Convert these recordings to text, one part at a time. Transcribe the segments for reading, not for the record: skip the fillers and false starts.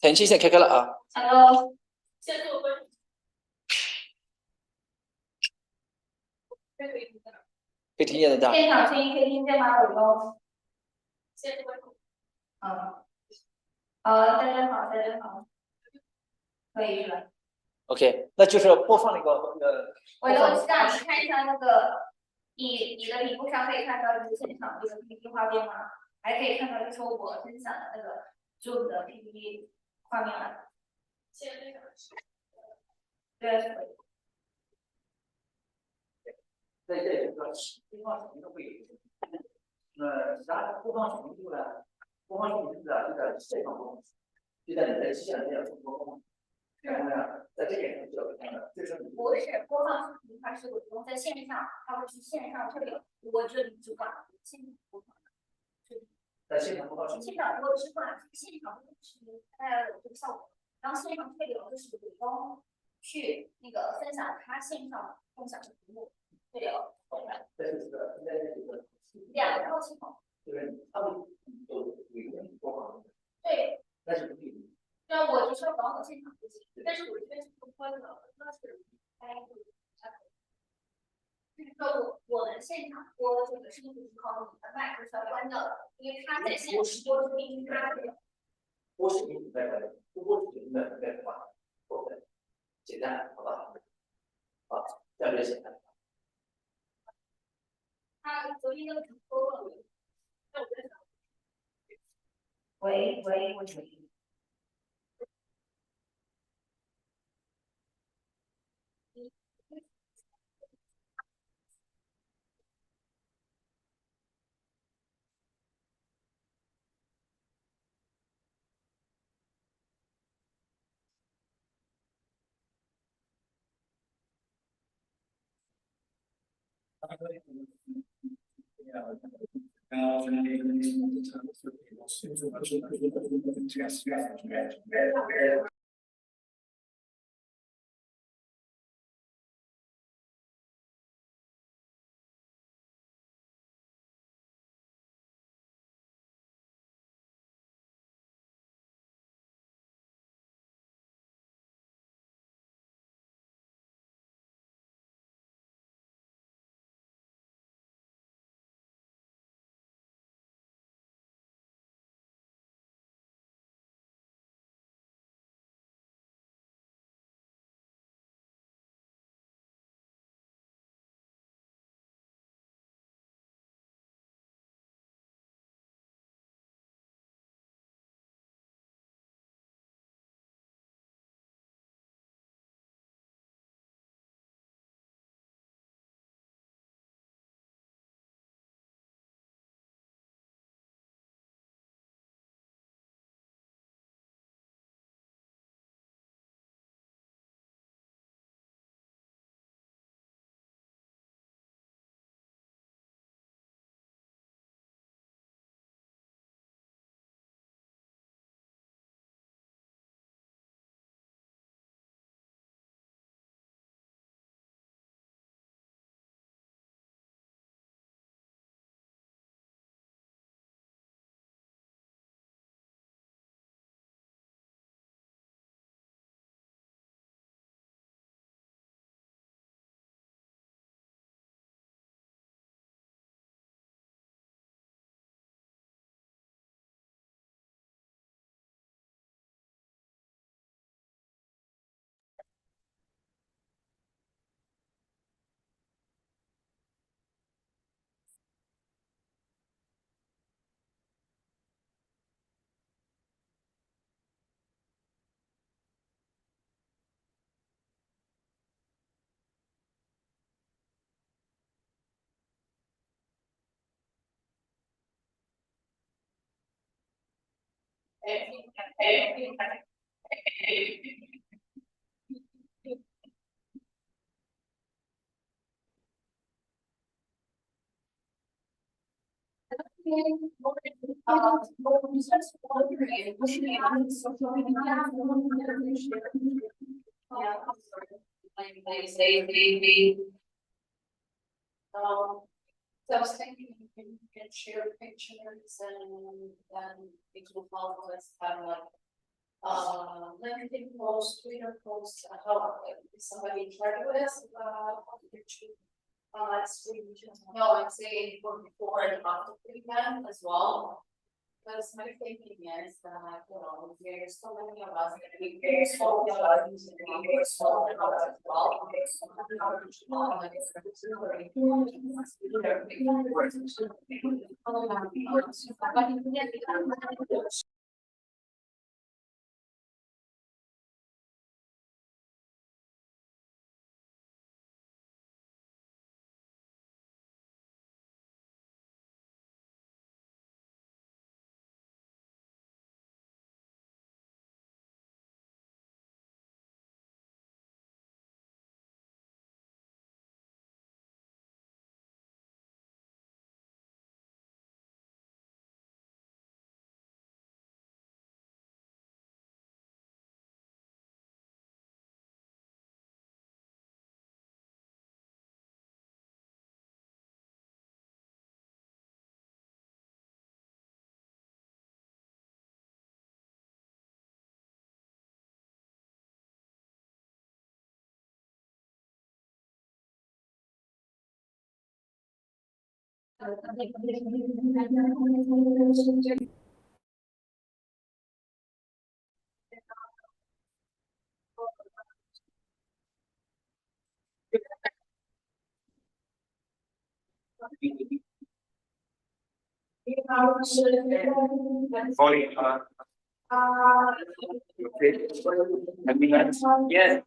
天气先开了啊。Hello，先做分。可以听见的大。现场声音可以听见吗？伟东。先做分。大家好，大家好。可以是吧 OK， 那就是播放那个伟东，让你看一下那个，你的屏幕上可以看到就是现场这个 PPT 画面吗？还可以看到就是我分享的那个 Zoom 的 PPT 画面吗？现在对。在这个播放屏幕会有，然后播放屏幕呢，播放屏幕就在现场播放，就在你的机器上这样播放。然后呢，在这边就有看的，就是不是播放视频，它是我用在线上，它会去线上这里，我这里只管现场播放。在现场播放。现场我只管现场播视频，大家有这个效果。然后线上退流就是伟东去那个分享他线上共享的屏幕。对流，在这个两套系统，就是他们有一个播放，对，但是不对。对，我就是要搞现场就行，但是我这边是不播的，那是开就是说我们现场播这个视频时候，你的麦克是要关掉的，因为他在线播视频，他播视频你在关，不播视频的在关。OK， 简单，好吧？好，这样就简单。他昨天那个主播了，喂。So I was thinking you can share pictures and then it will help us have like LinkedIn post, Twitter post, how if somebody tried with us no, I'm saying for before and after the event as well. Because my thinking is that, there's so many of us that we very small using very small as well. Sorry, okay. Yes.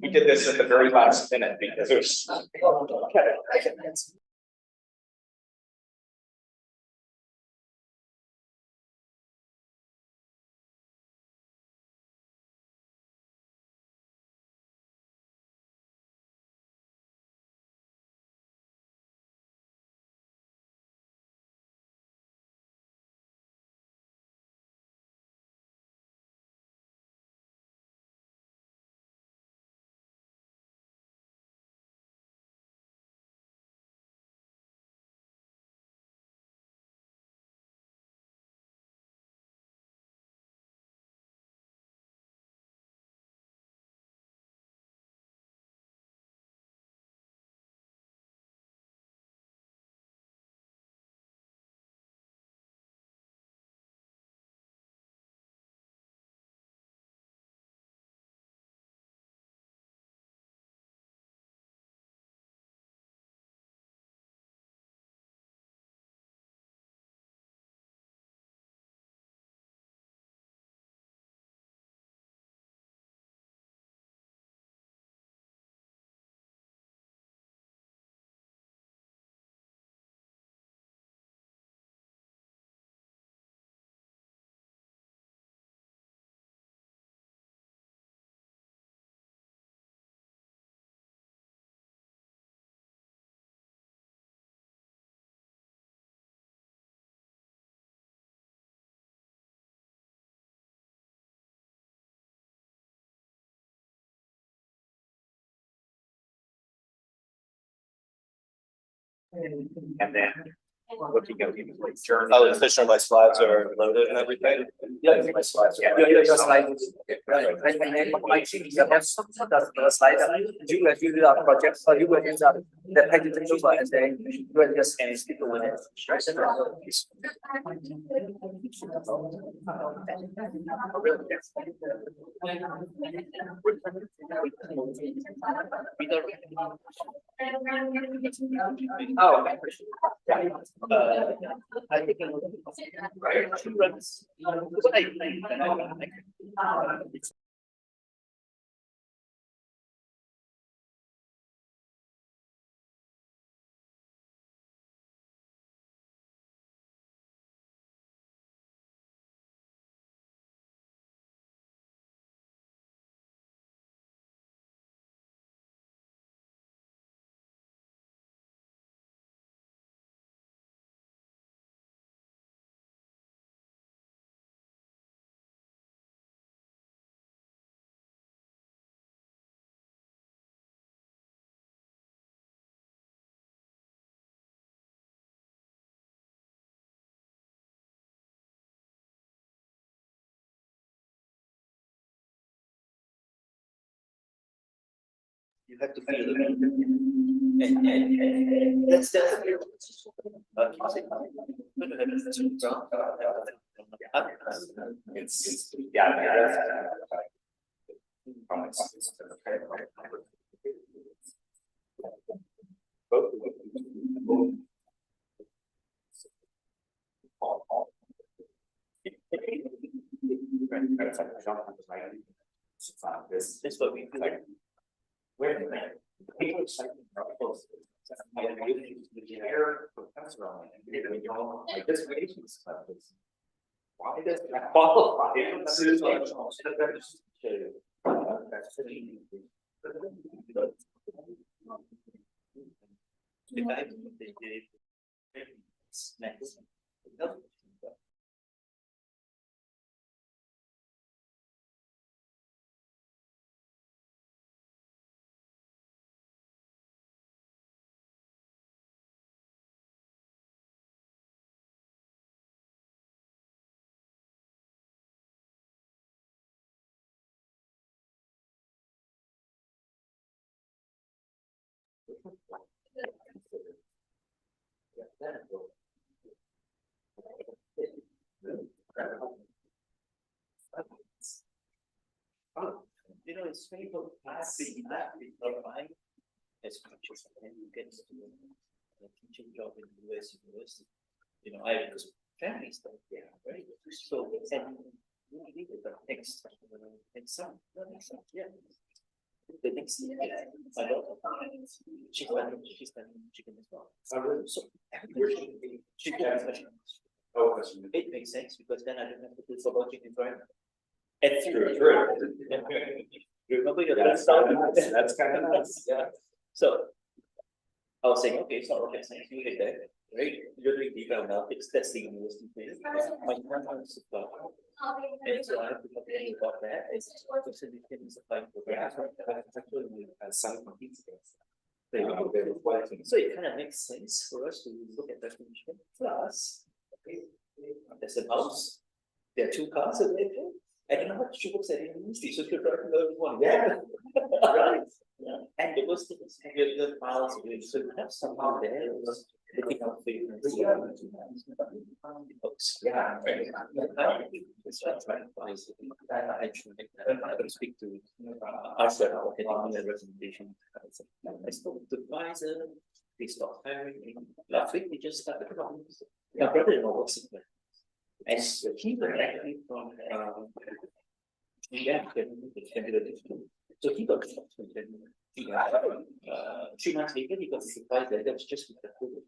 We did this at the very last minute because it was. And then looking at the journey. Oh, the fish on my slides are loaded and everything. Yeah, my slides. Yeah, your slide. My team has the slide. You will do the project, or you will use the package over and then you will just speak with it. Oh. I think. Right. You have to feel it. And that's It's, yeah. That's what we feel like. Wait a minute. People are saying are close. And the air professor on it. Like this radiation stuff is. Why does that qualify? You know, it's people happy of buying as much as you get to a teaching job in the US university. You know, I was family stuff, yeah, right? So, and we need it the next summer, yeah. The next year, my daughter, she's learning chicken as well. So, everything chicken. Oh, It makes sense because then I don't have to do for budget environment. It's true. You remember your That's kind of nice. Yeah. So I was saying, okay, so okay, thank you like that, right? You're doing deep analytics, that's the university thing. My grandma's and so I have to talk about that. It's facilitating supplying programs. Some So it kind of makes sense for us to look at definition. Plus, there's a house, there are 2 cars available. I don't know what she looks at in the industry, so you're driving one. Yeah. Right. Yeah. And the worst thing is the miles away, so you have somehow there was looking out for you. Yeah. I don't speak to us at all, getting the representation. I spoke to Pfizer, they stopped hiring. Last week they just started. My brother-in-law works in there. And he was actually from so he got 3 months later he got surprised that was just with the COVID.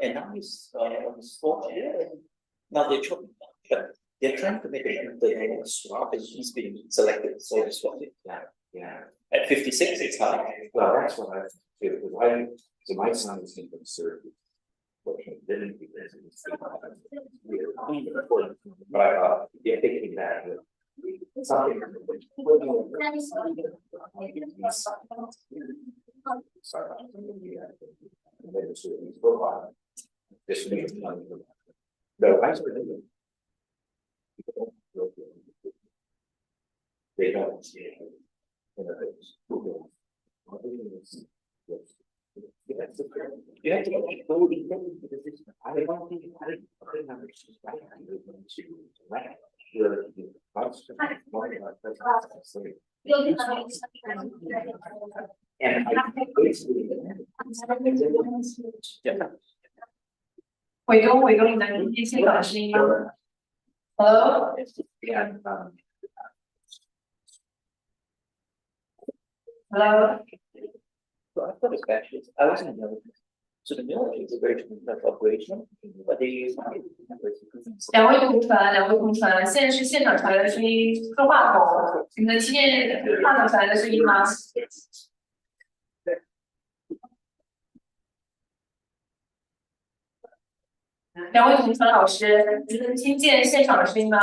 And now he's on his 4th year and now they're trying, but they're trying to make the swap and he's been selected so to swap it. Yeah. At 56 it's hard. Well, that's what I feel because so my son is in surgery. Didn't because but yeah, thinking that something no, I they don't see it. You have to go in the decision. I don't think I remember she's right. I'm going to right. And I basically伟东，你能听清我的声音吗 ？Hello。and Hello。 So I've got a bachelor's. I was in the military. So the military is a very different operation, but they use 两位同传，现在是现场传来的声音是话筒，你能听见话筒传来的声音吗？两位同传老师，你能听见现场的声音吗？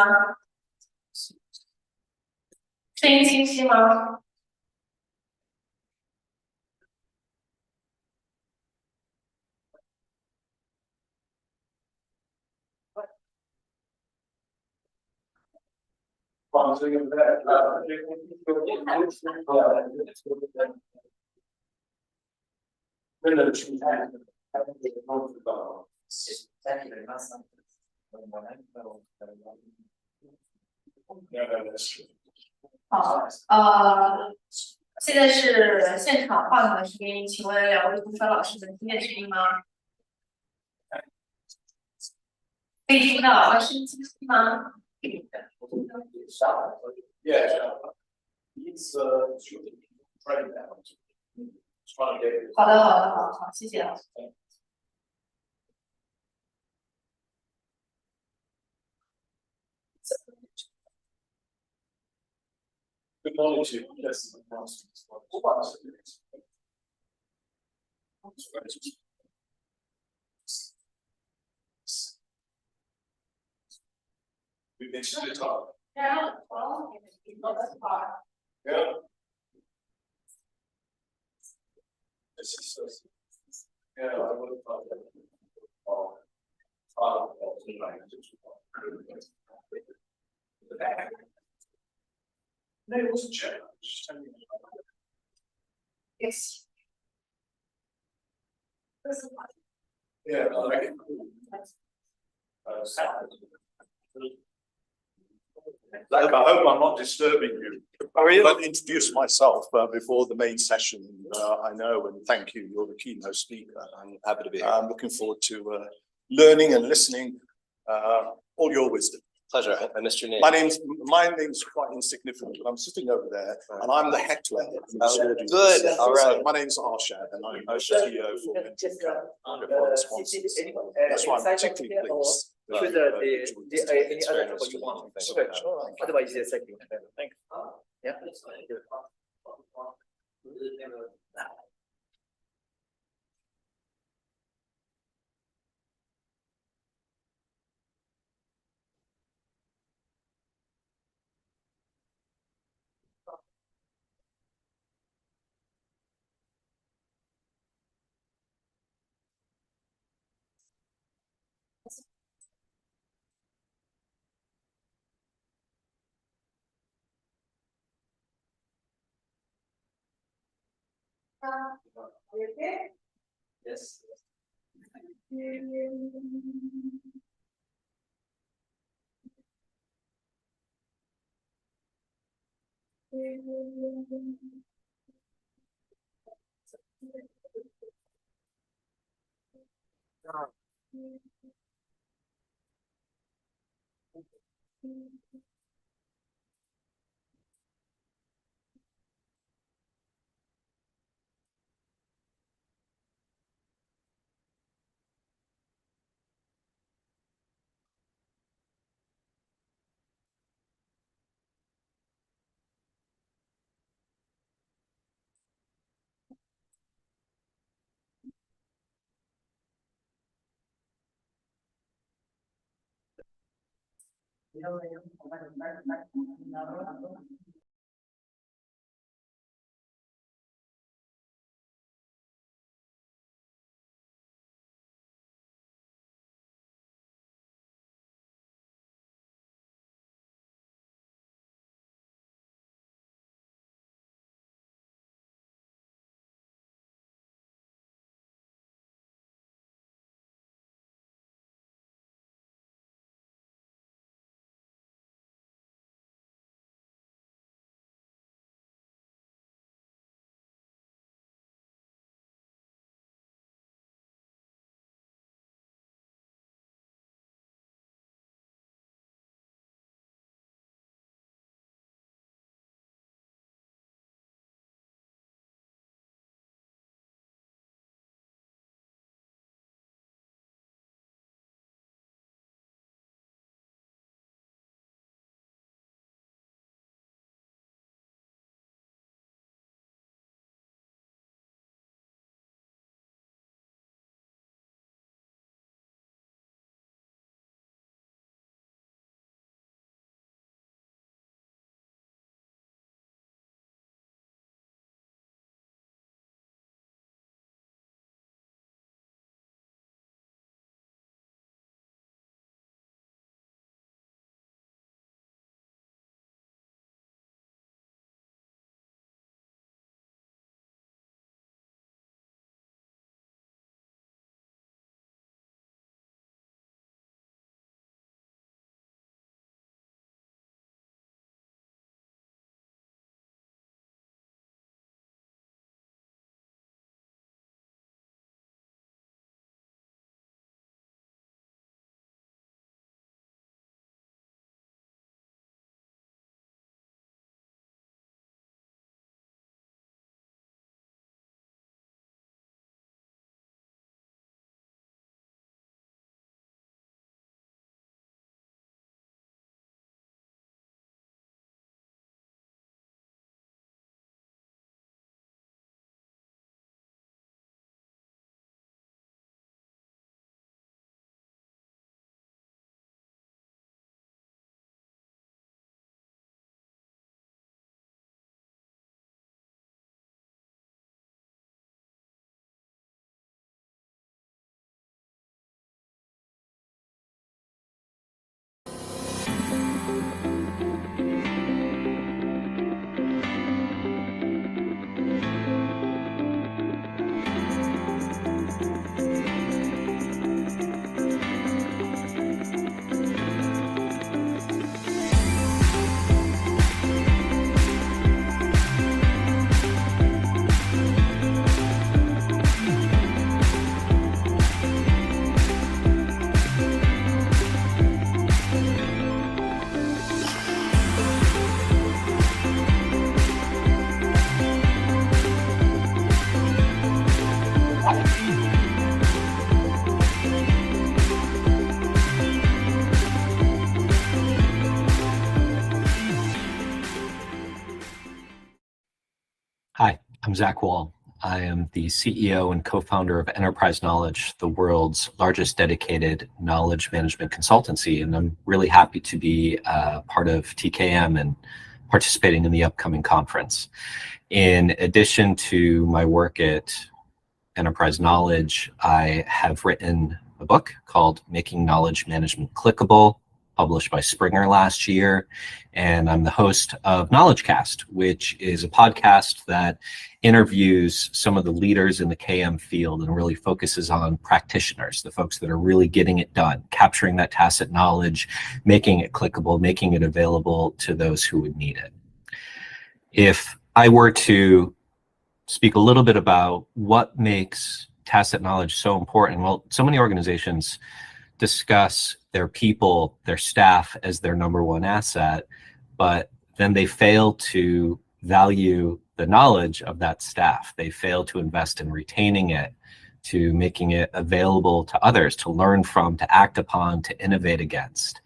声音清晰吗？好，现在是现场话筒的声音，请问两位主持老师能听见声音吗？可以听到，老师清晰吗？ 好的，好的，好，好，谢谢老师。Good morning to you. Yes. We've been to the top. Yeah. Yeah, I would have thought that. No, it wasn't checked. Just tell me. Yes. Yeah, like. Look, I hope I'm not disturbing you. I'll introduce myself before the main session. I know and thank you. You're the keynote speaker. I'm happy to be here. I'm looking forward to learning and listening all your wisdom. Pleasure. I missed your name. My name's quite insignificant, but I'm sitting over there, and I'm the heckler. Good. All right. So my name's Arshad, and I'm the CEO for GO-TKM. That's why I'm particularly pleased. Should any other people you want? Sure. Otherwise, yes, thank you. Thank you. Yeah. Okay. Yes. I'm Zach Wall. I am the CEO and co-founder of Enterprise Knowledge, the world's largest dedicated knowledge management consultancy, and I'm really happy to be part of TKM and participating in the upcoming conference. In addition to my work at Enterprise Knowledge, I have written a book called Making Knowledge Management Clickable, published by Springer last year, and I'm the host of KnowledgeCast, which is a podcast that interviews some of the leaders in the KM field and really focuses on practitioners, the folks that are really getting it done, capturing that tacit knowledge, making it clickable, making it available to those who would need it. If I were to speak a little bit about what makes tacit knowledge so important, well, so many organizations discuss their people, their staff as their #1 asset, but then they fail to value the knowledge of that staff. They fail to invest in retaining it, to making it available to others, to learn from, to act upon, to innovate against.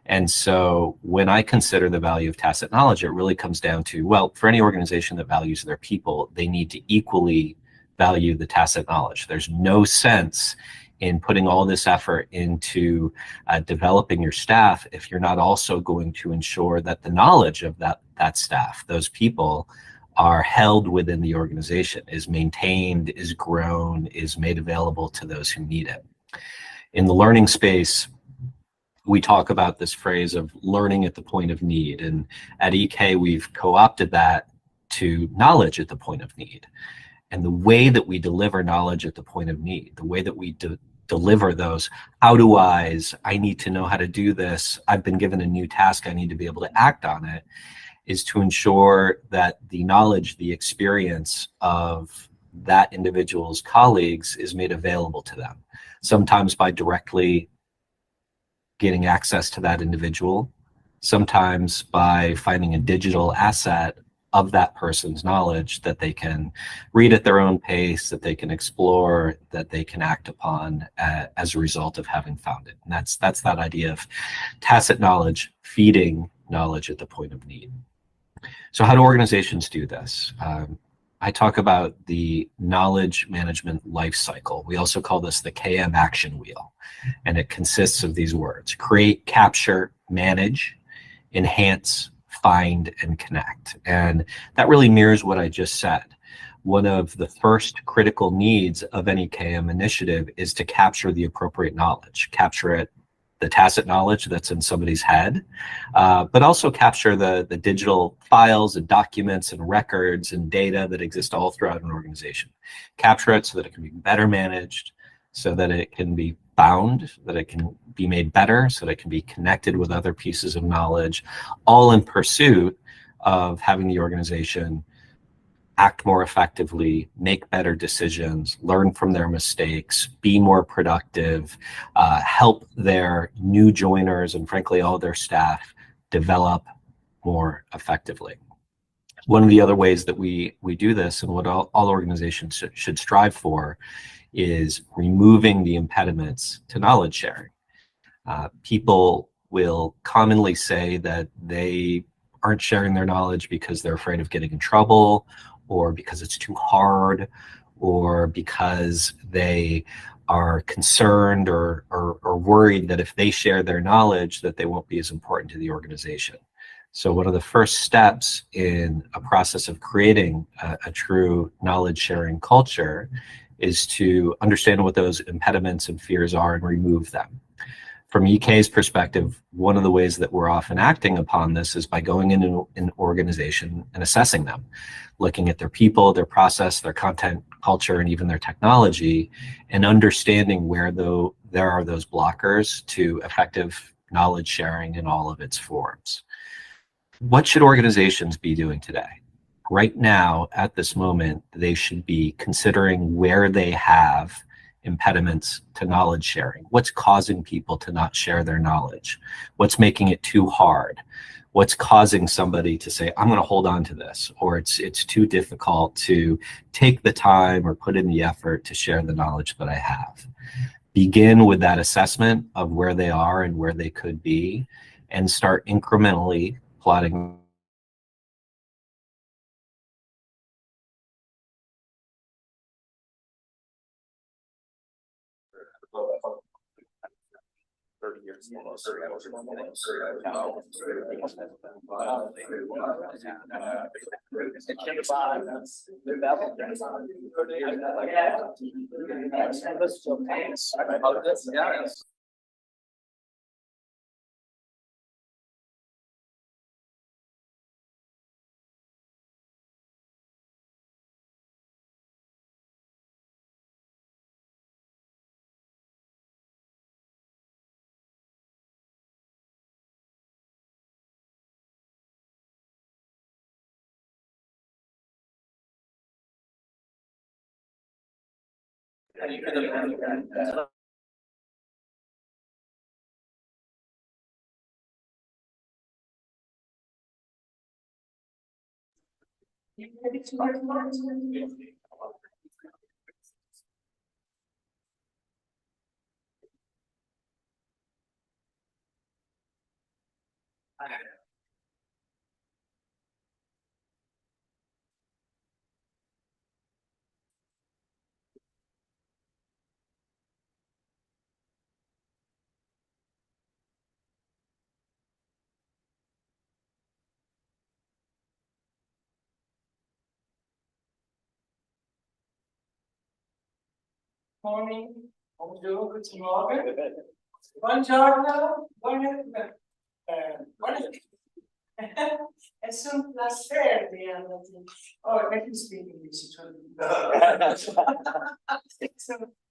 And so when I consider the value of tacit knowledge, it really comes down to, well, for any organization that values their people, they need to equally value the tacit knowledge. There's no sense in putting all this effort into developing your staff if you're not also going to ensure that the knowledge of that staff, those people, are held within the organization, is maintained, is grown, is made available to those who need it. In the learning space, we talk about this phrase of learning at the point of need, and at EK we've co-opted that to knowledge at the point of need. And the way that we deliver knowledge at the point of need, the way that we deliver those how-do-Is, I need to know how to do this, I've been given a new task, I need to be able to act on it, is to ensure that the knowledge, the experience of that individual's colleagues is made available to them. Sometimes by directly getting access to that individual, sometimes by finding a digital asset of that person's knowledge that they can read at their own pace, that they can explore, that they can act upon as a result of having found it. And that's that idea of tacit knowledge feeding knowledge at the point of need. So how do organizations do this? I talk about the knowledge management life cycle. We also call this the KM action wheel, and it consists of these words: create, capture, manage, enhance, find, and connect. And that really mirrors what I just said. One of the first critical needs of any KM initiative is to capture the appropriate knowledge, capture it, the tacit knowledge that's in somebody's head, but also capture the digital files and documents and records and data that exist all throughout an organization. Capture it so that it can be better managed, so that it can be found, that it can be made better, so that it can be connected with other pieces of knowledge, all in pursuit of having the organization act more effectively, make better decisions, learn from their mistakes, be more productive, help their new joiners and frankly all their staff develop more effectively. One of the other ways that we do this, and what all organizations should strive for, is removing the impediments to knowledge sharing. People will commonly say that they aren't sharing their knowledge because they're afraid of getting in trouble, or because it's too hard, or because they are concerned or worried that if they share their knowledge that they won't be as important to the organization. So one of the first steps in a process of creating a true knowledge sharing culture is to understand what those impediments and fears are and remove them. From EK's perspective, one of the ways that we're often acting upon this is by going into an organization and assessing them, looking at their people, their process, their content, culture, and even their technology, and understanding where there are those blockers to effective knowledge sharing in all of its forms. What should organizations be doing today? Right now, at this moment, they should be considering where they have impediments to knowledge sharing. What's causing people to not share their knowledge? What's making it too hard? What's causing somebody to say, I'm going to hold on to this, or it's too difficult to take the time or put in the effort to share the knowledge that I have? Begin with that assessment of where they are and where they could be, and start incrementally plotting Morning, bonjour, guten Morgen, buongiorno, buonasera. È un piacere di andare. Oh, let me speak English.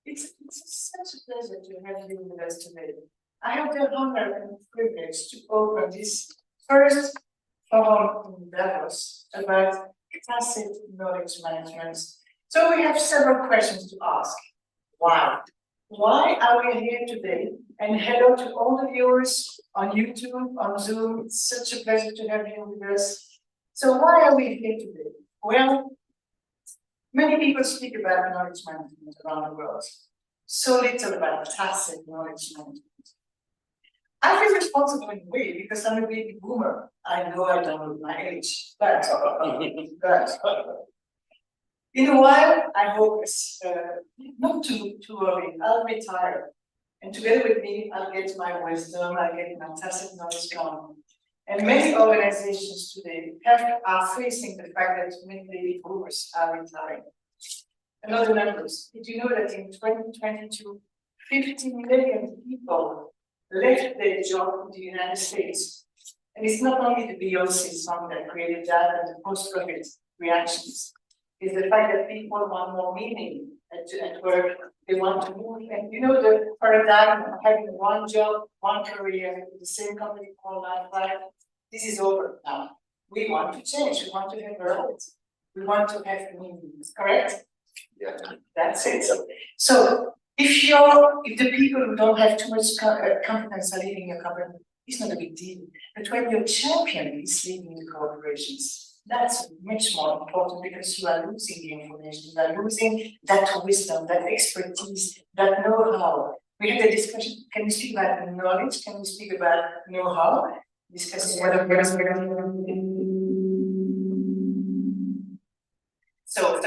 It's such a pleasure to have you with us today. I have the honor and privilege to open this first forum in Davos about tacit knowledge management. So we have several questions to ask. Why? Why are we here today? And hello to all the viewers on YouTube, on Zoom. It's such a pleasure to have you with us. So why are we here today? Well, many people speak about knowledge management around the world. So little about tacit knowledge management. I feel responsible in a way because I'm a baby boomer. I know I don't know my age, but in a while, I hope it's not too early. I'll retire. And together with me, I'll get my wisdom, I'll get my tacit knowledge gone. And many organizations today are facing the fact that many baby boomers are retiring. Another numbers, did you know that in 2022, 50 million people left their job in the United States? And it's not only the Beyoncé song that created that and the post-COVID reactions. Is the fact that people want more meaning at work, they want to move. And you know the paradigm of having one job, one career, with the same company for life, this is over now. We want to change, we want to have roles, we want to have meaning, correct? Yeah. That's it. So if the people who don't have too much confidence are leaving your company, it's not a big deal. But when your champion is leaving the corporations, that's much more important because you are losing the information, you are losing that wisdom, that expertise, that know-how. We had a discussion, can we speak about knowledge? Can we speak about know-how? Discussing whether So,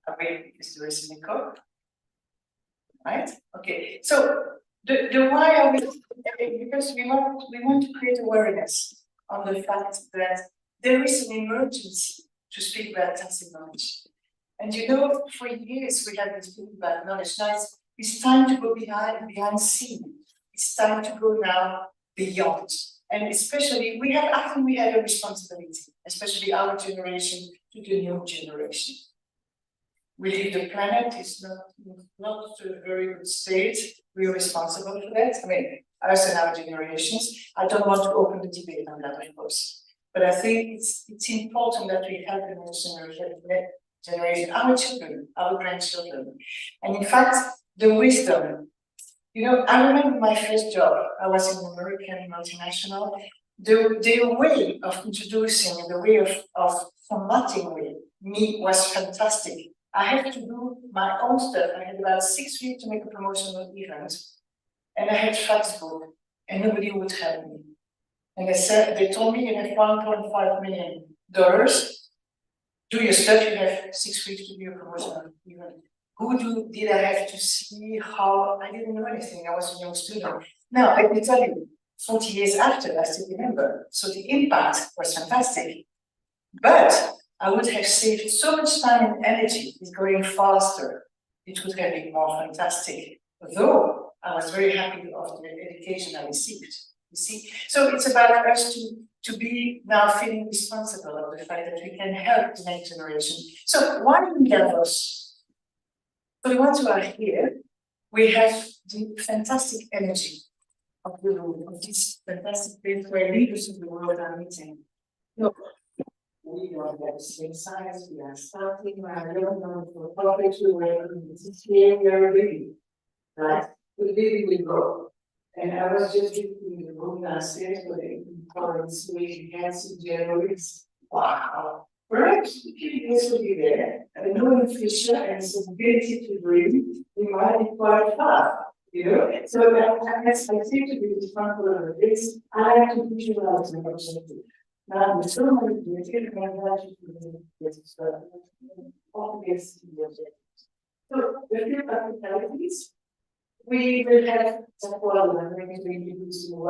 okay, is the rest of the code? Right? Okay, so the why are we, because we want to create awareness on the fact that there is an emergency to speak about tacit knowledge. And you know, for years we have been speaking about knowledge. Now it's time to go behind scene. It's time to go now beyond. And especially, I think we have a responsibility, especially our generation, to the new generation. We leave the planet, it's not to a very good state. We're responsible for that. I mean, us and our generations. I don't want to open the debate on that, of course. But I think it's important that we help the next generation, our children, our grandchildren. And in fact, the wisdom. You know, I remember my first job. I was in an American multinational. The way of introducing, the way of formatting me was fantastic. I had to do my own stuff. I had about 6 weeks to make a promotional event. And I had fax book, and nobody would help me. And they told me you have $1.5 million. Do your stuff, you have 6 weeks to do your promotional event. Did I have to see how I didn't know anything? I was a young student. Now I can tell you, 40 years after, I still remember. So the impact was fantastic. But I would have saved so much time and energy with going faster. It would have been more fantastic. Though I was very happy of the education I received. You see, so it's about us to be now feeling responsible of the fact that we can help the next generation. So why in Davos? For the ones who are here, we have the fantastic energy of the room, of this fantastic place where leaders of the world are meeting. Look, we are the same size, we are starting, we are young, for profit, we are in this year, we are ready, right? The baby will grow. And I was just in the room downstairs where the foreign Swedish hands in January. Wow. Perhaps the kids will be there, and knowing Fisher and his ability to breathe, we might be quite fast, you know? So I seem to be responsible for this. I like to visualize my objective. Now, the so many different languages to this obvious objectives. So the few practicalities. We will have some problem. I'm going to introduce you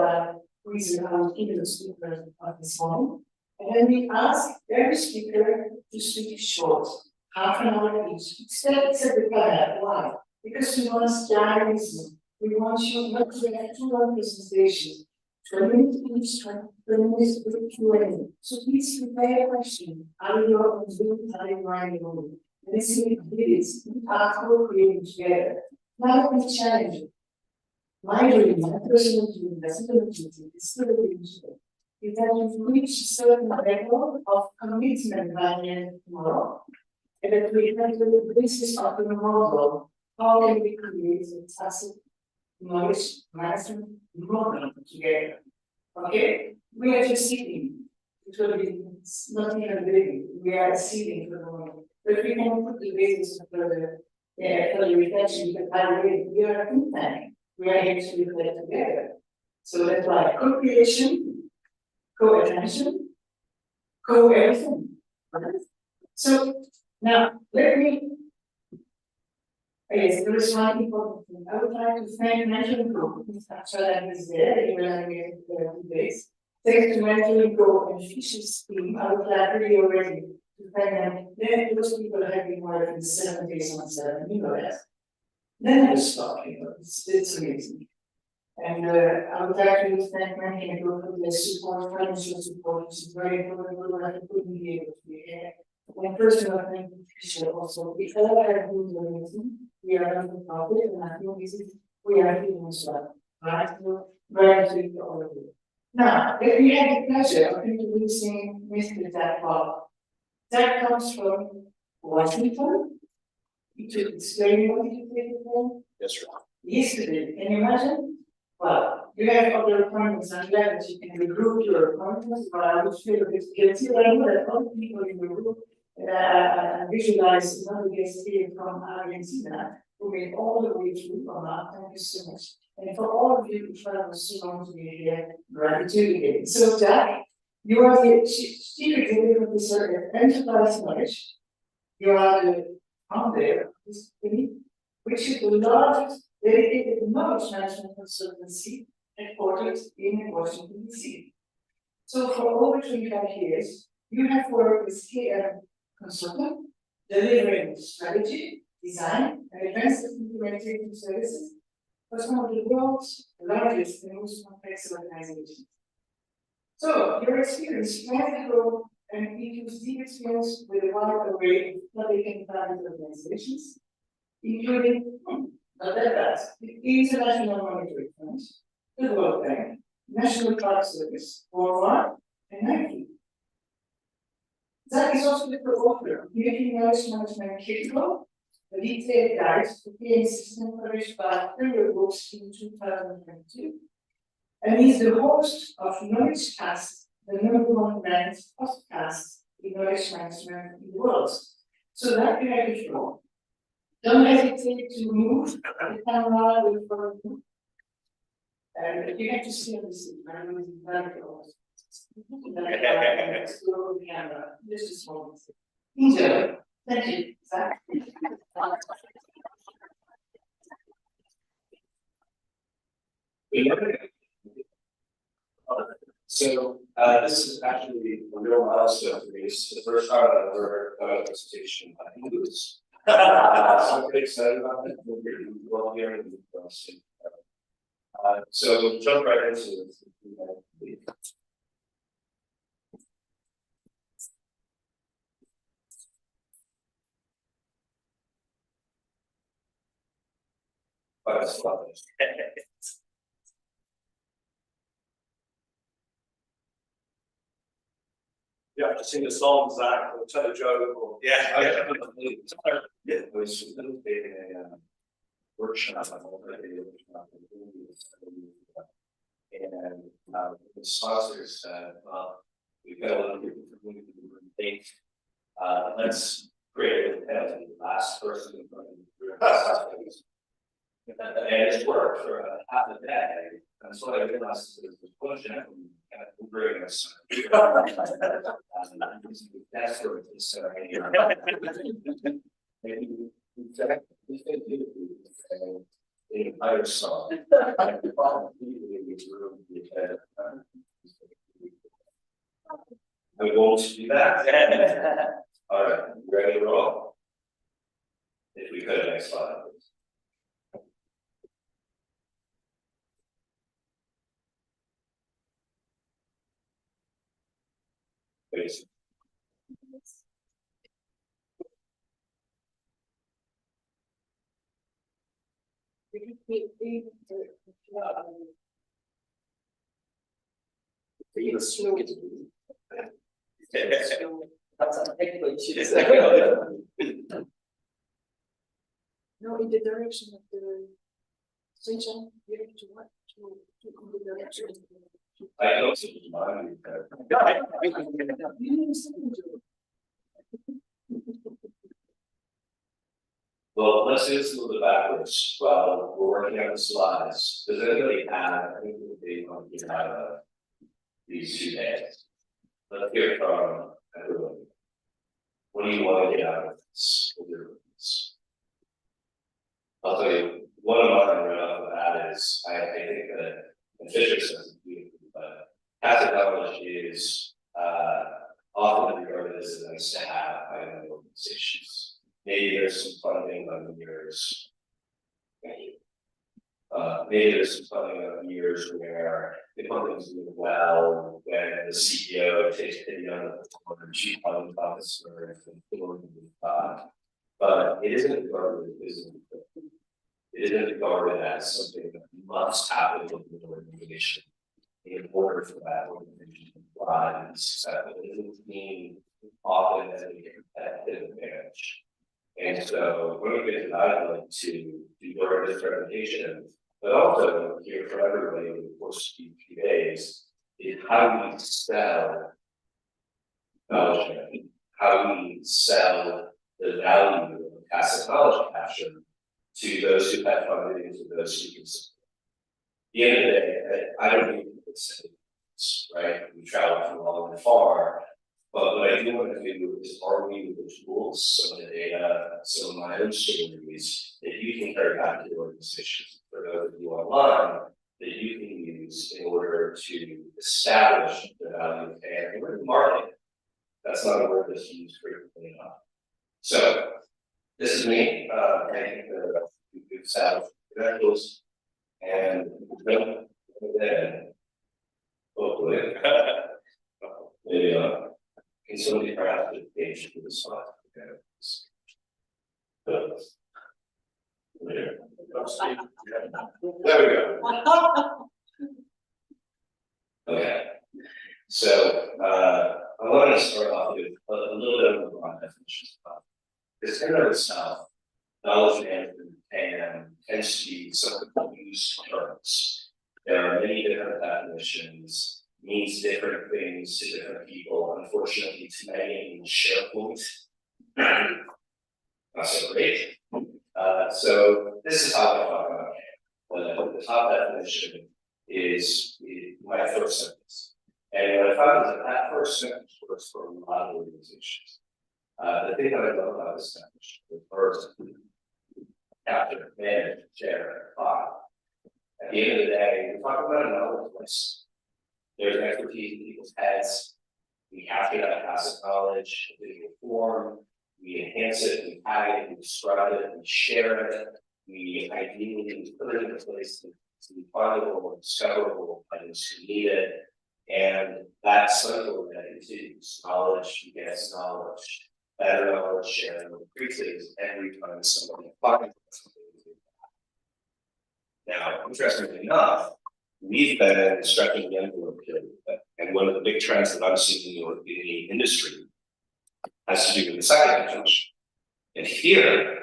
who is our keynote speaker of this morning. And then we ask every speaker to speak short, half an hour each. Except the panel. Why? Because we want stylism. We want you not to have 2 long presentations. 20 minutes each, 20 minutes with Q&A. So please prepare a question. Are you on Zoom? Are you on your own? And this is this. We are co-creating together. Now we challenge it. My dream, my personal dream, my personal duty is still a dream today. Is that we've reached a certain level of commitment by the end of tomorrow, and that we have the basis of the model. How can we create a tacit knowledge management model together? Okay, we are just sitting. It will be not even living. We are sitting for the moment, but we can put the basis of the reflection, because by the way, we are a think tank. We are here to reflect together. So that's why co-creation, co-attention, co-everything. Right? So now let me. Yes, there is one important thing. I would like to thank Mentoring Group. Mr. Chalan is there. He will have me 2 days. Thanks to Mentoring Group and Fisher's team. I would like really already to thank them. Then those people have been working 7 days on 7, you know that. Then I stop, you know, it's amazing. And I would like to thank Mentoring Group for their support, financial support, which is very important. I couldn't be able to be here. And personal thank you, Fisher, also. We all have been amazing. We are not for profit, and I think this is, we are here as well. Right? So, gratitude to all of you. Now, we had the pleasure of introducing Mr. Zach Bob. That comes from Washington. He took explain what he did today. Yes, sir. Yesterday, can you imagine? Well, you have other appointments. I'm glad that you can regroup your appointments, but I would feel a bit guilty. I know that other people in the group visualize another guest here from Argentina who made all the way through from our. Thank you so much. And for all of you who traveled so long to be here, gratitude again. So, Jack, you are the Chief Executive Officer at Enterprise Knowledge. You are the founder of this company, which is the largest dedicated knowledge management consultancy headquartered in Washington, D.C. So, for over 25 years, you have worked with TKM consultant, delivering strategy, design, and advanced implementation services for some of the world's largest and most complex organizations. So, your experience can grow and includes deep experience with a wide array of public and private organizations, including the International Monetary Fund, the World Bank, National Park Service, Walmart, and Nike. That is also the co-author of Making Knowledge Management Critical, a detailed guide to the PA system published by Thriller Books in 2022. And he's the host of Knowledge Cast, the #1 ranked podcast in knowledge management in the world. So that you have the floor. Don't hesitate to move the camera with you. And you have to see on the seat. I'm using very close. Explore the camera. This is what enjoy. Thank you. So, this is actually a real milestone for me. This is the first time I've ever done a presentation on English. So I'm pretty excited about it. We'll get you well here in the so jump right into it. But it's fun. You have to sing a song, Zach, or tell a joke, or. Yeah. Yeah. I was facilitating a workshop on and the sponsors said, well, we've got a lot of people from the think let's create a penalty, the last person in front of the group. And it's worked for half a day. And so I realized it was pushing it and kind of bringing us. That's sort of the entire song. We won't do that. All right, ready to roll? If we could, next slide. Please. That's a technical issue. No, in the direction of the station, you have to what? To go the direction. I don't see mine. You need to listen to it. Well, let's do this a little bit backwards while we're working on the slides. Does anybody have anything they want to get out of these 2 days? Let's hear from everyone. What do you want to get out of this? I'll tell you, one of mine right off the bat is I think that, and Fisher says it beautifully, but tacit knowledge is often regarded as a nice to have by organizations. Maybe there's some funding on years. Maybe there's some funding on years where the company's doing well, when the CEO takes pity on the chief funding officer and but it isn't regarded as something that must happen in the organization in order for that organization to thrive and be successful. It doesn't mean often as a competitive advantage. And so one of the things that I'd like to do during this presentation, but also here for everybody over the course of a few days, is how we sell knowledge, how we sell the value of tacit knowledge capture to those who have funding and to those who can support. At the end of the day, I don't need to say this, right? We travel from long and far. But what I do want to do is argue with the tools, some of the data, some of my own stories that you can carry back to your organization, for those of you online, that you can use in order to establish the value of AI. And we're in the market. That's not a word that's used frequently enough. So this is me. I think we've established credentials and then hopefully maybe can somebody perhaps put a page to the slide? There we go. Okay. So I want to start off with a little bit of a broad definition of because in and of itself, knowledge management tends to be something used terms. There are many different definitions. Means different things to different people. Unfortunately, to many in SharePoint, not so great. So this is how I talk about it. The top definition is my first sentence. And what I found is that first sentence works for a lot of organizations. The thing that I love about this definition is first, capture, manage, share, file. At the end of the day, we're talking about a knowledge list. There's expertise in people's heads. We capture that tacit knowledge in video form. We enhance it, we tag it, we describe it, we share it. We ideally put it in a place to be findable and discoverable by those who need it. And that cycle that continues, knowledge begets knowledge, better knowledge sharing increases every time somebody finds something. Now, interestingly enough, we've been stretching the envelope here, and one of the big trends that I'm seeing in the industry has to do with the second definition. And here,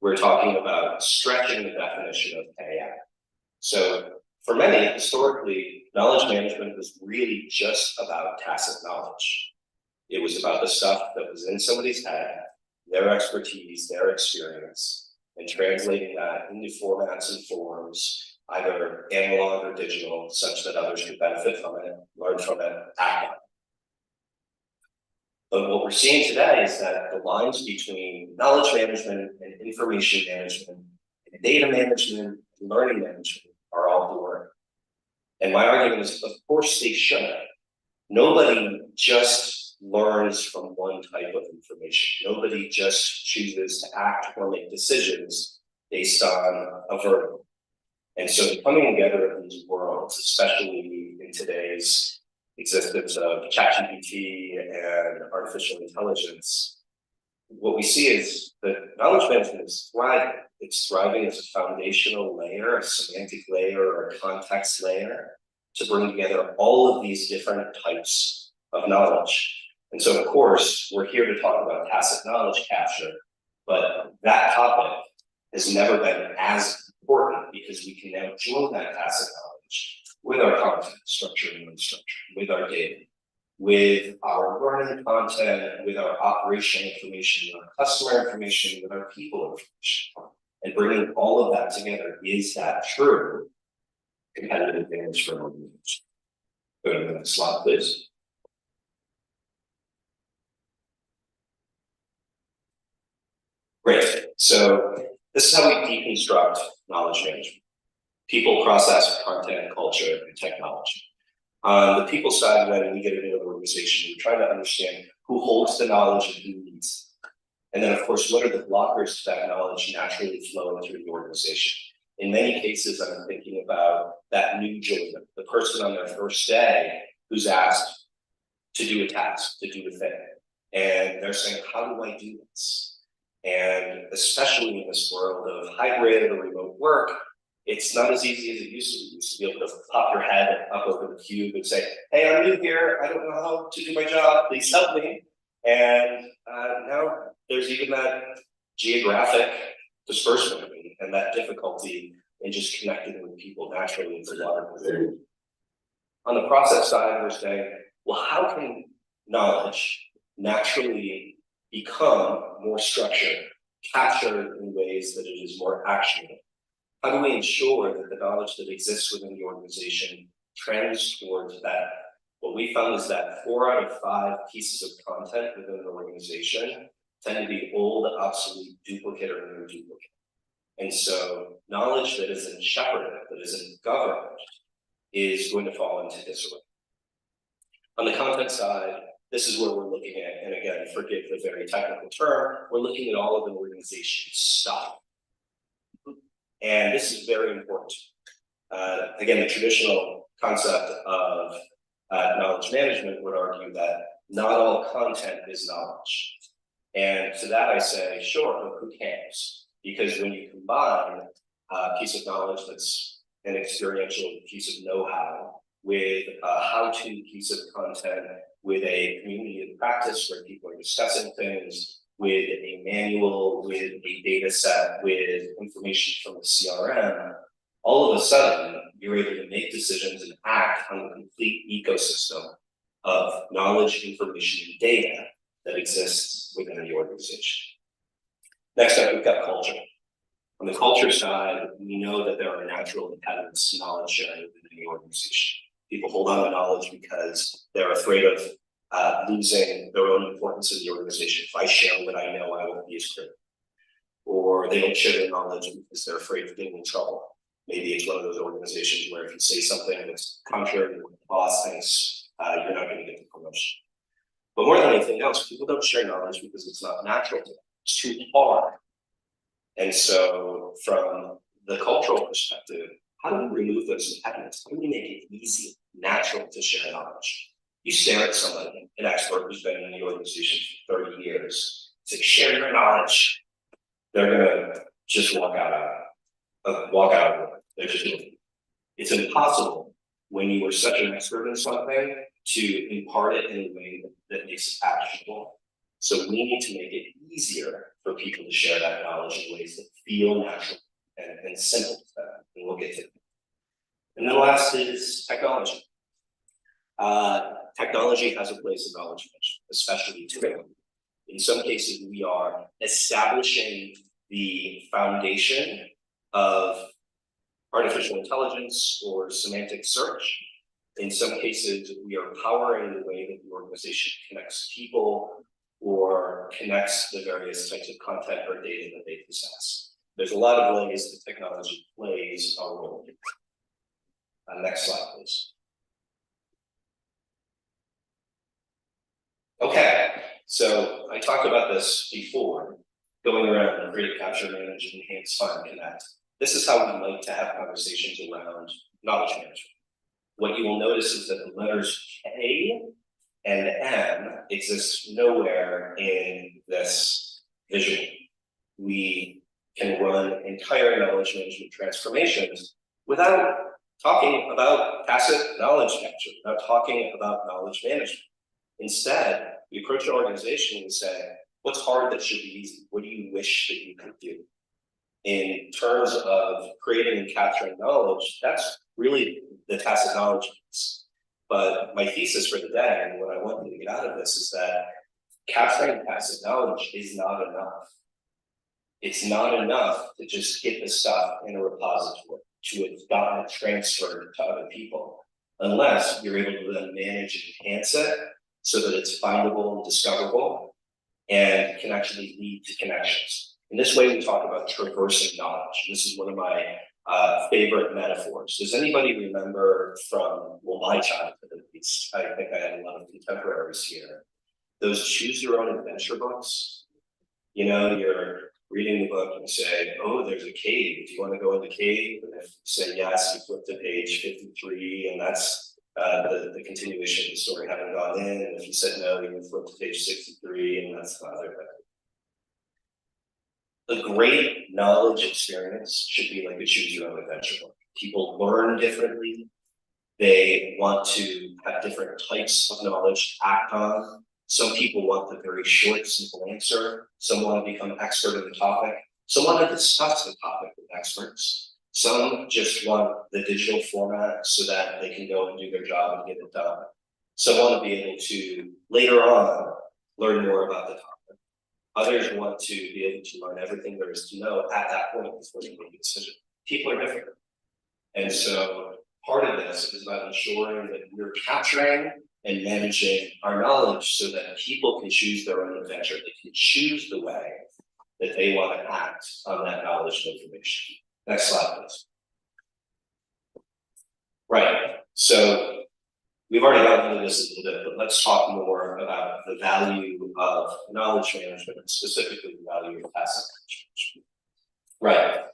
we're talking about stretching the definition of AI. So for many, historically, knowledge management was really just about tacit knowledge. It was about the stuff that was in somebody's head, their expertise, their experience, and translating that into formats and forms, either analog or digital, such that others could benefit from it, learn from it, act on it. But what we're seeing today is that the lines between knowledge management and information management, and data management, and learning management are all blurred. And my argument is, of course they should. Nobody just learns from one type of information. Nobody just chooses to act or make decisions based on a vertical. And so the coming together of these worlds, especially in today's existence of ChatGPT and artificial intelligence, what we see is that knowledge management is thriving. It's thriving as a foundational layer, a semantic layer, or a context layer to bring together all of these different types of knowledge. And so, of course, we're here to talk about tacit knowledge capture, but that topic has never been as important because we can now join that tacit knowledge with our content structure and unstructured, with our data, with our learning content, with our operational information, with our customer information, with our people information. And bringing all of that together, is that true competitive advantage for an organization? Go to the next slide, please. Great. So this is how we deconstruct knowledge management. People, process, content, culture, and technology. On the people side, when we get into an organization, we're trying to understand who holds the knowledge and who needs it. And then, of course, what are the blockers to that knowledge naturally flowing through the organization? In many cases, I'm thinking about that new joiner, the person on their first day who's asked to do a task, to do a thing. And they're saying, how do I do this? And especially in this world of hybrid or remote work, it's not as easy as it used to be. You used to be able to pop your head up over the cube and say, hey, I'm new here. I don't know how to do my job. Please help me. And now there's even that geographic disbursement and that difficulty in just connecting with people naturally into water. On the process side, we're saying, well, how can knowledge naturally become more structured, captured in ways that it is more actionable? How do we ensure that the knowledge that exists within the organization trends towards that? What we found is that 4 out of 5 pieces of content within an organization tend to be old, obsolete, duplicate, or near duplicate. And so knowledge that isn't shepherded, that isn't governed, is going to fall into disarray. On the content side, this is where we're looking at, and again, forgive the very technical term, we're looking at all of an organization's stuff. And this is very important. Again, the traditional concept of knowledge management would argue that not all content is knowledge. And to that I say, sure, but who cares? Because when you combine a piece of knowledge that's an experiential piece of know-how with a how-to piece of content, with a community of practice where people are discussing things, with a manual, with a data set, with information from the CRM, all of a sudden, you're able to make decisions and act on the complete ecosystem of knowledge, information, and data that exists within the organization. Next up, we've got culture. On the culture side, we know that there are natural impediments to knowledge sharing within the organization. People hold on to knowledge because they're afraid of losing their own importance in the organization. If I share what I know, I won't be as critical. Or they don't share their knowledge because they're afraid of getting in trouble. Maybe it's one of those organizations where if you say something that's contrary to what the boss thinks, you're not going to get the promotion. But more than anything else, people don't share knowledge because it's not natural to them. It's too hard. And so from the cultural perspective, how do we remove those impediments? How do we make it easy, natural to share knowledge? You stare at somebody, an expert who's been in the organization for 30 years, say, share your knowledge. They're gonna just walk out of it. They're just doing it. It's impossible when you are such an expert in something to impart it in a way that makes it actionable. So we need to make it easier for people to share that knowledge in ways that feel natural and simple to them, and we'll get to it. And then the last is technology. Technology has a place in knowledge management, especially today. In some cases, we are establishing the foundation of artificial intelligence or semantic search. In some cases, we are powering the way that the organization connects people or connects the various types of content or data that they possess. There's a lot of ways that technology plays a role. Next slide, please. Okay, so I talked about this before, going around and create, capture, manage, enhance, find, connect. This is how we like to have conversations around knowledge management. What you will notice is that the letters K and M exist nowhere in this visual. We can run entire knowledge management transformations without talking about tacit knowledge capture, without talking about knowledge management. Instead, we approach an organization and say, what's hard that should be easy? What do you wish that you could do? In terms of creating and capturing knowledge, that's really the tacit knowledge piece. But my thesis for the day, and what I want you to get out of this, is that capturing tacit knowledge is not enough. It's not enough to just get the stuff in a repository, to have gotten it transferred to other people, unless you're able to then manage and enhance it so that it's findable and discoverable and can actually lead to connections. In this way, we talk about traversing knowledge. This is one of my favorite metaphors. Does anybody remember from, well, my childhood at least, I think I had a lot of contemporaries here, those choose your own adventure books? You know, you're reading the book and you say, oh, there's a cave. Do you want to go in the cave? And if you say yes, you flip to page 53, and that's the continuation of the story having gone in. And if you said no, you would flip to page 63, and that's the other thing. A great knowledge experience should be like a choose your own adventure book. People learn differently. They want to have different types of knowledge to act on. Some people want the very short, simple answer. Some want to become expert in the topic. Some want to discuss the topic with experts. Some just want the digital format so that they can go and do their job and get it done. Some want to be able to, later on, learn more about the topic. Others want to be able to learn everything there is to know at that point before they make a decision. People are different. And so part of this is about ensuring that we're capturing and managing our knowledge so that people can choose their own adventure. They can choose the way that they want to act on that knowledge and information. Next slide, please. Right, so we've already gotten into this a little bit, but let's talk more about the value of knowledge management, and specifically the value of tacit knowledge management. Right.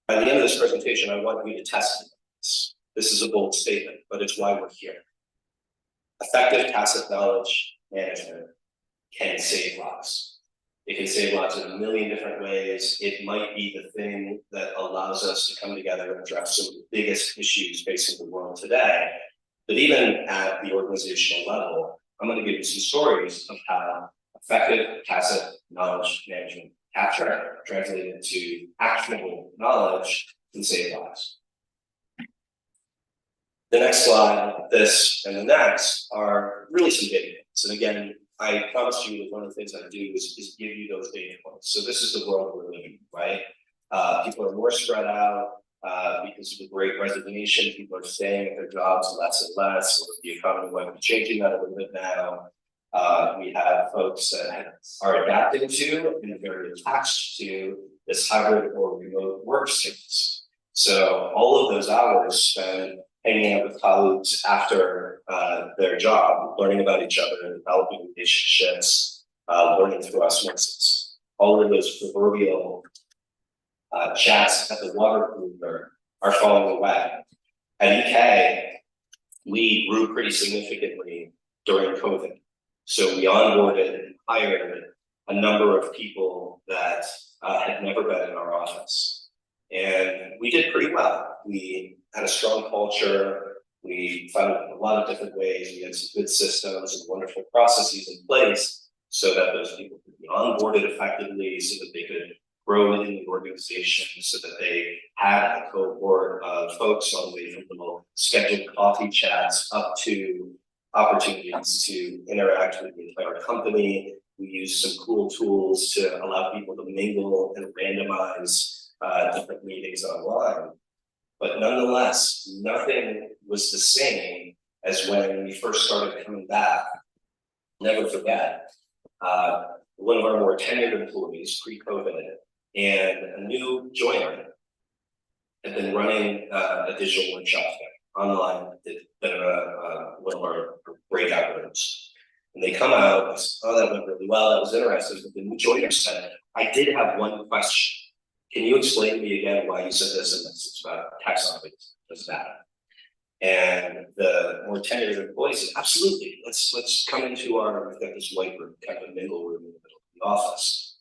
By the end of this presentation, I want you to test this. This is a bold statement, but it's why we're here. Effective tacit knowledge management can save lives. It can save lives in a million different ways. It might be the thing that allows us to come together and address some of the biggest issues facing the world today. But even at the organizational level, I'm going to give you some stories of how effective tacit knowledge management capture, translated into actionable knowledge, can save lives. The next slide, this and the next, are really some data points. And again, I promised you that one of the things I do is give you those data points. So this is the world we're living in, right? People are more spread out because of the great resignation. People are staying at their jobs less and less. The economy might be changing that a little bit now. We have folks that are adapting to and very attached to this hybrid or remote workspace. So all of those hours spent hanging out with colleagues after their job, learning about each other, developing relationships, learning through osmosis. All of those proverbial chats at the water cooler are falling away. At EK, we grew pretty significantly during COVID. So we onboarded and hired a number of people that had never been in our office. And we did pretty well. We had a strong culture. We found a lot of different ways. We had some good systems and wonderful processes in place so that those people could be onboarded effectively, so that they could grow within the organization, so that they had a cohort of folks all the way from little scheduled coffee chats up to opportunities to interact with the entire company. We used some cool tools to allow people to mingle and randomize different meetings online. But nonetheless, nothing was the same as when we first started coming back. Never forget, one of our more tenured employees pre-COVID and a new joiner had been running a digital workshop online at one of our breakout rooms. And they come out and say, oh, that went really well, that was interesting. But the new joiner said, I did have one question. Can you explain to me again why you said this and this? It's about taxonomy, does that? And the more tenured employees said, absolutely, let's come into we've got this white room, kind of a mingle room in the middle of the office.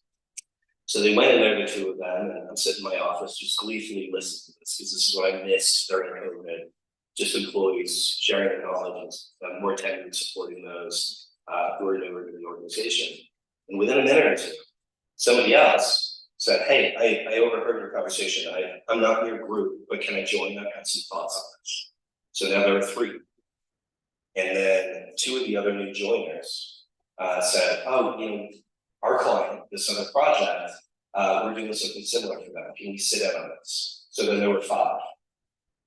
So they went in there, the two of them, and I'm sitting in my office, just gleefully listening to this, because this is what I missed during COVID. Just employees sharing their knowledge and more tenured supporting those who are newer to the organization. And within a minute or two, somebody else said, hey, I overheard your conversation. I'm not in your group, but can I join? I've got some thoughts on this. So now there are three. And then two of the other new joiners said, oh, our client, this other project, we're doing something similar for them. Can we sit in on this? So then there were five.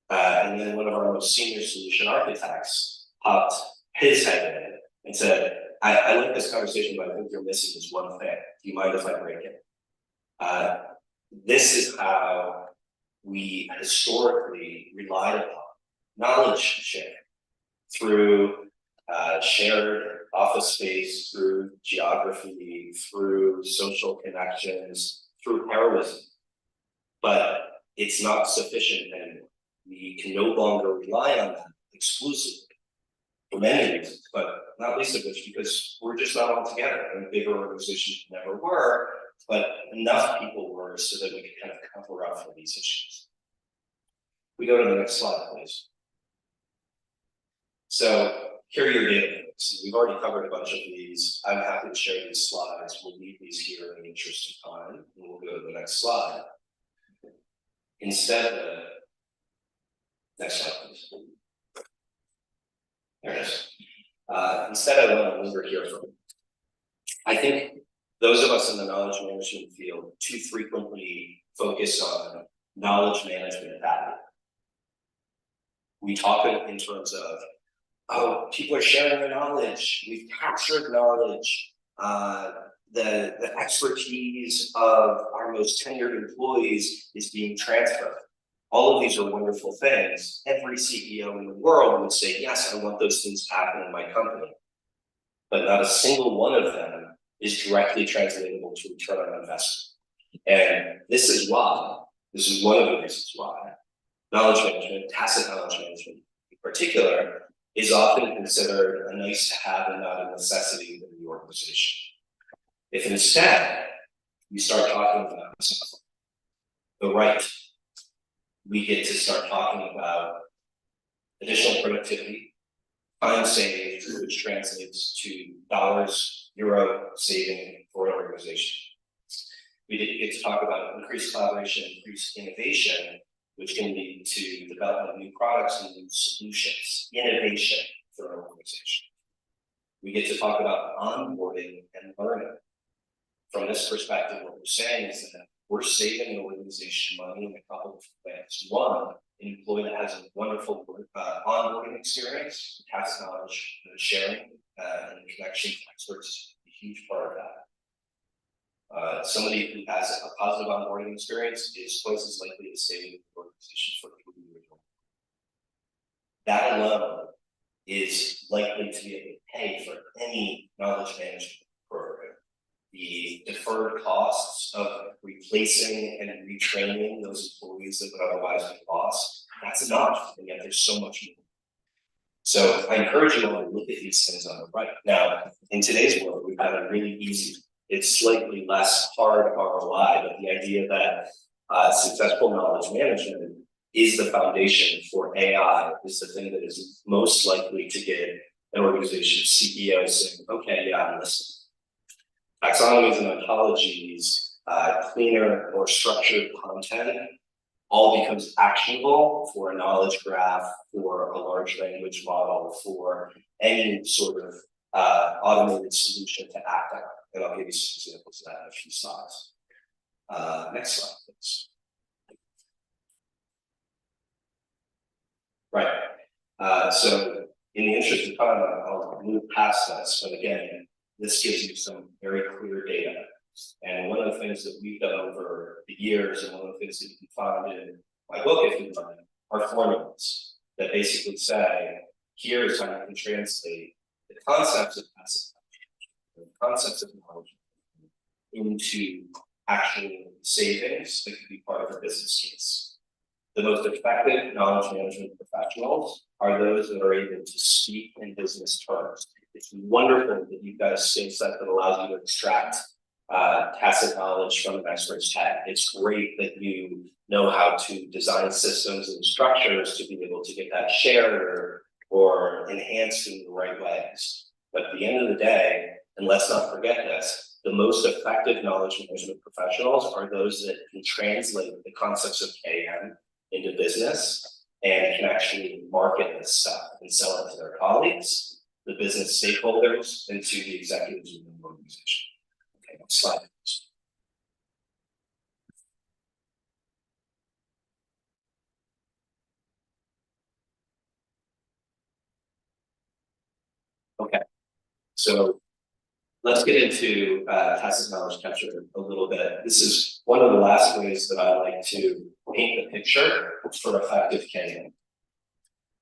And then one of our most senior solution architects popped his head in and said, I like this conversation, but I think you're missing this one thing. Do you mind if I break it? This is how we historically relied upon knowledge sharing through shared office space, through geography, through social connections, through heroism. But it's not sufficient anymore. We can no longer rely on that exclusively for many reasons, but not least of which because we're just not all together. And bigger organizations never were, but enough people were so that we could kind of cover up for these issues. We go to the next slide, please. So here are your data points. We've already covered a bunch of these. I'm happy to share these slides. We'll leave these here in the interest of time, and we'll go to the next slide. Instead, next slide, please. There it is. Instead, I want to linger here for. I think those of us in the knowledge management field too frequently focus on knowledge management value. We talk in terms of, oh, people are sharing their knowledge. We've captured knowledge. The expertise of our most tenured employees is being transferred. All of these are wonderful things. Every CEO in the world would say, yes, I want those things to happen in my company. But not a single one of them is directly translatable to return on investment. And this is why, this is one of the reasons why knowledge management, tacit knowledge management in particular, is often considered a nice to have and not a necessity within the organization. If instead we start talking about the right, we get to start talking about additional productivity, time saved, which translates to dollars, euro saving for an organization. We get to talk about increased collaboration, increased innovation, which can lead to development of new products and new solutions, innovation for an organization. We get to talk about onboarding and learning. From this perspective, what we're saying is that we're saving the organization money in a couple of ways. One, an employee that has a wonderful onboarding experience, has knowledge sharing, and connection to experts is a huge part of Somebody who has a positive onboarding experience is twice as likely to stay in the organization for the individual. That alone is likely to be able to pay for any knowledge management program. The deferred costs of replacing and retraining those employees that would otherwise be lost, that's enough, and yet there's so much more. So I encourage you all to look at these things on the right. Now, in today's world, we've got a really easy, it's slightly less hard ROI, but the idea that successful knowledge management is the foundation for AI, is the thing that is most likely to get an organization's CEO saying, okay, yeah, I'm listening. Taxonomies and ontologies, cleaner, more structured content, all becomes actionable for a knowledge graph, for a large language model, for any sort of automated solution to act on. And I'll give you some examples of that in a few slides. Next slide, please. Right. So in the interest of time, I'll move past this, but again, this gives you some very clear data. And one of the things that we've done over the years, and one of the things that you can find in my book, if you find, are formulas that basically say, here's how you can translate the concepts of passive knowledge, the concepts of knowledge into actual savings that can be part of a business case. The most effective knowledge management professionals are those that are able to speak in business terms. It's wonderful that you've got a skill set that allows you to extract tacit knowledge from an expert's head. It's great that you know how to design systems and structures to be able to get that shared or enhanced in the right ways. But at the end of the day, and let's not forget this, the most effective knowledge management professionals are those that can translate the concepts of KM into business and can actually market this stuff and sell it to their colleagues, the business stakeholders, and to the executives within the organization. Okay, next slide, please. Okay, so let's get into tacit knowledge capture a little bit. This is one of the last ways that I like to paint the picture for effective KM.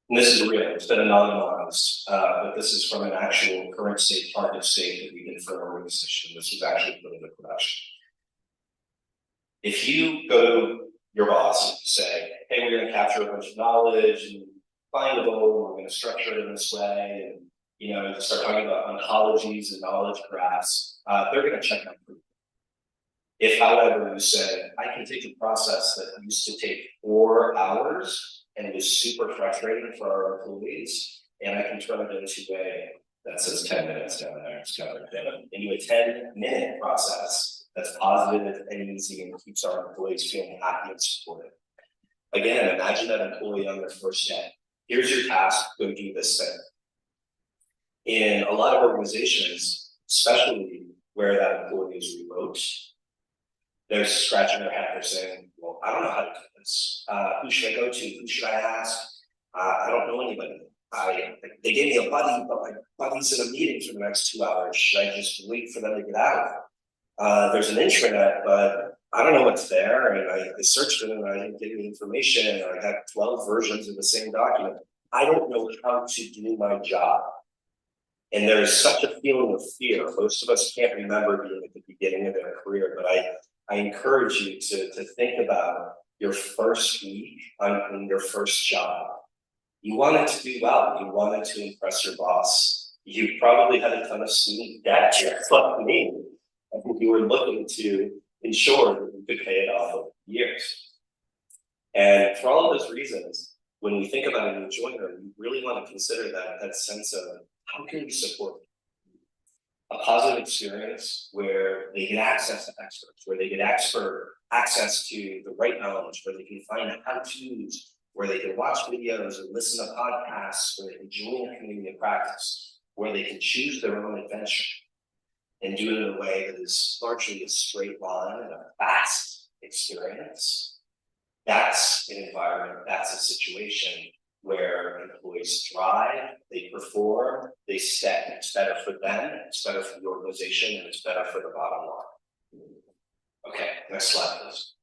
And this is real, it's been anonymized, but this is from an actual current state, target state that we did for an organization. This was actually put into production. If you go to your boss and you say, hey, we're gonna capture a bunch of knowledge and findable, we're gonna structure it in this way, and you know, start talking about ontologies and knowledge graphs, they're gonna check out proof. If, however, you say, I can take a process that used to take 4 hours and it was super frustrating for our employees, and I can turn it into a, that says 10 minutes down there, it's covered, into a 10-minute process that's positive and easy and keeps our employees feeling happy and supported. Again, imagine that employee on their first day. Here's your task, go do this thing. In a lot of organizations, especially where that employee is remote, they're scratching their head, they're saying, well, I don't know how to do this. Who should I go to? Who should I ask? I don't know anybody. They gave me a buddy, but my buddy's in a meeting for the next 2 hours. Should I just wait for them to get out? There's an intranet, but I don't know what's there. And I searched it and I didn't get any information. And I got 12 versions of the same document. I don't know how to do my job. And there's such a feeling of fear. Most of us can't remember being at the beginning of their career, but I encourage you to think about your first week on your first job. You wanted to do well. You wanted to impress your boss. You probably had a ton of student debt, just like me. I think you were looking to ensure that you could pay it off over years. And for all of those reasons, when we think about a new joiner, we really want to consider that sense of how can we support them? A positive experience where they get access to experts, where they get access to the right knowledge, where they can find how-tos, where they can watch videos and listen to podcasts, where they can join a community of practice, where they can choose their own adventure and do it in a way that is largely a straight line and a fast experience. That's an environment, that's a situation where employees thrive, they perform, they stay. It's better for them, it's better for the organization, and it's better for the bottom line. Next slide, please.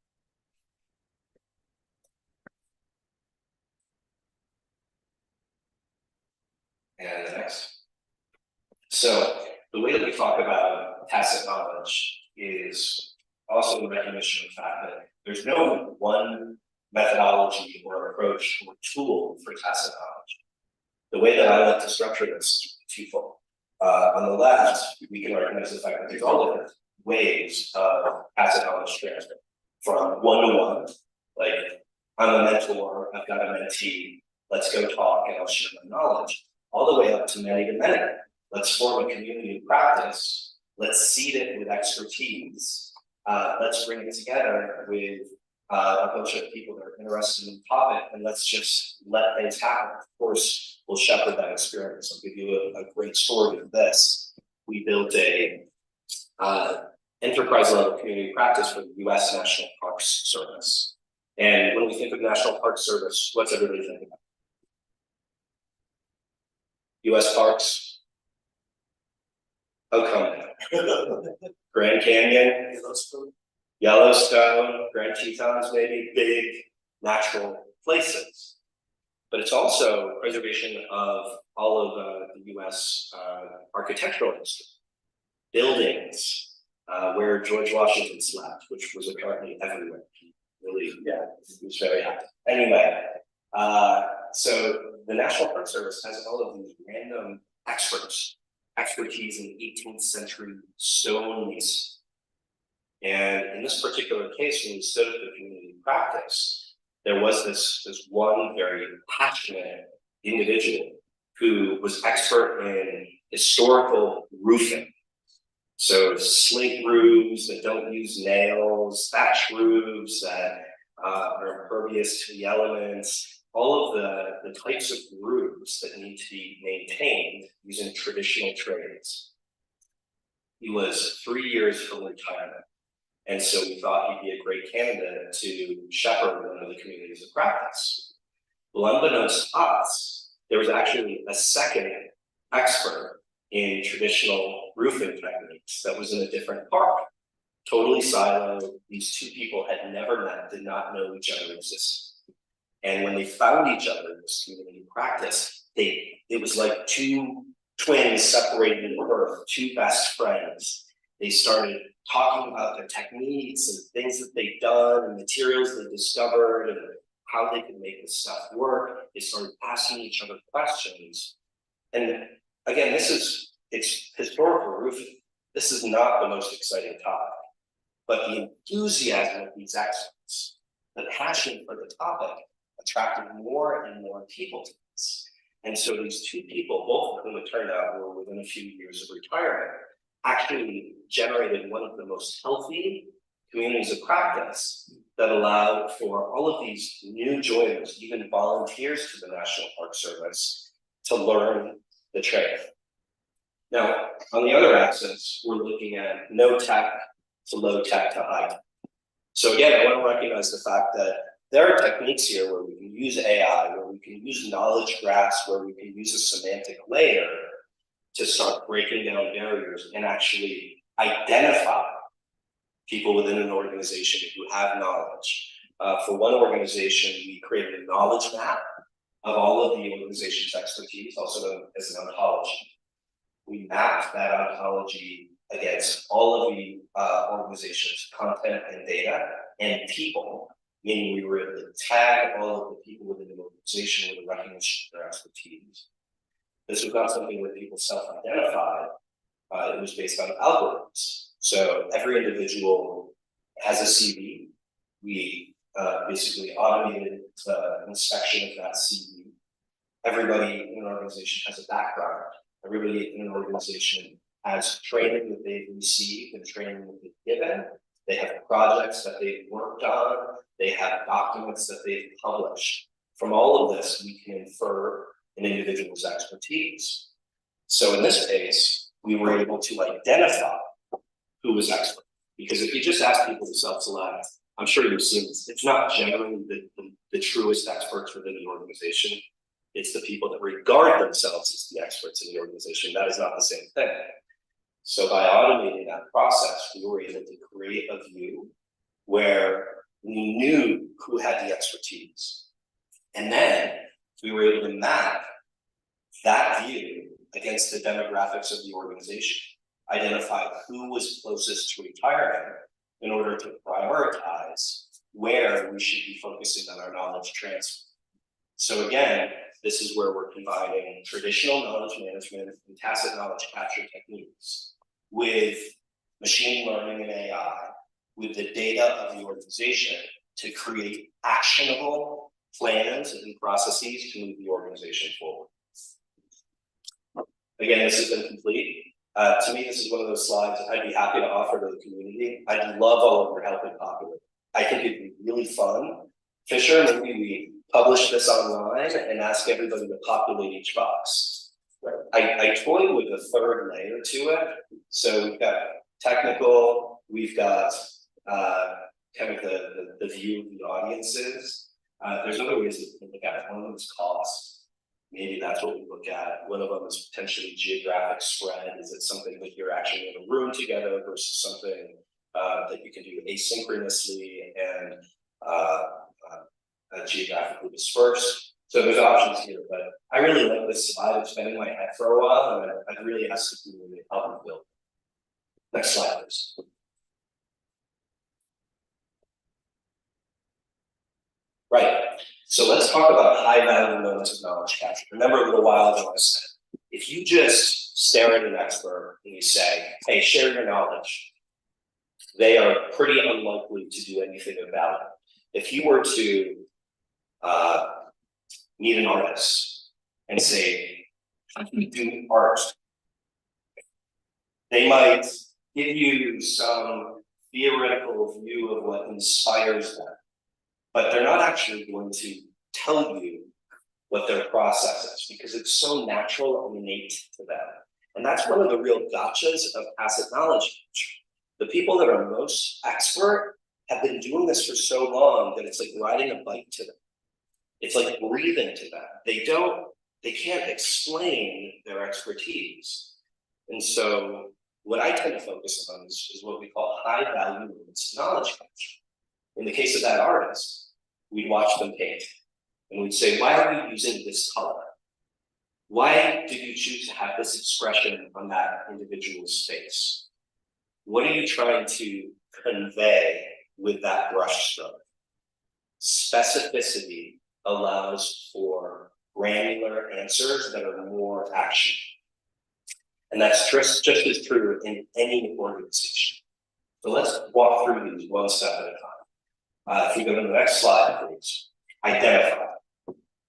And the next. So the way that we talk about tacit knowledge is also the recognition of the fact that there's no one methodology or approach or tool for tacit knowledge. The way that I like to structure this is twofold. On the left, we can recognize the fact that there's all different ways of tacit knowledge transfer, from one-to-one, like I'm a mentor, I've got a mentee, let's go talk and I'll share my knowledge, all the way up to many-to-many. Let's form a community of practice, let's seed it with expertise, let's bring it together with a bunch of people that are interested in the topic, and let's just let things happen. Of course, we'll shepherd that experience. I'll give you a great story of this. We built a enterprise level community practice for the US National Parks Service. And when we think of National Park Service, what's everybody think about? US Parks? Oh, come on. Grand Canyon? Yellowstone, Grand Tetons, maybe big natural places. But it's also preservation of all of the US architectural history. Buildings, where George Washington slept, which was apparently everywhere. Really, yeah, he was very active. Anyway, so the National Park Service has all of these random expertise in 18th century stone masonry. And in this particular case, when we stood at the community practice, there was this one very passionate individual who was expert in historical roofing. So slate roofs that don't use nails, thatch roofs that are impervious to the elements, all of the types of roofs that need to be maintained using traditional trades. He was 3 years from retirement. And so we thought he'd be a great candidate to shepherd one of the communities of practice. Well, unbeknownst to us, there was actually a second expert in traditional roofing techniques that was in a different park. Totally siloed. These two people had never met, did not know each other existed. And when they found each other in this community of practice, it was like two twins separated in birth, two best friends. They started talking about their techniques and things that they'd done and materials they discovered and how they could make this stuff work. They started asking each other questions. And again, it's historical roofing. This is not the most exciting topic, but the enthusiasm of these experts, the passion for the topic attracted more and more people to this. And so these two people, both of whom it turned out were within a few years of retirement, actually generated one of the most healthy communities of practice that allowed for all of these new joiners, even volunteers to the National Park Service, to learn the trade. Now, on the other axis, we're looking at no tech to low tech to high tech. So again, I want to recognize the fact that there are techniques here where we can use AI, where we can use knowledge graphs, where we can use a semantic layer to start breaking down barriers and actually identify people within an organization who have knowledge. For one organization, we created a knowledge map of all of the organization's expertise, also known as an ontology. We mapped that ontology against all of the organization's content and data and people, meaning we were able to tag all of the people within the organization with a recognition of their expertise. This was not something that people self-identified. It was based on algorithms. So every individual has a CV. We basically automated the inspection of that CV. Everybody in an organization has a background. Everybody in an organization has training that they've received and training that they've given. They have projects that they've worked on. They have documents that they've published. From all of this, we can infer an individual's expertise. So in this case, we were able to identify who was expert. Because if you just ask people to self-select, I'm sure you've seen this, it's not generally the truest experts within the organization. It's the people that regard themselves as the experts in the organization. That is not the same thing. So by automating that process, we were able to create a view where we knew who had the expertise. And then we were able to map that view against the demographics of the organization, identify who was closest to retiring in order to prioritize where we should be focusing on our knowledge transfer. So again, this is where we're combining traditional knowledge management and tacit knowledge capture techniques with machine learning and AI, with the data of the organization to create actionable plans and processes to move the organization forward. Again, this has been complete. To me, this is one of those slides I'd be happy to offer to the community. I'd love all of your help in populating. I think it'd be really fun. Fisher, maybe we publish this online and ask everybody to populate each box. I toyed with a third layer to it. So we've got technical, we've got kind of the view of the audiences. There's other ways that we can look at it. One of them is cost. Maybe that's what we look at. One of them is potentially geographic spread. Is it something that you're actually in a room together versus something that you can do asynchronously and geographically dispersed? So there's options here, but I really like this slide. It's been in my head for a while, and I really asked the community to help me build. Next slide, please. Right. So let's talk about high value moments of knowledge capture. Remember a little while ago I said, if you just stare at an expert and you say, hey, share your knowledge, they are pretty unlikely to do anything about it. If you were to meet an artist and say, how can you do art? They might give you some theoretical view of what inspires them, but they're not actually going to tell you what their process is because it's so natural and innate to them. And that's one of the real gotchas of tacit knowledge. The people that are most expert have been doing this for so long that it's like riding a bike to them. It's like breathing to them. They can't explain their expertise. And so what I tend to focus on is what we call high value moments of knowledge capture. In the case of that artist, we'd watch them paint and we'd say, why are you using this color? Why did you choose to have this expression on that individual's face? What are you trying to convey with that brush stroke? Specificity allows for granular answers that are more action. And that's just as true in any organization. So let's walk through these one step at a time. If you go to the next slide, please. Identify.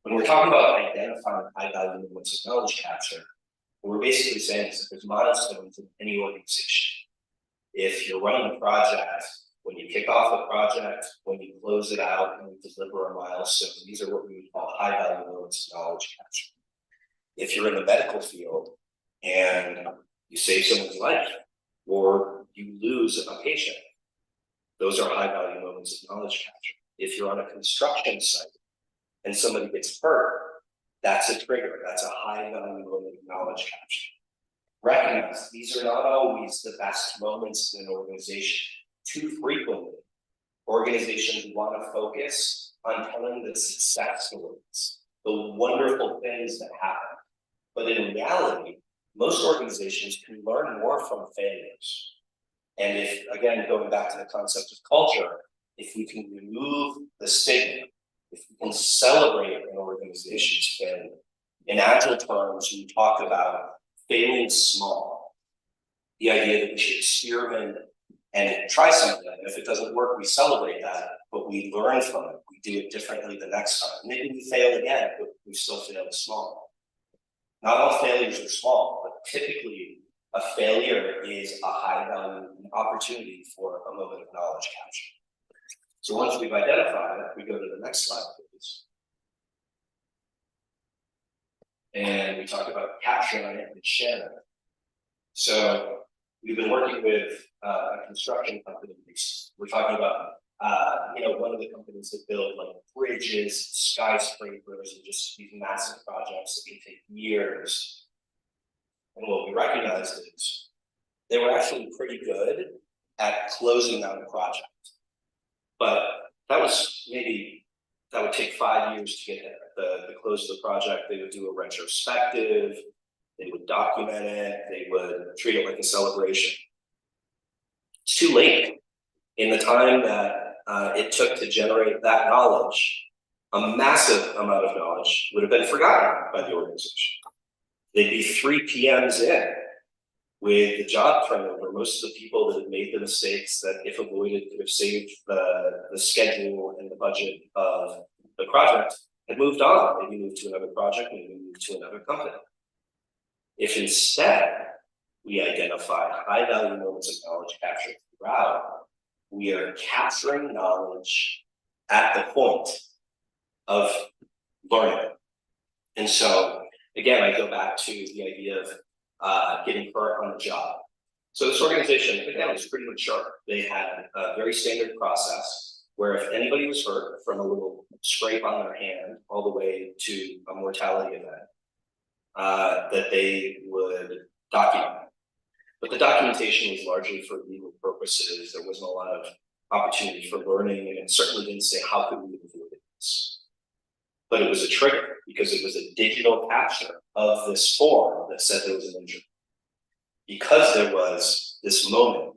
When we're talking about identifying high value moments of knowledge capture, what we're basically saying is that there's milestones in any organization. If you're running a project, when you kick off the project, when you close it out, and you deliver a milestone, these are what we would call high value moments of knowledge capture. If you're in the medical field and you save someone's life or you lose a patient, those are high value moments of knowledge capture. If you're on a construction site and somebody gets hurt, that's a trigger. That's a high value moment of knowledge capture. Recognize these are not always the best moments in an organization. Too frequently, organizations want to focus on telling the success stories, the wonderful things that happen. But in reality, most organizations can learn more from failures. And if, again, going back to the concept of culture, if we can remove the stigma, if we can celebrate an organization's failure, in agile terms, we talk about failing small. The idea that we should experiment and try something, and if it doesn't work, we celebrate that, but we learn from it. We do it differently the next time. Maybe we fail again, but we still failed small. Not all failures are small, but typically a failure is a high value opportunity for a moment of knowledge capture. So once we've identified it, we go to the next slide, please. And we talk about capturing it and sharing it. So we've been working with a construction company. We're talking about, one of the companies that build like bridges, skyscrapers, and just these massive projects that can take years. And what we recognized is they were actually pretty good at closing out a project. But that was maybe, that would take 5 years to get there. The close of the project, they would do a retrospective, they would document it, they would treat it like a celebration. It's too late. In the time that it took to generate that knowledge, a massive amount of knowledge would have been forgotten by the organization. They'd be 3 PMs in with the job turnover. Most of the people that had made the mistakes that, if avoided, could have saved the schedule and the budget of the project had moved on. Maybe moved to another project, maybe moved to another company. If instead we identify high value moments of knowledge capture throughout, we are capturing knowledge at the point of learning. And so again, I go back to the idea of getting hurt on the job. So this organization, again, was pretty mature. They had a very standard process where if anybody was hurt, from a little scrape on their hand all the way to a mortality event, that they would document. But the documentation was largely for legal purposes. There wasn't a lot of opportunity for learning, and it certainly didn't say how could we avoid this. But it was a trigger because it was a digital capture of this form that said there was an injury. Because there was this moment,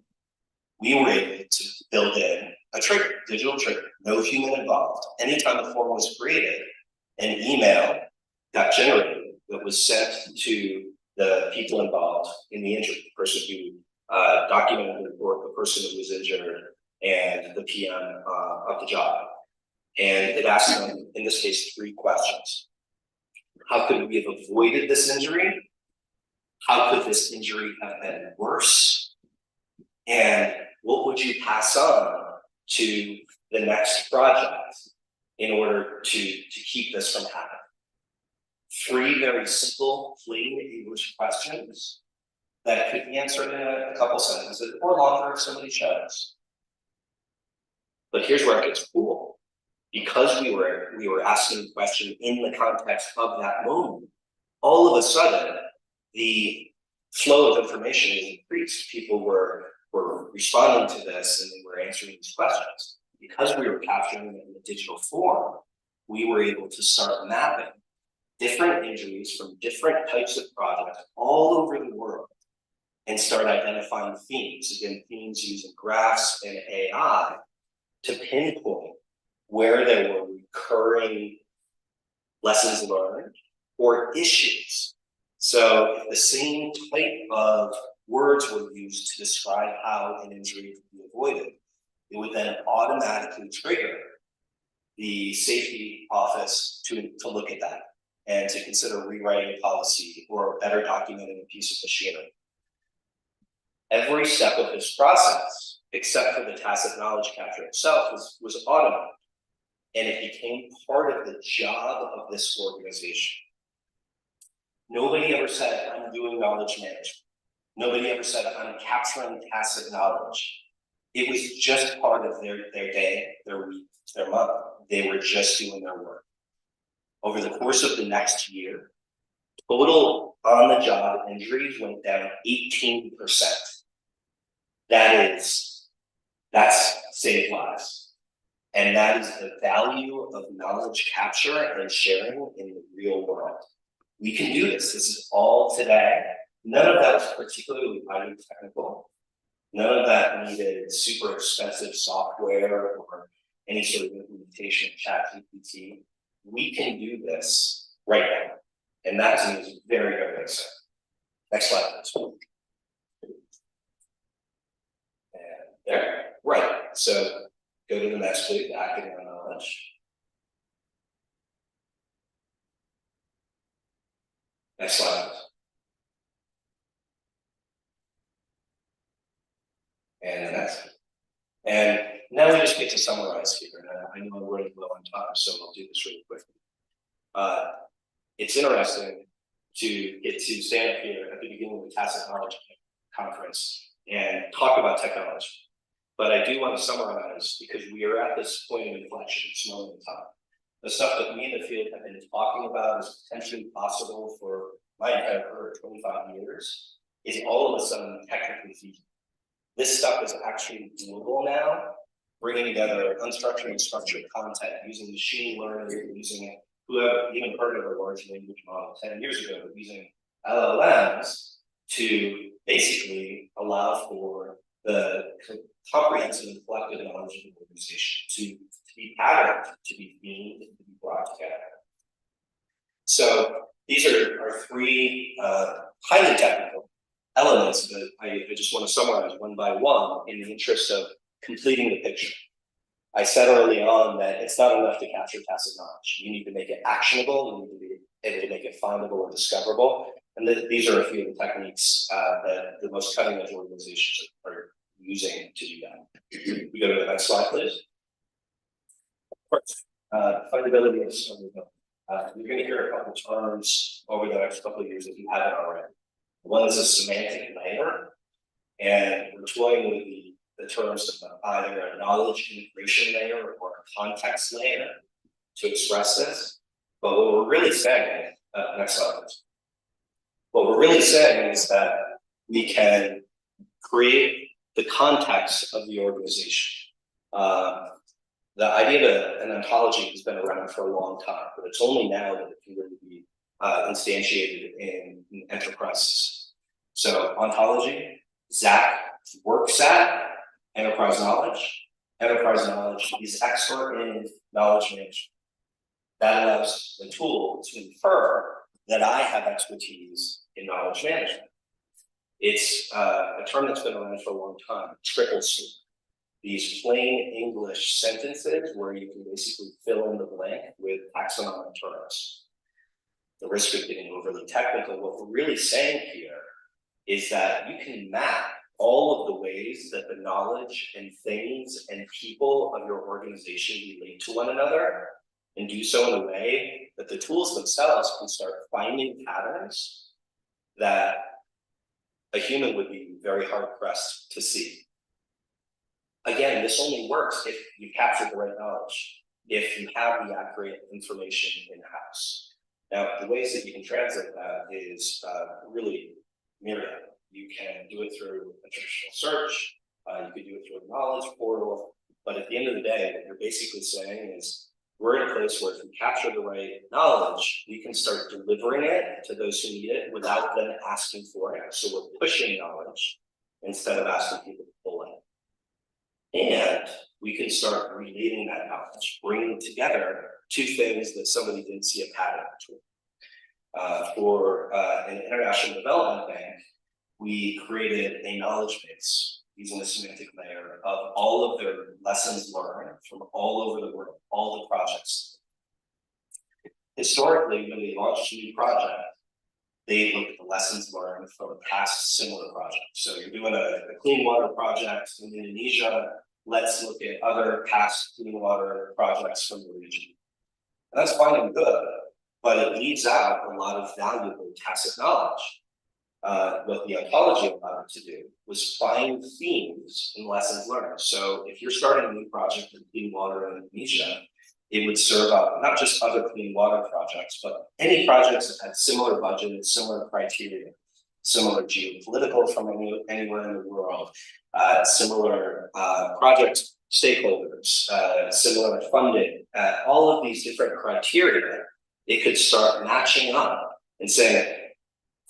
we were able to build in a trigger, digital trigger, no human involved. Anytime a form was created, an email got generated that was sent to the people involved in the injury, the person who documented the report, the person who was injured, and the PM of the job. And it asked them, in this case, 3 questions. How could we have avoided this injury? How could this injury have been worse? And what would you pass on to the next project in order to keep this from happening? 3 very simple, plain English questions that could be answered in a couple sentences or longer if somebody chose. But here's where it gets cool. Because we were asking the question in the context of that moment, all of a sudden, the flow of information is increased. People were responding to this and they were answering these questions. Because we were capturing it in a digital form, we were able to start mapping different injuries from different types of projects all over the world and start identifying themes. Again, themes using graphs and AI to pinpoint where there were recurring lessons learned or issues. So if the same type of words were used to describe how an injury could be avoided, it would then automatically trigger the safety office to look at that and to consider rewriting a policy or better documenting a piece of machinery. Every step of this process, except for the tacit knowledge capture itself, was automated. And it became part of the job of this organization. Nobody ever said, I'm doing knowledge management. Nobody ever said, I'm capturing tacit knowledge. It was just part of their day, their week, their month. They were just doing their work. Over the course of the next year, total on-the-job injuries went down 18%. That's saved lives. And that is the value of knowledge capture and sharing in the real world. We can do this. This is all today. None of that was particularly highly technical. None of that needed super expensive software or any sort of implementation of ChatGPT. We can do this right now. And that to me is very, very exciting. Next slide, please. And there, right. So go to the next, please, acting on knowledge. Next slide. And the next. And now we just get to summarize here. And I know I'm running low on time, so I'll do this really quickly. It's interesting to get to stand up here at the beginning of the Tacit Knowledge Conference and talk about technology. But I do want to summarize because we are at this point of inflection, this moment in time. The stuff that we in the field have been talking about is potentially possible for my entire career, 25 years, is all of a sudden technically feasible. This stuff is actually doable now, bringing together unstructured and structured content using machine learning, using who have even heard of a large language model 10 years ago, using LLMs to basically allow for the comprehensive and collective knowledge of the organization to be patterned, to be themed, and to be brought together. So these are three highly technical elements that I just want to summarize one by one in the interest of completing the picture. I said early on that it's not enough to capture tacit knowledge. You need to make it actionable, you need to be able to make it findable or discoverable. And these are a few of the techniques that the most cutting edge organizations are using to do that. We go to the next slide, please. Findability and discoverability. You're going to hear a couple terms over the next couple of years if you haven't already. One is a semantic layer, and we're toying with the terms of either a knowledge integration layer or a context layer to express this. But what we're really saying, next slide, please. What we're really saying is that we can create the context of the organization. The idea of an ontology has been around for a long time, but it's only now that it can really be instantiated in enterprises. So ontology, Zach works at enterprise knowledge. Enterprise knowledge is expert in knowledge management. That allows the tool to infer that I have expertise in knowledge management. It's a term that's been around for a long time, triple soup. These plain English sentences where you can basically fill in the blank with taxonomic terms. The risk of getting overly technical, what we're really saying here is that you can map all of the ways that the knowledge and things and people of your organization relate to one another, and do so in a way that the tools themselves can start finding patterns that a human would be very hard pressed to see. Again, this only works if you capture the right knowledge, if you have the accurate information in-house. Now, the ways that you can translate that is really myriad. You can do it through a traditional search, you can do it through a knowledge portal, but at the end of the day, what you're basically saying is, we're in a place where if we capture the right knowledge, we can start delivering it to those who need it without them asking for it. So we're pushing knowledge instead of asking people to pull it. And we can start relating that knowledge, bringing together two things that somebody didn't see a pattern between. For an international development bank, we created a knowledge base using a semantic layer of all of their lessons learned from all over the world, all the projects. Historically, when they launched a new project, they look at the lessons learned from past similar projects. So you're doing a clean water project in Indonesia, let's look at other past clean water projects from the region. And that's fine and good, but it leaves out a lot of valuable tacit knowledge. What the ontology allowed it to do was find themes in lessons learned. So if you're starting a new project in clean water in Indonesia, it would serve up not just other clean water projects, but any projects that had similar budget, similar criteria, similar geopolitical from anywhere in the world, similar project stakeholders, similar funding, all of these different criteria, it could start matching up and saying,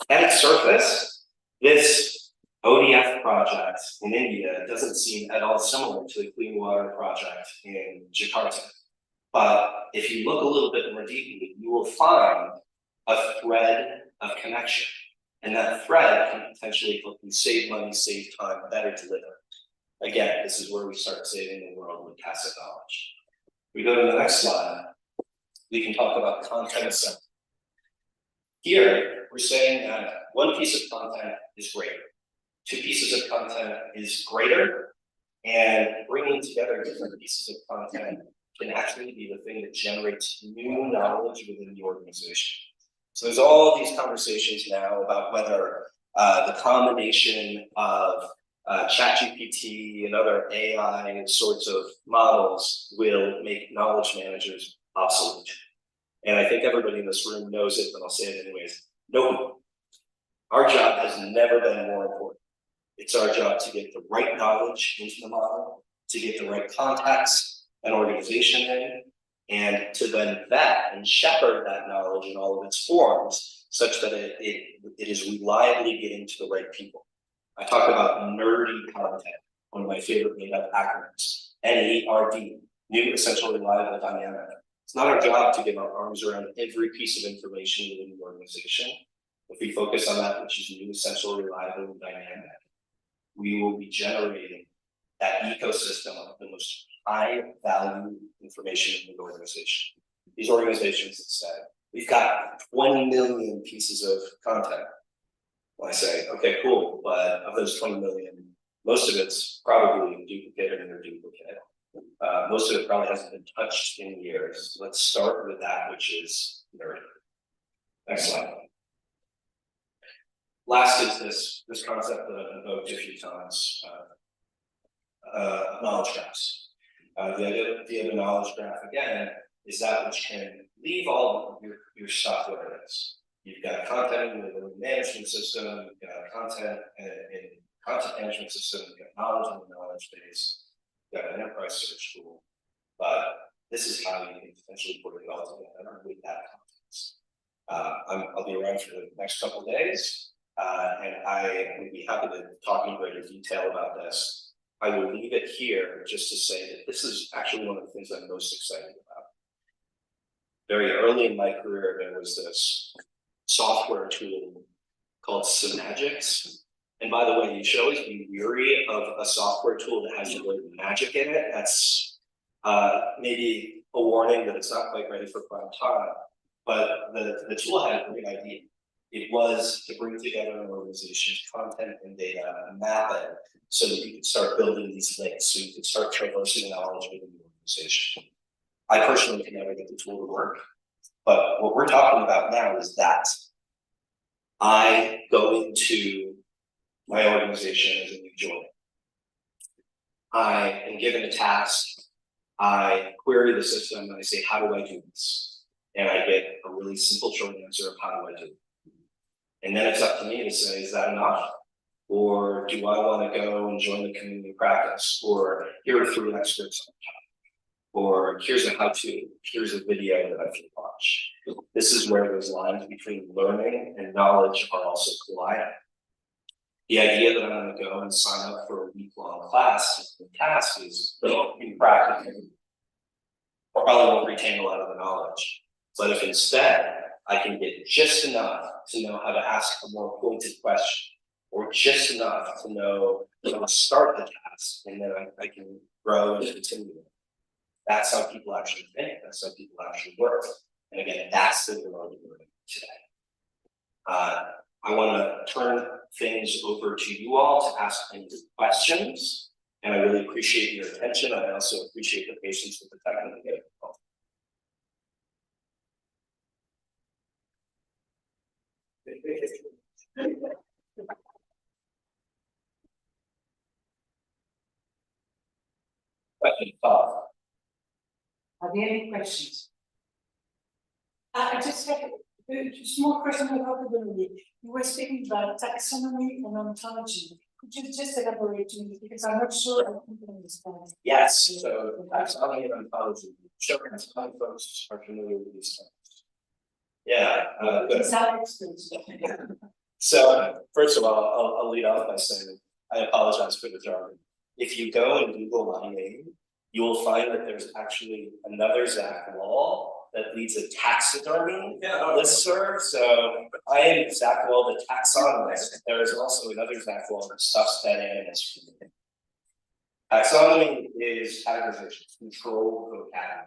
at its surface, this ODF project in India doesn't seem at all similar to the clean water project in Jakarta. But if you look a little bit more deeply, you will find a thread of connection. And that thread can potentially help you save money, save time, better deliver. Again, this is where we start saving the world with tacit knowledge. We go to the next slide. We can talk about content assembly. Here, we're saying that one piece of content is greater. Two pieces of content is greater, and bringing together different pieces of content can actually be the thing that generates new knowledge within the organization. So there's all these conversations now about whether the combination of ChatGPT and other AI sorts of models will make knowledge managers obsolete. And I think everybody in this room knows it, but I'll say it anyways. No, our job has never been more important. It's our job to get the right knowledge into the model, to get the right contacts and organization in, and to then vet and shepherd that knowledge in all of its forms, such that it is reliably getting to the right people. I talk about nerdy content, one of my favorite made-up acronyms, NERD, new, essential, reliable, dynamic. It's not our job to get our arms around every piece of information within the organization. If we focus on that which is new, essential, reliable, and dynamic, we will be generating that ecosystem of the most high value information in the organization. These organizations that say, we've got 20 million pieces of content. Well, I say, okay, cool, but of those 20 million, most of it's probably duplicated and duplicate. Most of it probably hasn't been touched in years. Let's start with that, which is nerdy. Next slide. Last is this concept that I've invoked a few times, knowledge graphs. The idea of the knowledge graph, again, is that which can leave all of your stuff where it is. You've got content in the management system, you've got content in content management system, you've got knowledge in the knowledge base, you've got an enterprise search tool. But this is how you can potentially put it all together with that context. I'll be around for the next couple of days, and I would be happy to talk in greater detail about this. I will leave it here just to say that this is actually one of the things I'm most excited about. Very early in my career, there was this software tool called Symagics. And by the way, you should always be weary of a software tool that has the word magic in it. That's maybe a warning that it's not quite ready for prime time. But the tool had a great idea. It was to bring together an organization's content and data and map it so that you could start building these links, so you could start traversing knowledge within the organization. I personally can never get the tool to work, but what we're talking about now is that I go into my organization as a new joiner. I am given a task, I query the system, and I say, how do I do this? And I get a really simple short answer of how do I do it? And then it's up to me to say, is that enough? Or do I want to go and join the community practice? Or here are 3 experts on top. Or here's a how-to, here's a video that I can watch. This is where those lines between learning and knowledge are also colliding. The idea that I'm going to go and sign up for a week-long class, the task is in practice. I probably won't retain a lot of the knowledge. But if instead I can get just enough to know how to ask a more pointed question, or just enough to know how to start the task, and then I can grow and continue. That's how people actually think. That's how people actually work. And again, that's the world we're in today. I want to turn things over to you all to ask any questions. And I really appreciate your attention. I also appreciate the patience with the technical difficulty. Question, Are there any questions? I just have a small question about capability. You were speaking about taxonomy and ontology. Could you just elaborate to me, because I'm not sure I can understand. Yes, so taxonomy and ontology. Sure, some folks are familiar with these terms. Yeah, good. So first of all, I'll lead off by saying I apologize for the jargon. If you go and Google my name, you will find that there's actually another Zach Wall that leads a taxidermy listserv. So I am Zach Wall, the taxonomist. There is also another Zach Wall that stuffs that animals. Taxonomy is categorization, controlled vocabulary.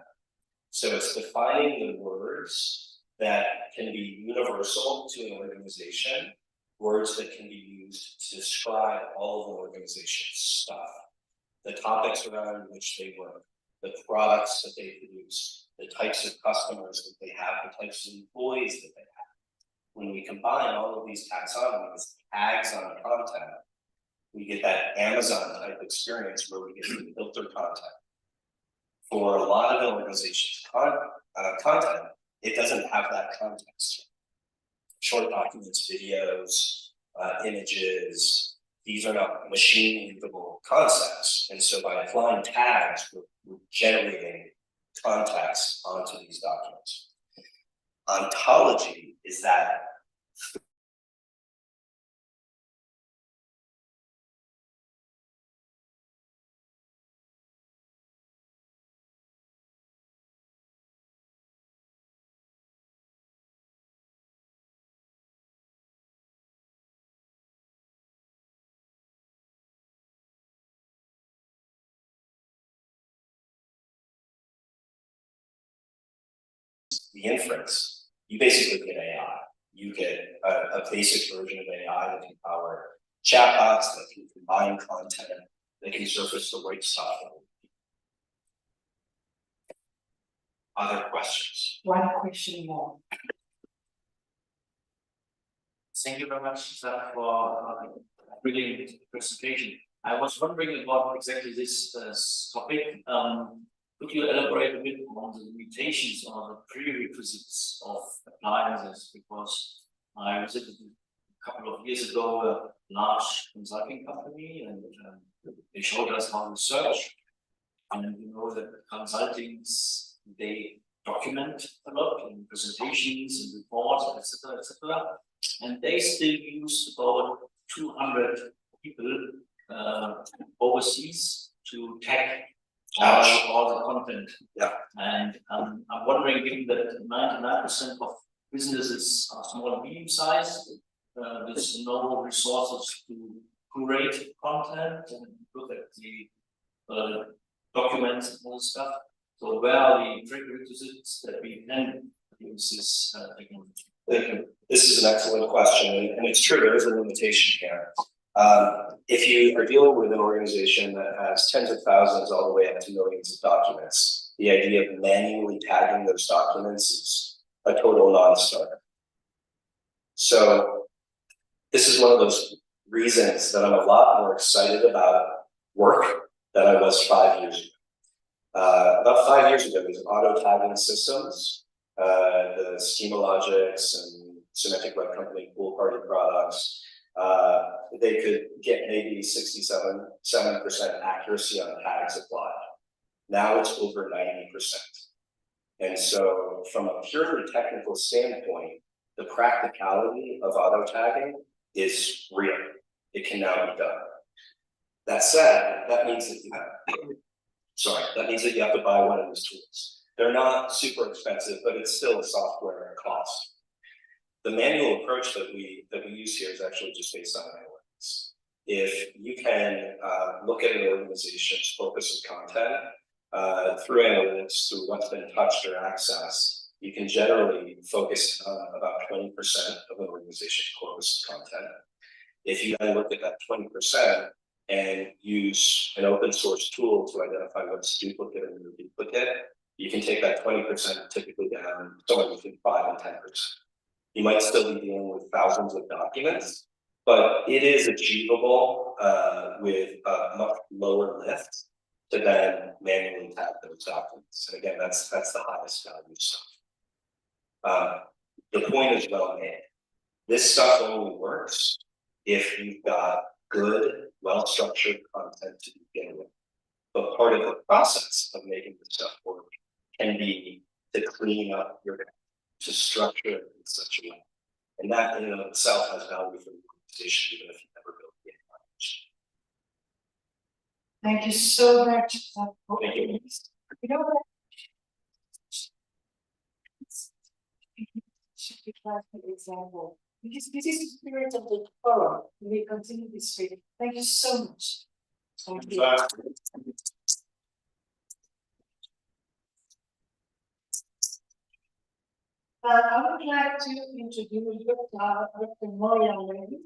So it's defining the words that can be universal to an organization, words that can be used to describe all of the organization's stuff, the topics around which they work, the products that they produce, the types of customers that they have, the types of employees that they have. When we combine all of these taxonomies, tags on content, we get that Amazon type experience where we get to filter content. For a lot of organizations, content, it doesn't have that context. Short documents, videos, images, these are not machine readable concepts. And so by applying tags, we're generating context onto these documents. Ontology is that the inference. You basically get AI. You get a basic version of AI that can power chatbots, that can combine content, that can surface the right stuff. Other questions? One question more. Thank you very much, sir, for brilliant presentation. I was wondering about exactly this topic. Could you elaborate a bit on the limitations or the prerequisites of appliances? Because I visited a couple of years ago a large consulting company, and they showed us how to search. And you know that consultings, they document a lot in presentations and reports, etc., etc. And they still use about 200 people overseas to tag all the content. Yeah. And I'm wondering, given that 99% of businesses are small and medium sized, there's no resources to curate content and look at the documents and all this stuff. So where are the prerequisites that we can use this technology? Thank you. This is an excellent question, and it's true, there is a limitation here. If you are dealing with an organization that has tens of thousands all the way up to millions of documents, the idea of manually tagging those documents is a total non-starter. So this is one of those reasons that I'm a lot more excited about work than I was 5 years ago. About 5 years ago, these auto tagging systems, the Schemalogics and Semantic Web Company Pool Party products, they could get maybe 67% accuracy on tags applied. Now it's over 90%. And so from a purely technical standpoint, the practicality of auto tagging is real. It can now be done. That said, that means that you have to buy one of these tools. They're not super expensive, but it's still a software cost. The manual approach that we use here is actually just based on analytics. If you can look at an organization's focus of content through analytics, through what's been touched or accessed, you can generally focus on about 20% of an organization's corpus of content. If you then look at that 20% and use an open source tool to identify what's duplicate and duplicate, you can take that 20% typically down somewhere between 5 and 10%. You might still be dealing with thousands of documents, but it is achievable with a much lower lift to then manually tag those documents. And again, that's the highest value stuff. The point is well made. This stuff only works if you've got good, well-structured content to begin with. But part of the process of making this stuff work can be to clean up your, to structure it in such a way. And that in and of itself has value for the organization, even if you never build the language. Thank you so much. Thank you. You know what? Should be an example. Because this is the spirit of the forum. We will continue this spirit. Thank you so much. Thank you. I would like to introduce Dr. Moria Levy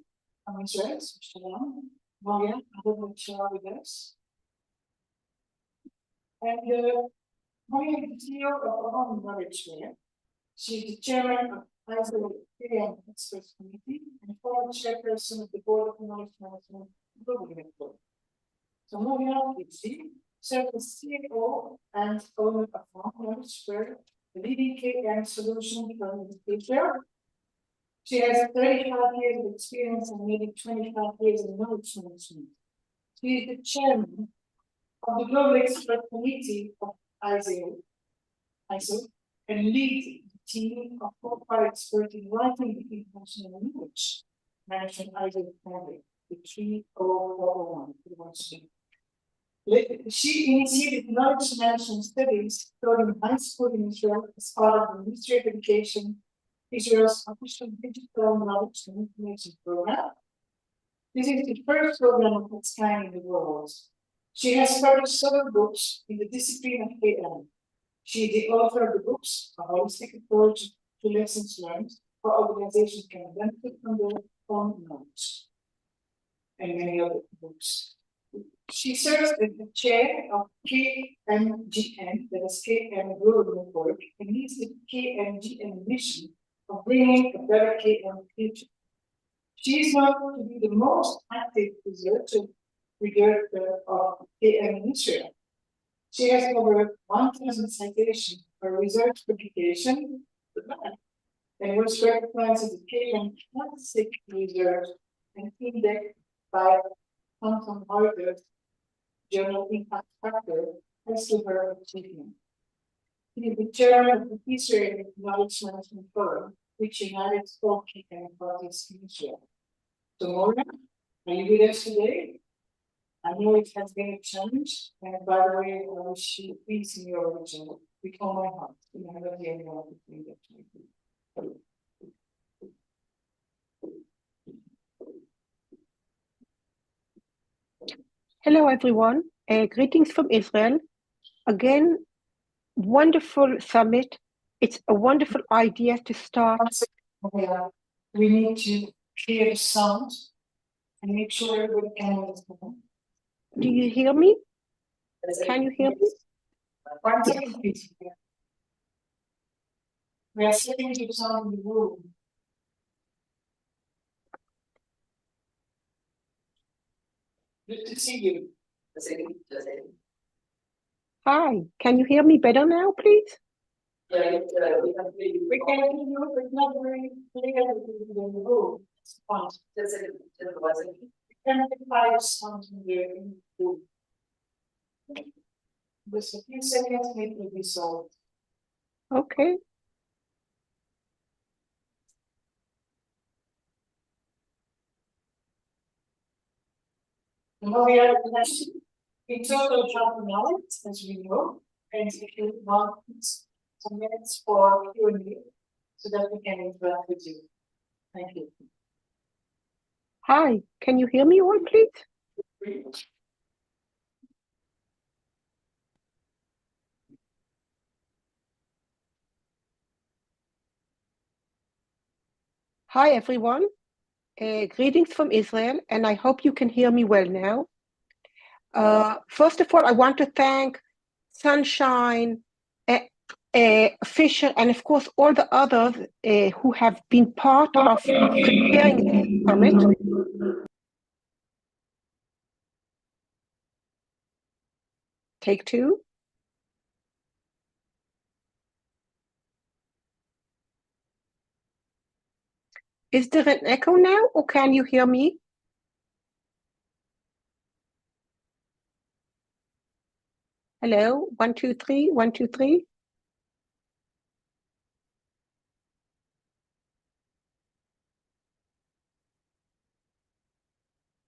from Israel, Shalom. Moria, I will share with us. And Moria is the CEO of our own knowledge layer. She is the chairman of ISO TKM Experts Committee and former chairperson of the Board of Knowledge Management Global Network. So Moria is served as CEO and owner of Knowledge Square, the leading KM solution from Israel. She has 35 years of experience and nearly 25 years in knowledge management. She is the chairman of the Global Expert Committee of ISO, and leads the team of qualified experts in writing the international language management ISO standard, the 30401. She initiated knowledge management studies taught in high school in Israel as part of the Ministry of Education, Israel's official digital knowledge and information program. This is the first program of its kind in the world. She has published several books in the discipline of KM. She is the author of the books, A Holistic Approach to Lessons Learned, how organizations can benefit from their own knowledge, and many other books. She serves as the chair of KMGM, that is KM Global Network, and leads the KMGM mission of bringing a better KM future. She is known to be the most active researcher of KM in Israel. She has over 1,000 citations for research publication and was recognized as a KM classic research and indexed by Thomson Reuters Journal Impact Factor as to her achievement. He is the chairman of the Israeli Knowledge Management Forum, which unites all KM projects in Israel. So, Mona, are you with us today? I know it has been a challenge, and by the way, I wish you peace in your region with all my heart. You have a very wonderful thing that you do. Hello, everyone. Greetings from Israel. Again, wonderful summit. It's a wonderful idea to start. We need to clear the sound and make sure everybody can understand. Do you hear me? Can you hear me? 1 second, please. We are setting the sound in the room. Good to see you. Hi, can you hear me better now, please? We can hear you, but not very clear in the room. It's fine. We can amplify sound in the room. Just a few seconds, maybe it will be solved. Okay. And we are in total half an hour, as we know, and if you want some minutes for Q&A, so that we can interact with you. Thank you. Hi, can you hear me all, please? Hi, everyone. Greetings from Israel, and I hope you can hear me well now. First of all, I want to thank Sunshine, Fisher, and of course, all the others who have been part of preparing this summit. Take two. Is there an echo now, or can you hear me? Hello, 1, 2, 3, 1, 2, 3.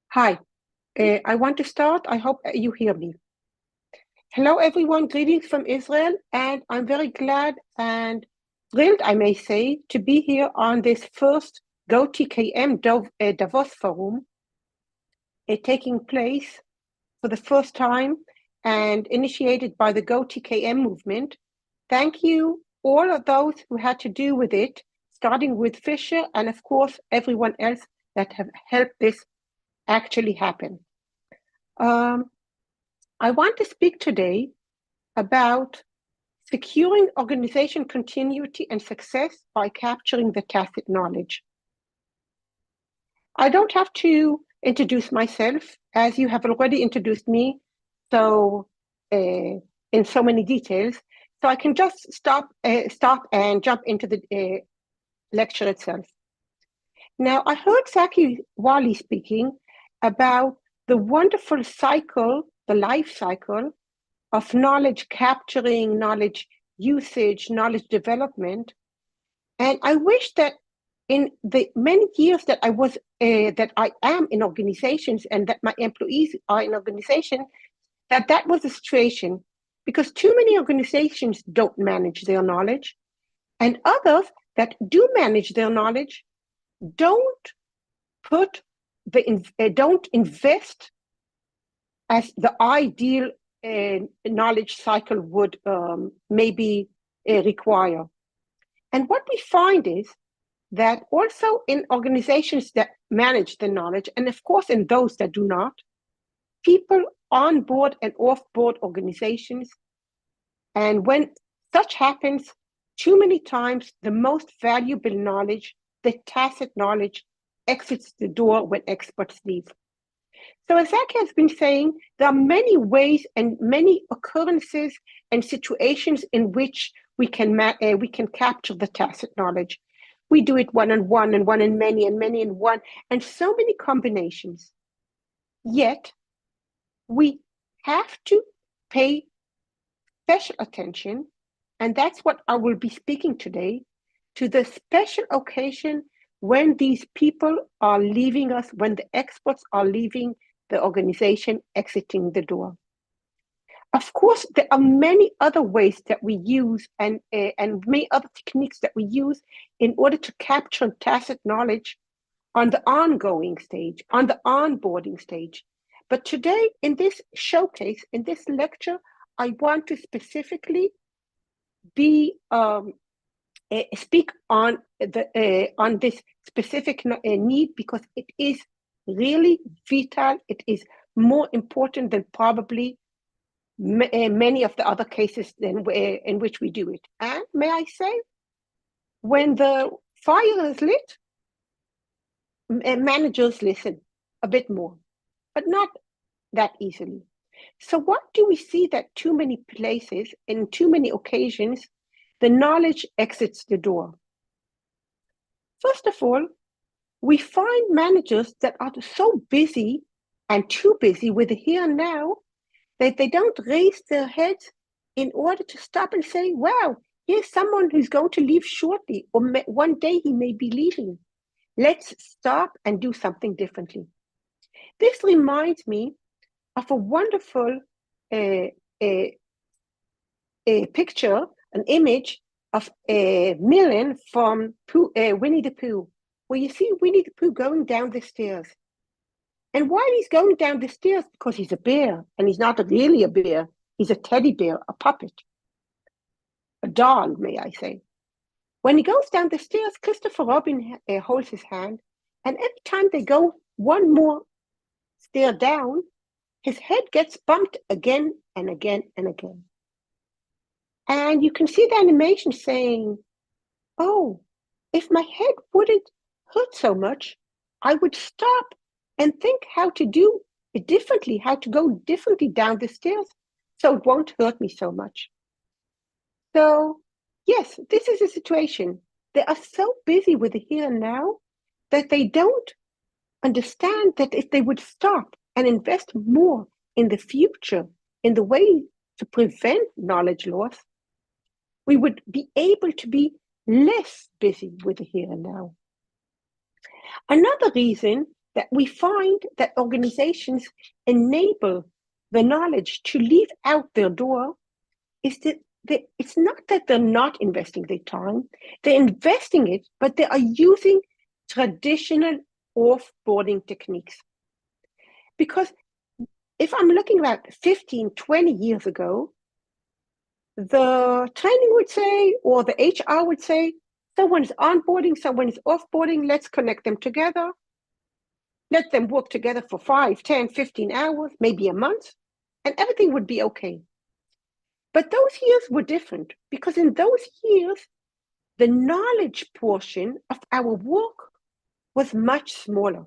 Hi, I want to start. I hope you hear me. Hello, everyone. Greetings from Israel, and I'm very glad and thrilled, I may say, to be here on this first GO-TKM Davos Forum, taking place for the first time and initiated by the GO-TKM movement. Thank you, all of those who had to do with it, starting with Fisher and, of course, everyone else that have helped this actually happen. I want to speak today about securing organization continuity and success by capturing the tacit knowledge. I don't have to introduce myself, as you have already introduced me, so in so many details. So I can just stop and jump into the lecture itself. Now, I heard Zaki Wali speaking about the wonderful cycle, the life cycle of knowledge capturing, knowledge usage, knowledge development. And I wish that in the many years that I am in organizations and that my employees are in organizations, that was the situation, because too many organizations don't manage their knowledge, and others that do manage their knowledge don't invest as the ideal knowledge cycle would maybe require. And what we find is that also in organizations that manage the knowledge, and of course in those that do not, people on board and off board organizations, and when such happens, too many times the most valuable knowledge, the tacit knowledge, exits the door when experts leave. So as Zach has been saying, there are many ways and many occurrences and situations in which we can capture the tacit knowledge. We do it one-on-one and one in many and many in one, and so many combinations. Yet, we have to pay special attention, and that's what I will be speaking today, to the special occasion when these people are leaving us, when the experts are leaving the organization, exiting the door. Of course, there are many other ways that we use and many other techniques that we use in order to capture tacit knowledge on the ongoing stage, on the onboarding stage. But today, in this showcase, in this lecture, I want to specifically speak on this specific need, because it is really vital. It is more important than probably many of the other cases in which we do it. And may I say, when the fire is lit, managers listen a bit more, but not that easily. So what do we see that too many places, in too many occasions, the knowledge exits the door? First of all, we find managers that are so busy and too busy with the here and now that they don't raise their heads in order to stop and say, wow, here's someone who's going to leave shortly, or one day he may be leaving. Let's stop and do something differently. This reminds me of a wonderful picture, an image of Merlin from Winnie the Pooh, where you see Winnie the Pooh going down the stairs. And while he's going down the stairs, because he's a bear, and he's not really a bear, he's a teddy bear, a puppet, a doll, may I say. When he goes down the stairs, Christopher Robin holds his hand, and every time they go one more stair down, his head gets bumped again and again and again. And you can see the animation saying, oh, if my head wouldn't hurt so much, I would stop and think how to do it differently, how to go differently down the stairs so it won't hurt me so much. So yes, this is a situation. They are so busy with the here and now that they don't understand that if they would stop and invest more in the future, in the way to prevent knowledge loss, we would be able to be less busy with the here and now. Another reason that we find that organizations enable the knowledge to leave out their door is that it's not that they're not investing their time, they're investing it, but they are using traditional offboarding techniques. Because if I'm looking at 15, 20 years ago, the training would say, or the HR would say, someone's onboarding, someone's offboarding, let's connect them together. Let them work together for 5, 10, 15 hours, maybe a month, and everything would be okay. But those years were different, because in those years, the knowledge portion of our work was much smaller.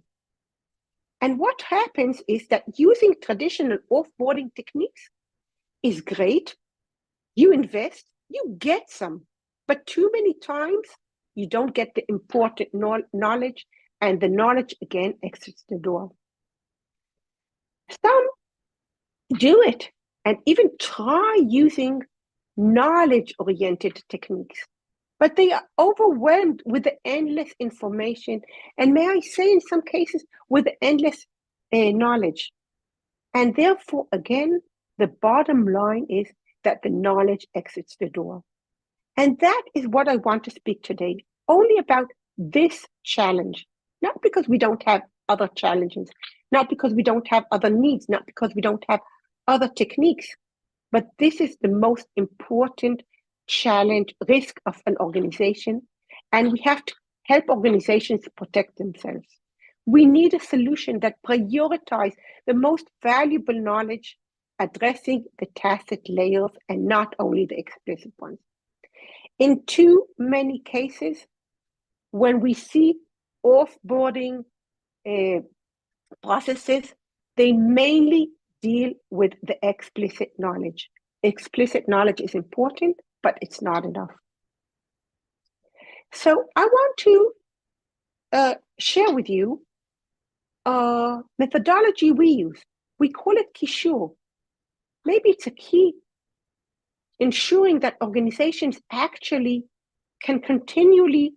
And what happens is that using traditional offboarding techniques is great. You invest, you get some, but too many times you don't get the important knowledge and the knowledge again exits the door. Some do it and even try using knowledge-oriented techniques, but they are overwhelmed with the endless information, and may I say in some cases with the endless knowledge. And therefore, again, the bottom line is that the knowledge exits the door. And that is what I want to speak today, only about this challenge, not because we don't have other challenges, not because we don't have other needs, not because we don't have other techniques, but this is the most important challenge, risk of an organization, and we have to help organizations protect themselves. We need a solution that prioritizes the most valuable knowledge, addressing the tacit layers and not only the explicit ones. In too many cases, when we see offboarding processes, they mainly deal with the explicit knowledge. Explicit knowledge is important, but it's not enough. So I want to share with you a methodology we use. We call it Kishur. Maybe it's a key ensuring that organizations actually can continually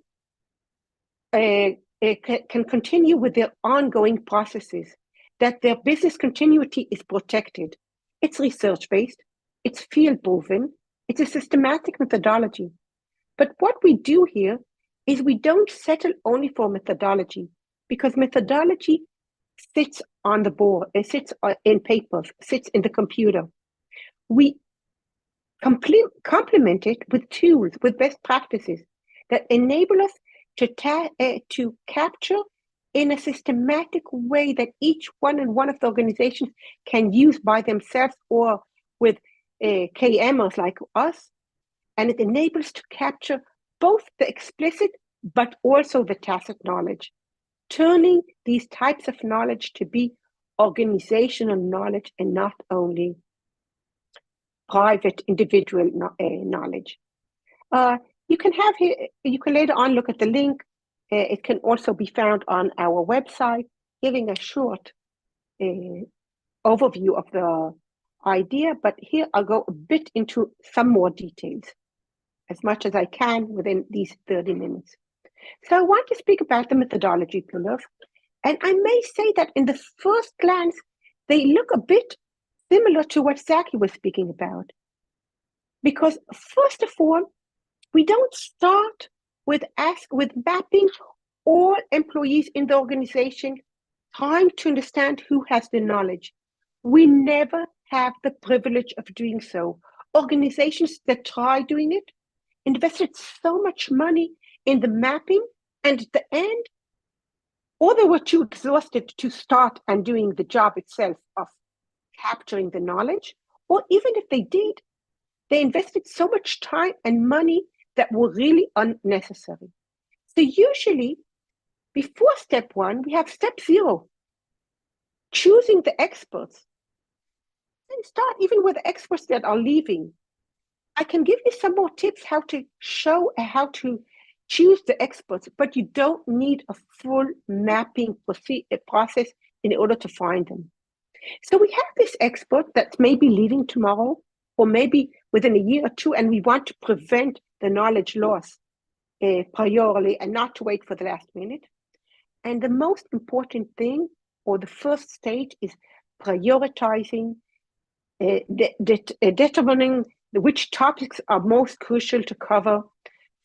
can continue with their ongoing processes, that their business continuity is protected. It's research-based, it's field-proven, it's a systematic methodology. But what we do here is we don't settle only for methodology, because methodology sits on the board, it sits in papers, sits in the computer. We complement it with tools, with best practices that enable us to capture in a systematic way that each one and one of the organizations can use by themselves or with KMers like us. And it enables to capture both the explicit but also the tacit knowledge, turning these types of knowledge to be organizational knowledge and not only private individual knowledge. You can have here, you can later on look at the link. It can also be found on our website, giving a short overview of the idea, but here I'll go a bit into some more details, as much as I can within these 30 minutes. So I want to speak about the methodology pillars, and I may say that in the first glance, they look a bit similar to what Zaki was speaking about. Because first of all, we don't start with mapping all employees in the organization, trying to understand who has the knowledge. We never have the privilege of doing so. Organizations that try doing it invested so much money in the mapping, and at the end, or they were too exhausted to start and doing the job itself of capturing the knowledge, or even if they did, they invested so much time and money that were really unnecessary. So usually, before step one, we have step 0, choosing the experts. And start even with the experts that are leaving. I can give you some more tips how to how to choose the experts, but you don't need a full mapping process in order to find them. So we have this expert that's maybe leaving tomorrow, or maybe within a year or two, and we want to prevent the knowledge loss priorly and not to wait for the last minute. And the most important thing, or the first stage, is prioritizing, determining which topics are most crucial to cover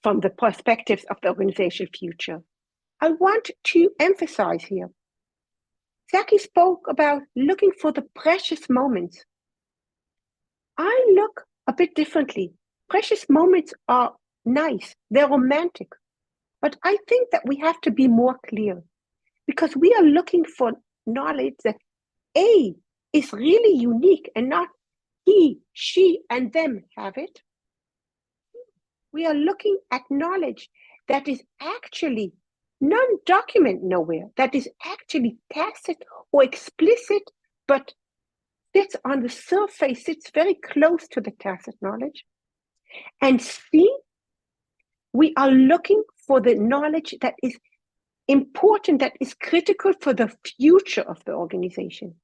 from the perspectives of the organizational future. I want to emphasize here, Zaki spoke about looking for the precious moments. I look a bit differently. Precious moments are nice, they're romantic, but I think that we have to be more clear, because we are looking for knowledge that A, is really unique and not he, she, and them have it. We are looking at knowledge that is actually non-document nowhere, that is actually tacit or explicit, but sits on the surface, sits very close to the tacit knowledge. And C, we are looking for the knowledge that is important, that is critical for the future of the organization.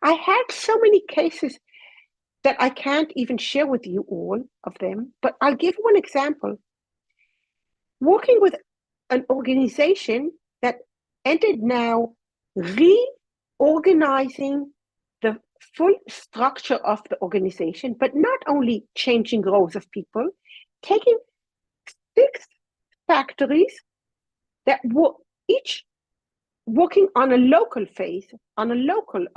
I had so many cases that I can't even share with you all of them, but I'll give one example. Working with an organization that ended now reorganizing the full structure of the organization, but not only changing roles of people, taking 6 factories that were each working on a local phase, on a local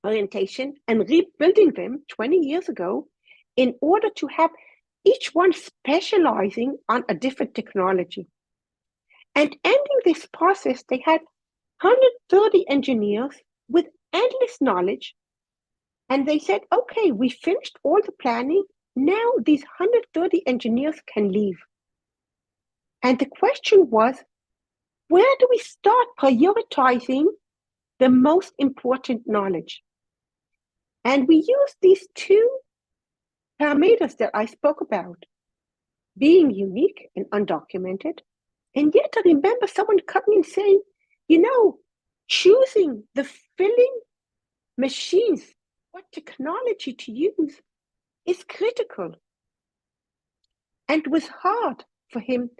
orientation, and rebuilding them 20 years ago in order to have each one specializing on a different technology. And ending this process, they had 130 engineers with endless knowledge. And they said, okay, we finished all the planning. Now these 130 engineers can leave. And the question was, where do we start prioritizing the most important knowledge? And we used these 2 parameters that I spoke about, being unique and undocumented. And yet I remember someone coming and saying, choosing the filling machines, what technology to use, is critical. And it was hard for him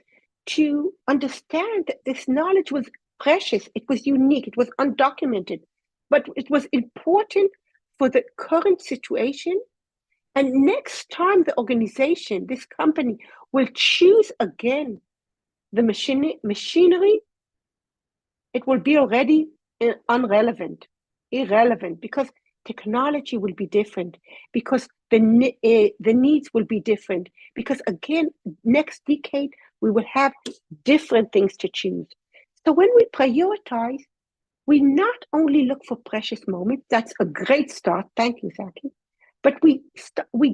to understand that this knowledge was precious, it was unique, it was undocumented, but it was important for the current situation. And next time the organization, this company, will choose again the machinery, it will be already irrelevant, because technology will be different, because the needs will be different, because again, next decade, we will have different things to choose. So when we prioritize, we not only look for precious moments, that's a great start, thank you, Zaki, but we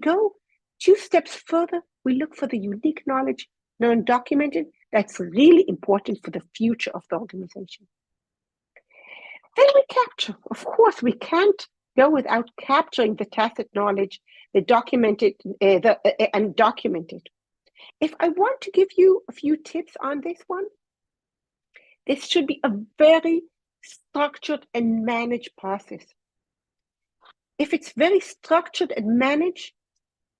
go 2 steps further, we look for the unique knowledge, non-documented, that's really important for the future of the organization. Then we capture. Of course, we can't go without capturing the tacit knowledge, the documented, and documented. If I want to give you a few tips on this one, this should be a very structured and managed process. If it's very structured and managed,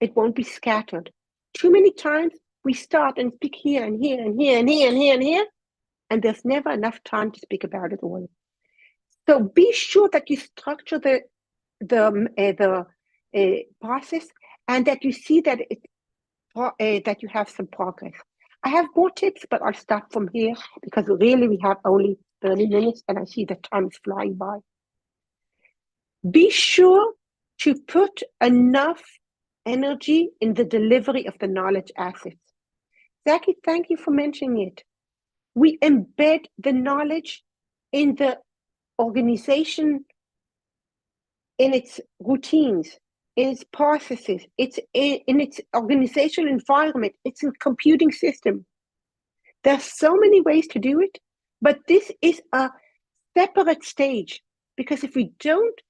it won't be scattered. Too many times we start and speak here and here and here and here and here and here, and there's never enough time to speak about it all. So be sure that you structure the process, and that you see that that you have some progress. I have more tips, but I'll start from here because really we have only 30 minutes and I see the time is flying by. Be sure to put enough energy in the delivery of the knowledge assets. Zaki, thank you for mentioning it. We embed the knowledge in the organization, in its routines, in its processes, it's in its organizational environment, it's in computing system. There are so many ways to do it, but this is a separate stage, because if we don't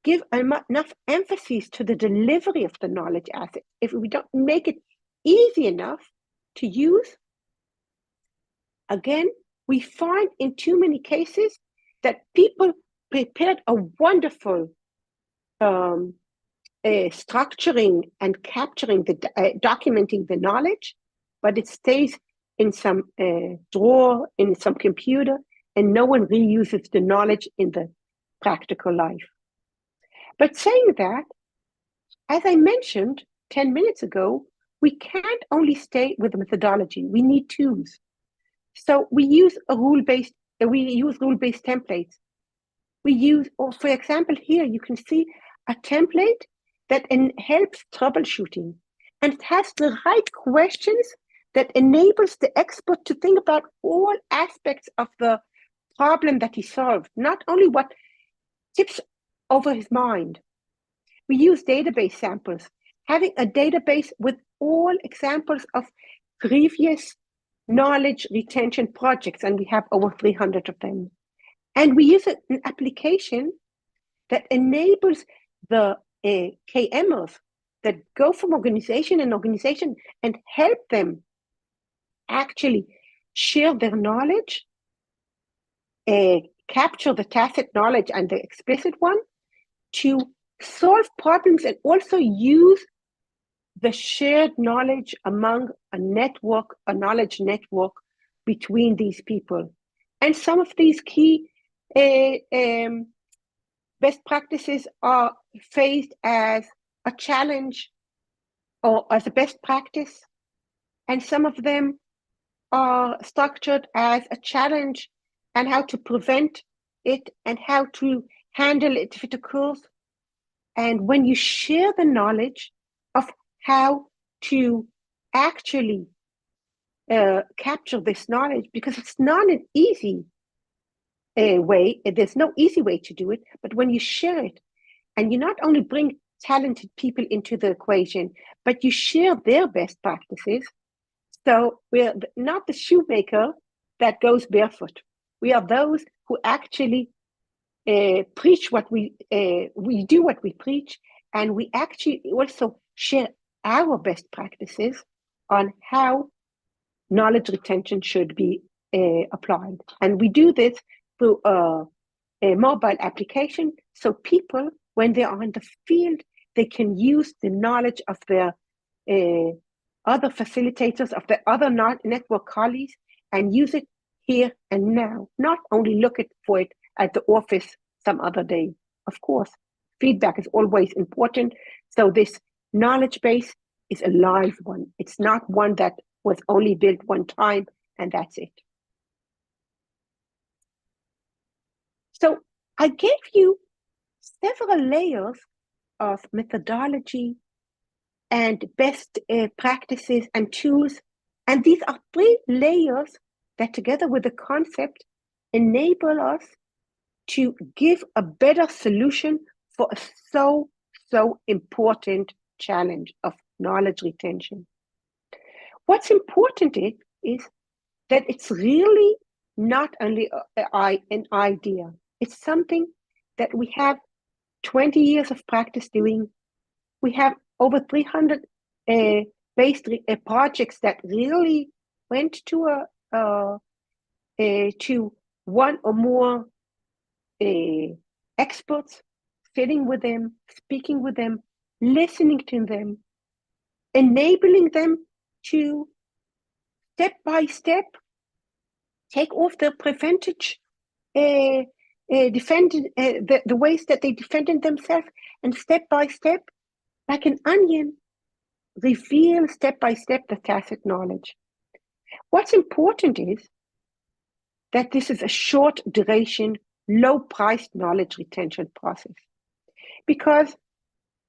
give enough emphasis to the delivery of the knowledge asset, if we don't make it easy enough to use, again, we find in too many cases that people prepared a wonderful structuring and capturing documenting the knowledge, but it stays in some drawer, in some computer, and no one reuses the knowledge in the practical life. But saying that, as I mentioned 10 minutes ago, we can't only stay with the methodology, we need tools. So we use rule-based templates. We use, or for example, here you can see a template that helps troubleshooting, and it has the right questions that enables the expert to think about all aspects of the problem that he solved, not only what tips over his mind. We use database samples, having a database with all examples of previous knowledge retention projects, and we have over 300 of them. And we use an application that enables the KMers that go from organization and organization and help them actually share their knowledge capture the tacit knowledge and the explicit one to solve problems and also use the shared knowledge among a network, a knowledge network between these people. And some of these key best practices are faced as a challenge or as a best practice, and some of them are structured as a challenge and how to prevent it and how to handle it if it occurs. And when you share the knowledge of how to actually capture this knowledge, because it's not an easy way, there's no easy way to do it, but when you share it and you not only bring talented people into the equation, but you share their best practices. So we're not the shoemaker that goes barefoot. We are those who actually preach what we do what we preach, and we actually also share our best practices on how knowledge retention should be applied. And we do this through a mobile application, so people, when they are in the field, they can use the knowledge of their other facilitators, of their other network colleagues, and use it here and now, not only look for it at the office some other day. Of course, feedback is always important. So this knowledge base is a live one. It's not one that was only built one time and that's it. So I gave you several layers of methodology and best practices and tools. And these are 3 layers that, together with the concept, enable us to give a better solution for a so important challenge of knowledge retention. What's important is that it's really not only an idea, it's something that we have 20 years of practice doing. We have over 300 based projects that really went to one or more experts, sitting with them, speaking with them, listening to them, enabling them to step by step take off their preventage, the ways that they defended themselves, and step by step, like an onion, reveal step by step the tacit knowledge. What's important is that this is a short duration, low priced knowledge retention process, because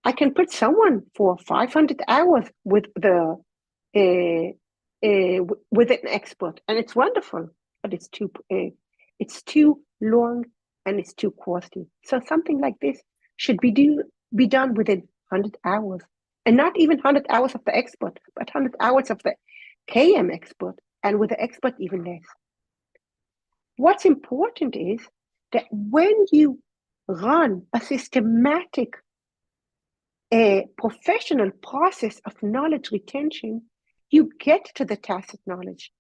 I can put someone for 500 hours with with an expert, and it's wonderful, but it's too long and it's too costly. So something like this should be done within 100 hours, and not even 100 hours of the expert, but 100 hours of the KM expert, and with the expert even less. What's important is that when you run a systematic professional process of knowledge retention, you get to the tacit knowledge.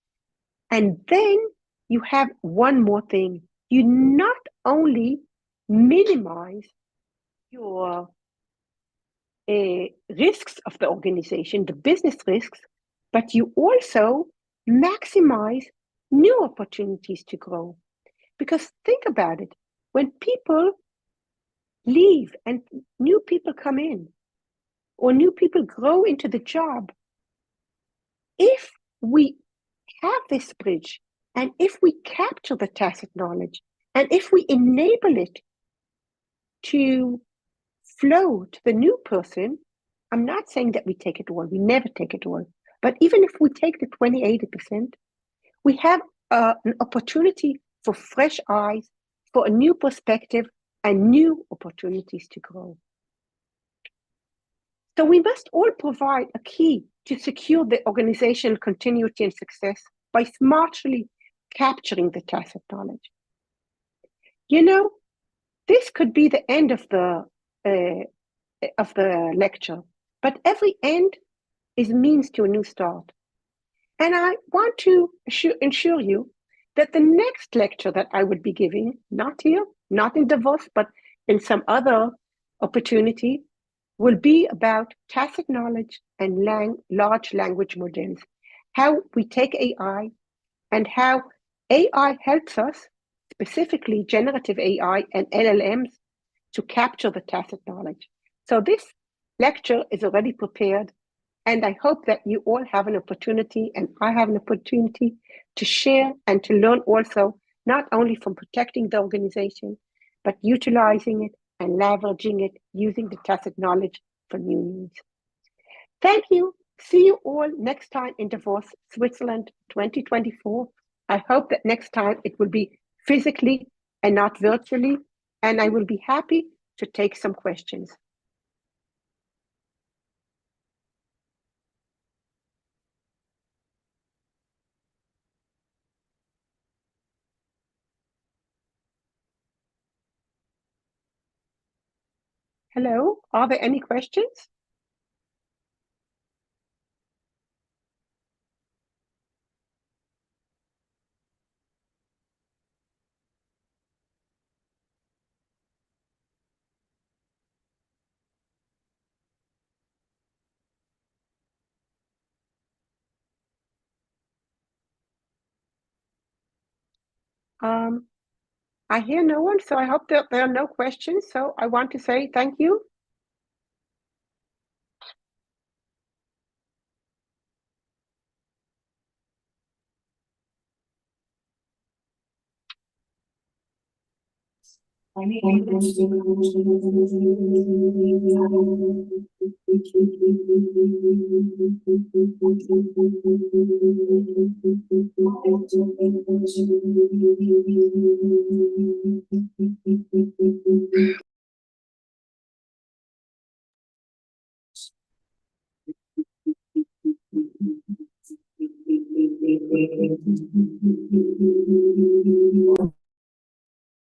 And then you have one more thing. You not only minimize your risks of the organization, the business risks, but you also maximize new opportunities to grow. Because think about it, when people leave and new people come in, or new people grow into the job, if we have this bridge, and if we capture the tacit knowledge, and if we enable it to flow to the new person, I'm not saying that we take it all, we never take it all, but even if we take the 20-80%, we have an opportunity for fresh eyes, for a new perspective, and new opportunities to grow. So we must all provide a key to secure the organizational continuity and success by smartly capturing the tacit knowledge. You know, this could be the end of the lecture, but every end is means to a new start. And I want to ensure you that the next lecture that I would be giving, not here, not in Davos, but in some other opportunity, will be about tacit knowledge and large language models, how we take AI and how AI helps us, specifically generative AI and LLMs, to capture the tacit knowledge. So this lecture is already prepared, and I hope that you all have an opportunity, and I have an opportunity to share and to learn also, not only from protecting the organization, but utilizing it and leveraging it, using the tacit knowledge for new needs. Thank you. See you all next time in Davos, Switzerland 2024. I hope that next time it will be physically and not virtually, and I will be happy to take some questions. Hello, are there any questions? I hear no one, so I hope that there are no questions. So I want to say thank you.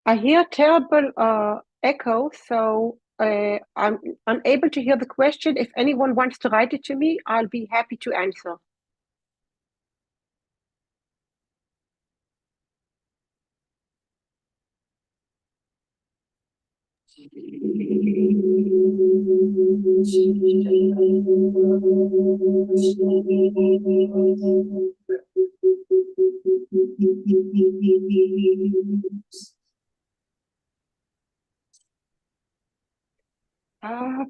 I hear terrible echo, so I'm unable to hear the question. If anyone wants to write it to me, I'll be happy to answer.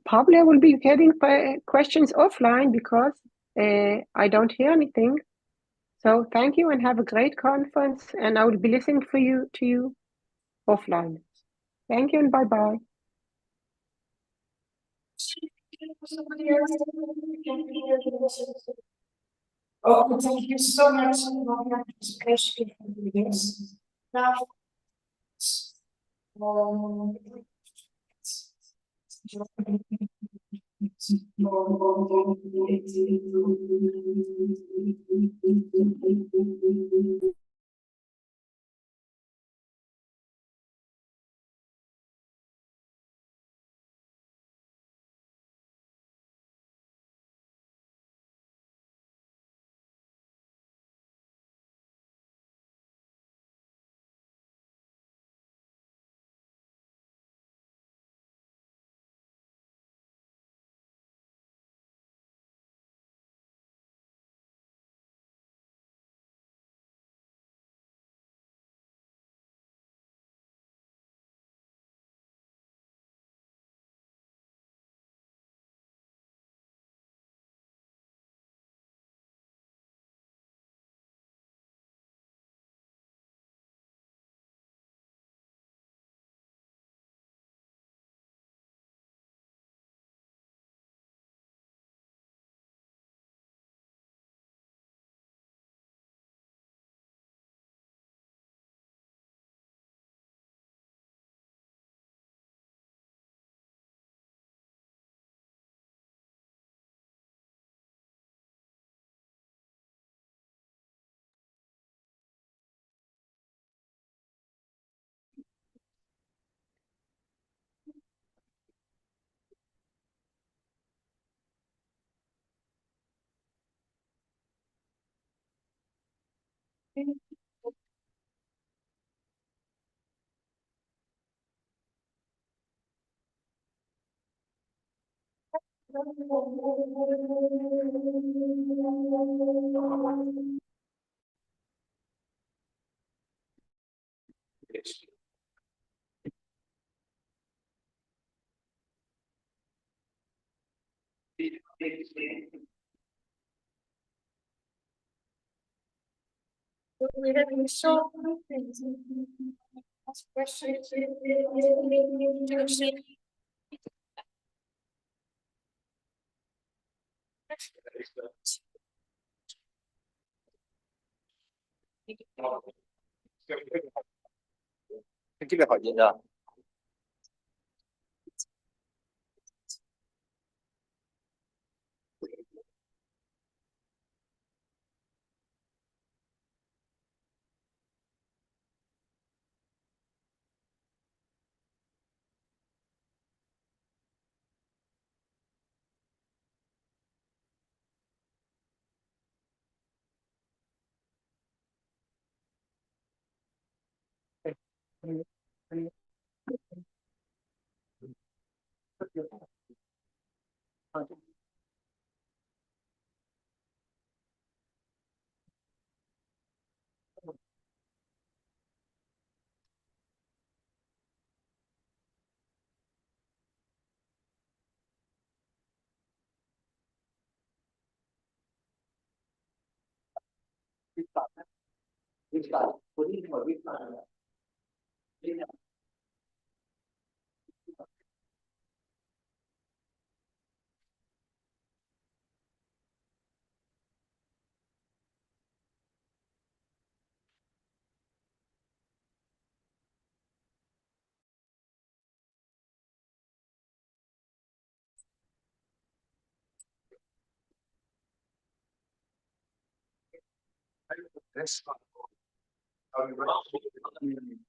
Probably I will be getting questions offline because I don't hear anything. So thank you and have a great conference, and I will be listening to you offline. Thank you and bye-bye. Oh, thank you so much for your participation in this. Now, We have been so这个好紧张。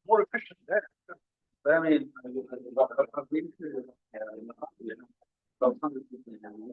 More efficient there. I mean, I've been to about 100 people now.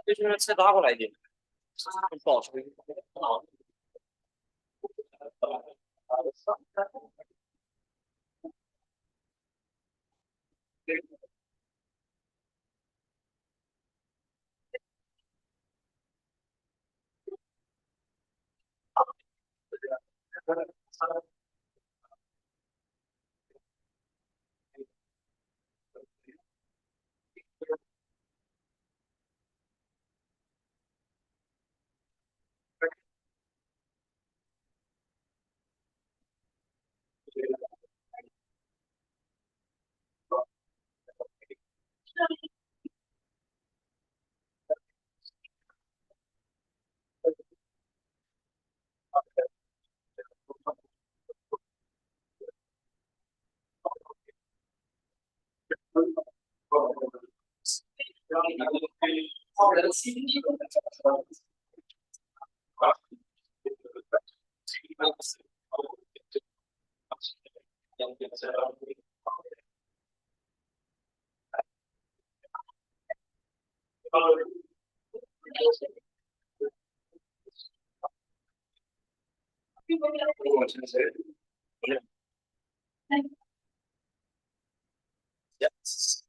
就是再拉过来一点，不好吹。Yes.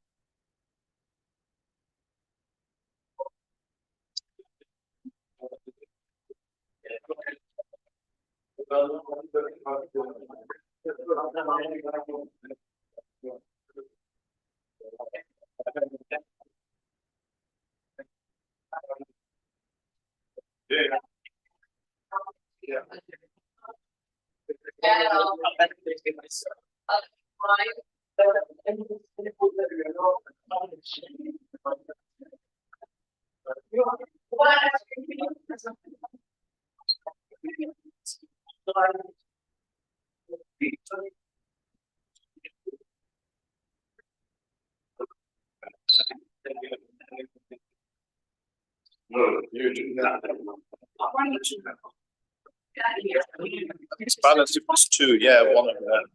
It's balanced if it's two, yeah, one of them.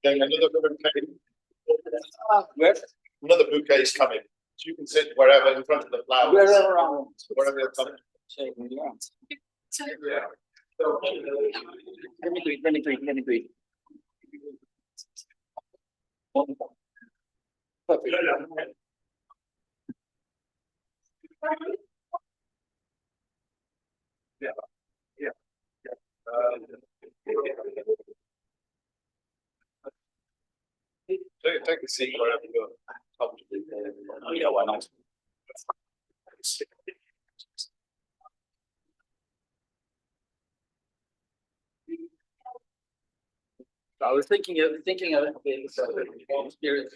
Then another bouquet. Another bouquet is coming. So you can sit wherever in front of the flowers. Wherever they're coming. Yeah. Let me do it. Perfect. Yeah. Take a seat wherever you're comfortable. Yeah, why not? I was thinking of being experience.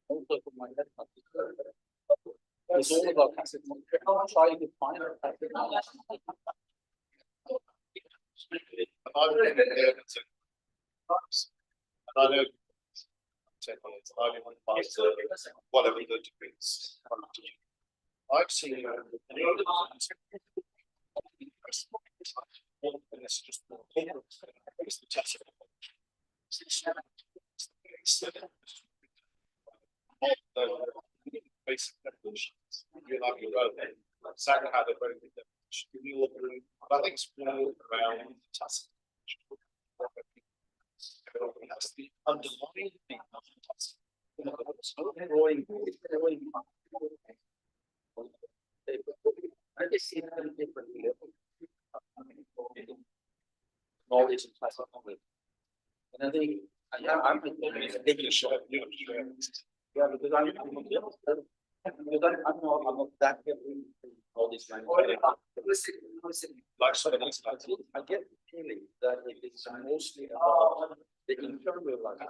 Also for my head. It's all about passive. How much are you to find a passive? I know. Whatever the degrees. I've seen. And it's just it's the test. Basic definitions. You have your own. Exactly how they're very good definition. I think it's more around the task. That's the underlying thing of the task. I just see them differently. Knowledge and classic knowledge. And I think I'm taking a shot. Yeah, because I'm not that good in all these languages. Like something else. I get the feeling that it is mostly about the internal life.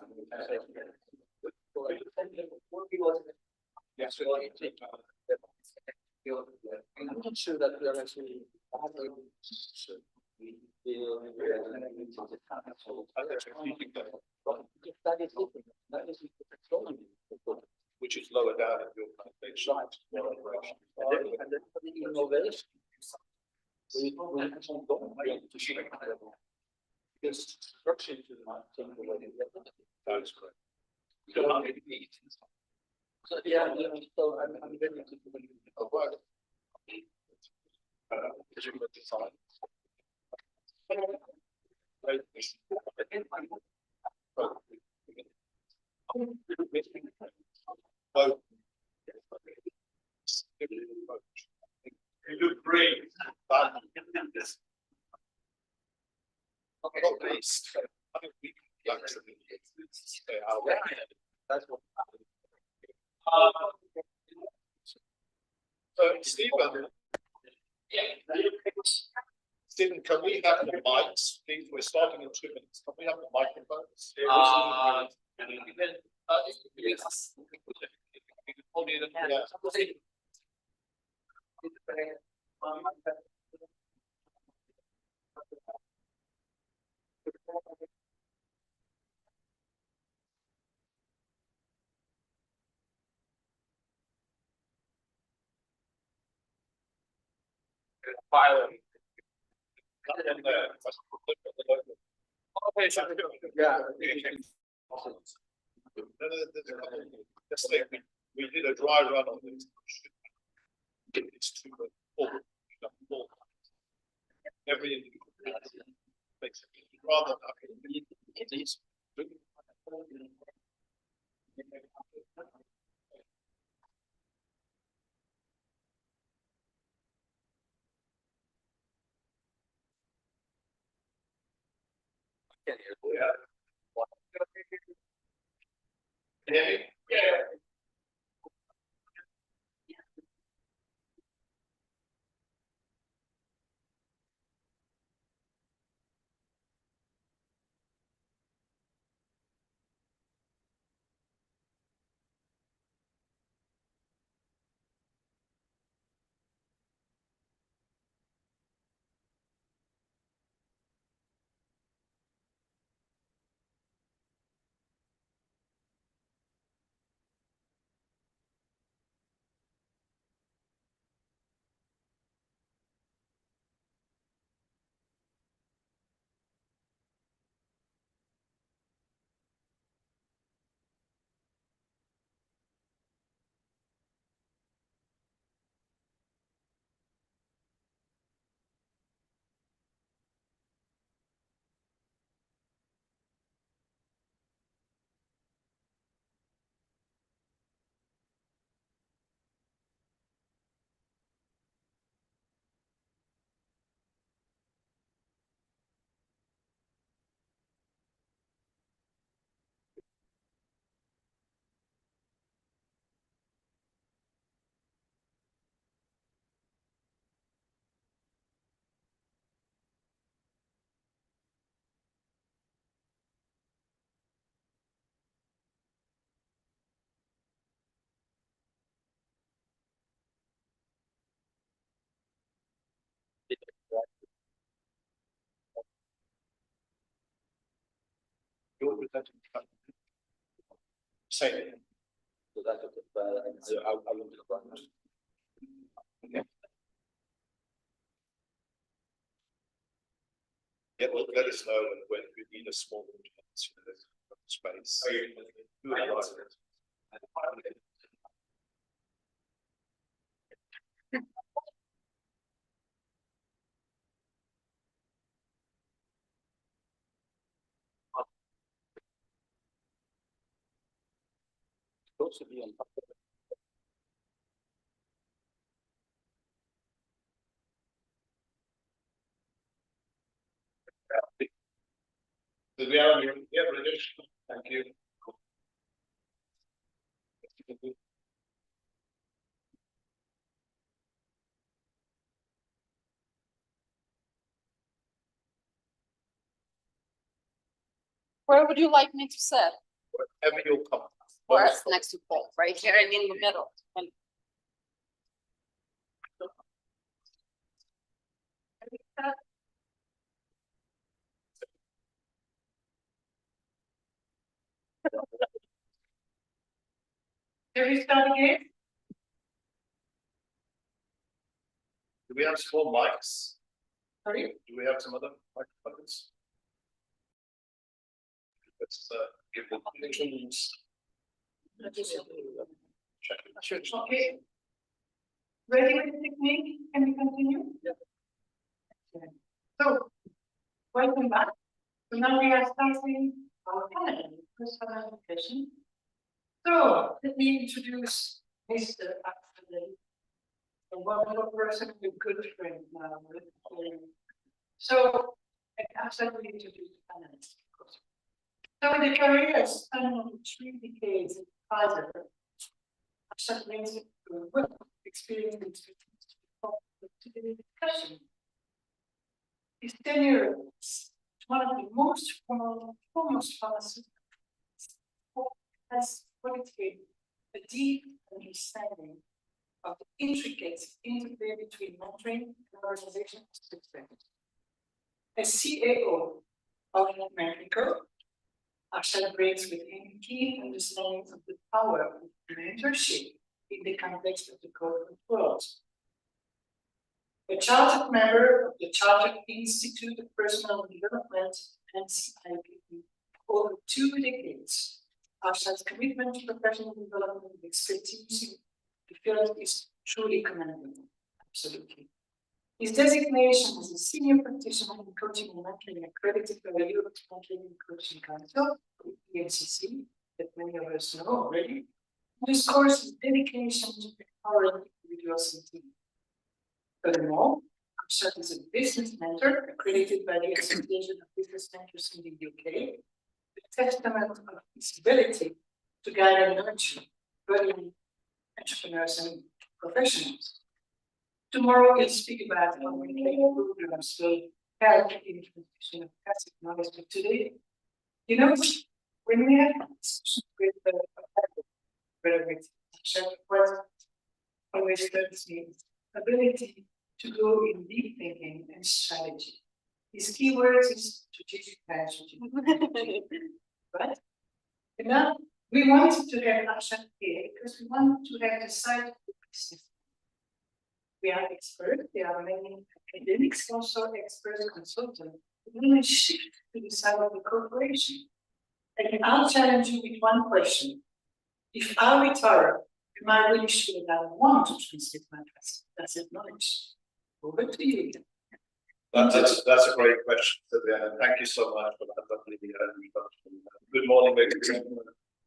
Yes. I'm not sure that we are actually Which is lower down in the organization. And then for the innovation. Because structure to the. That's correct. So, yeah, so I'm very interested in the work. You look great. Okay. Not least, I think we can stay out. That's what. So Stephen. Stephen, can we have the mics, please? We're starting in 2 minutes. Can we have the microphones? Filing. Yeah. Let's say we did a dry run on this. It's too full. Every individual makes it rather it is. You're presenting. Same. So that's I will do the. Okay. Yeah, well, let us know when we need a small space. Supposed to be on top of it. Did we have any? Yeah, British. Thank you. Where would you like me to sit? Wherever you'll come. Or next to Paul, right here and in the middle. And Shall we start again? Do we have small mics? Sorry? Do we have some other microphones? Let's give the pictures. Check. Okay. Ready with the technique? Can we continue? Yeah. Okay. So, welcome back. So now we are starting our panel, first panel discussion. So, let me introduce Mr. Axel, a wonderful person, a good friend now. So, Axel will introduce the panelists, of course. So, in the career spanning 3 decades in Pfizer, Axel brings a wealth of experience to the discussion. His tenure is one of the most foremost pharmaceuticals has qualitated a deep understanding of the intricate interplay between mentoring and organizational success. As CAO of Mexico, our celebrates with a keen understanding of the power of mentorship in the context of the corporate world. A chartered member of the Chartered Institute of Personal Development and CIPD for over 2 decades, Arshad's commitment to professional development and expertise in the field is truly commendable. Absolutely. His designation as a senior practitioner in coaching and mentoring accredited by the Europe's Mentoring and Coaching Council, EMCC, that many of us know already, underscores his dedication to empowering individuals and teams. Furthermore, Arshad is a business mentor accredited by the Association of Business Mentors in the UK, a testament of his ability to guide and nurture budding entrepreneurs and professionals. Tomorrow we'll speak about how mentoring programs will help in the transition of passive knowledge. But today, you know, when we have discussions with Arshad, what always tells me is ability to go in deep thinking and strategy. His keywords is strategic strategy. But now we wanted to have Arshad here because we want to have the side of the business. We are experts, there are many academics, also experts, consultants, we will shift to the side of the corporation. And I'll challenge you with one question. If I retire, am I really sure that I want to translate my passive knowledge? Over to you. That's a great question, Sylvia, and thank you so much for that lovely introduction. Good morning, ladies and gentlemen,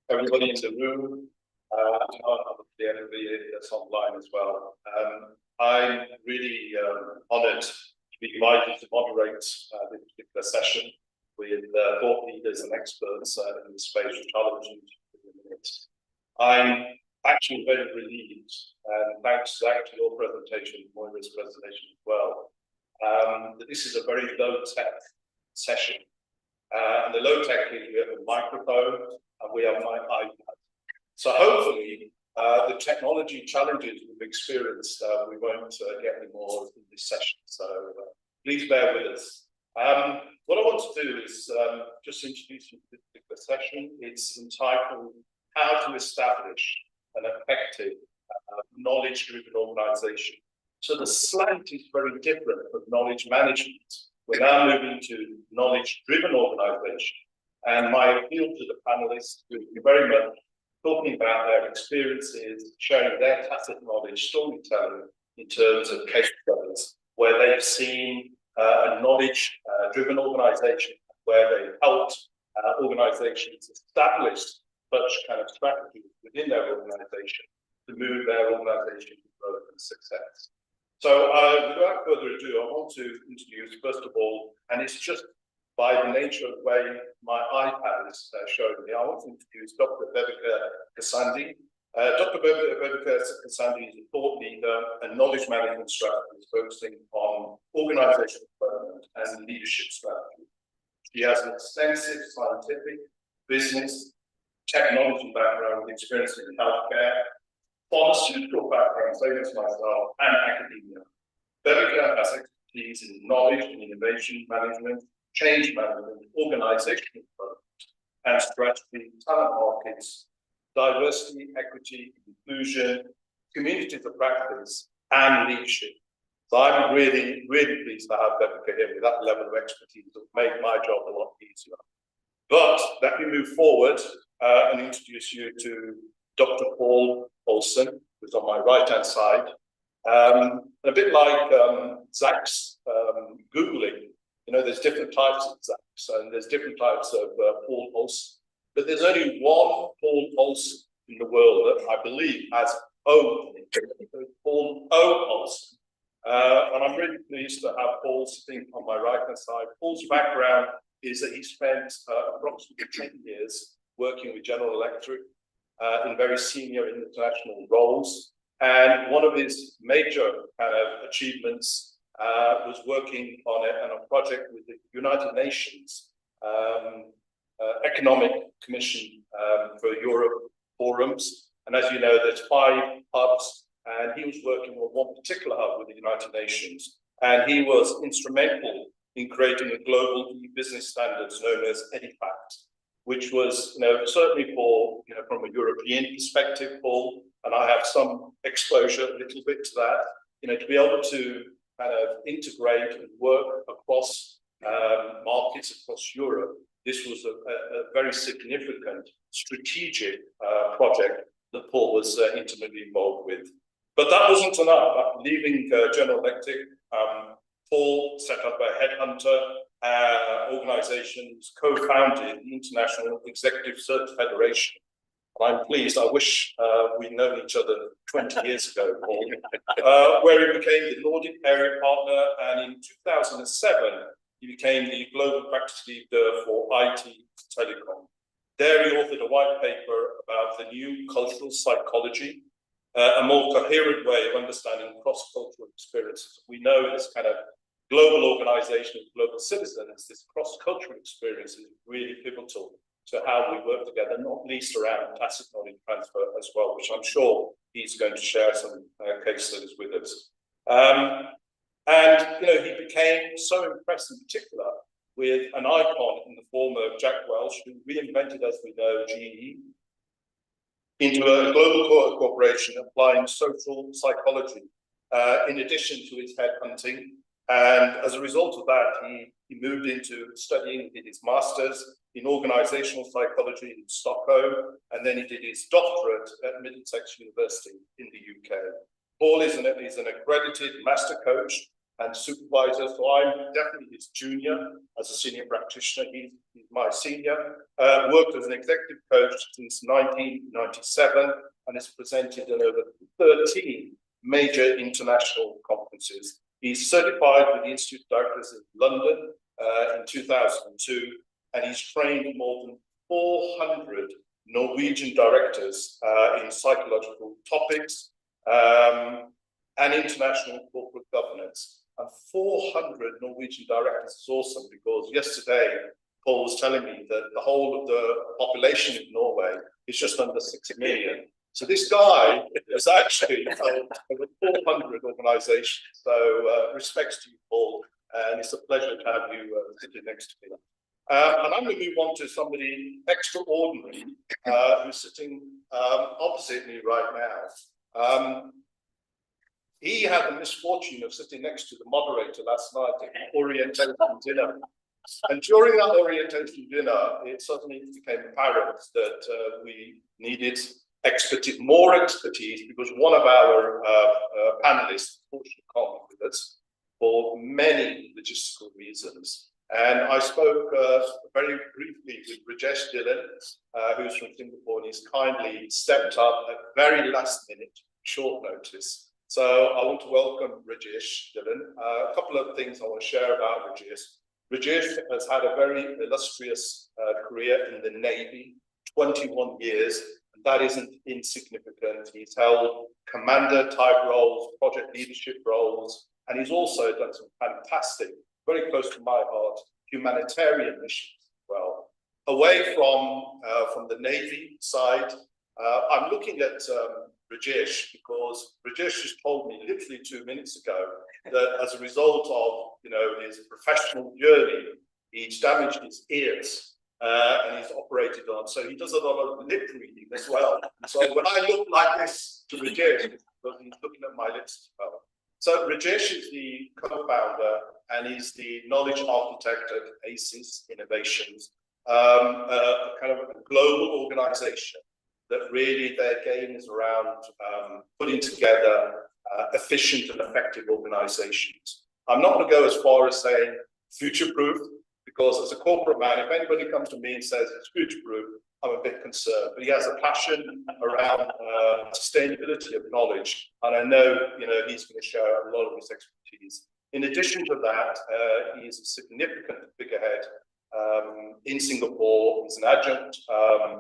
everybody in the room, and everybody that's online as well. I'm really honoured to be invited to moderate this particular session with thought leaders and experts in the space, which I'll introduce in a minute. I'm actually very relieved, and thanks to your presentation, Moira's presentation as well, that this is a very low-tech session. And the low-tech is we have a microphone and we have my iPad. So hopefully, the technology challenges we've experienced, we won't get any more in this session. So please bear with us. What I want to do is just introduce you to this particular session. It's entitled How to Establish an Effective Knowledge-Driven Organization. So the slant is very different from knowledge management. We're now moving to knowledge-driven organization. And my appeal to the panelists will be very much talking about their experiences, sharing their tacit knowledge, storytelling in terms of case studies, where they've seen a knowledge-driven organization, where they've helped organizations establish such kind of strategies within their organization to move their organization to growth and success. So without further ado, I want to introduce, first of all, and it's just by the nature of the way my iPad is showing me, I want to introduce Dr. Bebeke Kasandi. Dr. Bebeke Kasandi is a thought leader and knowledge management strategist focusing on organizational development and leadership strategy. She has an extensive scientific, business, technology background with experience in healthcare, pharmaceutical background, same as myself, and academia. Bebeke has expertise in knowledge and innovation management, change management, organizational development, and strategy, talent markets, diversity, equity, inclusion, communities of practice, and leadership. So I'm really, really pleased to have Rebecca here with that level of expertise that will make my job a lot easier. But let me move forward and introduce you to Dr. Paul Olsen, who's on my right-hand side. A bit like Zach's Googling, you know, there's different types of Zachs and there's different types of Paul Olsen, but there's only one Paul Olsen in the world that I believe has O, Paul O. Olsen. And I'm really pleased to have Paul sitting on my right-hand side. Paul's background is that he spent approximately 10 years working with General Electric in very senior international roles. And one of his major achievements was working on a project with the United Nations Economic Commission for Europe forums. And as you know, there's 5 hubs, and he was working on one particular hub with the United Nations. And he was instrumental in creating a global e-business standards known as EDIFACT, which was, you know, certainly for, you know, from a European perspective, Paul, and I have some exposure a little bit to that, you know, to be able to kind of integrate and work across markets across Europe. This was a very significant strategic project that Paul was intimately involved with. But that wasn't enough. After leaving General Electric, Paul set up a headhunter organization, co-founded the International Executive Search Federation. I'm pleased, I wish we'd known each other 20 years ago, Paul, where he became the Nordic area partner, and in 2007, he became the global practice leader for IT telecom. There he authored a white paper about the new cultural psychology, a more coherent way of understanding cross-cultural experiences. We know this kind of global organization of global citizens, this cross-cultural experience is really pivotal to how we work together, not least around tacit knowledge transfer as well, which I'm sure he's going to share some case studies with us. And you know, he became so impressed in particular with an icon in the form of Jack Welch, who reinvented, as we know, GE, into a global corporation applying social psychology in addition to his headhunting. And as a result of that, he moved into studying, he did his master's in organizational psychology in Stockholm, and then he did his doctorate at Middlesex University in the UK. Paul is an accredited master coach and supervisor, so I'm definitely his junior as a senior practitioner. He's my senior. Worked as an executive coach since 1997 and has presented at over 13 major international conferences. He's certified with the Institute of Directors in London in 2002, and he's trained more than 400 Norwegian directors in psychological topics and international corporate governance. And 400 Norwegian directors is awesome, because yesterday Paul was telling me that the whole of the population of Norway is just under 6 million. So this guy has actually over 400 organizations. So respects to you, Paul, and it's a pleasure to have you sitting next to me. And I'm going to move on to somebody extraordinary who's sitting opposite me right now. He had the misfortune of sitting next to the moderator last night at the orientation dinner. And during that orientation dinner, it suddenly became apparent that we needed more expertise, because one of our panelists, unfortunately, can't be with us for many logistical reasons. And I spoke very briefly with Rajesh Dhillon, who's from Singapore, and he's kindly stepped up at very last minute, short notice. So I want to welcome Rajesh Dhillon. A couple of things I want to share about Rajesh. Rajesh has had a very illustrious career in the Navy, 21 years. That isn't insignificant. He's held commander type roles, project leadership roles, and he's also done some fantastic, very close to my heart, humanitarian missions as well. Away from the Navy side, I'm looking at Rajesh, because Rajesh just told me literally 2 minutes ago that as a result of his professional journey, he's damaged his ears. and he's operated on. So he does a lot of lip reading as well. So when I look like this to Rajesh, he's looking at my lips as well. So Rajesh is the co-founder and he's the knowledge architect at ACES Innovations, a kind of a global organization that really their game is around putting together efficient and effective organizations. I'm not going to go as far as saying future-proof, because as a corporate man, if anybody comes to me and says it's future-proof, I'm a bit concerned. But he has a passion around sustainability of knowledge, and I know, he's going to share a lot of his expertise. In addition to that, he is a significant figurehead in Singapore. He's an adjunct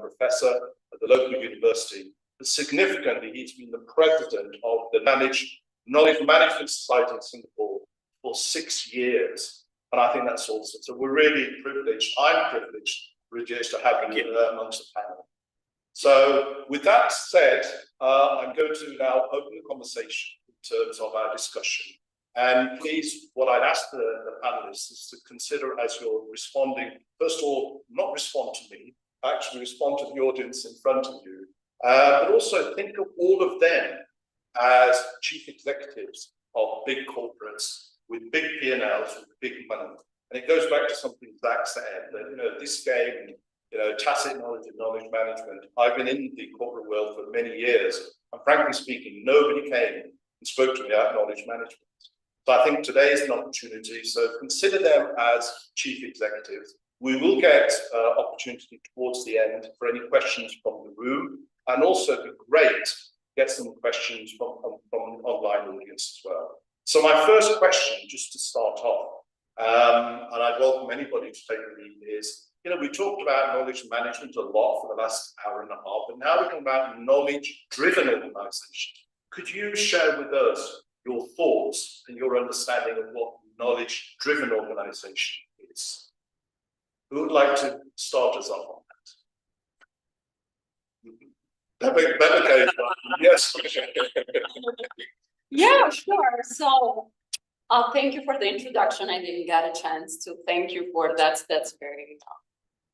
professor at the local university. But significantly, he's been the president of the Knowledge Management Society in Singapore for 6 years. And I think that's awesome. So we're really privileged. I'm privileged, Rajesh, to have him amongst the panel. So with that said, I'm going to now open the conversation in terms of our discussion. And please, what I'd ask the panelists is to consider as you're responding, first of all, not respond to me, actually respond to the audience in front of you, but also think of all of them as chief executives of big corporates with big P&Ls, with big money. And it goes back to something Zach said, that, this game, tacit knowledge and knowledge management, I've been in the corporate world for many years, and frankly speaking, nobody came and spoke to me about knowledge management. So I think today is an opportunity, so consider them as chief executives. We will get opportunity towards the end for any questions from the room, and also it'd be great to get some questions from the online audience as well. So my first question, just to start off, and I'd welcome anybody to take the lead, is, we talked about knowledge management a lot for the last hour and a half, but now we're talking about knowledge-driven organization. Could you share with us your thoughts and your understanding of what knowledge-driven organization is? Who would like to start us off on that? Yes. Yeah, sure. So thank you for the introduction. I didn't get a chance to thank you for that. That's very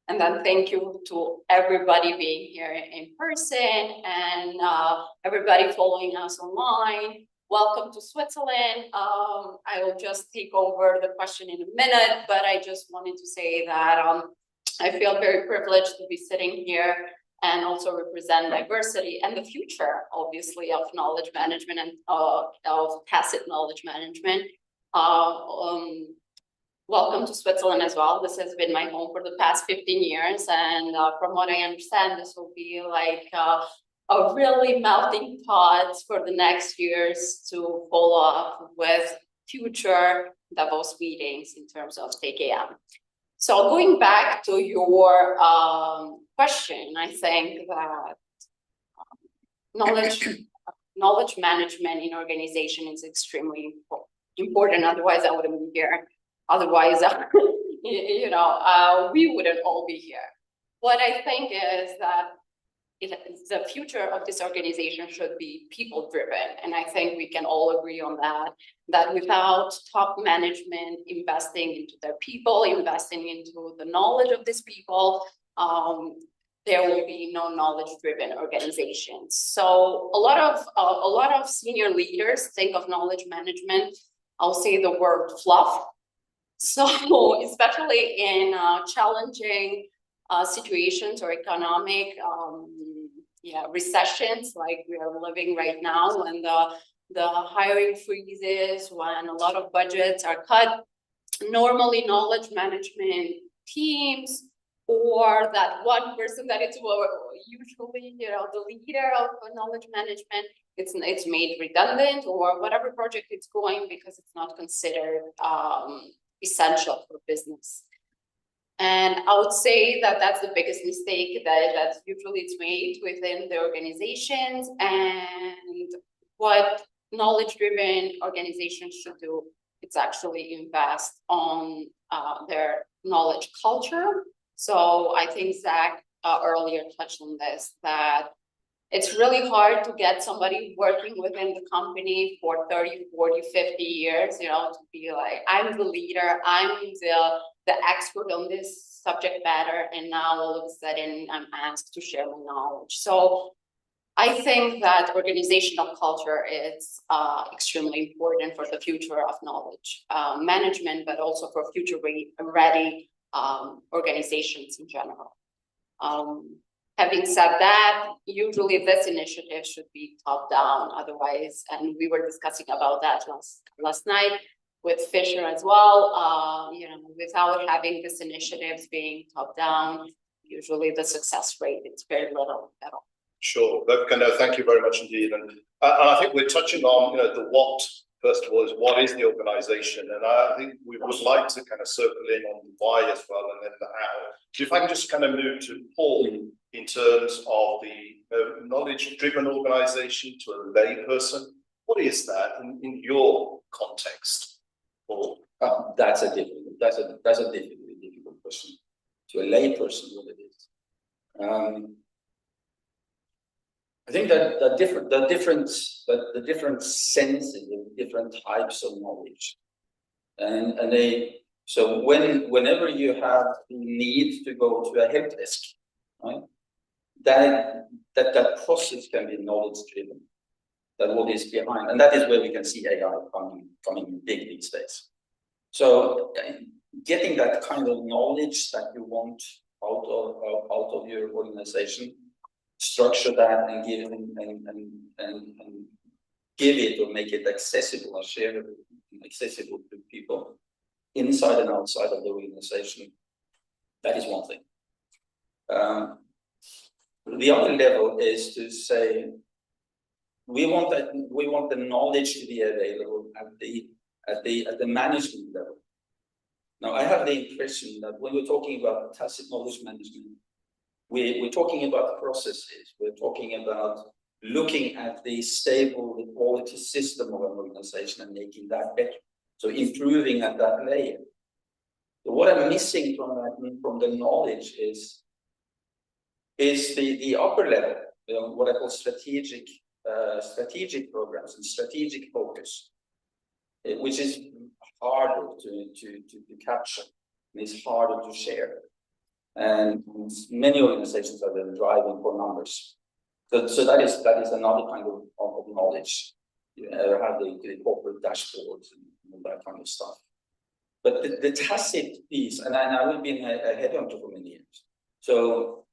and then thank you to everybody being here in person and everybody following us online. Welcome to Switzerland. I will just take over the question in a minute, but I just wanted to say that I feel very privileged to be sitting here and also represent diversity and the future, obviously, of knowledge management and of tacit knowledge management. Welcome to Switzerland as well. This has been my home for the past 15 years. And from what I understand, this will be like a really melting pot for the next years to follow up with future Davos meetings in terms of TKM. So going back to your question, I think that knowledge management in organization is extremely important. Otherwise, I wouldn't be here. Otherwise, we wouldn't all be here. What I think is that the future of this organization should be people-driven. And I think we can all agree on that without top management investing into their people, investing into the knowledge of these people, there will be no knowledge-driven organizations. So a lot of senior leaders think of knowledge management, I'll say the word fluff. So especially in challenging situations or economic recessions like we are living right now, when the hiring freezes, when a lot of budgets are cut, normally knowledge management teams or that one person that is usually the leader of knowledge management, it's made redundant or whatever project it's going because it's not considered essential for business. And I would say that that's the biggest mistake that usually it's made within the organizations. And what knowledge-driven organizations should do, it's actually invest on their knowledge culture. So I think Zach earlier touched on this, that it's really hard to get somebody working within the company for 30, 40, 50 years, to be like, I'm the leader, I'm the expert on this subject matter, and now all of a sudden I'm asked to share my knowledge. So I think that organizational culture is extremely important for the future of knowledge management, but also for future ready organizations in general. Having said that, usually this initiative should be top down, otherwise, and we were discussing about that last night with Fisher as well. You know, without having this initiatives being top down, usually the success rate is very little at all. Sure, thank you very much indeed, and I think we're touching on the what. First of all, is what is the organisation, and I think we would like to kind of circle in on the why as well, and then the how. So if I can just kind of move to Paul in terms of the knowledge-driven organisation to a layperson, what is that in your context, Paul? That's a difficult question. To a layperson, what it is. I think that the different senses, the different types of knowledge, and so whenever you have the need to go to a help desk, right, that process can be knowledge driven. That what is behind, and that is where we can see AI coming big these days. So getting that kind of knowledge that you want out of your organization, structure that and give it or make it accessible or shareable, accessible to people inside and outside of the organization. That is one thing. The other level is to say we want the knowledge to be available at the management level. Now, I have the impression that when we're talking about tacit knowledge management, we're talking about processes. We're talking about looking at the stable, the quality system of an organization and making that better. So improving at that layer. So what I'm missing from the knowledge is the upper level, what I call strategic programs and strategic focus, which is harder to capture and it's harder to share. And many organizations are then driving for numbers. So that is another kind of knowledge. You have the corporate dashboards and that kind of stuff. But the tacit piece, and I've been a headhunter for many years. So,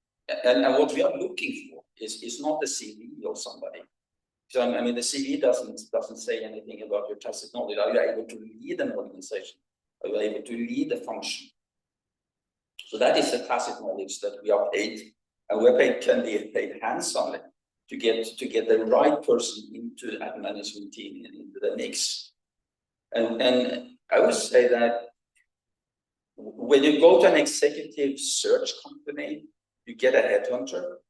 and what we are looking for is not the CV of somebody. So I mean, the CV doesn't say anything about your tacit knowledge. Are you able to lead an organization? Are you able to lead a function? So that is the tacit knowledge that we are paid, and can be paid handsomely to get the right person into that management team into the mix. And I would say that when you go to an executive search company, you get a headhunter.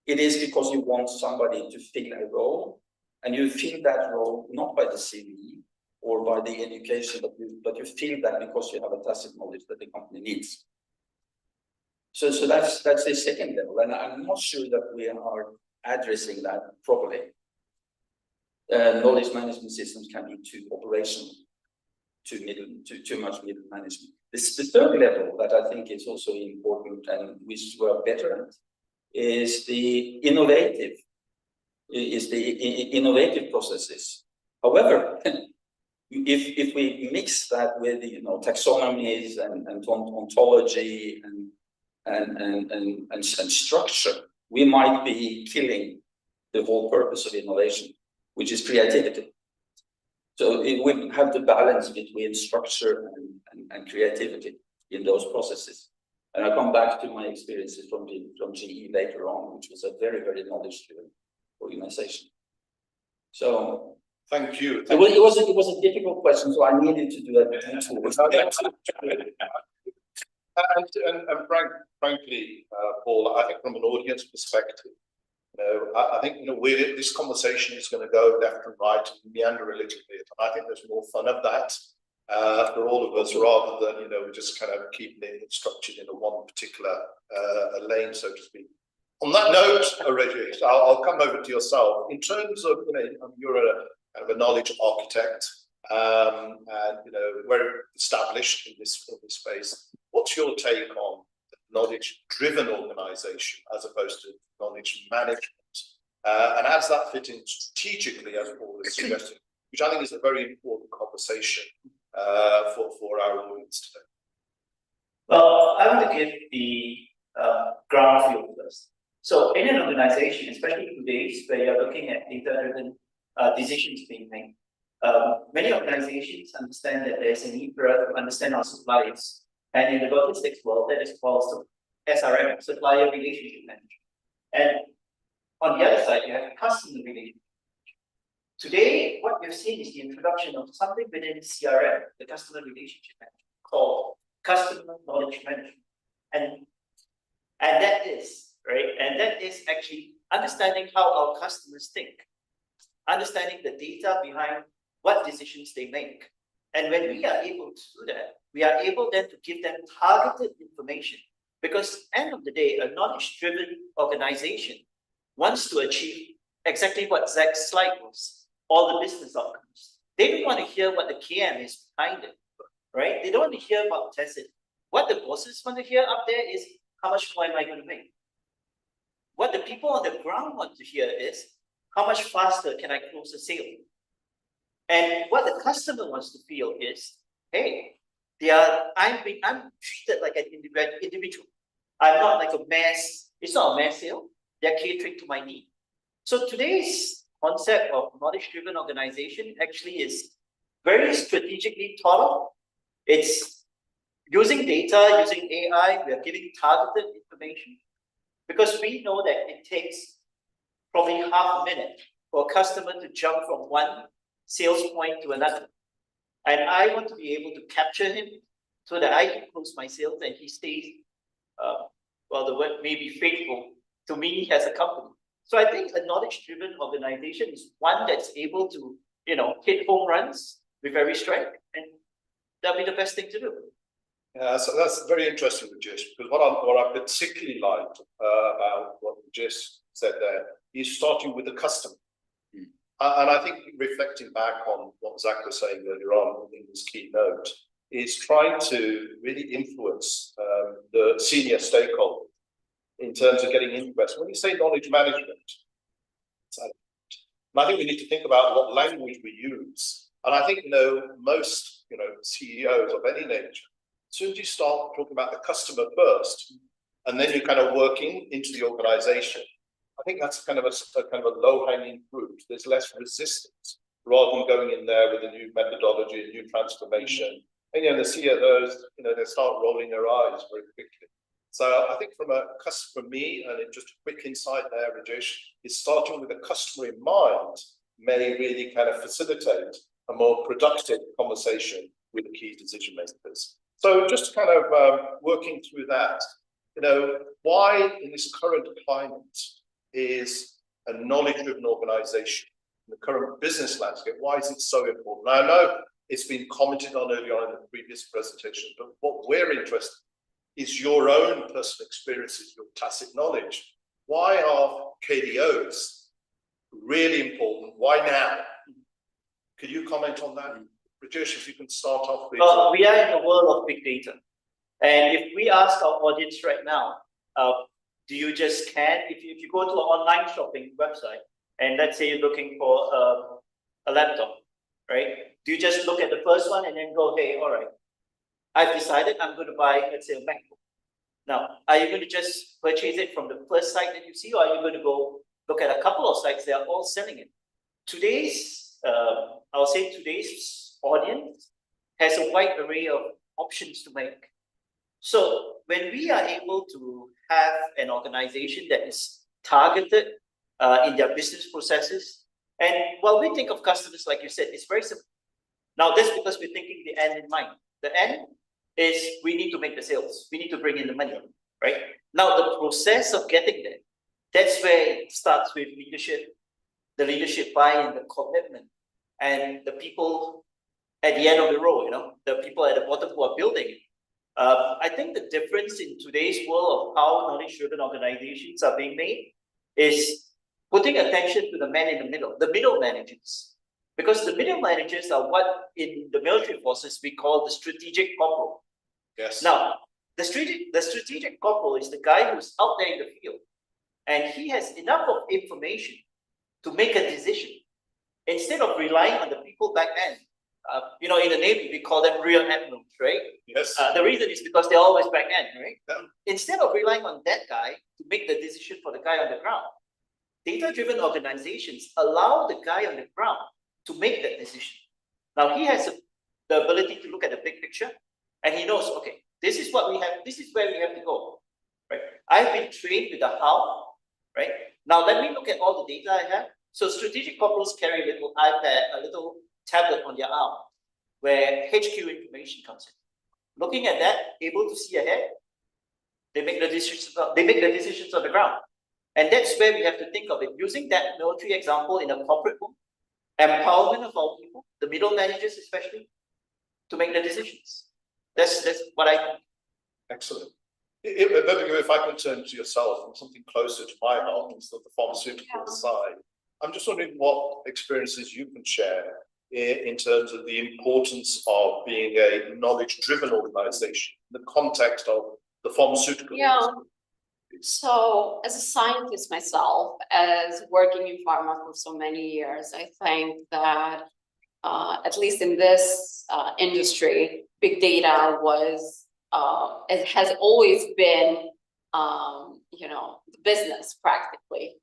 It is because you want somebody to fill a role, and you fill that role not by the CV or by the education, but you fill that because you have a tacit knowledge that the company needs. So that's the second level, and I'm not sure that we are addressing that properly. Knowledge management systems can be too operational, too much middle management. The third level that I think is also important and which we are better at is the innovative processes. However, if we mix that with taxonomies and ontology and structure, we might be killing the whole purpose of innovation, which is creativity. So it would have to balance between structure and creativity in those processes. And I come back to my experiences from GE later on, which was a very, very knowledge-driven organization. So thank you. It was a difficult question, so I needed to do that. And frankly, Paul, I think from an audience perspective, I think this conversation is going to go left and right and meander a little bit, and I think there's more fun of that for all of us, rather than we just kind of keeping it structured in a one particular lane, so to speak. On that note, Regis, I'll come over to yourself. In terms of you're a kind of a knowledge architect, and we're established in this space. What's your take on knowledge-driven organization as opposed to knowledge management? And how does that fit in strategically, as Paul is suggesting, which I think is a very important conversation for our audience today? Well, I want to give the ground field first. So in an organization, especially today's, where you're looking at data-driven decisions being made, many organizations understand that there's a need for us to understand our suppliers. And in the logistics world, that is called SRM, Supplier Relationship Management. And on the other side, you have customer relationship. Today, what we've seen is the introduction of something within CRM, the customer relationship management, called customer knowledge management. And that is, right? And that is actually understanding how our customers think, understanding the data behind what decisions they make. And when we are able to do that, we are able then to give them targeted information. Because end of the day, a knowledge-driven organization wants to achieve exactly what Zach's slide was, all the business outcomes. They don't want to hear what the KM is behind it, right? They don't want to hear about testing. What the bosses want to hear up there is, how much more am I going to make? What the people on the ground want to hear is, how much faster can I close a sale? And what the customer wants to feel is, hey, I'm treated like an individual. I'm not like a mass, it's not a mass sale. They're catering to my need. So today's concept of knowledge-driven organization actually is very strategically thought of. It's using data, using AI, we are giving targeted information because we know that it takes probably half a minute for a customer to jump from one sales point to another. And I want to be able to capture him so that I can close my sales and he stays, well, the word may be faithful to me as a company. So I think a knowledge-driven organization is one that's able to, hit home runs with every strike, and that'll be the best thing to do. Yeah, so that's very interesting, Rajesh, because what I particularly liked about what Rajesh said there is starting with the customer. And I think reflecting back on what Zach was saying earlier on in his keynote, is trying to really influence the senior stakeholder in terms of getting interest. When you say knowledge management, I think we need to think about what language we use. And I think, most, CEOs of any nature, as soon as you start talking about the customer first, and then you're kind of working into the organization, I think that's kind of a low-hanging fruit. There's less resistance rather than going in there with a new methodology, a new transformation. And the CEOs, they start rolling their eyes very quickly. So I think for me, and just a quick insight there, Rajesh, is starting with the customer in mind may really kind of facilitate a more productive conversation with the key decision makers. So just kind of working through that, why in this current climate is a knowledge-driven organization in the current business landscape, why is it so important? Now, I know it's been commented on earlier on in the previous presentation, but what we're interested in is your own personal experiences, your tacit knowledge. Why are KDOs really important? Why now? Could you comment on that? Rajesh, if you can start off with... we are in the world of big data. And if we ask our audience right now, do you just scan? If you go to an online shopping website, and let's say you're looking for a laptop, right? Do you just look at the first one and then go, hey, all right, I've decided I'm going to buy, let's say, a MacBook. Now, are you going to just purchase it from the first site that you see, or are you going to go look at a couple of sites that are all selling it? Today's, I'll say today's audience has a wide array of options to make. So when we are able to have an organization that is targeted in their business processes, and while we think of customers, like you said, it's very simple. Now, that's because we're thinking the end in mind. The end is we need to make the sales. We need to bring in the money, right? Now, the process of getting there, that's where it starts with leadership, the leadership buy-in, the commitment, and the people at the end of the row, the people at the bottom who are building it. I think the difference in today's world of how knowledge-driven organizations are being made is putting attention to the man in the middle managers. Because the middle managers are what in the military forces we call the strategic corporal. Yes. Now, the strategic corporal is the guy who's out there in the field, and he has enough of information to make a decision instead of relying on the people back then. In the Navy, we call them rear admirals, right? Yes. The reason is because they're always back end, right? Yeah. Instead of relying on that guy to make the decision for the guy on the ground, data-driven organizations allow the guy on the ground to make that decision. Now he has the ability to look at the big picture, and he knows, okay, this is what we have, this is where we have to go, right? I've been trained with the how, right? Now let me look at all the data I have. So strategic corporals carry a little iPad, a little tablet on their arm, where HQ information comes in. Looking at that, able to see ahead, they make the decisions. They make the decisions on the ground, and that's where we have to think of it. Using that military example in a corporate room, empowerment of our people, the middle managers especially, to make the decisions. That's what I think. Excellent. If I can turn to yourself and something closer to my heart instead of the pharmaceutical side, I'm just wondering what experiences you can share in terms of the importance of being a knowledge-driven organization in the context of the pharmaceutical industry. So as a scientist myself, as working in pharma for so many years, I think that at least in this industry, big data was, it has always been, the business practically.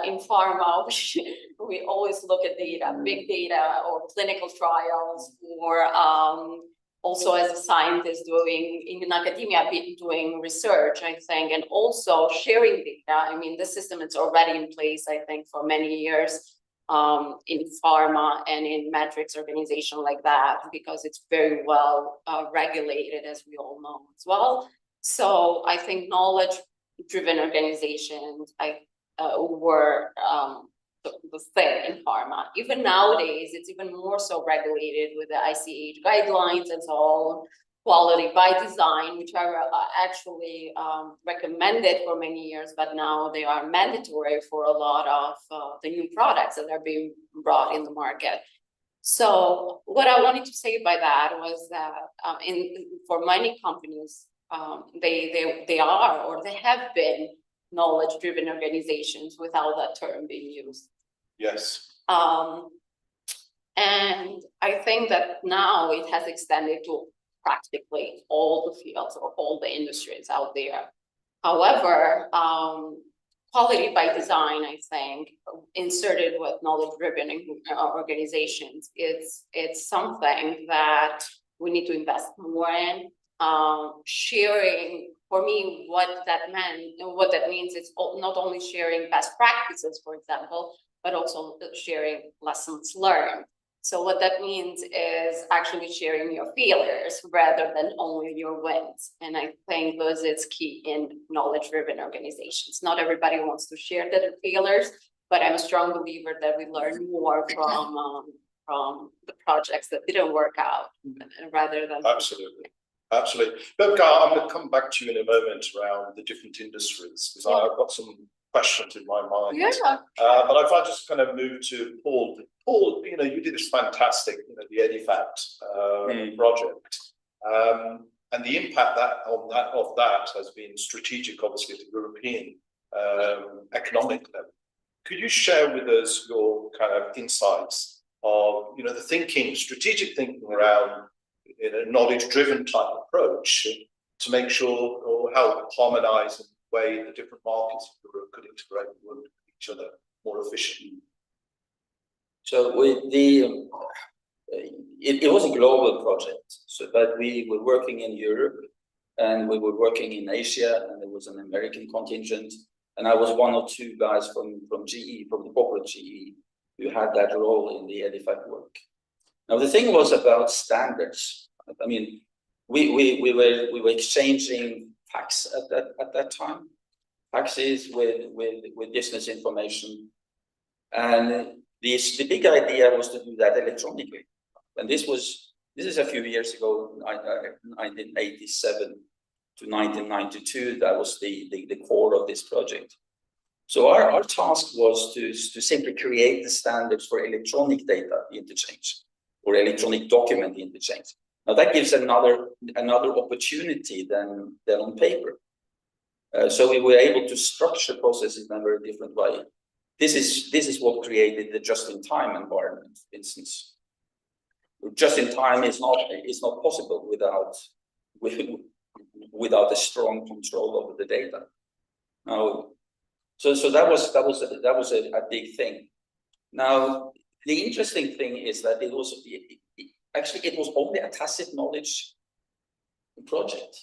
In pharma, we always look at data, big data, or clinical trials, or also as a scientist in academia, doing research, I think, and also sharing data. I mean, the system is already in place, I think, for many years in pharma and in metrics organization like that, because it's very well regulated, as we all know as well. So I think knowledge-driven organizations, were the thing in pharma. Even nowadays, it's even more so regulated with the ICH guidelines and so on. Quality by design, which are actually recommended for many years, but now they are mandatory for a lot of the new products that are being brought in the market. So what I wanted to say by that was that for many companies, they are or they have been knowledge-driven organizations without that term being used. Yes. And I think that now it has extended to practically all the fields or all the industries out there. However, quality by design, I think, inserted with knowledge-driven organizations, it's something that we need to invest more in. Sharing, for me, what that means is not only sharing best practices, for example, but also sharing lessons learned. So what that means is actually sharing your failures rather than only your wins. And I think those is key in knowledge-driven organizations. Not everybody wants to share their failures, but I'm a strong believer that we learn more from the projects that didn't work out rather than. Absolutely. Absolutely. But Gar, I'm going to come back to you in a moment around the different industries, because I've got some questions in my mind. Yeah. But if I just kind of move to Paul. Paul, you did this fantastic, the EDIFACT project. And the impact of that has been strategic, obviously, at the European economic level. Could you share with us your kind of insights of, the strategic thinking around a knowledge-driven type approach to make sure or help harmonize in the way the different markets in Europe could integrate and work with each other more efficiently? So with it was a global project, but we were working in Europe and we were working in Asia, and there was an American contingent, and I was one or two guys from GE, from the corporate GE, who had that role in the EDIFACT work. Now the thing was about standards. I mean, we were exchanging facts at that time, faxes with business information, and the big idea was to do that electronically. And this is a few years ago, 1987 to 1992. That was the core of this project. So our task was to simply create the standards for electronic data interchange or electronic document interchange. Now that gives another opportunity than on paper. So we were able to structure processes in a very different way. This is what created the just-in-time environment, for instance. Just-in-time is not possible without a strong control over the data. Now, so that was a big thing. Now, the interesting thing is that it was only a tacit knowledge project,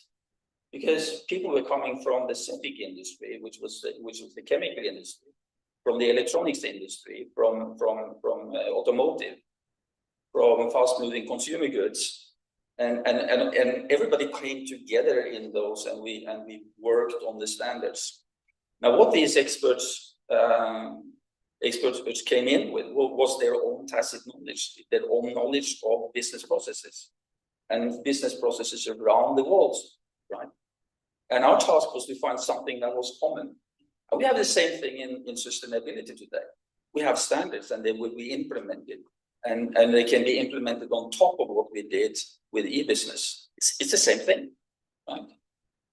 because people were coming from the synthetic industry, which was the chemical industry, from the electronics industry, from automotive, from fast-moving consumer goods, and everybody came together in those, and we worked on the standards. Now, what these experts came in with was their own tacit knowledge, their own knowledge of business processes and business processes around the world, right? And our task was to find something that was common. And we have the same thing in sustainability today. We have standards, and they will be implemented, and they can be implemented on top of what we did with e-business. It's the same thing, right?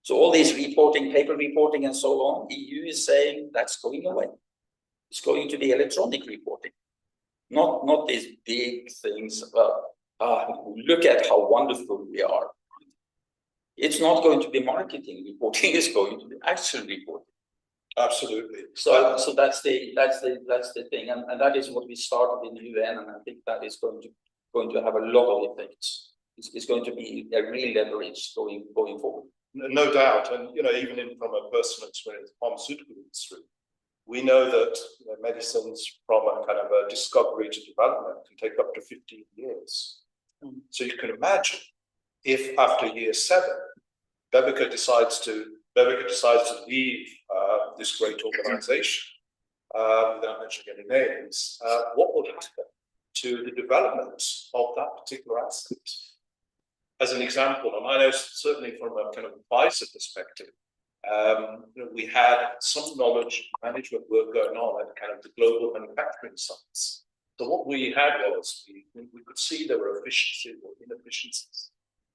So all these reporting, paper reporting, and so on, EU is saying that's going away. It's going to be electronic reporting, not these big things about look at how wonderful we are. It's not going to be marketing reporting; it's going to be actual reporting. Absolutely. So that's the thing, and that is what we started in the UN, and I think that is going to have a lot of effects. It's going to be a real leverage going forward. No doubt, and even from a personal experience, pharmaceutical industry, we know that medicines from a kind of a discovery to development can take up to 15 years. So you can imagine if after year 7, Bevica decides to leave this great organization, without mentioning any names, what will happen to the development of that particular asset? As an example, and I know certainly from a kind of Pfizer perspective, we had some knowledge management work going on at kind of the global manufacturing sites. So what we had was we could see there were efficiencies or inefficiencies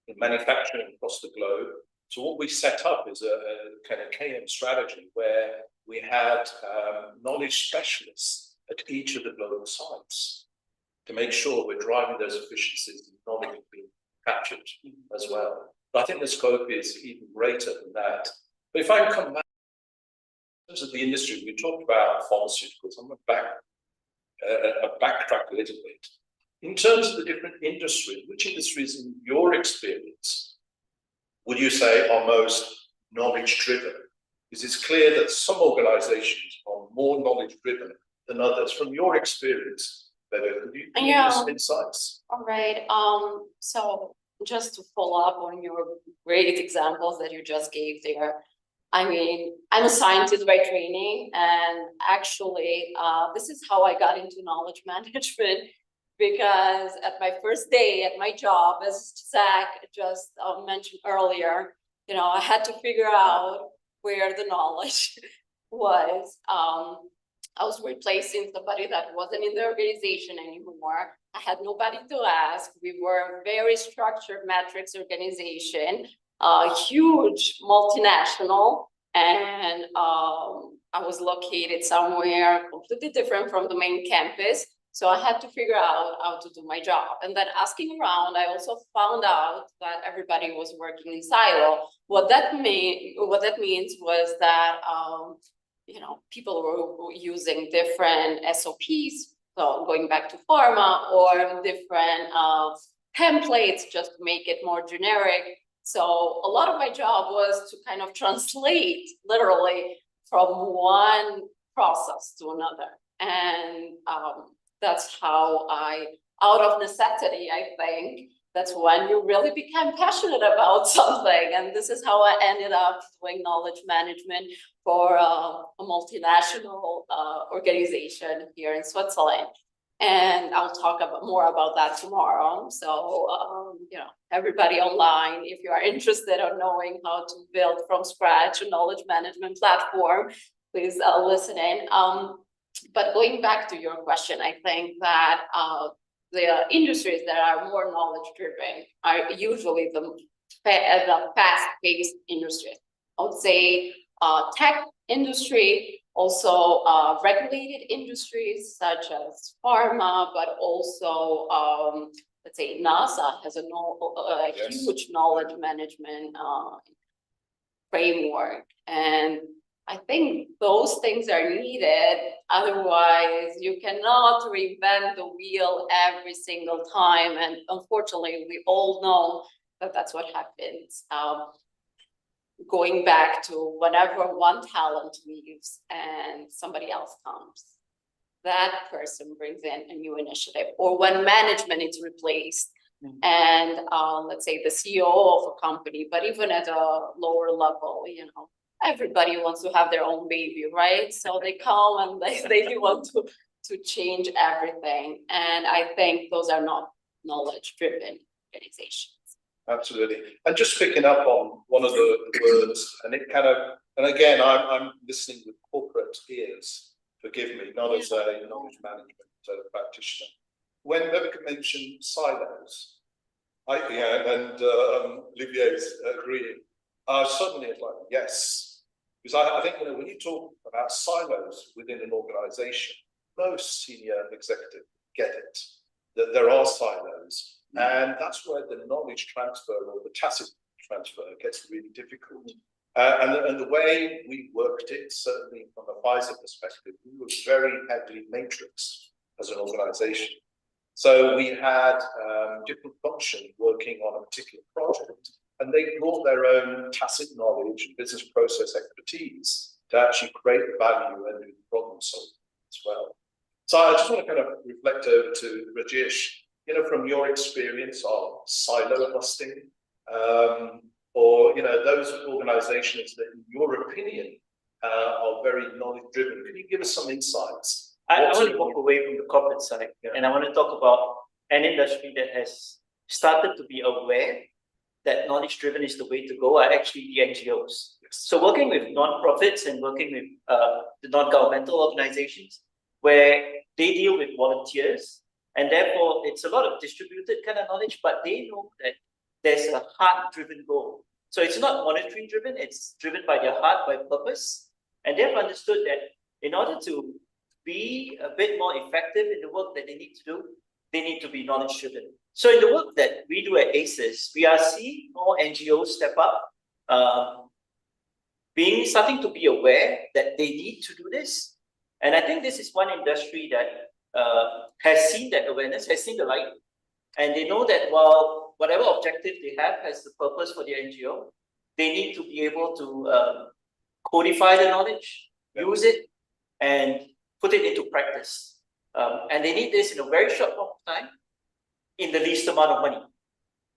in manufacturing across the globe. So what we set up is a kind of KM strategy where we had knowledge specialists at each of the global sites to make sure we're driving those efficiencies and knowledge being captured as well. But I think the scope is even greater than that. But if I come back in terms of the industry, we talked about pharmaceuticals. I'm going to backtrack a little bit. In terms of the different industries, which industries, in your experience, would you say are most knowledge-driven? Because it's clear that some organizations are more knowledge-driven than others. From your experience, Bebe, could you give us some insights? All right. So just to follow up on your great examples that you just gave there, I mean, I'm a scientist by training, and actually, this is how I got into knowledge management, because at my first day at my job, as Zach just mentioned earlier, I had to figure out where the knowledge was. I was replacing somebody that wasn't in the organization anymore. I had nobody to ask. We were a very structured matrix organization, a huge multinational, and I was located somewhere completely different from the main campus. So I had to figure out how to do my job. And then asking around, I also found out that everybody was working in silo. What that means was that people were using different SOPs, so going back to pharma, or different templates just to make it more generic. So a lot of my job was to kind of translate literally from one process to another. And that's how out of necessity, I think, that's when you really become passionate about something. And this is how I ended up doing knowledge management for a multinational organization here in Switzerland. And I'll talk more about that tomorrow. So, everybody online, if you are interested in knowing how to build from scratch a knowledge management platform, please listen in. But going back to your question, I think that the industries that are more knowledge driven are usually the fast-paced industries. I would say tech industry, also regulated industries such as pharma, but also let's say NASA has a huge knowledge management framework, and I think those things are needed. Otherwise, you cannot reinvent the wheel every single time. And unfortunately, we all know that that's what happens. Going back to whenever one talent leaves and somebody else comes, that person brings in a new initiative. Or when management is replaced, and let's say the CEO of a company, but even at a lower level, you know, everybody wants to have their own baby, right? So they come and they want to change everything. And I think those are not knowledge-driven organizations. Absolutely. And just picking up on one of the words, and it kind of, and again, I'm listening with corporate ears, forgive me, not as a knowledge management practitioner. When Rebecca mentioned silos, and Olivier's agreeing, suddenly it's like, yes. Because I think, you know, when you talk about silos within an organization, most senior executives get it, that there are silos. And that's where the knowledge transfer or the tacit transfer gets really difficult. And the way we worked it, certainly from a Pfizer perspective, we were very heavily matrix as an organization. So we had different functions working on a particular project, and they brought their own tacit knowledge and business process expertise to actually create value and do problem solving as well. So I just want to kind of reflect over to Rajesh, you know, from your experience of silo busting, or, you know, those organizations that, in your opinion, are very knowledge driven. Can you give us some insights? I want to walk away from the corporate side, and I want to talk about an industry that has started to be aware that knowledge driven is the way to go, are actually the NGOs. So working with non-profits and working with the non-governmental organizations where they deal with volunteers, and therefore it's a lot of distributed kind of knowledge, but they know that there's a heart-driven goal. So it's not monetary driven, it's driven by their heart, by purpose. And they've understood that in order to be a bit more effective in the work that they need to do, they need to be knowledge driven. So in the work that we do at ACES, we are seeing more NGOs step up, starting to be aware that they need to do this. And I think this is one industry that has seen that awareness, has seen the light, and they know that while whatever objective they have has the purpose for the NGO, they need to be able to codify the knowledge, use it, and put it into practice. And they need this in a very short amount of time, in the least amount of money,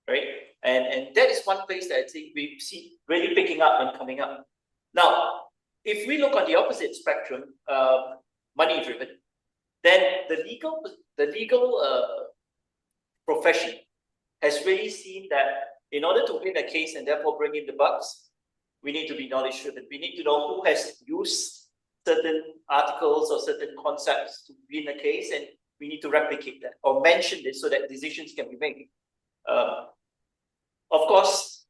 right? And that is one place that I think we see really picking up and coming up. Now, if we look on the opposite spectrum, money-driven, then the legal profession has really seen that in order to win a case and therefore bring in the bucks, we need to be knowledge-driven. We need to know who has used certain articles or certain concepts to win a case, and we need to replicate that or mention this so that decisions can be made. Of course,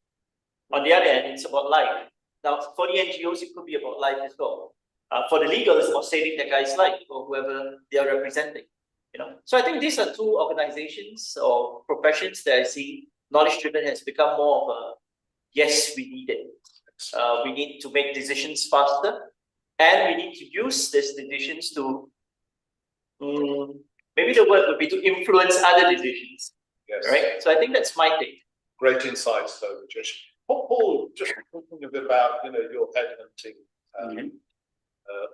on the other hand, it's about life. Now, for the NGOs, it could be about life as well. For the legal, it's about saving the guy's life or whoever they are representing. You know, so I think these are two organizations or professions that I see knowledge-driven has become more of a yes, we need it. We need to make decisions faster, and we need to use these decisions to maybe the word would be to influence other decisions. Yes. Right. So I think that's my take. Great insights, though, Rajesh. Paul, just talking a bit about, you know, your headhunting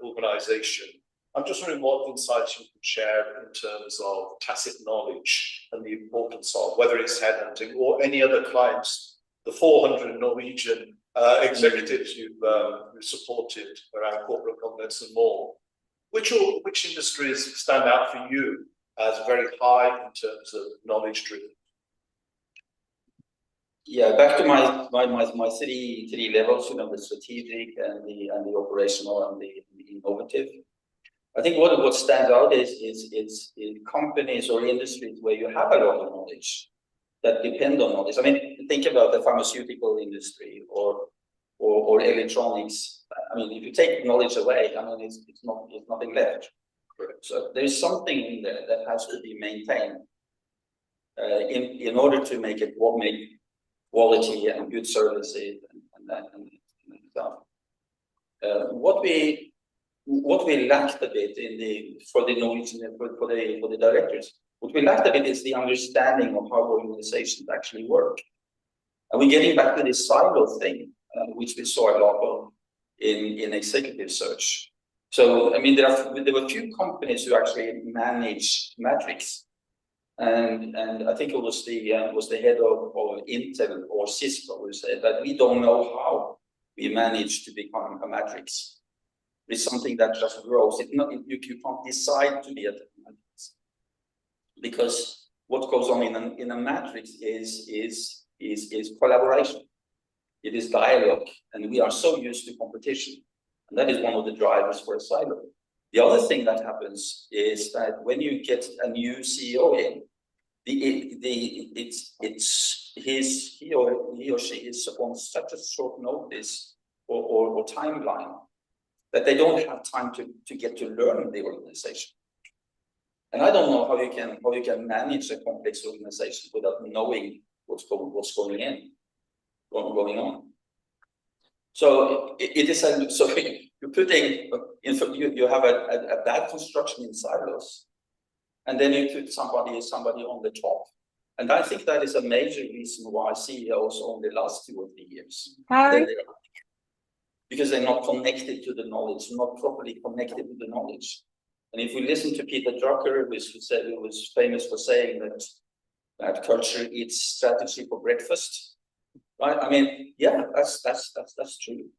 organization. I'm just wondering what insights you could share in terms of tacit knowledge and the importance of whether it's headhunting or any other clients, the 400 Norwegian executives you've supported around corporate governance and more. Which industries stand out for you as very high in terms of knowledge driven? Yeah, back to my three levels, you know, the strategic and the operational and the innovative. I think what stands out is in companies or industries where you have a lot of knowledge that depend on knowledge. I mean, think about the pharmaceutical industry or electronics. I mean, if you take knowledge away, I mean, it's nothing left. So there's something in there that has to be maintained in order to make quality and good services and stuff. What we lacked a bit for the Norwegian for the directors, what we lacked a bit is the understanding of how organizations actually work. And we're getting back to this silo thing, which we saw a lot of in executive search. So I mean, there were a few companies who actually manage metrics, and I think it was the head of Intel or Cisco who said that we don't know how we managed to become a matrix. It's something that just grows. You can't decide to be a matrix, because what goes on in a matrix is collaboration. It is dialogue, and we are so used to competition, and that is one of the drivers for a silo. The other thing that happens is that when you get a new CEO in, he or she is on such a short notice or timeline that they don't have time to get to learn the organization. And I don't know how you can manage a complex organization without knowing what's going on. So you're putting you have a bad construction in silos, and then you put somebody on the top. And I think that is a major reason why CEOs only last 2 or 3 years. Hi. Because they're not connected to the knowledge, not properly connected to the knowledge. And if we listen to Peter Drucker, who was famous for saying that culture eats strategy for breakfast, right? I mean, yeah, that's true.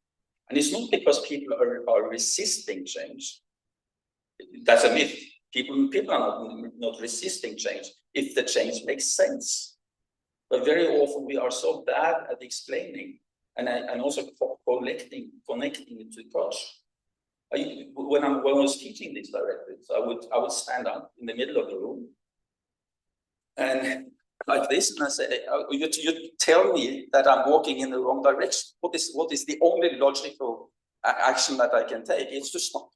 And it's not because people are resisting change. That's a myth. People are not resisting change if the change makes sense. But very often we are so bad at explaining and also connecting it to culture. When I was teaching these directives, I would stand up in the middle of the room and like this, and I say, you tell me that I'm walking in the wrong direction. What is the only logical action that I can take? It's to stop.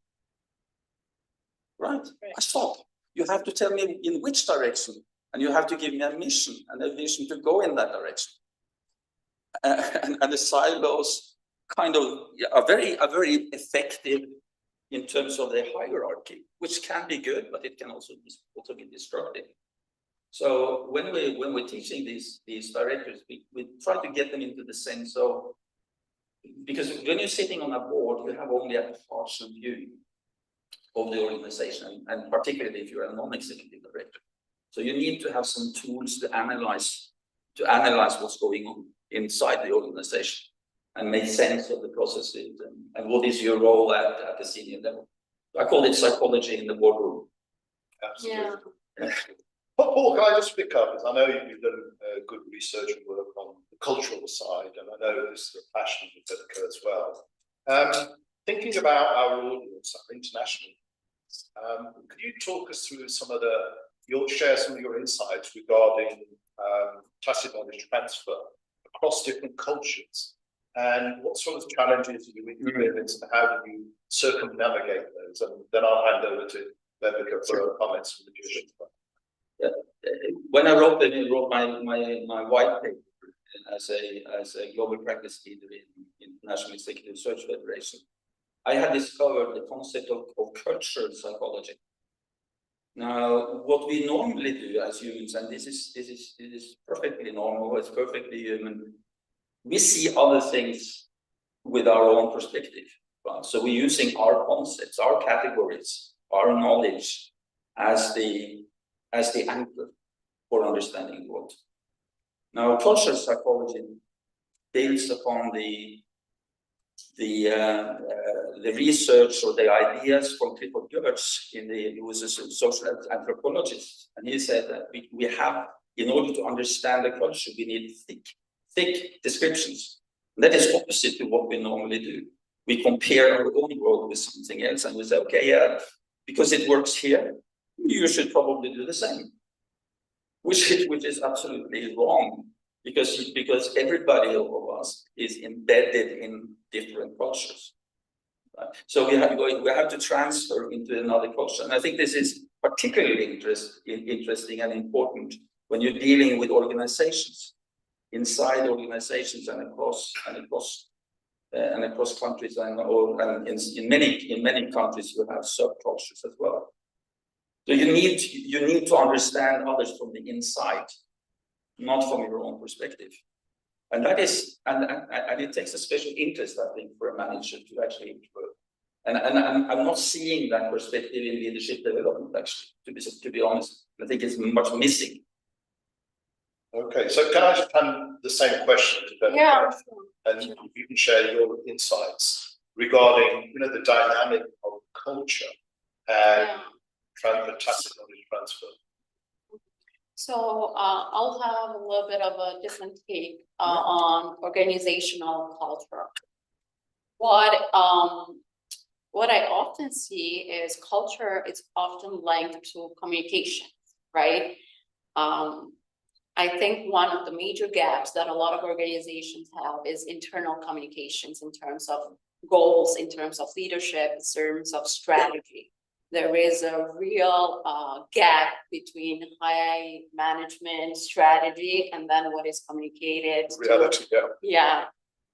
Right? I stop. You have to tell me in which direction, and you have to give me a mission and a vision to go in that direction. And the silos kind of are very effective in terms of their hierarchy, which can be good, but it can also be destructive. So when we're teaching these directors, we try to get them into the sense of, because when you're sitting on a board, you have only a partial view of the organization, and particularly if you're a non-executive director. So you need to have some tools to analyze what's going on inside the organization and make sense of the processes and what is your role at the senior level. I call it psychology in the boardroom. Absolutely. Yeah. Paul, can I just pick up? Because I know you've done good research and work on the cultural side, and I know this is a passion of Vivica as well. Thinking about our audience, our international, could you talk us through share some of your insights regarding tacit knowledge transfer across different cultures, and what sort of challenges do you experience, and how do you circumnavigate those? And then I'll hand over to Vivica for her comments from the Jewish. Yeah. When I wrote my white paper as a global practice leader in National Executive Search Federation, I had discovered the concept of cultural psychology. Now, what we normally do as humans, and this is perfectly normal, it's perfectly human, we see other things with our own perspective. Right? So we're using our concepts, our categories, our knowledge as the anchor for understanding the world. Now, cultural psychology builds upon the research or the ideas from Clifford Geertz, who was a social anthropologist, and he said that we have, in order to understand the culture, we need thick descriptions. And that is opposite to what we normally do. We compare our own world with something else, and we say, okay, yeah, because it works here, you should probably do the same. Which is absolutely wrong, because everybody of us is embedded in different cultures. Right? So we have to transfer into another culture, and I think this is particularly interesting and important when you're dealing with organizations, inside organizations and across countries, and in many countries you have subcultures as well. So you need to understand others from the inside, not from your own perspective, and that is and it takes a special interest, I think, for a manager to actually improve. And I'm not seeing that perspective in leadership development, actually, to be honest. I think it's much missing. Okay, so can I just hand the same question to Ben? Yeah. And you can share your insights regarding, the dynamic of culture and the tacit knowledge transfer. So I'll have a little bit of a different take on organizational culture. What I often see is culture is often linked to communication, right? I think one of the major gaps that a lot of organizations have is internal communications in terms of goals, in terms of leadership, in terms of strategy. There is a real gap between high management strategy and then what is communicated. Reality, yeah.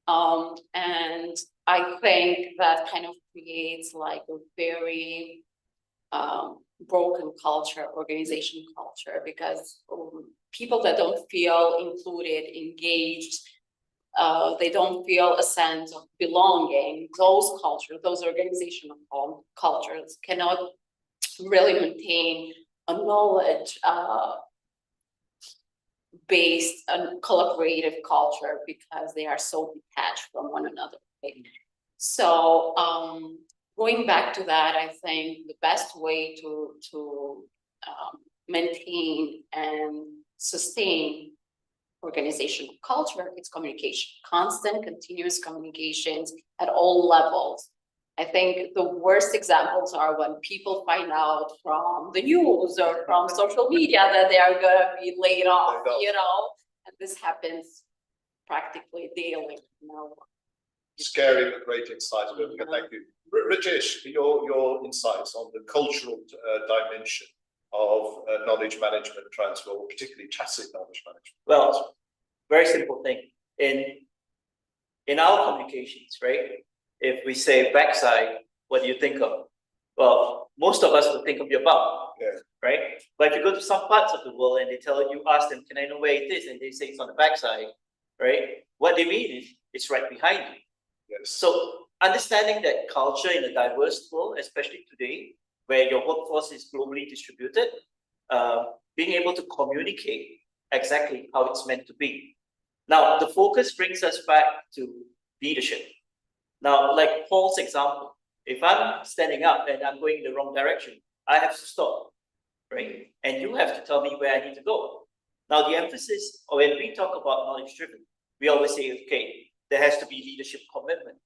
And I think that kind of creates like a very broken culture, organization culture, because people that don't feel included, engaged, they don't feel a sense of belonging, those cultures, those organizational cultures cannot really maintain a knowledge based and collaborative culture because they are so detached from one another. Right? So going back to that, I think the best way to maintain and sustain organizational culture is communication, constant, continuous communications at all levels. I think the worst examples are when people find out from the news or from social media that they are going to be laid off, and this happens practically daily. Scary but great insights. Thank you. Rajesh, your insights on the cultural dimension of knowledge management transfer, or particularly tacit knowledge management. Well, very simple thing. In our communications, right? If we say backside, what do you think of? Well, most of us will think of your bum, right? But if you go to some parts of the world and you ask them, can I know where it is? And they say it's on the backside, right? What they mean is it's right behind you. Yes. So understanding that culture in a diverse world, especially today, where your workforce is globally distributed, being able to communicate exactly how it's meant to be. Now, the focus brings us back to leadership. Now, like Paul's example, if I'm standing up and I'm going in the wrong direction, I have to stop, right? And you have to tell me where I need to go. Now, the emphasis, or when we talk about knowledge-driven, we always say, okay, there has to be leadership commitment,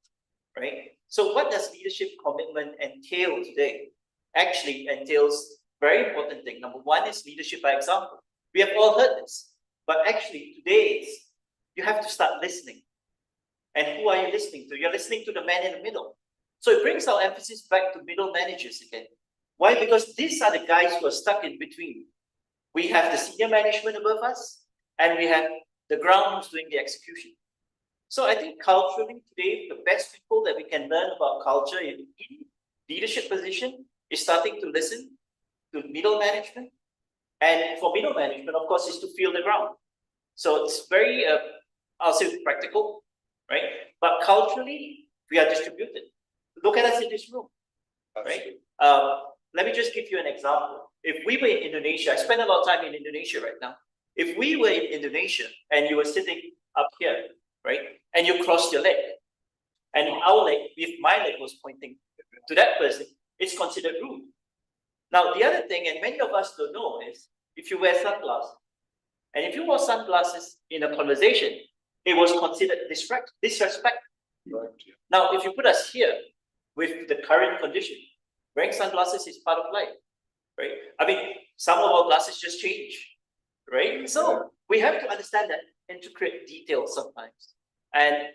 right? So what does leadership commitment entail today? Actually entails very important thing. Number one is leadership by example. We have all heard this, but actually today you have to start listening. And who are you listening to? You're listening to the man in the middle. So it brings our emphasis back to middle managers again. Why? Because these are the guys who are stuck in between. We have the senior management above us, and we have the ground who's doing the execution. So I think culturally today, the best people that we can learn about culture in leadership position is starting to listen to middle management. And for middle management, of course, is to feel the ground. So it's very, I'll say practical, right? But culturally, we are distributed. Look at us in this room, right? Let me just give you an example. If we were in Indonesia, I spend a lot of time in Indonesia right now. If we were in Indonesia and you were sitting up here, right? And you crossed your leg, and our leg, if my leg was pointing to that person, it's considered rude. Now, the other thing, and many of us don't know, is if you wear sunglasses, and if you wore sunglasses in a conversation, it was considered disrespect. Right. Now, if you put us here with the current condition, wearing sunglasses is part of life, right? I mean, some of our glasses just change, right? So we have to understand that and to create details sometimes. And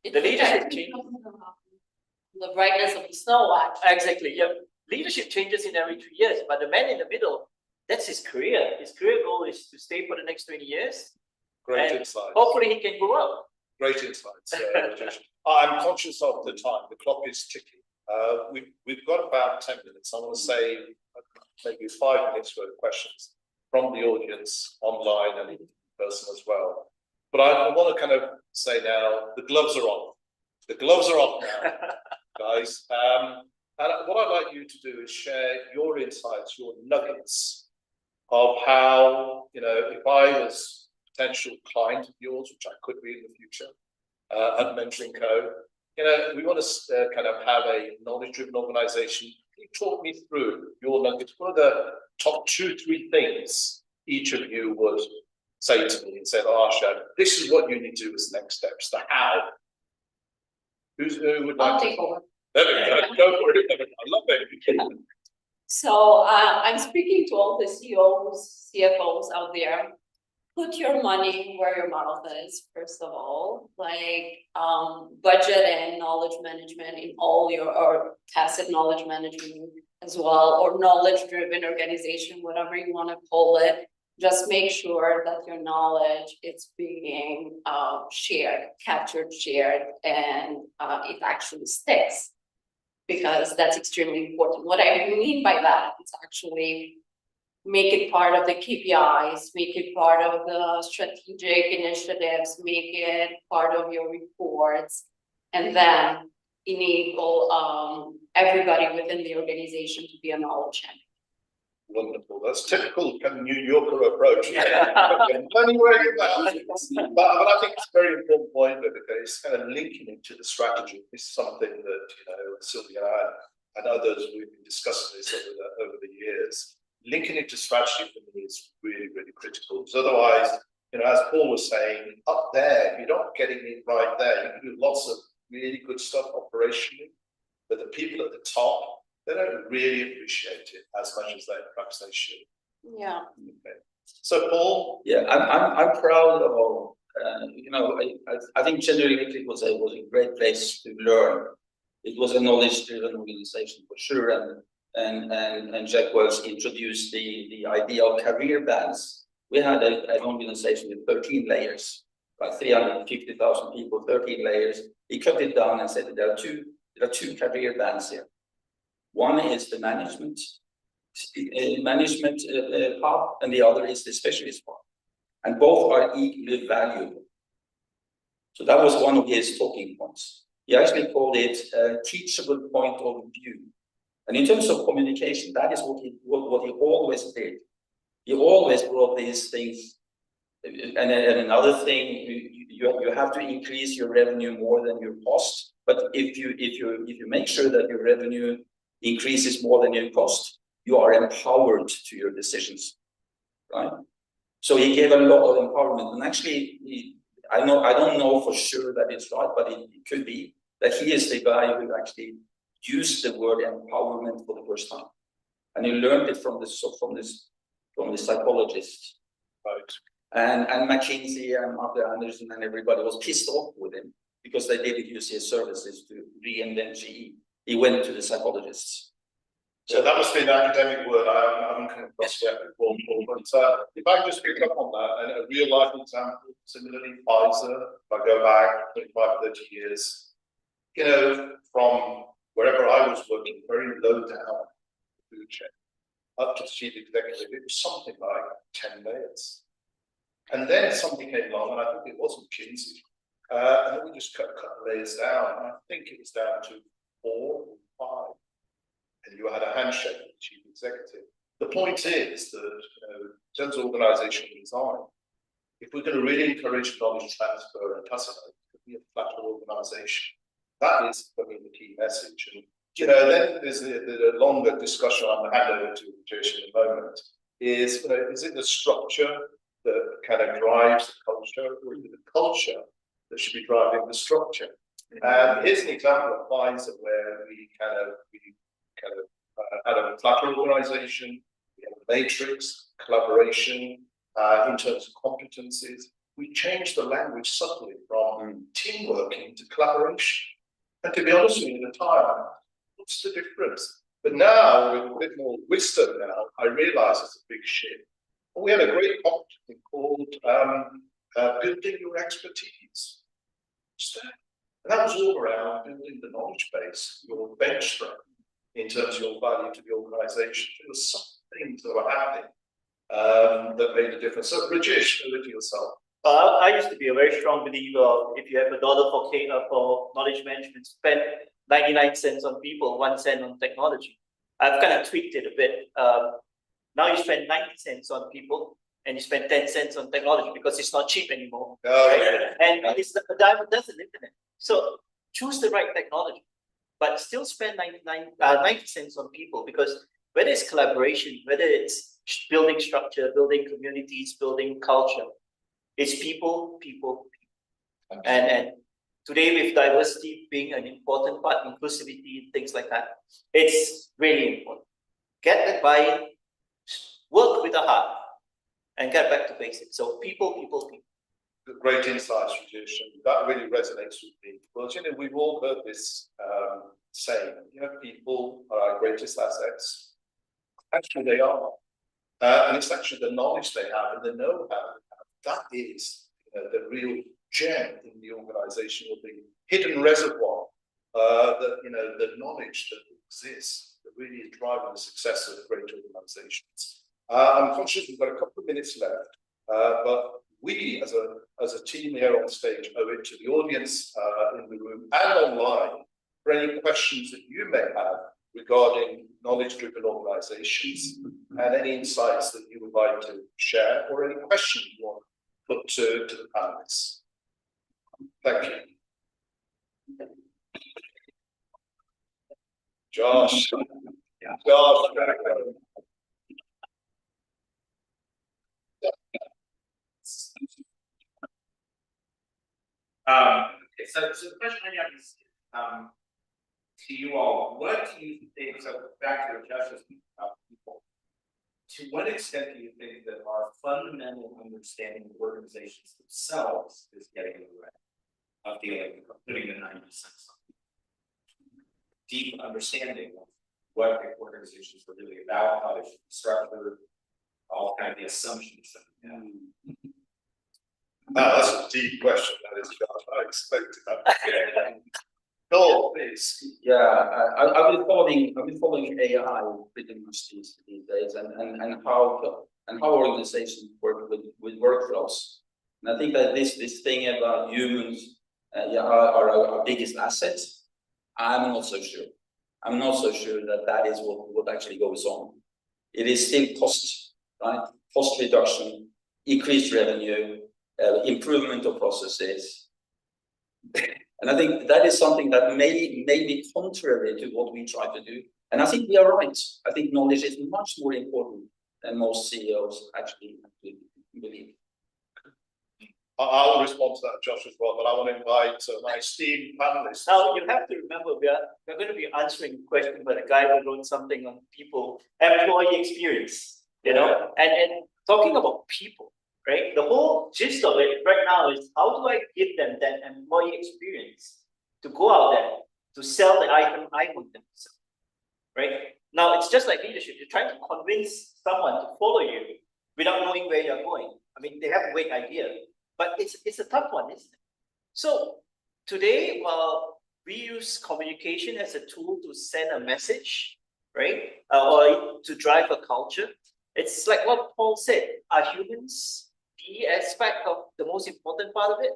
the leadership change. The brightness of the snow watch. Exactly, yeah. Leadership changes in every 2 years, but the man in the middle, that's his career. His career goal is to stay for the next 20 years. Great and insight. Hopefully he can grow up. Great insights. I'm conscious of the time. The clock is ticking. We've got about 10 minutes. I want to say maybe 5 minutes worth of questions from the audience online and in person as well. But I want to kind of say now, the gloves are on. The gloves are off now, guys. And what I'd like you to do is share your insights, your nuggets of how, if I was a potential client of yours, which I could be in the future, at Mentoring Co, we want to kind of have a knowledge-driven organization. Can you talk me through your nuggets? What are the top 2-3 things each of you would say to me and say, Arsha, this is what you need to do as next steps, the how. Who would like I'll to? take over. There we go. Go for it. I love it. So I'm speaking to all the CEOs, CFOs out there. Put your money where your mouth is, first of all, like budget and knowledge management in all your, or tacit knowledge management as well, or knowledge-driven organization, whatever you want to call it. Just make sure that your knowledge is being shared, captured, shared, and it actually sticks, because that's extremely important. What I mean by that is actually make it part of the KPIs, make it part of the strategic initiatives, make it part of your reports, and then enable everybody within the organization to be a knowledge champion. Wonderful. That's typical kind of New Yorker approach. Anywhere you go. But I think it's a very important point, because it's kind of linking into the strategy. This is something that Sylvia and others we've been discussing this over the years. Linking it to strategy for me is really, really critical. Because otherwise, as Paul was saying, up there, if you're not getting it right there, you can do lots of really good stuff operationally, but the people at the top, they don't really appreciate it as much as perhaps they should. Yeah. Okay. So Paul? Yeah, I'm proud of, I think generally it was a great place to learn. It was a knowledge-driven organization for sure, and Jack Welch introduced the idea of career bands. We had an organization with 13 layers, like 350,000 people, 13 layers. He cut it down and said that there are two career bands here. One is the management part, and the other is the specialist part. And both are equally valuable. So that was one of his talking points. He actually called it a teachable point of view. And in terms of communication, that is what he always did. He always brought these things. And another thing, you have to increase your revenue more than your cost. But if you make sure that your revenue increases more than your cost, you are empowered to your decisions, right? So he gave a lot of empowerment, and actually, I don't know for sure that it's right, but it could be that he is the guy who actually used the word empowerment for the first time, and he learned it from the psychologist, right? And McKinsey and Arthur Anderson and everybody was pissed off with him because they didn't use his services to reinvent GE. He went to the psychologists. So that must be an academic word I haven't come across yet before, Paul. But if I can just pick up on that, and a real life example, similarly, Pfizer, if I go back 25, 30 years, from wherever I was working, very low down the food chain, up to the chief executive, it was something like 10 layers. And then something came along, and I think it was McKinsey, and then we just cut the layers down. And I think it was down to 4 or 5, and you had a handshake with the chief executive. The point is that, in terms of organizational design, if we're going to really encourage knowledge transfer and facilitate, it could be a flatter organization. That is, for me, the key message. And then there's the longer discussion I'm going to hand over to Jason in a moment. Is it the structure that kind of drives the culture, or is it the culture that should be driving the structure? Here's an example of Pfizer where we kind of had a flat organization, we had a matrix, collaboration, in terms of competencies. We changed the language subtly from team working to collaboration. And to be honest with you, in the time, what's the difference? But now, with a bit more wisdom now, I realize it's a big shift. We had a great competition called Building Your Expertise. And that was all around building the knowledge base, your bench strength, in terms of your value to the organization. There were some things that were happening that made a difference. So, Rajesh, over to yourself. I used to be a very strong believer of if you have $1 for knowledge management, spend 99 cents on people, 1 cent on technology. I've kind of tweaked it a bit. Now you spend 90 cents on people and you spend 10 cents on technology because it's not cheap anymore. Right? And it's a diamond doesn't internet. So choose the right technology, but still spend 90 cents on people, because whether it's collaboration, whether it's building structure, building communities, building culture, it's people. And today, with diversity being an important part, inclusivity, things like that, it's really important. Get that buy-in, work with the heart, and get back to basics. So people. Great insights, Rajesh, and that really resonates with me. Because, we've all heard this saying, people are our greatest assets. Actually, they are. And it's actually the knowledge they have and the know-how they have. That is the real gem in the organization, or the hidden reservoir, the knowledge that exists that really is driving the success of great organizations. I'm conscious we've got a couple of minutes left, but we as a team here on stage owe it to the audience in the room and online for any questions that you may have regarding knowledge-driven organizations and any insights that you would like to share, or any questions you want to put to the panelists. Thank you. Josh. Josh. So the question I have is to you all, what do you think, so back to Josh's people, to what extent do you think that our fundamental understanding of organizations themselves is getting in the way of dealing with putting the 90% deep understanding of what the organizations are really about, how they should be structured, all kind of the assumptions that we have. That's a deep question. That is, Josh. I expected that. Go, please. Yeah, I've been following AI pretty much these days, and how organizations work with workflows. And I think that this thing about humans are our biggest assets. I'm not so sure. I'm not so sure that is what actually goes on. It is still cost, right? Cost reduction, increased revenue, improvement of processes. And I think that is something that may be contrary to what we try to do. And I think we are right. I think knowledge is much more important than most CEOs actually believe. I'll respond to that, Josh, as well, but I want to invite my esteemed panelists. Now, you have to remember, we're going to be answering a question by the guy who wrote something on people, employee experience, and talking about people, right? The whole gist of it right now is, how do I give them that employee experience to go out there to sell the item I want them to sell, right? Now, it's just like leadership. You're trying to convince someone to follow you without knowing where you're going. I mean, they have a great idea, but it's a tough one, isn't it? So today, we use communication as a tool to send a message, right? Or to drive a culture. It's like what Paul said, are humans the aspect of the most important part of it?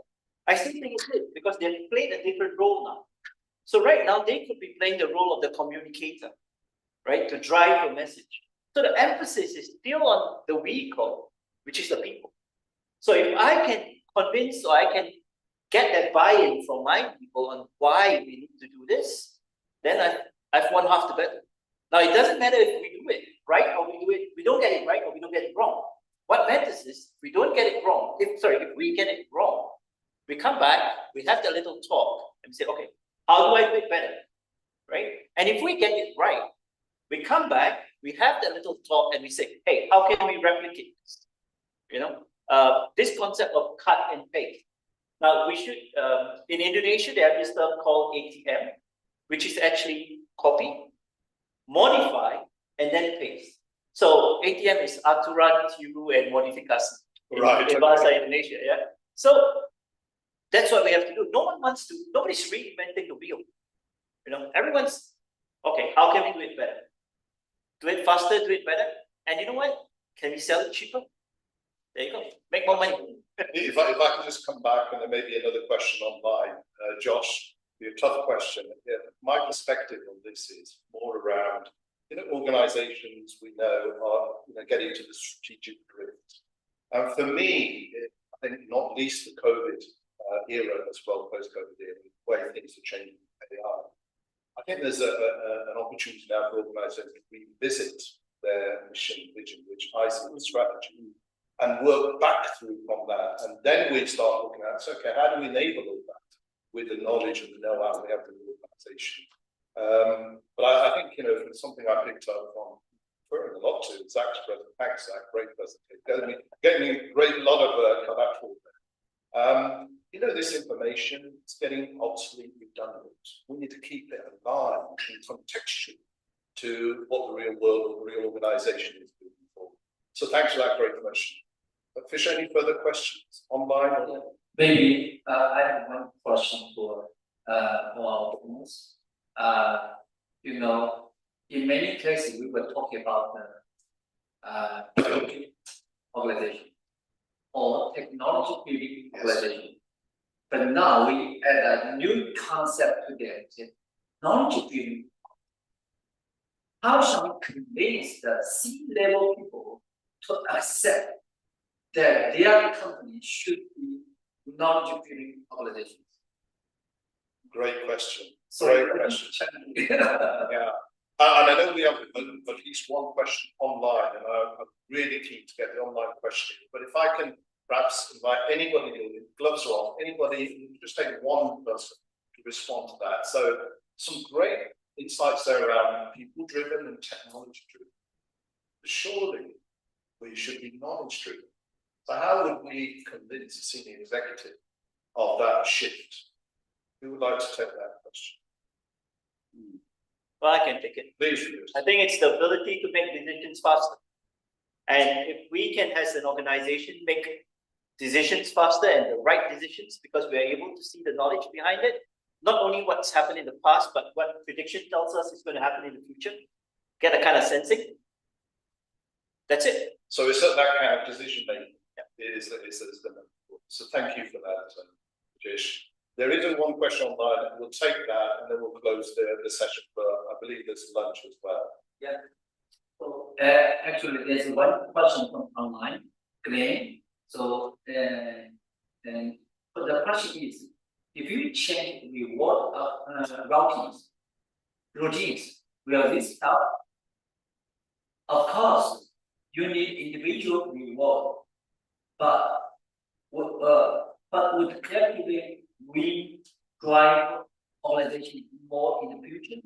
I still think it's it, because they played a different role now. So right now, they could be playing the role of the communicator, right? To drive a message. So the emphasis is still on the vehicle, which is the people. So if I can convince, or I can get that buy-in from my people on why we need to do this, then I've won half the battle. Now, it doesn't matter if we do it right or we don't get it right or we don't get it wrong. What matters is we don't get it wrong. If we get it wrong, we come back, we have that little talk, and we say, okay, how do I do it better? Right? And if we get it right, we come back, we have that little talk and we say, hey, how can we replicate this? You know, this concept of cut and paste. Now we should, in Indonesia, they have this term called ATM, which is actually copy, modify, and then paste. So ATM is aturan, tiru, and modifikasi. Right. In Bahasa Indonesia, yeah. So that's what we have to do. Nobody's reinventing the wheel. You know, everyone's, okay, how can we do it better? Do it faster, do it better. And you know what? Can we sell it cheaper? There you go. Make more money. If I can just come back, and there may be another question online, Josh, be a tough question. Yeah, my perspective on this is more around, you know, organizations we know are, you know, getting to the strategic drift. And for me, I think not least the COVID era as well, post-COVID era, the way things are changing AI. I think there's an opportunity now for organizations to revisit their mission, vision, which I see as strategy, and work back through from that. And then we start looking at, so, okay, how do we enable all that with the knowledge and the know-how we have in the organization? But I think, you know, from something I picked up from referring a lot to Zach's presentation, thanks Zach, great presentation, getting me a great lot of collateral there. You know, this information is getting obsolete, redundant. We need to keep it alive and contextual to what the real world or the real organization is moving forward. So thanks for that great question. Fisher, any further questions online? Or... Maybe I have one question for our audience. You know, in many cases we were talking about the organization or technology organization. But now we add a new concept to them, technology. How shall we convince the C-level people to accept that their company should be knowledge-driven organizations? Great question. Great question. Yeah. And I know we have at least one question online, and I'm really keen to get the online question. But if I can perhaps invite anybody, gloves are off, anybody, just take one person to respond to that. So some great insights there around people-driven and technology-driven. Surely we should be knowledge-driven. So how would we convince a senior executive of that shift? Who would like to take that question? Well, I can take it. Please. I think it's the ability to make decisions faster. And if we can, as an organization, make decisions faster and the right decisions, because we are able to see the knowledge behind it, not only what's happened in the past, but what prediction tells us is going to happen in the future, get a kind of sensing. That's it. So it's that kind of decision making is the so thank you for that, Rajesh. There is one question online. We'll take that and then we'll close the session. But I believe there's lunch as well. Yeah. So actually, there's one question from online, Glenn. So and the question is, if you change reward routines, will this help? Of course, you need individual reward, but would collectively we drive organization more in the future?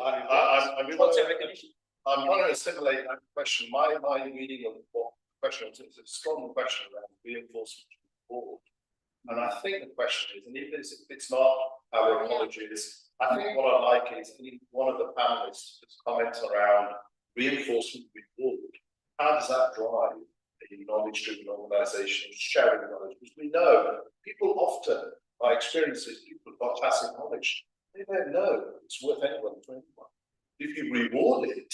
I'm trying to assimilate that question. My reading of what the question is a strong question around reinforcement reward. And I think the question is, and if it's not our apologies, I think what I like is one of the panelists just comments around reinforcement reward. How does that drive a knowledge-driven organization, sharing knowledge? Because we know people often, by experiences, people have got tacit knowledge. They don't know it's worth anyone to anyone. If you reward it,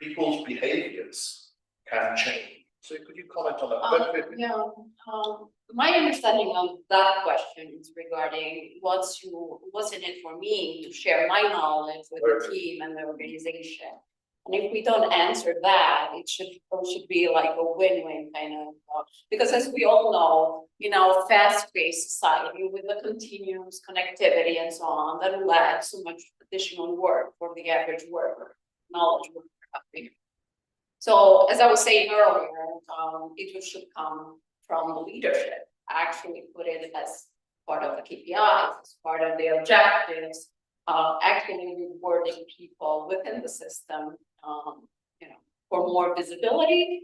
people's behaviors can change. So could you comment on that? My understanding of that question is regarding what's in it for me to share my knowledge with the team and the organization. And if we don't answer that, it should be like a win-win kind of, because as we all know, in our fast-paced society with the continuous connectivity and so on, that will add so much additional work for the average worker, knowledge worker. So as I was saying earlier, it should come from the leadership. actually put it as part of the KPIs, as part of the objectives, actually rewarding people within the system, for more visibility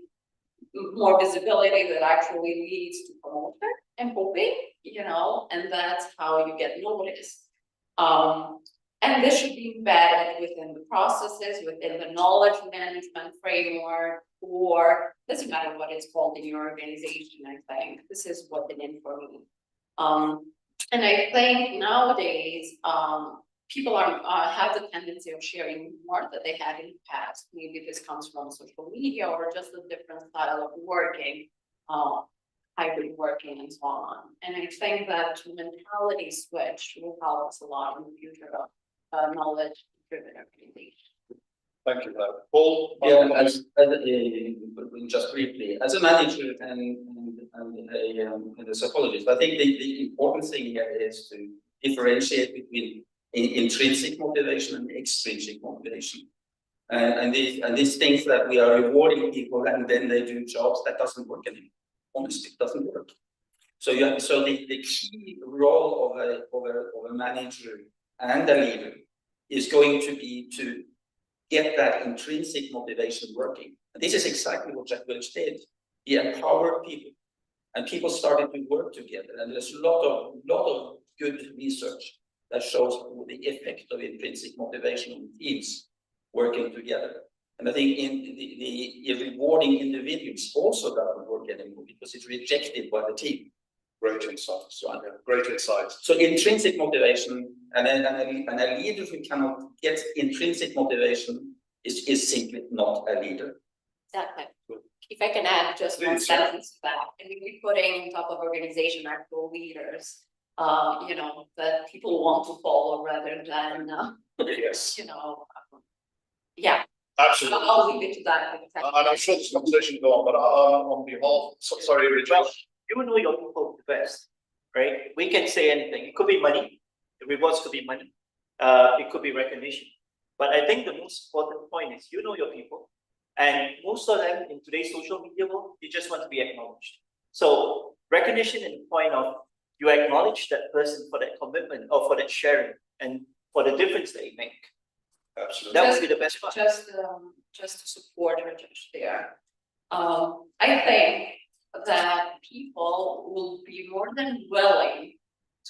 that actually leads to promotion and hoping, and that's how you get noticed. And this should be embedded within the processes, within the knowledge management framework, or doesn't matter what it's called in your organization, I think. This is what it is for me. And I think nowadays, people have the tendency of sharing more than they had in the past. Maybe this comes from social media or just a different style of working, hybrid working and so on. And I think that mentality switch will help us a lot in the future of knowledge-driven organization. Thank you, Paul. Yeah, just briefly, as a manager and a psychologist, I think the important thing here is to differentiate between intrinsic motivation and extrinsic motivation. And these things that we are rewarding people and then they do jobs, that doesn't work anymore. Honestly, it doesn't work. So the key role of a manager and a leader is going to be to get that intrinsic motivation working. And this is exactly what Jack Welch did. He empowered people, and people started to work together. And there's a lot of good research that shows the effect of intrinsic motivation on teams working together. And I think in the rewarding individuals also doesn't work anymore because it's rejected by the team. Great insights. Right. Yeah, great insights. So intrinsic motivation and a leader who cannot get intrinsic motivation is simply not a leader. Exactly. If I can add just one sentence to that, and we're putting on top of organization actual leaders, that people want to follow rather than, yes. Yeah. Absolutely. I'll leave it to that. And I'm sure this conversation will go on, but on behalf, sorry, Richard. Well, you know your people the best, right? We can say anything. It could be money. The rewards could be money. It could be recognition. But I think the most important point is you know your people. And most of them in today's social media world, you just want to be acknowledged. So recognition in the point of you acknowledge that person for that commitment or for that sharing and for the difference they make. Absolutely. That would be the best part. Just to support her there. I think that people will be more than willing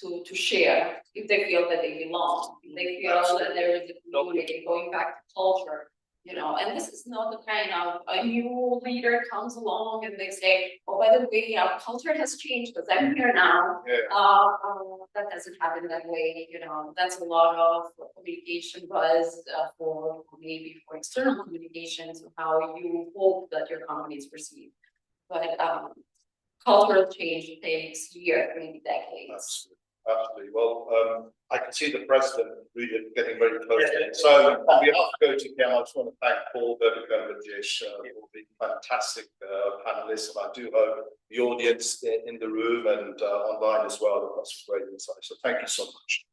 to share if they feel that they belong, if they feel that there is a community, going back to culture, and this is not the kind of a new leader comes along and they say, oh, by the way, our culture has changed because I'm here now. Yeah. That doesn't happen that way, that's a lot of communication buzz for external communications, how you hope that your company is perceived. But cultural change takes years, maybe decades. Absolutely. Well, I can see the president really getting very close. Yeah. So on behalf of GO-TKM, I just want to thank Paul, Bebika, and Rajesh for being fantastic panelists. And I do hope the audience in the room and online as well have got some great insights. So thank you so much.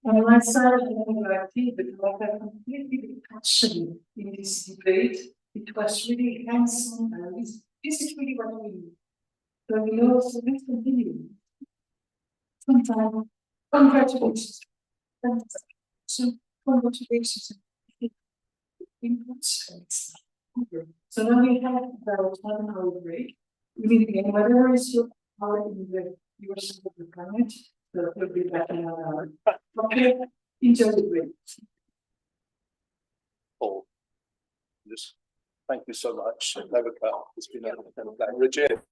On my side, I think that I have completely passion in this debate. It was really handsome, and this is really what we need. So so let's continue. Sometimes, congratulations. So, congratulations. So now we have about 1 hour break. We meet again, whatever is your power in your side of the planet, so we'll be back in 1 hour. Okay, enjoy the break. Paul, thank you so much. It's been a Rajesh.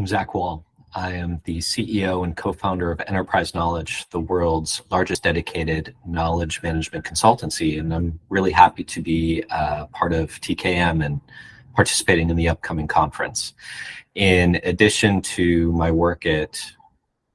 I'm Zach Wall. I am the CEO and co-founder of Enterprise Knowledge, the world's largest dedicated knowledge management consultancy. And I'm really happy to be part of TKM and participating in the upcoming conference. In addition to my work at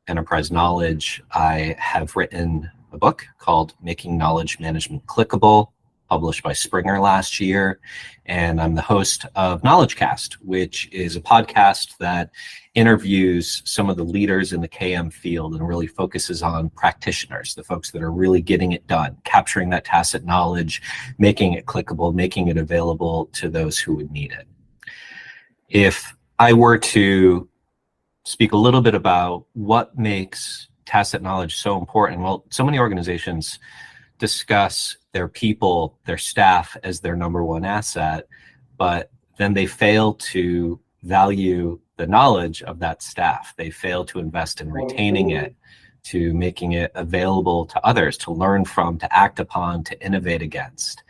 Enterprise Knowledge, I have written a book called Making Knowledge Management Clickable, published by Springer last year. And I'm the host of KnowledgeCast, which is a podcast that interviews some of the leaders in the KM field and really focuses on practitioners, the folks that are really getting it done, capturing that tacit knowledge, making it clickable, making it available to those who would need it. If I were to speak a little bit about what makes tacit knowledge so important, well, so many organizations discuss their people, their staff as their number one asset, but then they fail to value the knowledge of that staff. They fail to invest in retaining it, to making it available to others, to learn from, to act upon, to innovate against.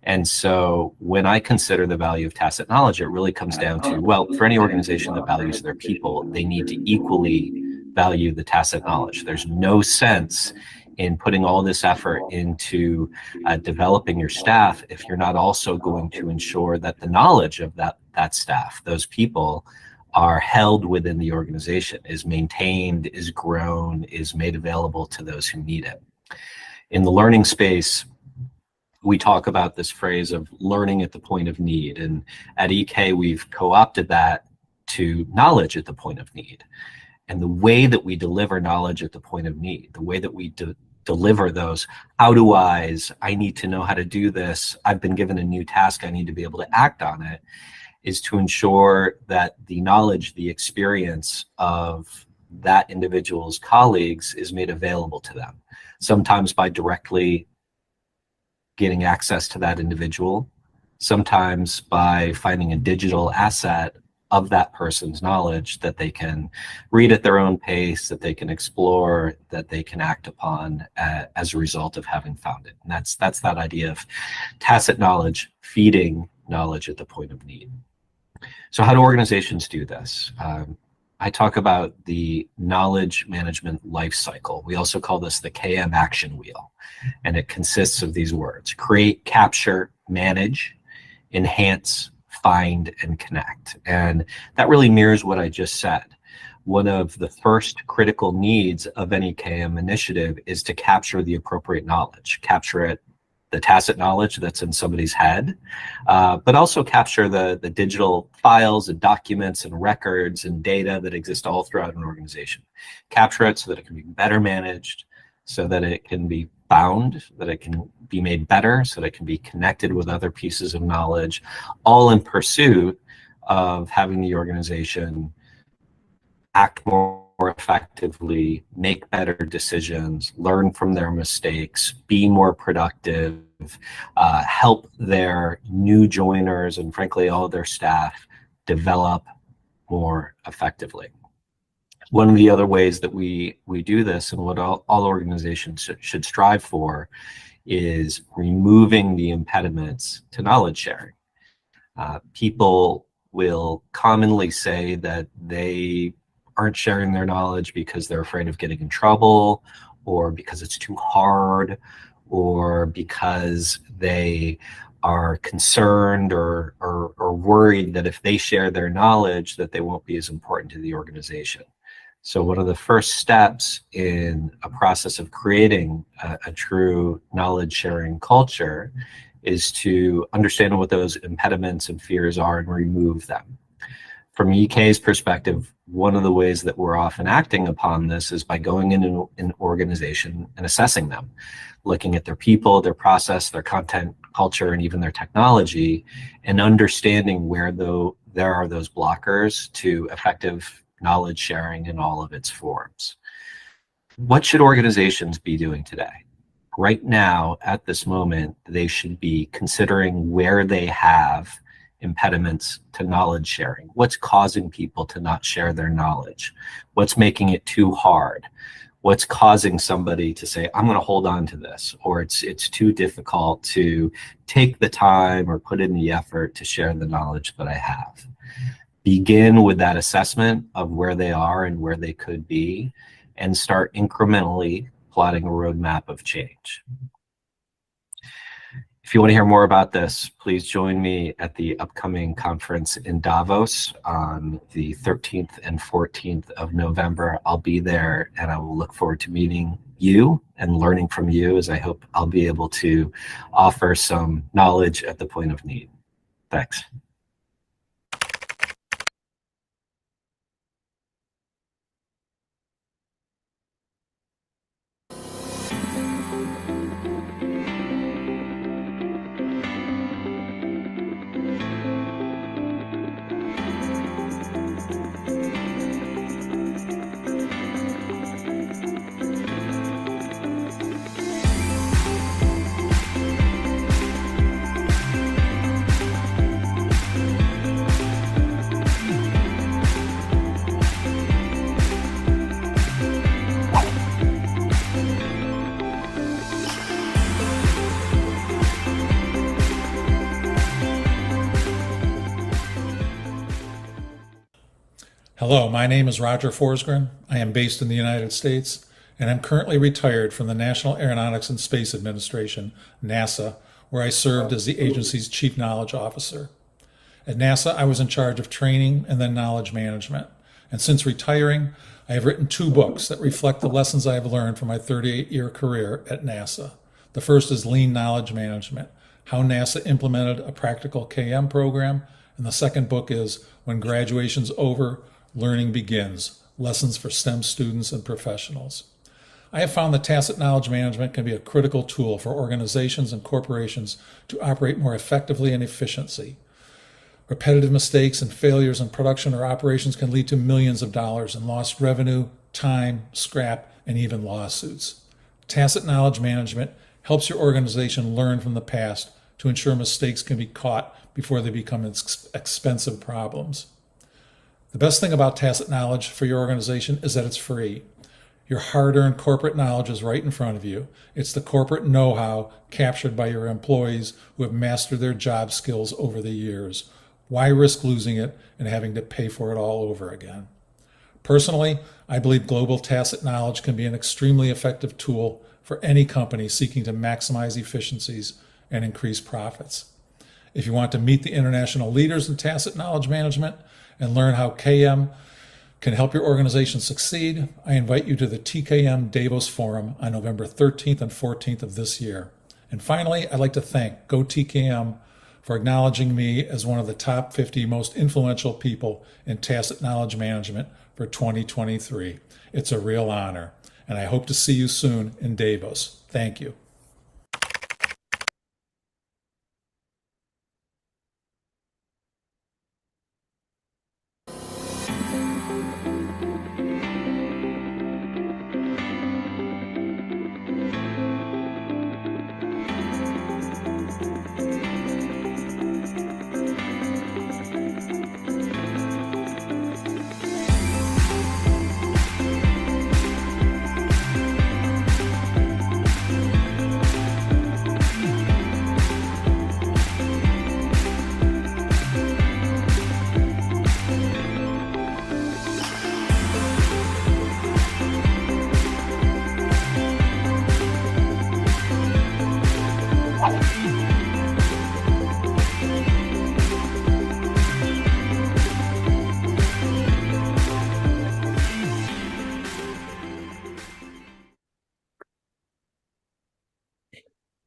And so when I consider the value of tacit knowledge, it really comes down to, well, for any organization that values their people, they need to equally value the tacit knowledge. There's no sense in putting all this effort into developing your staff if you're not also going to ensure that the knowledge of that staff, those people, are held within the organization, is maintained, is grown, is made available to those who need it. In the learning space, we talk about this phrase of learning at the point of need. And at EK, we've co-opted that to knowledge at the point of need. And the way that we deliver knowledge at the point of need, the way that we deliver those how-do-Is, I need to know how to do this, I've been given a new task, I need to be able to act on it, is to ensure that the knowledge, the experience of that individual's colleagues is made available to them. Sometimes by directly getting access to that individual, sometimes by finding a digital asset of that person's knowledge that they can read at their own pace, that they can explore, that they can act upon as a result of having found it. And that's that idea of tacit knowledge, feeding knowledge at the point of need. So how do organizations do this? I talk about the knowledge management life cycle. We also call this the KM action wheel. And it consists of these words: create, capture, manage, enhance, find, and connect. And that really mirrors what I just said. One of the first critical needs of any KM initiative is to capture the appropriate knowledge, capture it, the tacit knowledge that's in somebody's head, but also capture the digital files and documents and records and data that exist all throughout an organization. Capture it so that it can be better managed, so that it can be found, that it can be made better, so that it can be connected with other pieces of knowledge, all in pursuit of having the organization act more effectively, make better decisions, learn from their mistakes, be more productive, help their new joiners and frankly all their staff develop more effectively. One of the other ways that we do this, and what all organizations should strive for, is removing the impediments to knowledge sharing. People will commonly say that they aren't sharing their knowledge because they're afraid of getting in trouble, or because it's too hard, or because they are concerned or worried that if they share their knowledge that they won't be as important to the organization. So one of the first steps in a process of creating a true knowledge sharing culture is to understand what those impediments and fears are and remove them. From EK's perspective, one of the ways that we're often acting upon this is by going into an organization and assessing them, looking at their people, their process, their content, culture, and even their technology, and understanding where there are those blockers to effective knowledge sharing in all of its forms. What should organizations be doing today? Right now, at this moment, they should be considering where they have impediments to knowledge sharing. What's causing people to not share their knowledge? What's making it too hard? What's causing somebody to say, I'm going to hold on to this, or it's too difficult to take the time or put in the effort to share the knowledge that I have? begin with that assessment of where they are and where they could be, and start incrementally plotting a roadmap of change. If you want to hear more about this, please join me at the upcoming conference in Davos on the 13th and 14th of November. I'll be there, and I will look forward to meeting you and learning from you, as I hope I'll be able to offer some knowledge at the point of need. Thanks. Hello, my name is Roger Forsgren. I am based in the United States, and I'm currently retired from the National Aeronautics and Space Administration, NASA, where I served as the agency's Chief Knowledge Officer. At NASA, I was in charge of training and then knowledge management. And since retiring, I have written 2 books that reflect the lessons I have learned from my 38-year career at NASA. The first is Lean Knowledge Management, how NASA implemented a practical KM program. And the second book is When Graduation's Over, Learning Begins, Lessons for STEM Students and Professionals. I have found that tacit knowledge management can be a critical tool for organizations and corporations to operate more effectively and efficiently. Repetitive mistakes and failures in production or operations can lead to millions of dollars in lost revenue, time, scrap, and even lawsuits. Tacit knowledge management helps your organization learn from the past to ensure mistakes can be caught before they become expensive problems. The best thing about tacit knowledge for your organization is that it's free. Your hard-earned corporate knowledge is right in front of you. It's the corporate know-how captured by your employees who have mastered their job skills over the years. Why risk losing it and having to pay for it all over again? Personally, I believe global tacit knowledge can be an extremely effective tool for any company seeking to maximize efficiencies and increase profits. If you want to meet the international leaders in tacit knowledge management and learn how KM can help your organization succeed, I invite you to the TKM Davos Forum on November 13th and 14th of this year. And finally, I'd like to thank GO-TKM for acknowledging me as one of the top 50 most influential people in tacit knowledge management for 2023. It's a real honor, and I hope to see you soon in Davos. Thank you.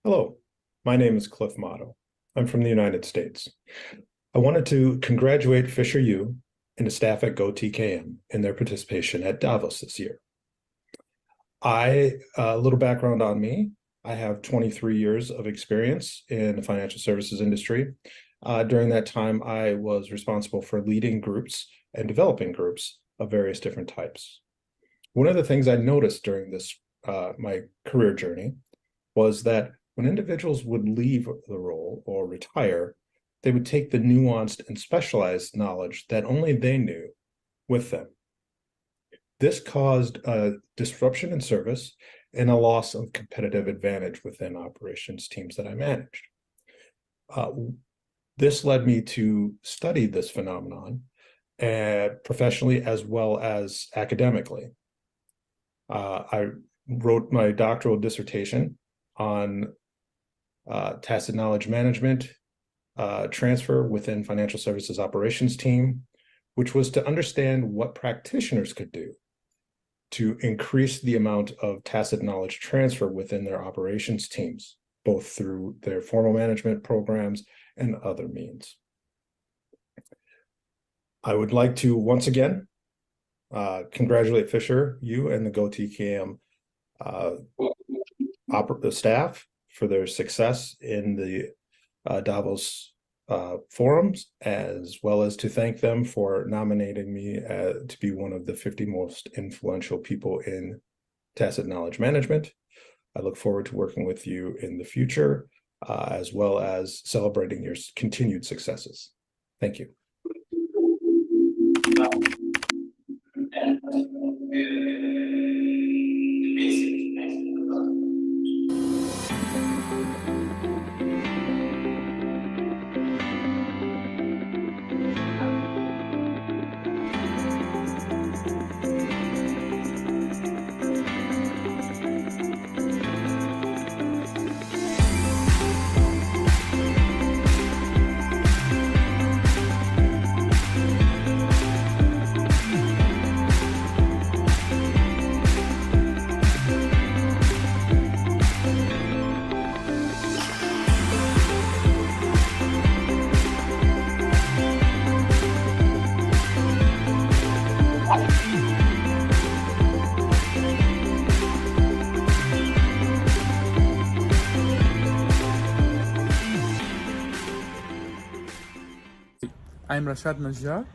Hello, my name is Cliff Motto. I'm from the United States. I wanted to congratulate Fisher U and the staff at GO-TKM in their participation at Davos this year. A little background on me. I have 23 years of experience in the financial services industry. During that time, I was responsible for leading groups and developing groups of various different types. One of the things I noticed during this my career journey was that when individuals would leave the role or retire, they would take the nuanced and specialized knowledge that only they knew with them. This caused a disruption in service and a loss of competitive advantage within operations teams that I managed. This led me to study this phenomenon professionally as well as academically. I wrote my doctoral dissertation on tacit knowledge management transfer within financial services operations team, which was to understand what practitioners could do to increase the amount of tacit knowledge transfer within their operations teams, both through their formal management programs and other means. I would like to once again congratulate Fisher, you and the GO-TKM staff for their success in the Davos forums, as well as to thank them for nominating me to be one of the 50 most influential people in tacit knowledge management. I look forward to working with you in the future, as well as celebrating your continued successes. Thank you. I'm Rashad Najjar.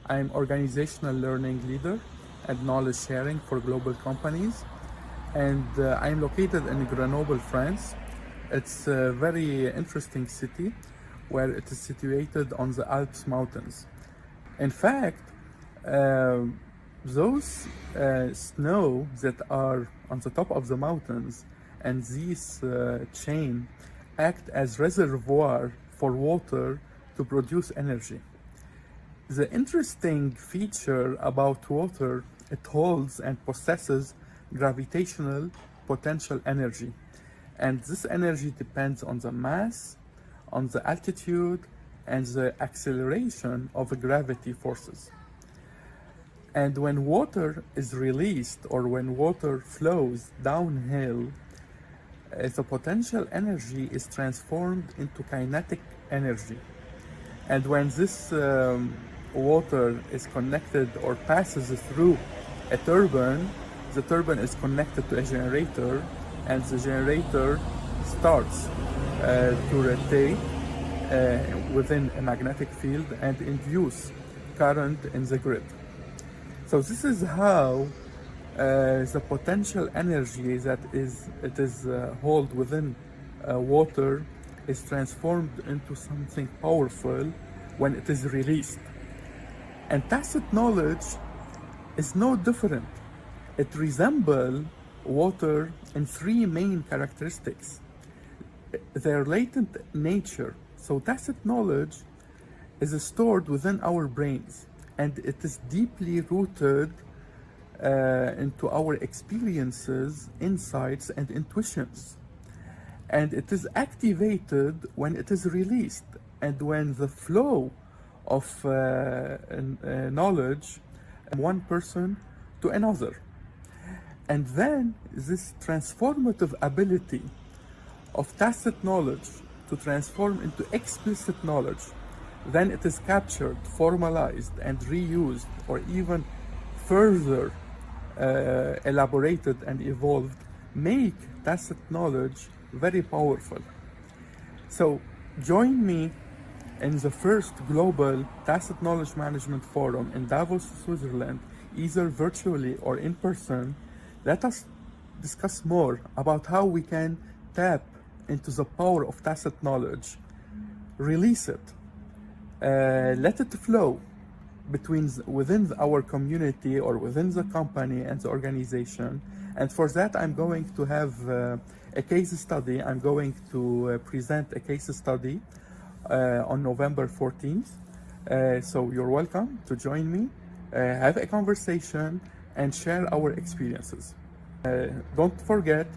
I'm Organizational Learning Leader and Knowledge Sharing for Global Companies. And I'm located in Grenoble, France. It's a very interesting city where it is situated on the Alps mountains. In fact, those snow that are on the top of the mountains and these chain act as reservoir for water to produce energy. The interesting feature about water, it holds and possesses gravitational potential energy. And this energy depends on the mass, on the altitude, and the acceleration of the gravity forces. And when water is released or when water flows downhill, the potential energy is transformed into kinetic energy. And when this water is connected or passes through a turbine, the turbine is connected to a generator, and the generator starts to rotate within a magnetic field and induce current in the grid. So this is how the potential energy that is held within water is transformed into something powerful when it is released. And tacit knowledge is no different. It resembles water in three main characteristics. Their latent nature. So tacit knowledge is stored within our brains, and it is deeply rooted into our experiences, insights, and intuitions. And it is activated when it is released, and when the flow of knowledge from one person to another. And then this transformative ability of tacit knowledge to transform into explicit knowledge, then it is captured, formalized, and reused, or even further elaborated and evolved, make tacit knowledge very powerful. So join me in the first global Tacit Knowledge Management Forum in Davos, Switzerland, either virtually or in person. Let us discuss more about how we can tap into the power of tacit knowledge, release it, let it flow within our community or within the company and the organization. And for that, I'm going to have a case study. I'm going to present a case study on November 14th So you're welcome to join me, have a conversation, and share our experiences. Don't forget,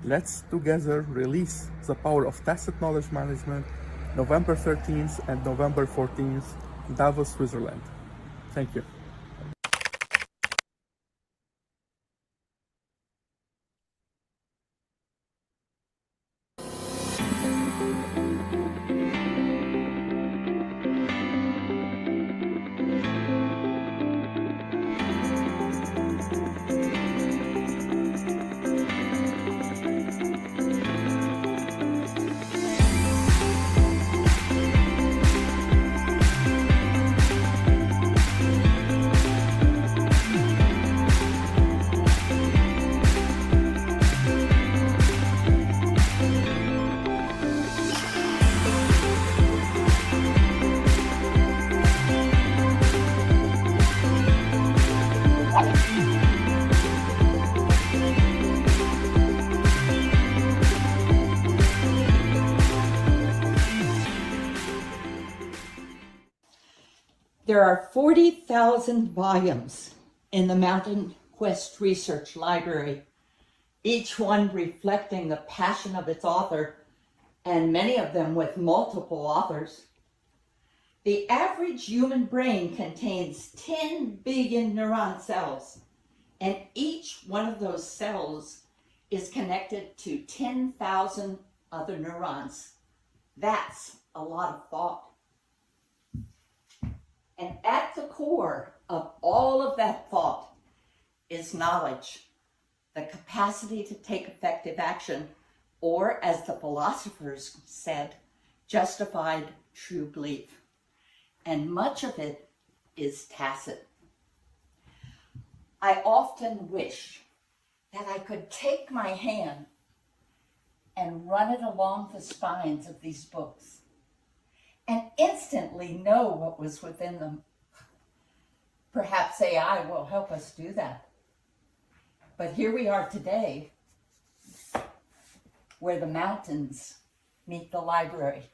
let's together release the power of tacit knowledge management, November 13th and November 14th, Davos, Switzerland. Thank you. There are 40,000 volumes in the Mountain Quest Research Library, each one reflecting the passion of its author, and many of them with multiple authors. The average human brain contains 10 billion neuron cells, and each one of those cells is connected to 10,000 other neurons. That's a lot of thought. And at the core of all of that thought is knowledge, the capacity to take effective action, or as the philosophers said, justified true belief. And much of it is tacit. I often wish that I could take my hand and run it along the spines of these books and instantly know what was within them. Perhaps AI will help us do that. But here we are today, where the mountains meet the library.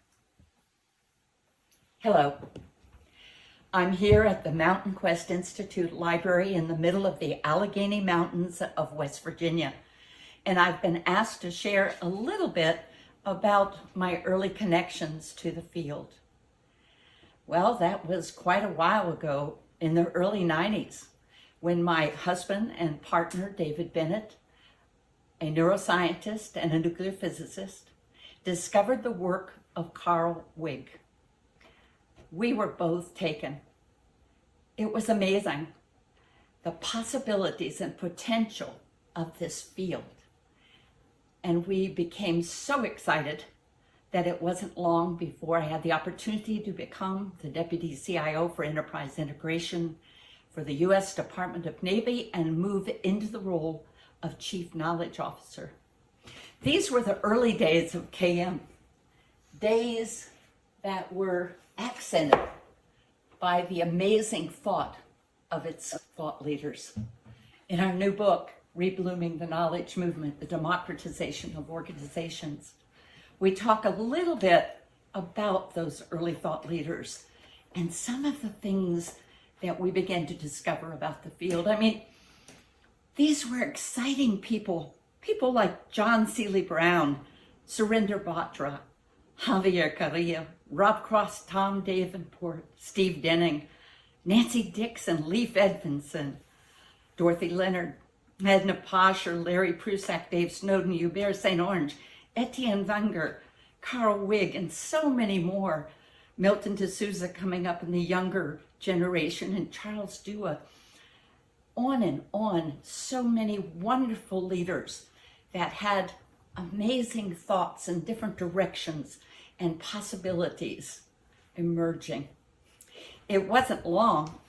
Hello. I'm here at the Mountain Quest Institute Library in the middle of the Allegheny Mountains of West Virginia. And I've been asked to share a little bit about my early connections to the field. Well, that was quite a while ago, in the early 90s, when my husband and partner, David Bennett, a neuroscientist and a nuclear physicist, discovered the work of Carl Wigg. We were both taken. It was amazing, the possibilities and potential of this field. And we became so excited that it wasn't long before I had the opportunity to become the Deputy CIO for Enterprise Integration for the U.S. Department of Navy and move into the role of Chief Knowledge Officer. These were the early days of KM, days that were accented by the amazing thought of its thought leaders. In our new book, Reblooming the Knowledge Movement, the Democratization of Organizations, we talk a little bit about those early thought leaders and some of the things that we began to discover about the field. I mean, these were exciting people like John Seeley Brown, Surinder Batra, Javier Carrillo, Rob Cross, Tom Davenport, Steve Denning, Nancy Dixon, Leif Edmondson, Dorothy Leonard, Edna Pasher, Larry Prusak, Dave Snowden, Hubert St. Orange, Etienne Wenger, Carl Wigg, and so many more. Milton D'Souza coming up in the younger generation, and Charles Dua. On and on, so many wonderful leaders that had amazing thoughts and different directions and possibilities emerging. It wasn't long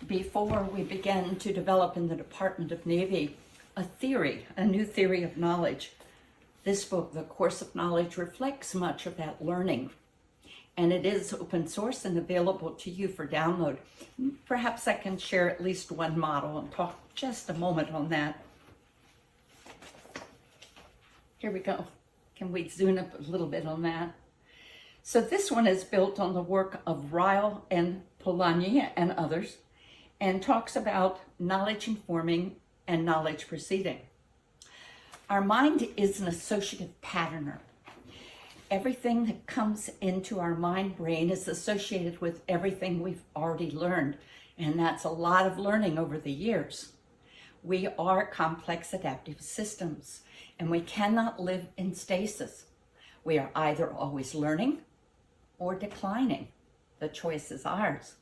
before we began to develop in the Department of Navy a new theory of knowledge. This book, The Course of Knowledge, reflects much of that learning, and it is open source and available to you for download. Perhaps I can share at least one model and talk just a moment on that. Here we go. Can we zoom up a little bit on that? So this one is built on the work of Ryle and Polanyi and others, and talks about knowledge informing and knowledge proceeding. Our mind is an associative patterner. Everything that comes into our mind brain is associated with everything we've already learned, and that's a lot of learning over the years. We are complex adaptive systems, and we cannot live in stasis. We are either always learning or declining. The choice is ours.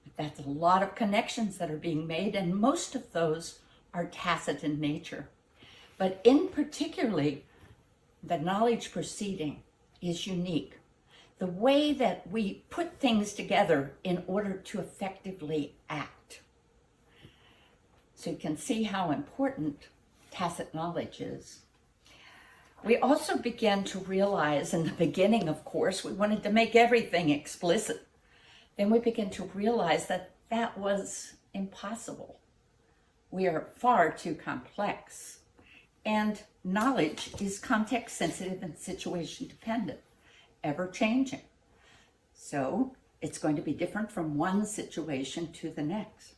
But that's a lot of connections that are being made, and most of those are tacit in nature. But in particularly, the knowledge proceeding is unique. The way that we put things together in order to effectively act. So you can see how important tacit knowledge is. We also began to realize in the beginning, of course, we wanted to make everything explicit. Then we began to realize that that was impossible. We are far too complex. And knowledge is context sensitive and situation dependent, ever changing. So it's going to be different from one situation to the next.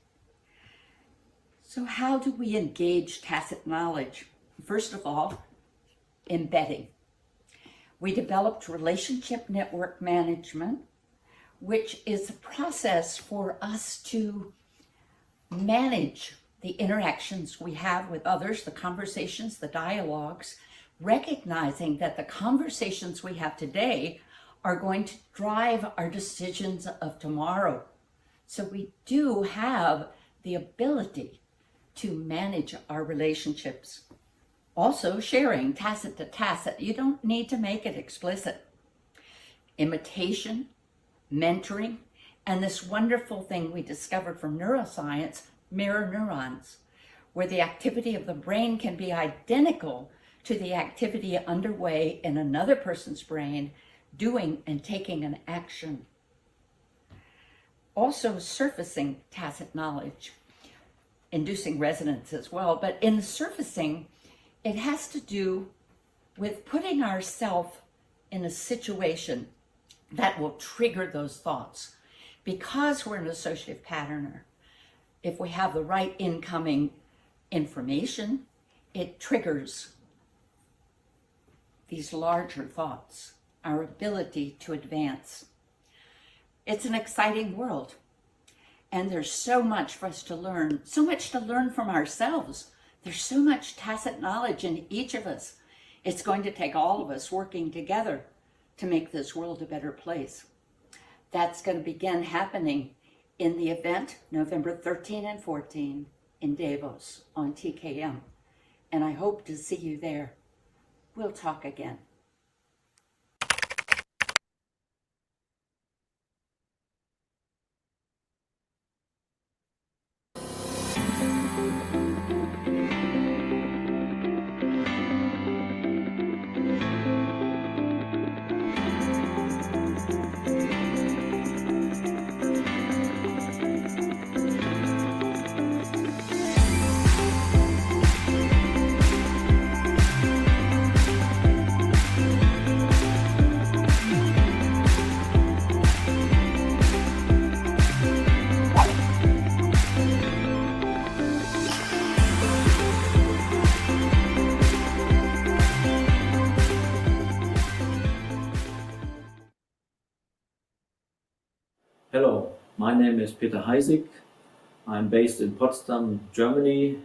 So how do we engage tacit knowledge? First of all, embedding. We developed relationship network management, which is a process for us to manage the interactions we have with others, the conversations, the dialogues, recognizing that the conversations we have today are going to drive our decisions of tomorrow. So we do have the ability to manage our relationships. Also sharing, tacit to tacit. You don't need to make it explicit. Imitation, mentoring, and this wonderful thing we discovered from neuroscience, mirror neurons, where the activity of the brain can be identical to the activity underway in another person's brain, doing and taking an action. Also surfacing tacit knowledge, inducing resonance as well, but in the surfacing, it has to do with putting ourselves in a situation that will trigger those thoughts. Because we're an associative patterner, if we have the right incoming information, it triggers these larger thoughts, our ability to advance. It's an exciting world, and there's so much for us to learn, so much to learn from ourselves. There's so much tacit knowledge in each of us. It's going to take all of us working together to make this world a better place. That's going to begin happening in the event November 13 and 14 in Davos on TKM. And I hope to see you there. We'll talk again. Hello, my name is Peter Heisig. I'm based in Potsdam, Germany,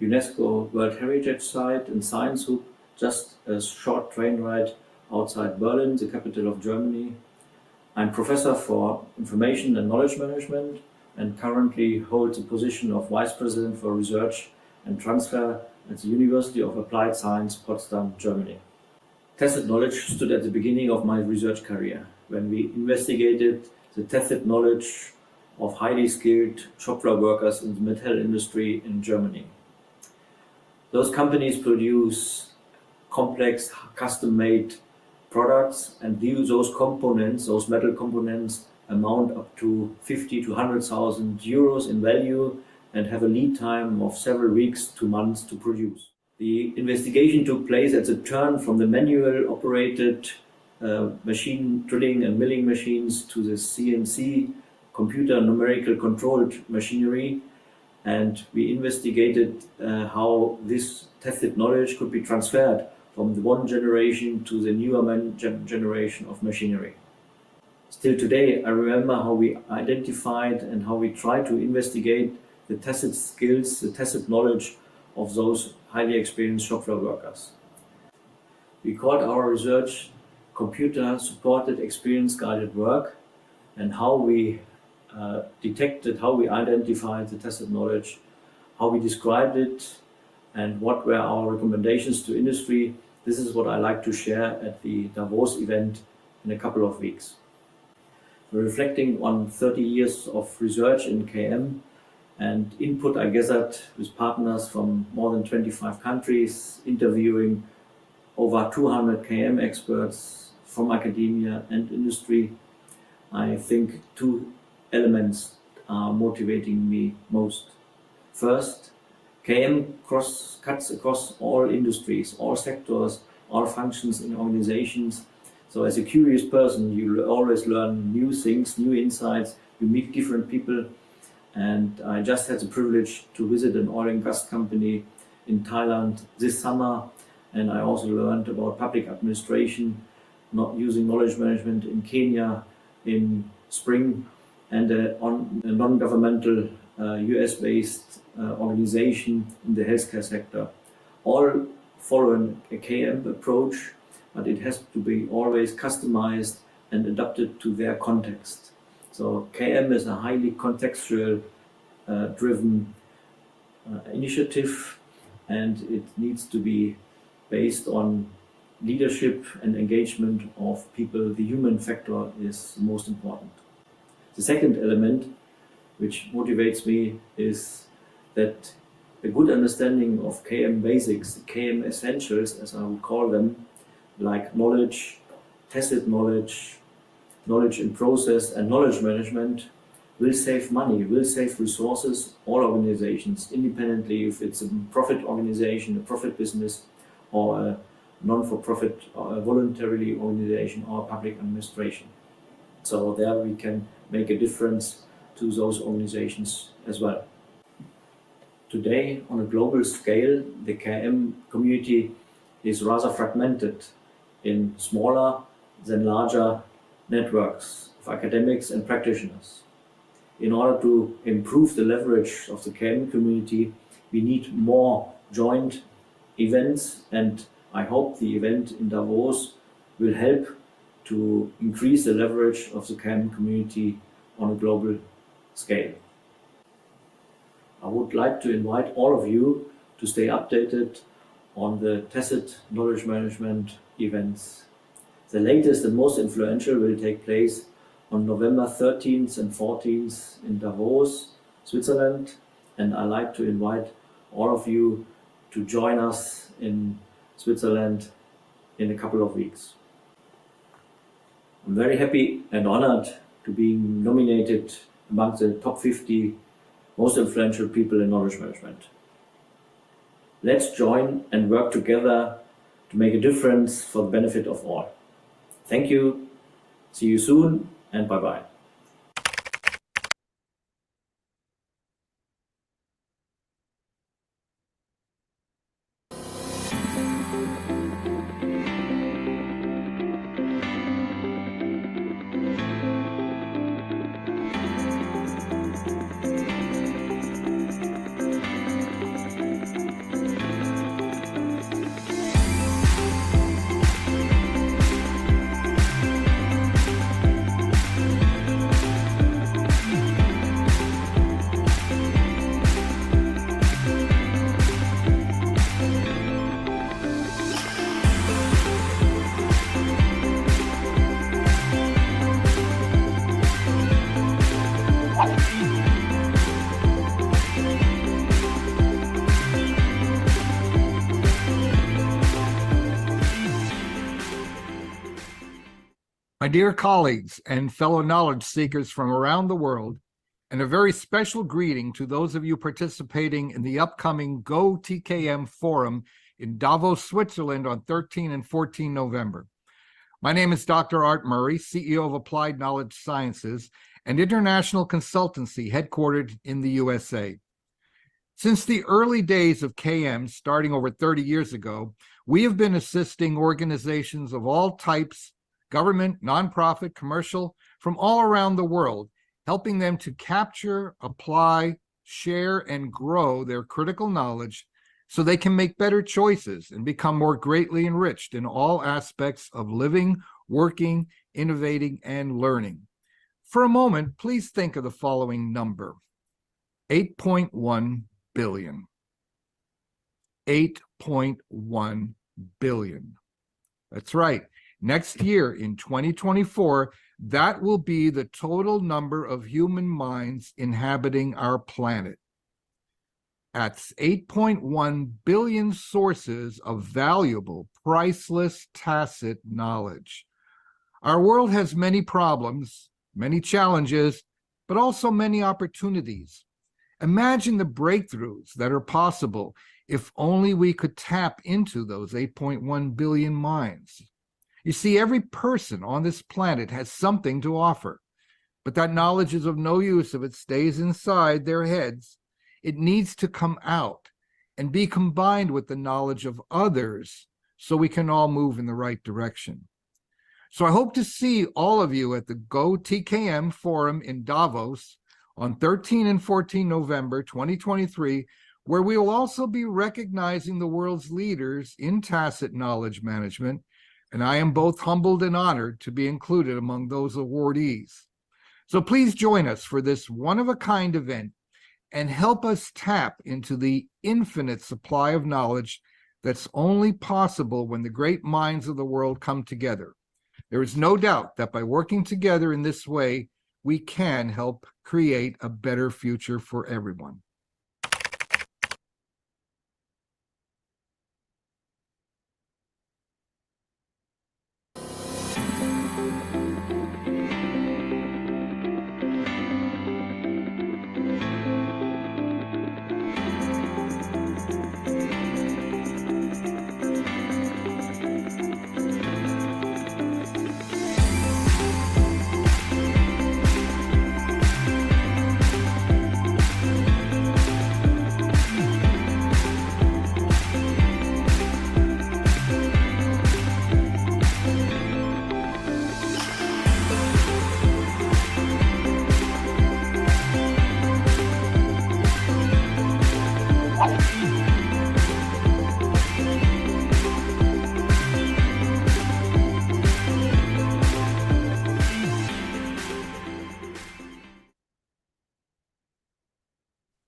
UNESCO World Heritage Site and Science Hub, just a short train ride outside Berlin, the capital of Germany. I'm professor for information and knowledge management and currently hold the position of Vice President for Research and Transfer at the University of Applied Science, Potsdam, Germany. Tacit knowledge stood at the beginning of my research career, when we investigated the tacit knowledge of highly skilled shop floor workers in the metal industry in Germany. Those companies produce complex, custom-made products, and those components, those metal components, amount up to 50 to 100,000 euros in value and have a lead time of several weeks to months to produce. The investigation took place at the turn from the manual operated machine drilling and milling machines to the CNC, computer numerical controlled machinery. And we investigated how this tested knowledge could be transferred from the one generation to the newer generation of machinery. Still today, I remember how we identified and how we tried to investigate the tested skills, the tested knowledge of those highly experienced shop floor workers. We called our research computer-supported experience-guided work, and how we detected, how we identified the tested knowledge, how we described it, and what were our recommendations to industry. This is what I like to share at the Davos event in a couple of weeks. We're reflecting on 30 years of research in KM and input I gathered with partners from more than 25 countries, interviewing over 200 KM experts from academia and industry. I think two elements are motivating me most. First, KM cuts across all industries, all sectors, all functions in organizations. So as a curious person, you always learn new things, new insights, you meet different people. And I just had the privilege to visit an oil and gas company in Thailand this summer. And I also learned about public administration, not using knowledge management in Kenya in spring, and on a non-governmental US-based organization in the healthcare sector. All following a KM approach, but it has to be always customized and adapted to their context. So KM is a highly contextual driven initiative, and it needs to be based on leadership and engagement of people. The human factor is the most important. The second element which motivates me is that a good understanding of KM basics, KM essentials as I would call them, like knowledge, tacit knowledge, knowledge in process and knowledge management, will save money, will save resources, all organizations, independently if it's a profit organization, a profit business, or a non-for-profit voluntarily organization or public administration. So there we can make a difference to those organizations as well. Today, on a global scale, the KM community is rather fragmented in smaller than larger networks of academics and practitioners. In order to improve the leverage of the KM community, we need more joint events, and I hope the event in Davos will help to increase the leverage of the KM community on a global scale. I would like to invite all of you to stay updated on the tacit knowledge management events. The latest and most influential will take place on November 13th and 14th in Davos, Switzerland, and I'd like to invite all of you to join us in Switzerland in a couple of weeks. I'm very happy and honored to be nominated among the top 50 most influential people in knowledge management. Let's join and work together to make a difference for the benefit of all. Thank you, see you soon, and bye-bye. My dear colleagues and fellow knowledge seekers from around the world, and a very special greeting to those of you participating in the upcoming GO-TKM Forum in Davos, Switzerland on 13 and 14 November. My name is Dr. Art Murray, CEO of Applied Knowledge Sciences, an international consultancy headquartered in the USA. Since the early days of KM, starting over 30 years ago, we have been assisting organizations of all types, government, nonprofit, commercial, from all around the world, helping them to capture, apply, share, and grow their critical knowledge so they can make better choices and become more greatly enriched in all aspects of living, working, innovating, and learning. For a moment, please think of the following number: 8.1 billion. 8.1 billion. That's right. Next year, in 2024, that will be the total number of human minds inhabiting our planet. That's 8.1 billion sources of valuable, priceless, tacit knowledge. Our world has many problems, many challenges, but also many opportunities. Imagine the breakthroughs that are possible if only we could tap into those 8.1 billion minds. You see, every person on this planet has something to offer, but that knowledge is of no use if it stays inside their heads. It needs to come out and be combined with the knowledge of others so we can all move in the right direction. So I hope to see all of you at the GO-TKM Forum in Davos on 13 and 14 November 2023, where we will also be recognizing the world's leaders in tacit knowledge management, and I am both humbled and honored to be included among those awardees. So please join us for this one-of-a-kind event and help us tap into the infinite supply of knowledge that's only possible when the great minds of the world come together. There is no doubt that by working together in this way, we can help create a better future for everyone.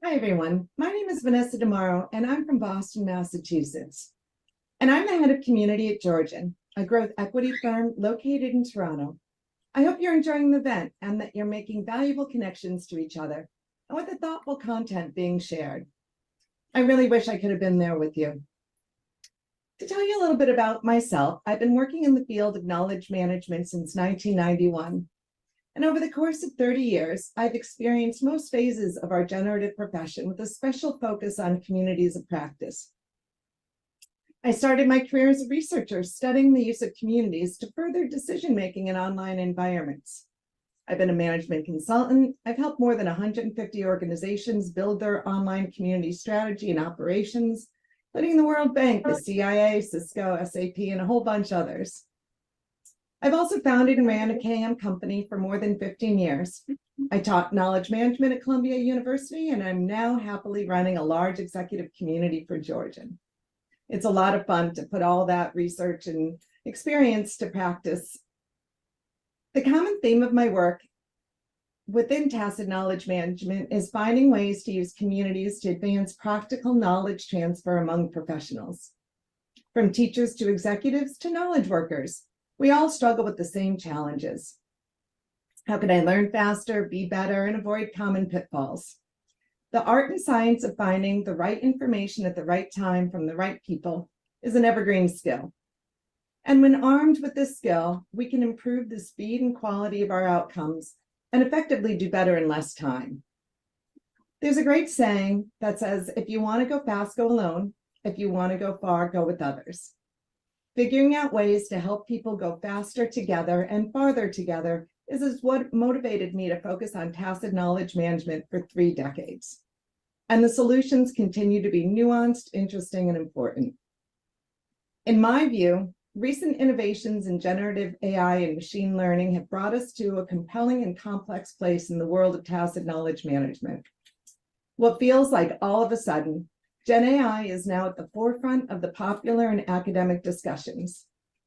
Hi, everyone. My name is Vanessa DeMauro, and I'm from Boston, Massachusetts. And I'm the head of community at Georgian, a growth equity firm located in Toronto. I hope you're enjoying the event and that you're making valuable connections to each other and with the thoughtful content being shared. I really wish I could have been there with you. To tell you a little bit about myself, I've been working in the field of knowledge management since 1991. And over the course of 30 years, I've experienced most phases of our generative profession with a special focus on communities of practice. I started my career as a researcher studying the use of communities to further decision-making in online environments. I've been a management consultant. I've helped more than 150 organizations build their online community strategy and operations, including the World Bank, the CIA, Cisco, SAP, and a whole bunch others. I've also founded and ran a KM company for more than 15 years. I taught knowledge management at Columbia University, and I'm now happily running a large executive community for Georgian. It's a lot of fun to put all that research and experience to practice. The common theme of my work within tacit knowledge management is finding ways to use communities to advance practical knowledge transfer among professionals. From teachers to executives to knowledge workers, we all struggle with the same challenges. How can I learn faster, be better, and avoid common pitfalls? The art and science of finding the right information at the right time from the right people is an evergreen skill. And when armed with this skill, we can improve the speed and quality of our outcomes and effectively do better in less time. There's a great saying that says, if you want to go fast, go alone. If you want to go far, go with others. Figuring out ways to help people go faster together and farther together is what motivated me to focus on tacit knowledge management for 3 decades. And the solutions continue to be nuanced, interesting, and important. In my view, recent innovations in generative AI and machine learning have brought us to a compelling and complex place in the world of tacit knowledge management. What feels like all of a sudden, Gen AI is now at the forefront of the popular and academic discussions,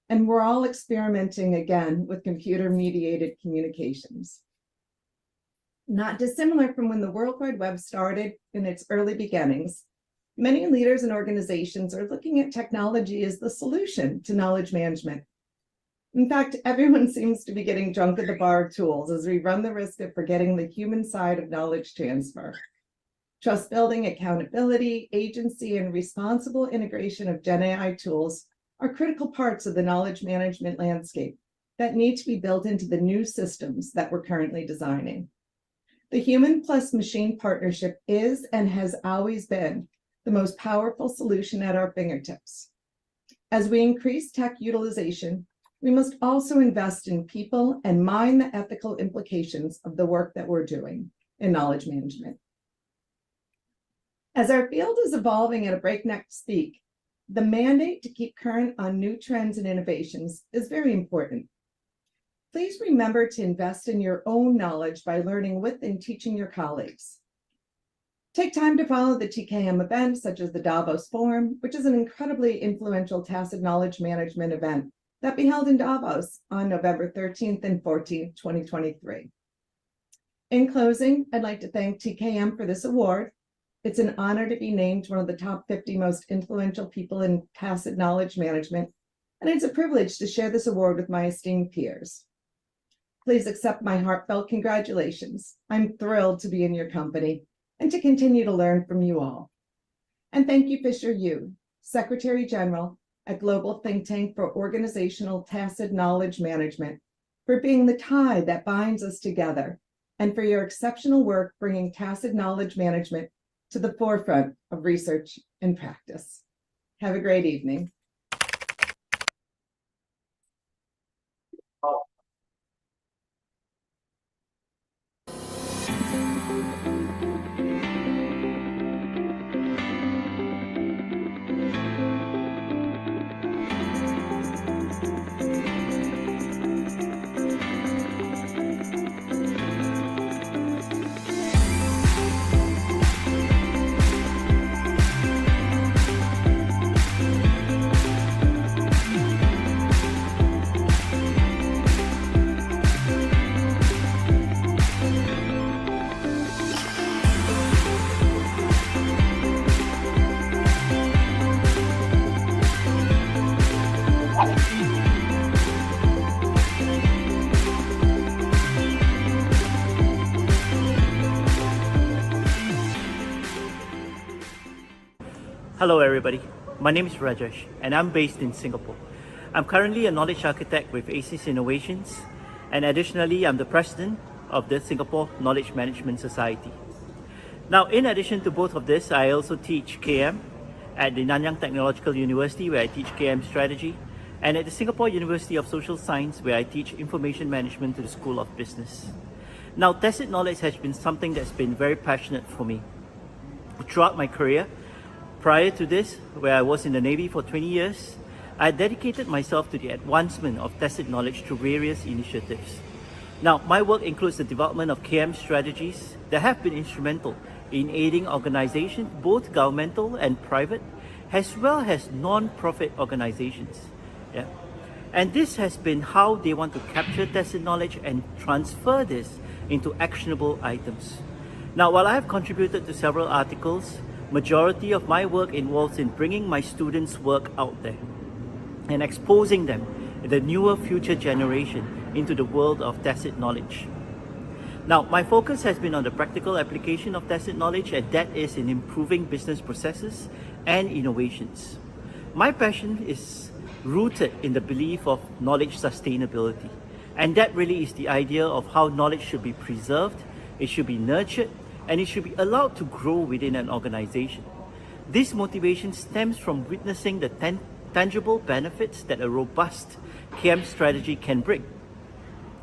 and we're all experimenting again with computer-mediated communications. Not dissimilar from when the World Wide Web started in its early beginnings, many leaders and organizations are looking at technology as the solution to knowledge management. In fact, everyone seems to be getting drunk at the bar of tools as we run the risk of forgetting the human side of knowledge transfer. Trust building, accountability, agency, and responsible integration of Gen AI tools are critical parts of the knowledge management landscape that need to be built into the new systems that we're currently designing. The human plus machine partnership is and has always been the most powerful solution at our fingertips. As we increase tech utilization, we must also invest in people and mind the ethical implications of the work that we're doing in knowledge management. As our field is evolving at a breakneck speed, the mandate to keep current on new trends and innovations is very important. Please remember to invest in your own knowledge by learning with and teaching your colleagues. Take time to follow the TKM events such as the Davos Forum, which is an incredibly influential tacit knowledge management event that be held in Davos on November 13th and 14th, 2023. In closing, I'd like to thank TKM for this award. It's an honor to be named one of the top 50 most influential people in tacit knowledge management, and it's a privilege to share this award with my esteemed peers. Please accept my heartfelt congratulations. I'm thrilled to be in your company and to continue to learn from you all. And thank you, Fisher Yu, Secretary General at Global Think Tank for Organizational Tacit Knowledge Management, for being the tie that binds us together and for your exceptional work bringing tacit knowledge management to the forefront of research and practice. Have a great evening. Hello everybody, my name is Rajesh and I'm based in Singapore. I'm currently a knowledge architect with ACES Innovations, and additionally I'm the president of the Singapore Knowledge Management Society. Now, in addition to both of this, I also teach KM at the Nanyang Technological University, where I teach KM strategy, and at the Singapore University of Social Science, where I teach information management to the School of Business. Now, tacit knowledge has been something that's been very passionate for me throughout my career. Prior to this, where I was in the Navy for 20 years, I dedicated myself to the advancement of tacit knowledge through various initiatives. Now, my work includes the development of KM strategies that have been instrumental in aiding organizations, both governmental and private, as well as non-profit organizations. Yeah. And this has been how they want to capture tacit knowledge and transfer this into actionable items. Now, while I have contributed to several articles, majority of my work involves in bringing my students' work out there and exposing them, the newer future generation, into the world of tacit knowledge. Now, my focus has been on the practical application of tacit knowledge, and that is in improving business processes and innovations. My passion is rooted in the belief of knowledge sustainability, and that really is the idea of how knowledge should be preserved, it should be nurtured, and it should be allowed to grow within an organization. This motivation stems from witnessing the tangible benefits that a robust KM strategy can bring,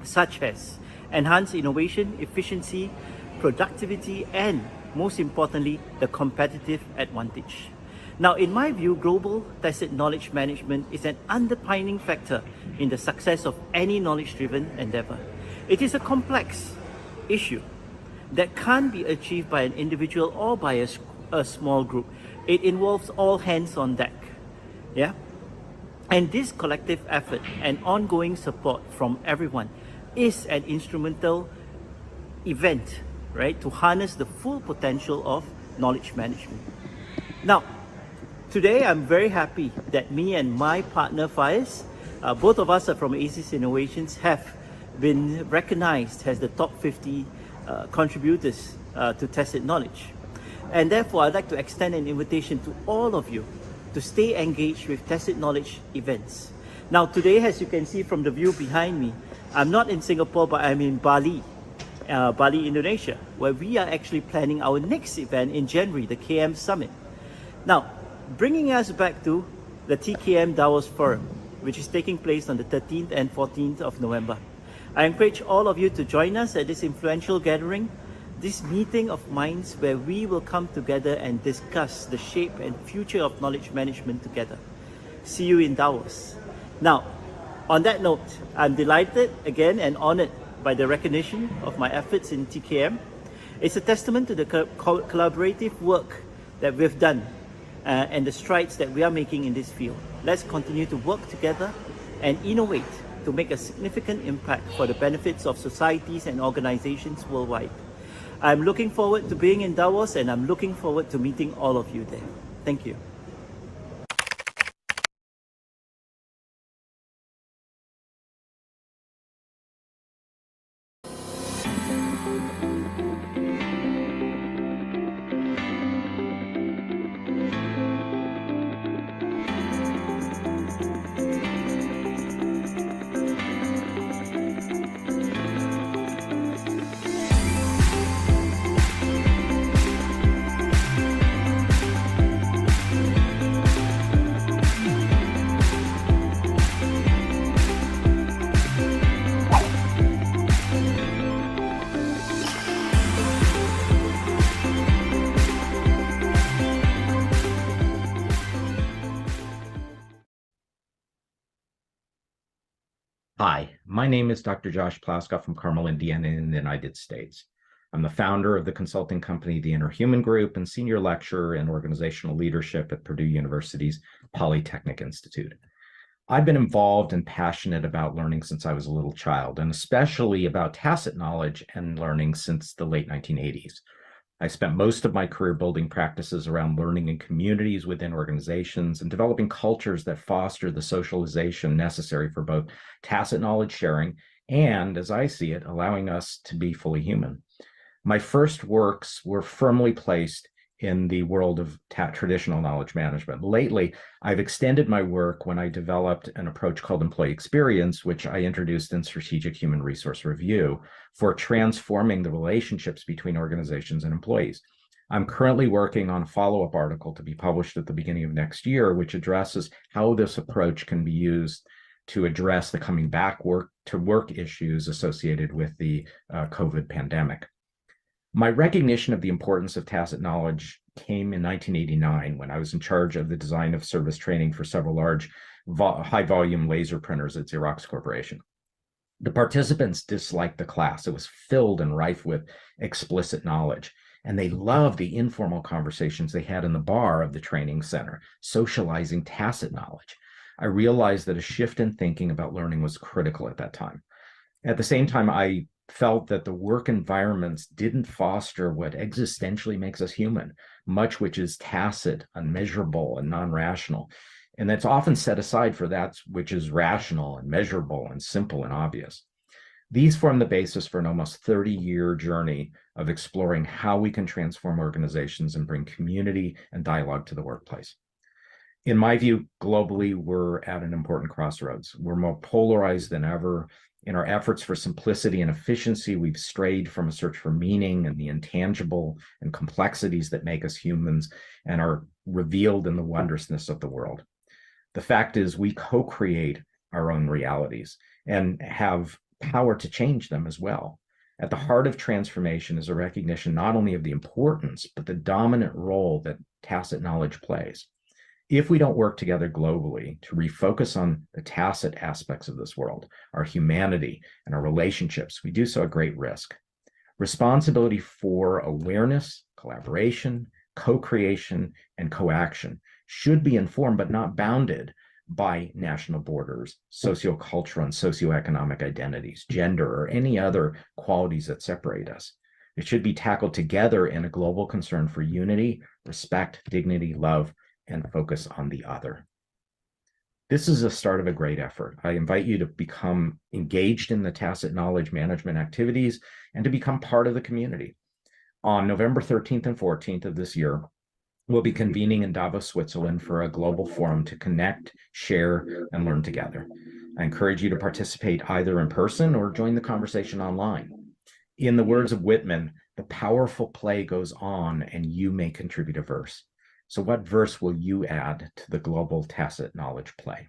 such as enhanced innovation, efficiency, productivity, and most importantly, the competitive advantage. Now, in my view, global tacit knowledge management is an underpinning factor in the success of any knowledge-driven endeavor. It is a complex issue that can't be achieved by an individual or by a small group. It involves all hands on deck. Yeah? And this collective effort and ongoing support from everyone is an instrumental event, right, to harness the full potential of knowledge management. Now, today I'm very happy that me and my partner Faiz, both of us are from ACES Innovations, have been recognized as the top 50 contributors to tacit knowledge. And therefore, I'd like to extend an invitation to all of you to stay engaged with tacit knowledge events. Now, today, as you can see from the view behind me, I'm not in Singapore, but I'm in Bali, Indonesia, where we are actually planning our next event in January, the KM Summit. Now, bringing us back to the TKM Davos Forum, which is taking place on the 13th and 14th of November. I encourage all of you to join us at this influential gathering, this meeting of minds where we will come together and discuss the shape and future of knowledge management together. See you in Davos. Now, on that note, I'm delighted again and honored by the recognition of my efforts in TKM. It's a testament to the collaborative work that we've done and the strides that we are making in this field. Let's continue to work together and innovate to make a significant impact for the benefits of societies and organizations worldwide. I'm looking forward to being in Davos, and I'm looking forward to meeting all of you there. Thank you. Hi, my name is Dr. Josh Plaskoff from Carmel, Indiana in the United States. I'm the founder of the consulting company, The Inner Human Group, and senior lecturer in organizational leadership at Purdue University's Polytechnic Institute. I've been involved and passionate about learning since I was a little child, and especially about tacit knowledge and learning since the late 1980s. I spent most of my career building practices around learning in communities within organizations and developing cultures that foster the socialization necessary for both tacit knowledge sharing and, as I see it, allowing us to be fully human. My first works were firmly placed in the world of traditional knowledge management. Lately, I've extended my work when I developed an approach called employee experience, which I introduced in Strategic Human Resource Review for transforming the relationships between organizations and employees. I'm currently working on a follow-up article to be published at the beginning of next year, which addresses how this approach can be used to address the coming back to work issues associated with the COVID pandemic. My recognition of the importance of tacit knowledge came in 1989 when I was in charge of the design of service training for several large high-volume laser printers at Xerox Corporation. The participants disliked the class. It was filled and rife with explicit knowledge, and they loved the informal conversations they had in the bar of the training center, socializing tacit knowledge. I realized that a shift in thinking about learning was critical at that time. At the same time, I felt that the work environments didn't foster what existentially makes us human, much which is tacit, unmeasurable, and non-rational. And that's often set aside for that which is rational and measurable and simple and obvious. These form the basis for an almost 30-year journey of exploring how we can transform organizations and bring community and dialogue to the workplace. In my view, globally, we're at an important crossroads. We're more polarized than ever. In our efforts for simplicity and efficiency, we've strayed from a search for meaning and the intangible and complexities that make us humans and are revealed in the wondrousness of the world. The fact is we co-create our own realities and have power to change them as well. At the heart of transformation is a recognition not only of the importance, but the dominant role that tacit knowledge plays. If we don't work together globally to refocus on the tacit aspects of this world, our humanity and our relationships, we do so at great risk. Responsibility for awareness, collaboration, co-creation, and co-action should be informed but not bounded by national borders, sociocultural and socioeconomic identities, gender, or any other qualities that separate us. It should be tackled together in a global concern for unity, respect, dignity, love, and focus on the other. This is the start of a great effort. I invite you to become engaged in the tacit knowledge management activities and to become part of the community. On November 13th and 14th of this year, we'll be convening in Davos, Switzerland for a global forum to connect, share, and learn together. I encourage you to participate either in person or join the conversation online. In the words of Whitman, the powerful play goes on and you may contribute a verse. So what verse will you add to the global tacit knowledge play?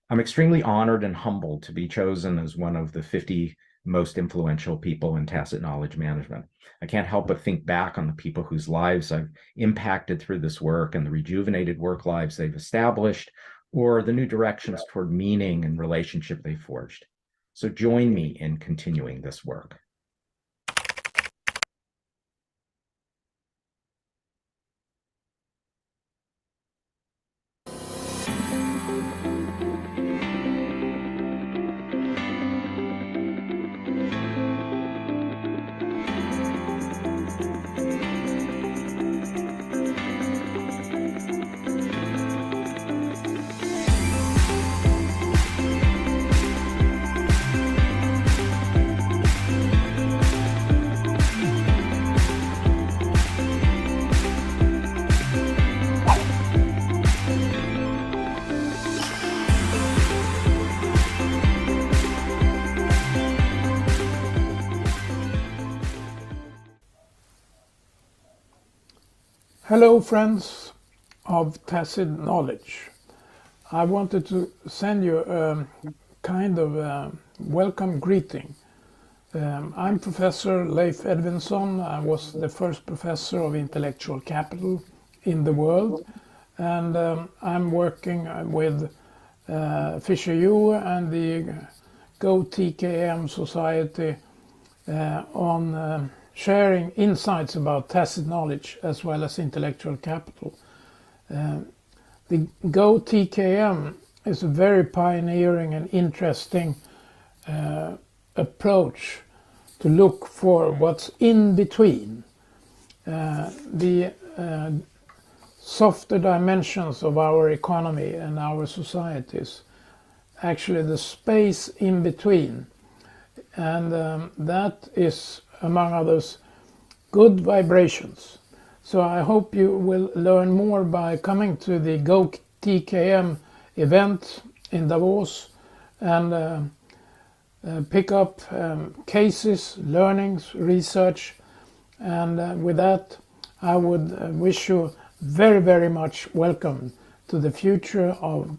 I'm extremely honored and humbled to be chosen as one of the 50 most influential people in tacit knowledge management. I can't help but think back on the people whose lives I've impacted through this work and the rejuvenated work lives they've established, or the new directions toward meaning and relationship they forged. So join me in continuing this work. Hello, friends of tacit knowledge. I wanted to send you a kind of welcome greeting. I'm Professor Leif Edvinsson. I was the first professor of intellectual capital in the world, and I'm working with Fisher Yu and the GO-TKM Society on sharing insights about tacit knowledge as well as intellectual capital. The GO-TKM is a very pioneering and interesting approach to look for what's in between the softer dimensions of our economy and our societies, actually the space in between. And that is, among others, good vibrations. So I hope you will learn more by coming to the GO-TKM event in Davos and pick up cases, learnings, research. And with that, I would wish you very, very much welcome to the future of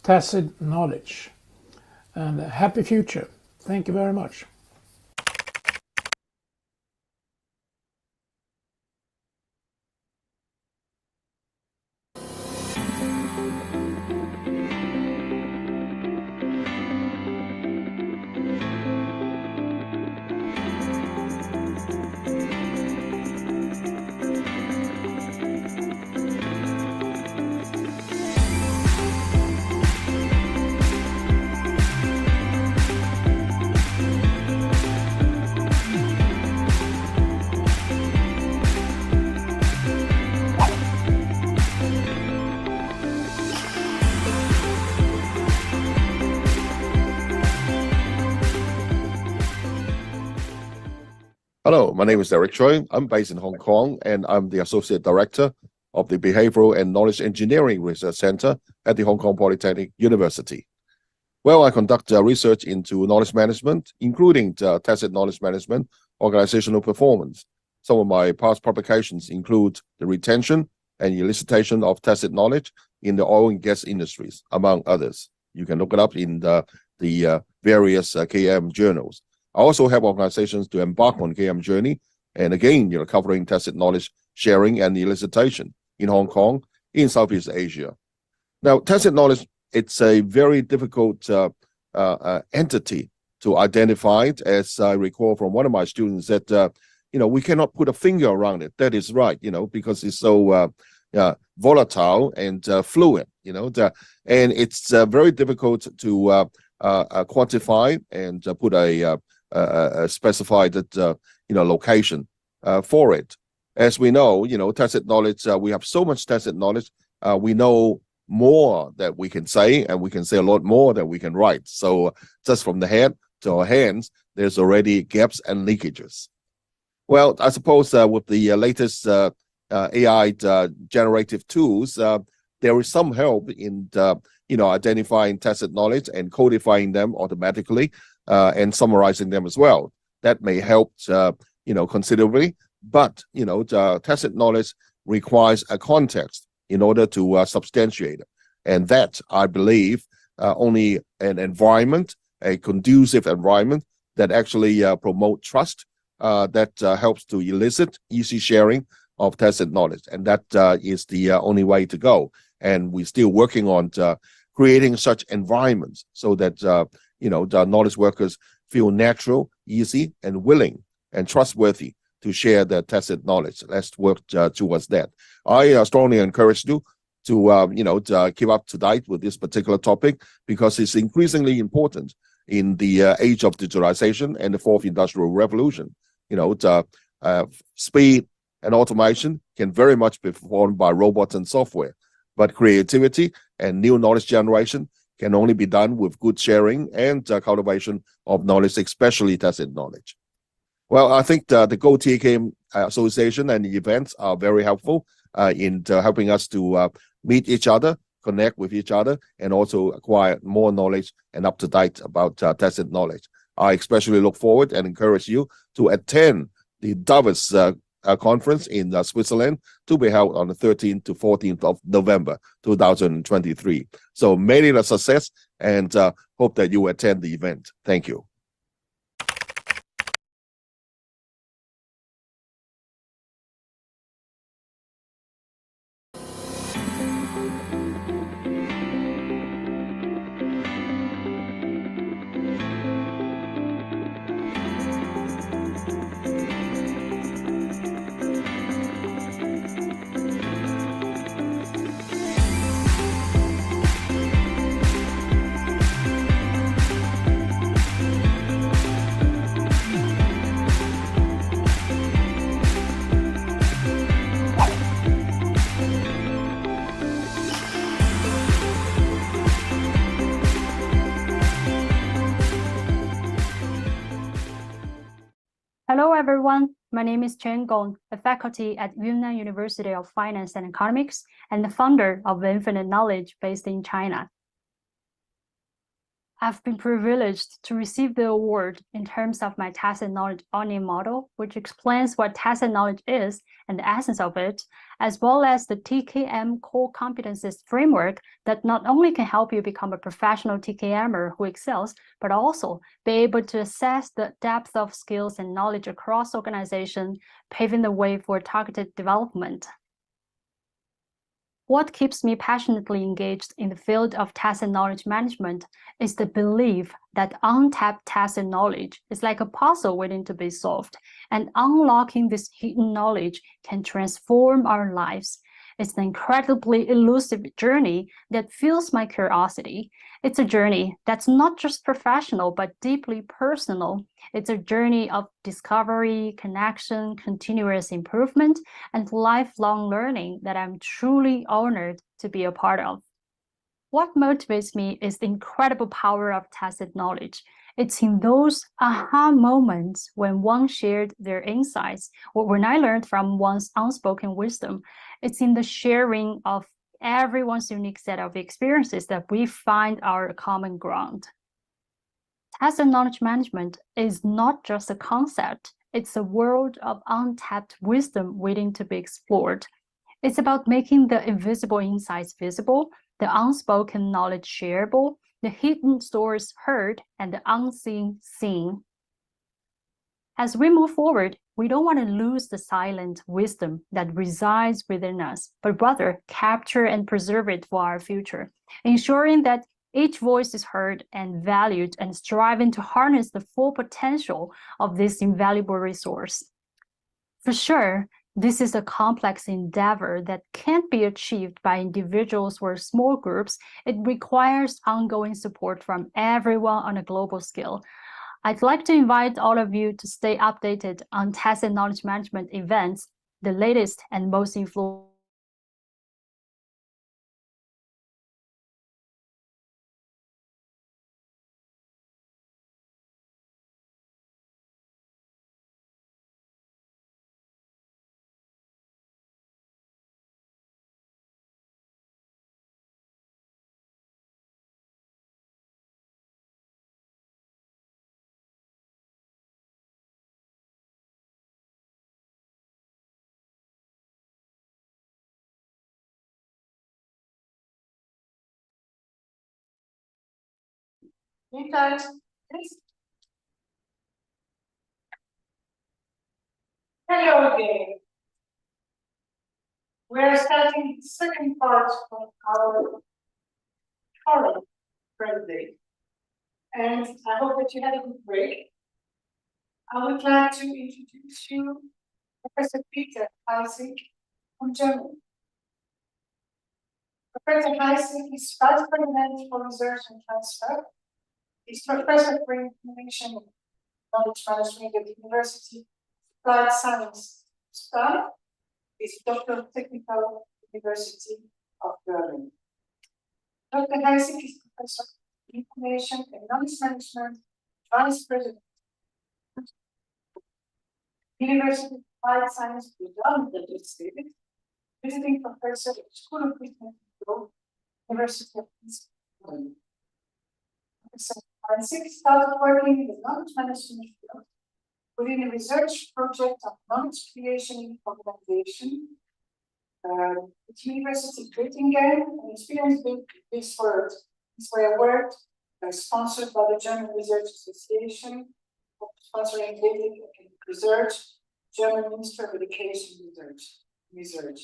tacit knowledge. And a happy future. Thank you very much. Hello, my name is Derek Choi. I'm based in Hong Kong, and I'm the Associate Director of the Behavioral and Knowledge Engineering Research Center at the Hong Kong Polytechnic University. Well, I conduct research into knowledge management, including tacit knowledge management, organizational performance. Some of my past publications include the retention and elicitation of tacit knowledge, in the oil and gas industries, among others. You can look it up in the various KM journals. I also help organizations to embark on KM journey, and again, covering tacit knowledge sharing and elicitation in Hong Kong, in Southeast Asia. Now, tacit knowledge, it's a very difficult entity to identify. As I recall from one of my students, that we cannot put a finger around it. That is right, because it's so volatile and fluid, and it's very difficult to quantify and put a specified location for it. As we know, tacit knowledge, we have so much tacit knowledge, we know more that we can say, and we can say a lot more than we can write. So just from the head to our hands, there's already gaps and leakages. Well, I suppose with the latest AI generative tools, there is some help in identifying tacit knowledge and codifying them automatically and summarizing them as well. That may help considerably, but the tacit knowledge requires a context in order to substantiate it, and that, I believe, only an environment, a conducive environment that actually promote trust, that helps to elicit easy sharing of tacit knowledge, and that is the only way to go. And we're still working on creating such environments so that the knowledge workers feel natural, easy, and willing and trustworthy to share their tacit knowledge. Let's work towards that. I strongly encourage you to keep up to date with this particular topic, because it's increasingly important in the age of digitalization and the fourth industrial revolution. Speed and automation can very much be performed by robots and software, but creativity and new knowledge generation can only be done with good sharing and cultivation of knowledge, especially tacit knowledge. Well, I think the GO-TKM Association and the events are very helpful in helping us to meet each other, connect with each other, and also acquire more knowledge and up to date about tacit knowledge. I especially look forward and encourage you to attend the Davos conference in Switzerland, to be held on the 13th to 14th of November 2023. So may it a success, and hope that you attend the event. Thank you. Hello, everyone. My name is Chen Gong, a faculty at Yunnan University of Finance and Economics and the founder of Infinite Knowledge based in China. I've been privileged to receive the award in terms of my tacit knowledge onion model, which explains what tacit knowledge is and the essence of it, as well as the TKM core competencies framework that not only can help you become a professional TKMer who excels, but also be able to assess the depth of skills and knowledge across organization, paving the way for targeted development. What keeps me passionately engaged in the field of tacit knowledge management is the belief that untapped tacit knowledge is like a puzzle waiting to be solved, and unlocking this hidden knowledge can transform our lives. It's an incredibly elusive journey that fuels my curiosity. It's a journey that's not just professional, but deeply personal. It's a journey of discovery, connection, continuous improvement, and lifelong learning that I'm truly honored to be a part of. What motivates me is the incredible power of tacit knowledge. It's in those aha moments when one shared their insights, or when I learned from one's unspoken wisdom. It's in the sharing of everyone's unique set of experiences that we find our common ground. Tacit knowledge management is not just a concept, it's a world of untapped wisdom waiting to be explored. It's about making the invisible insights visible, the unspoken knowledge shareable, the hidden stories heard, and the unseen seen. As we move forward, we don't want to lose the silent wisdom that resides within us, but rather capture and preserve it for our future, ensuring that each voice is heard and valued and striving to harness the full potential of this invaluable resource. For sure, this is a complex endeavor that can't be achieved by individuals or small groups. It requires ongoing support from everyone on a global scale. I'd like to invite all of you to stay updated on tacit knowledge management events, the latest and most influential. You guys, please. Hello again. We're starting the second part of our forum for the day. And I hope that you had a good break. I would like to introduce you Professor Peter Heisig from Germany. Professor Heisig is Vice President for Research and Transfer. He's Professor for Information and Knowledge Management at the University of Applied Science, Spain. He's Doctor of Technical University of Berlin. Dr. Heisig is Professor of Information and Knowledge Management, Vice President, University of Applied Science, Berlin, visiting professor at School of Business and University of East Berlin. Professor Heisig started working in the knowledge management field within a research project of knowledge creation in organization at University of Göttingen, and experienced this work sponsored by the German Research Association, sponsoring data research, German Ministry of Education Research.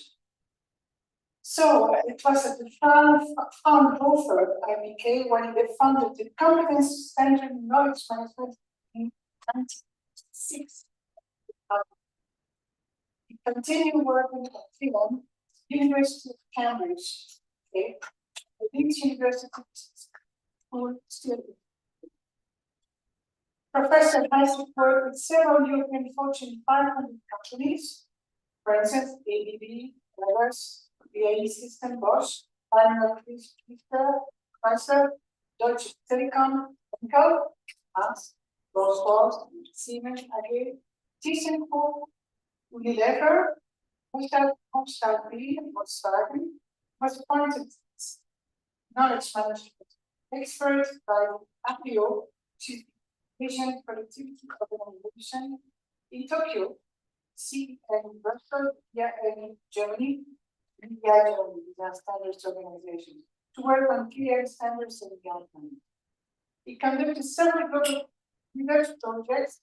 So it was at the Fraunhofer IPK when they founded the Competence Center in Knowledge Management in 1996. He continued working at Finland, University of Cambridge, the Leeds University School student. Professor Heisig worked with several European Fortune 500 companies, for instance, ABB, Airbus, BAE System, Bosch, Daimler, Chrysler, Deutsche Telekom, Henkel, Haas, Rolls-Royce, Siemens AG, ThyssenKrupp, Unilever, Holstein B, Volkswagen, was appointed knowledge management expert by APO, Asian Productivity Organization in Tokyo, and Brussels, in Germany, these are standards organizations, to work on clear standards and guidelines. He conducted several global research projects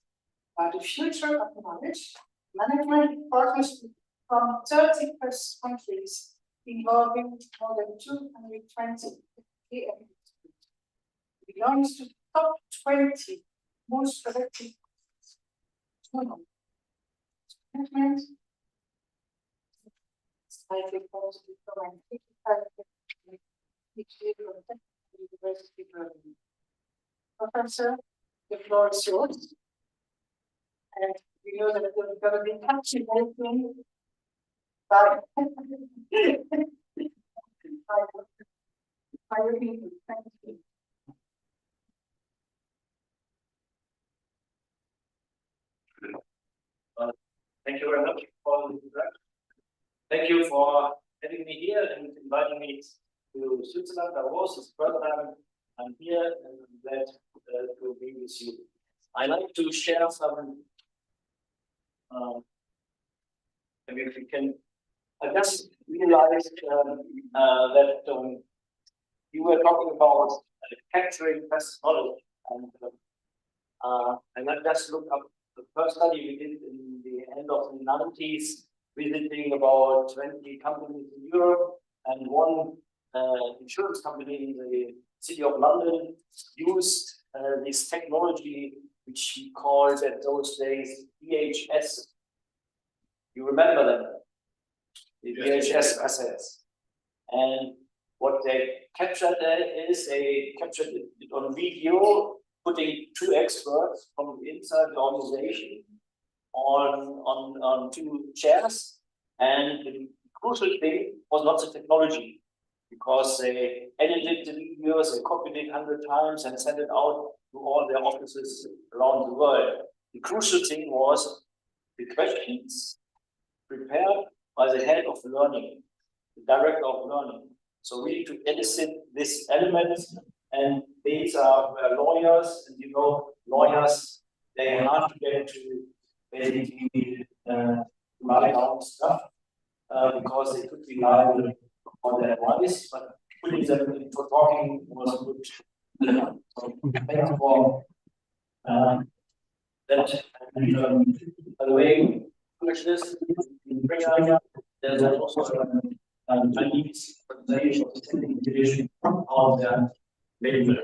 about the future of knowledge management partners from 30 countries involving more than 220 TKM. He belongs to the top 20 most productive management. Slightly positive from 55 each year from the University of Berlin. Professor, the floor is yours. And we know that we're going to be touching everything by your people. Thank you. Thank you very much for the introduction. Thank you for having me here and inviting me to Switzerland, Davos. It's the first time I'm here, and I'm glad to be with you. I like to share some. Maybe if we can I just realized that you were talking about capturing best knowledge, and I just looked up the first study we did in the end of the 90s, visiting about 20 companies in Europe, and one insurance company in the city of London used this technology, which we called at those days VHS. You remember them? The VHS assets. And what they captured there is they captured it on video, putting two experts from inside the organization on two chairs. And the crucial thing was not the technology, because they edited the videos, they copied it 100 times and sent it out to all their offices around the world. The crucial thing was the questions prepared by the head of learning, the director of learning. So really to elicit this element, and these are lawyers, and you know, lawyers, they are hard to get to basically write down stuff because they could be liable for their advice, but putting them into talking was good. So thank you for that. And, by the way, this in Britain, there's also a Chinese organization division of the labor.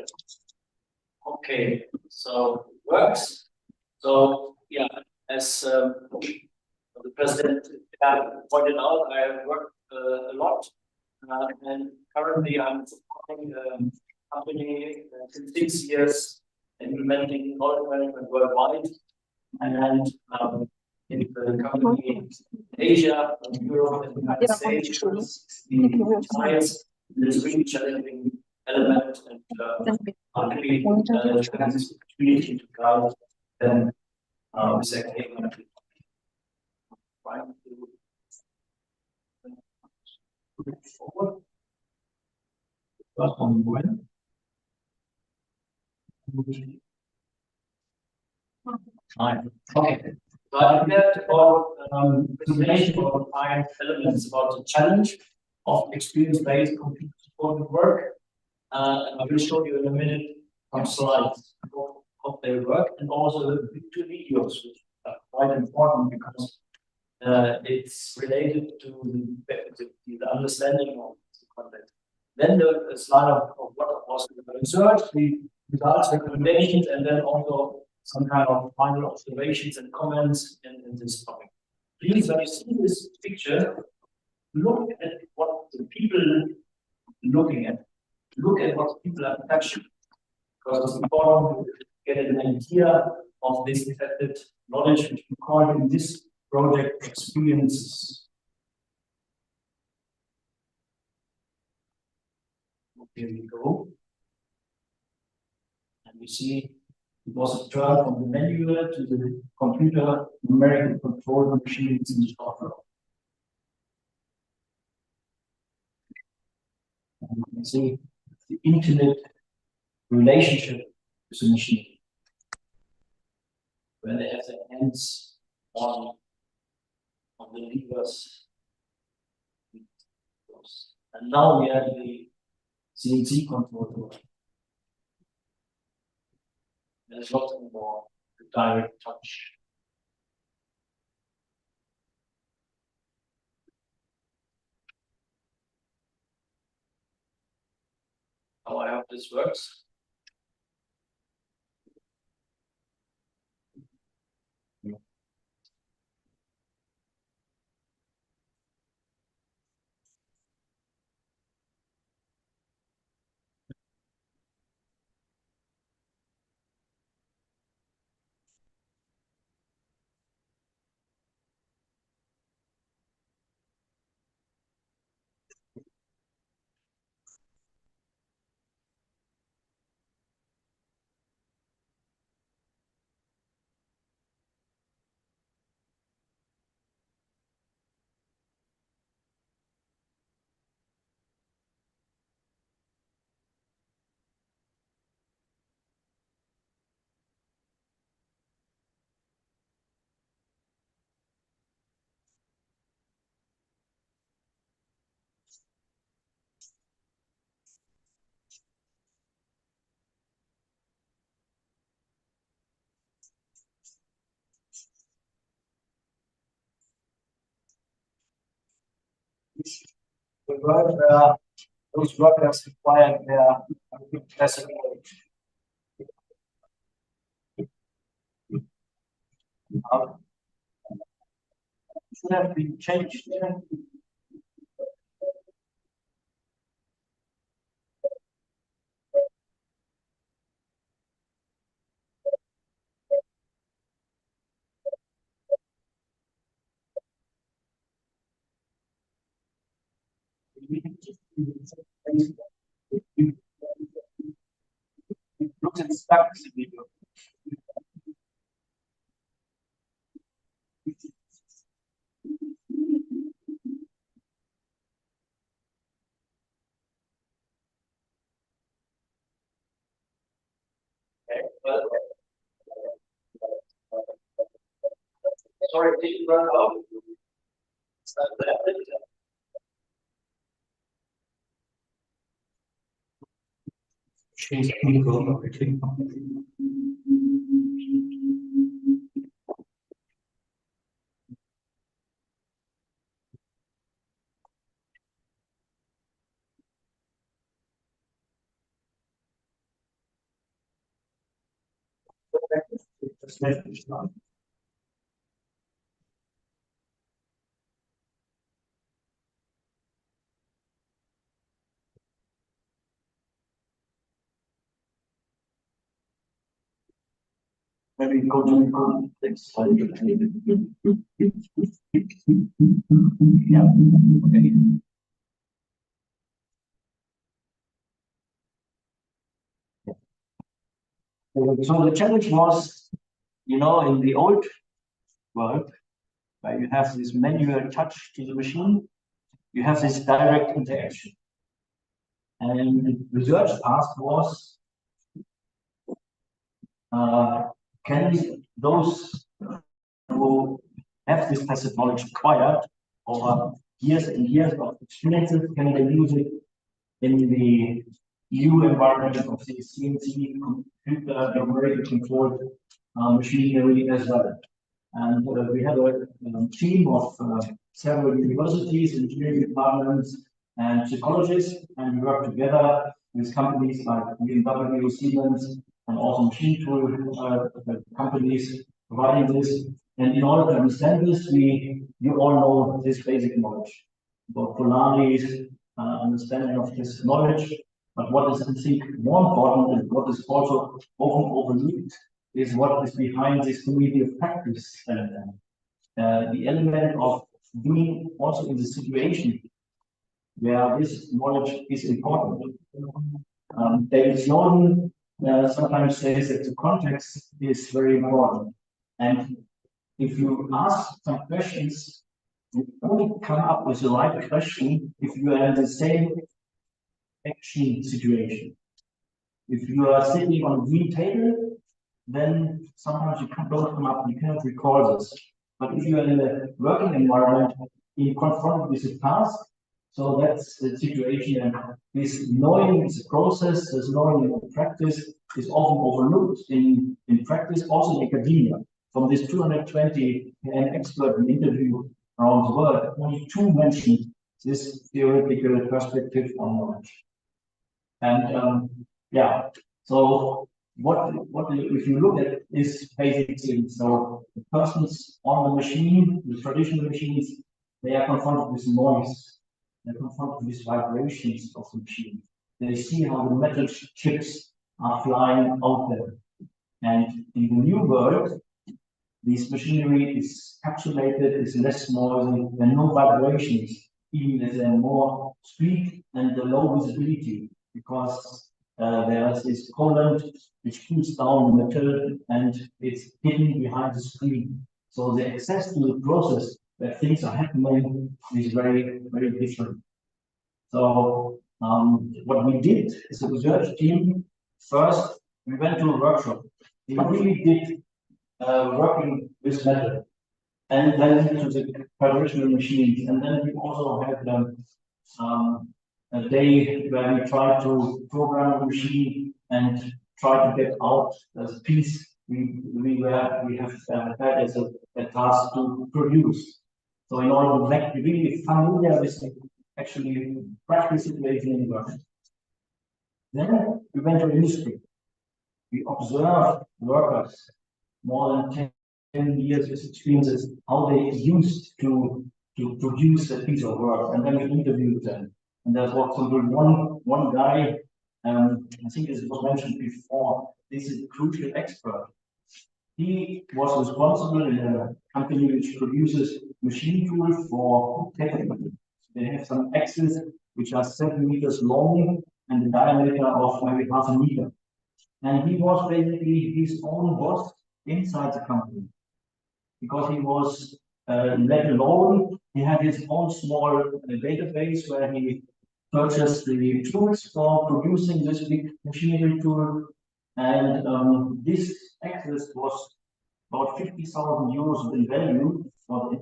Okay, so it works. So yeah, as the president pointed out, I have worked a lot, and currently I'm supporting a company since 6 years implementing knowledge management worldwide, and in the company in Asia, Europe, and the United States, the science is really challenging element, and I'm happy to have this opportunity to guide them exactly trying to forward. Okay. So I prepared about presentation about 5 elements about the challenge of experience-based computer supported work. I will show you in a minute some slides of their work, and also the 2 videos, which are quite important because it's related to the understanding of the content. Then the slide of what was the research, the results, recommendations, and then also some kind of final observations and comments in this topic. Please, when you see this picture, look at what the people looking at. Look at what people are touching, because it's important to get an idea of this affected knowledge, which we call in this project experiences. Here we go. And we see it was a turn from the manual to the computer numerical control machines in the software. And you can see the intimate relationship with the machine, when they have their hands on the levers. And now we have the CNC control. There's lots more direct touch. How I hope this works. is the world where those workers require their classic knowledge. Should have been changed. It looks at stuck in the video. Sorry, did you run out? It's not that. Change everything. Maybe go to the next slide. Yeah. Okay. So the challenge was, you know, in the old world, where you have this manual touch to the machine, you have this direct interaction. And the research asked was, can those who have this passive knowledge acquired over years and years of experiences, can they use it in the EU environment of the CNC computer numerical controlled machinery as well? And we had a team of several universities, engineering departments, and psychologists, and we worked together with companies like BMW, Siemens, and also machine tool companies providing this. And in order to understand this, you all know this basic knowledge about polarities, understanding of this knowledge. But what is, I think, more important and what is also often overlooked is what is behind this community of practice element. The element of being also in the situation where this knowledge is important. David Snowden sometimes says that the context is very important. And if you ask some questions, you only come up with the right question if you are in the same action situation. If you are sitting on a green table, then sometimes you don't come up, you cannot recall this. But if you are in a working environment, you're confronted with a task, so that's the situation. And this knowing is a process, this knowing in practice is often overlooked in practice, also in academia. From this 220 expert interview around the world, only 2 mentioned this theoretical perspective on knowledge. And yeah, so what if you look at this basic thing, so the persons on the machine, the traditional machines, they are confronted with noise, they're confronted with vibrations of the machine. They see how the metal chips are flying out there. And in the new world, this machinery is capsulated, is less noisy, there are no vibrations, even if there are more speed and the low visibility, because there's this coolant which cools down the metal and it's hidden behind the screen. So the access to the process where things are happening is very, very different. So what we did as a research team, first we went to a workshop. We really did working with metal, and then to the traditional machines. And then we also had a day where we tried to program a machine and try to get out the piece we have had as a task to produce. So in order to make really familiar with the actually practice situation in work. Then we went to industry. We observed workers more than 10 years with experiences, how they used to produce a piece of work, and then we interviewed them. And there's, for example, one guy, I think this was mentioned before, this is a crucial expert. He was responsible in a company which produces machine tools for technical. They have some axes which are 7 meters long and the diameter of maybe half a meter. And he was basically his own boss inside the company, because he was let alone. He had his own small database where he purchased the tools for producing this big machinery tool. And this access was about 50,000 euros in value for the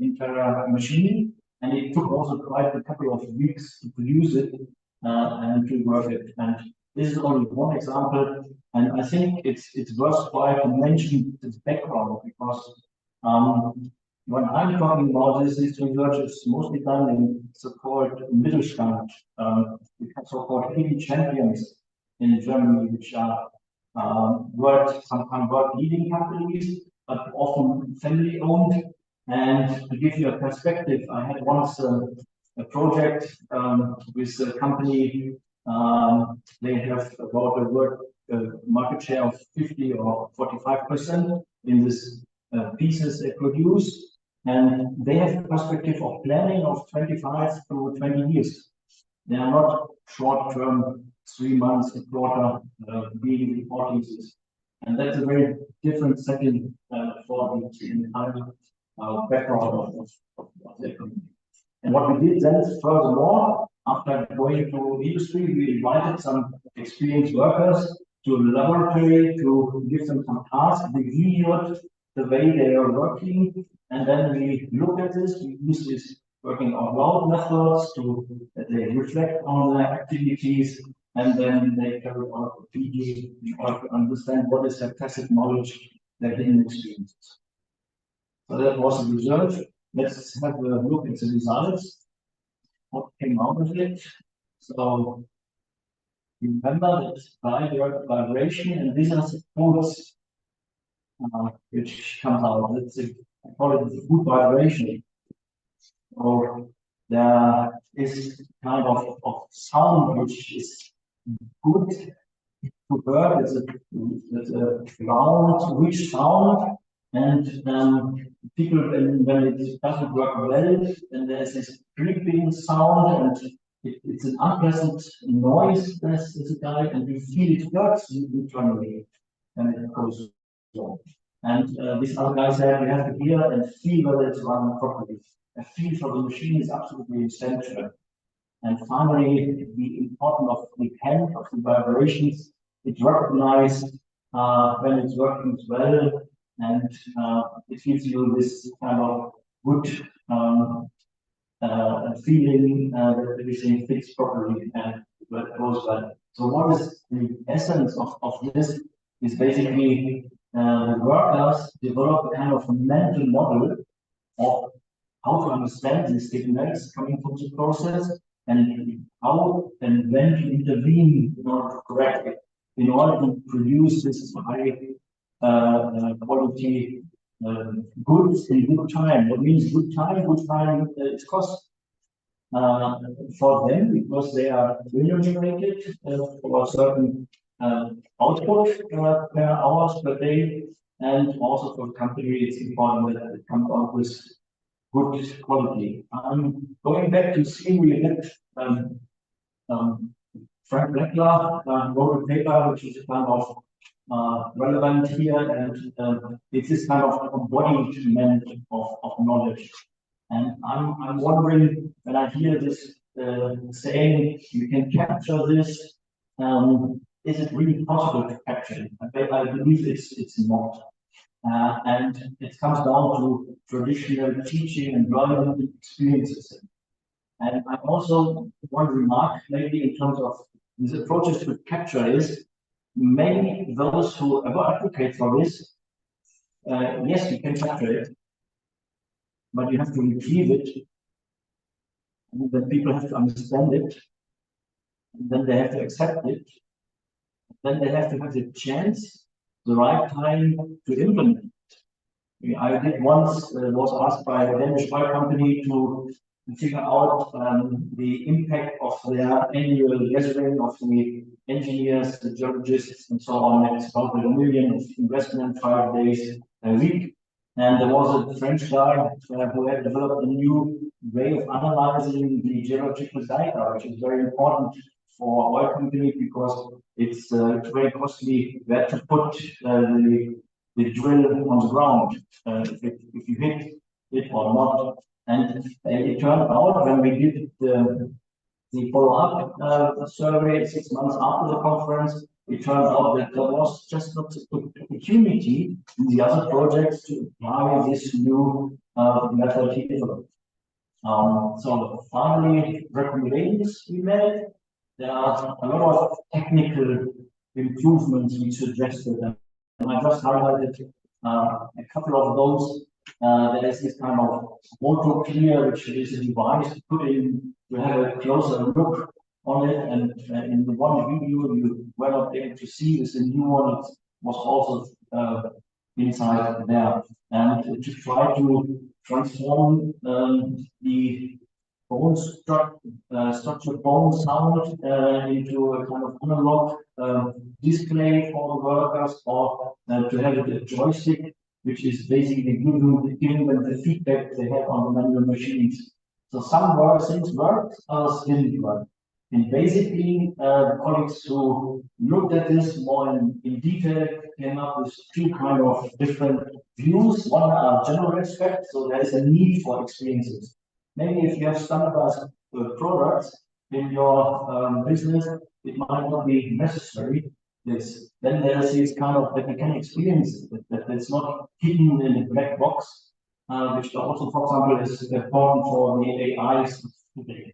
entire machine. And it took also quite a couple of weeks to produce it and to work it. And this is only one example, and I think it's worthwhile to mention its background, because when I'm talking about this research is mostly done in so-called Mittelstand, so-called hidden champions in Germany, which are sometimes world-leading companies, but often family-owned. And to give you a perspective, I had once a project with a company. They have about a world market share of 50 or 45% in this pieces they produce, and they have a perspective of planning of 25 to 20 years. They are not short-term, 3 months, a quarter, being reporting this. And that's a very different setting for the entire background of the company. And what we did then, furthermore, after going to industry, we invited some experienced workers to the laboratory to give them some tasks. We videoed the way they are working, and then we looked at this. We used this working out loud methods to they reflect on their activities, and then they carry out a video in order to understand what is their tacit knowledge, their hidden experiences. So that was the research. Let's have a look at the results. What came out of it? So remember that vibration, and these are the codes which comes out. I call it the good vibration. So there is kind of sound which is good to hear. It's a loud, rich sound, and people, when it doesn't work well, then there's this creeping sound, and it's an unpleasant noise. There's a guy, and you feel it hurts you internally, and it goes on. And this other guy said you have to hear and feel whether it's running properly. A feel for the machine is absolutely essential. And finally, the importance of the hand of the vibrations. It recognizes when it's working well, and it gives you this kind of good feeling that everything fits properly and that goes well. So what is the essence of this? Is basically the workers develop a kind of mental model of how to understand these signals coming from the process, and how and when to intervene in order to correct it, in order to produce this high quality goods in good time. What means good time? Good time is cost for them, because they are remunerated for a certain output per hours per day, and also for the company it's important that it comes out with good quality. Going back to theory, Frank Blackler wrote a paper which is kind of relevant here, and it's this kind of embodiment of knowledge. And I'm wondering, when I hear this saying you can capture this, is it really possible to capture it? I believe it's not. And it comes down to traditional teaching and learning experiences. And I also want to remark, maybe in terms of these approaches to capture is, many those who ever advocate for this, yes, you can capture it, but you have to retrieve it and then people have to understand it, and then they have to accept it, then they have to have the chance, the right time to implement it. I did once, was asked by a Danish oil company to figure out the impact of their annual gathering of the engineers, the geologists, and so on. It's about $1 million of investment, 5 days a week. And there was a French guy who had developed a new way of analyzing the geological data, which is very important for oil company because it's very costly where to put the drill on the ground, if you hit it or not. And it turned out when we did the follow-up survey 6 months after the conference, it turned out that there was just not the opportunity in the other projects to apply this new method here. So finally, recommendations we made. There are a lot of technical improvements we suggested, and I just highlighted a couple of those. There is this kind of auto clear, which is a device to put in to have a closer look on it. And in the one video you were not able to see this, a new one was also inside there. And to try to transform the bone structured bone sound into a kind of analog display for the workers, or to have a joystick, which is basically giving them the feedback they have on the manual machines. So some things worked, others didn't work. And basically, the colleagues who looked at this more in detail came up with two kind of different views. One are general aspects, so there is a need for experiences. Maybe if you have standardized products in your business, it might not be necessary. Then there's this kind of that you can experience it, that it's not hidden in a black box, which also, for example, is important for the AIs today.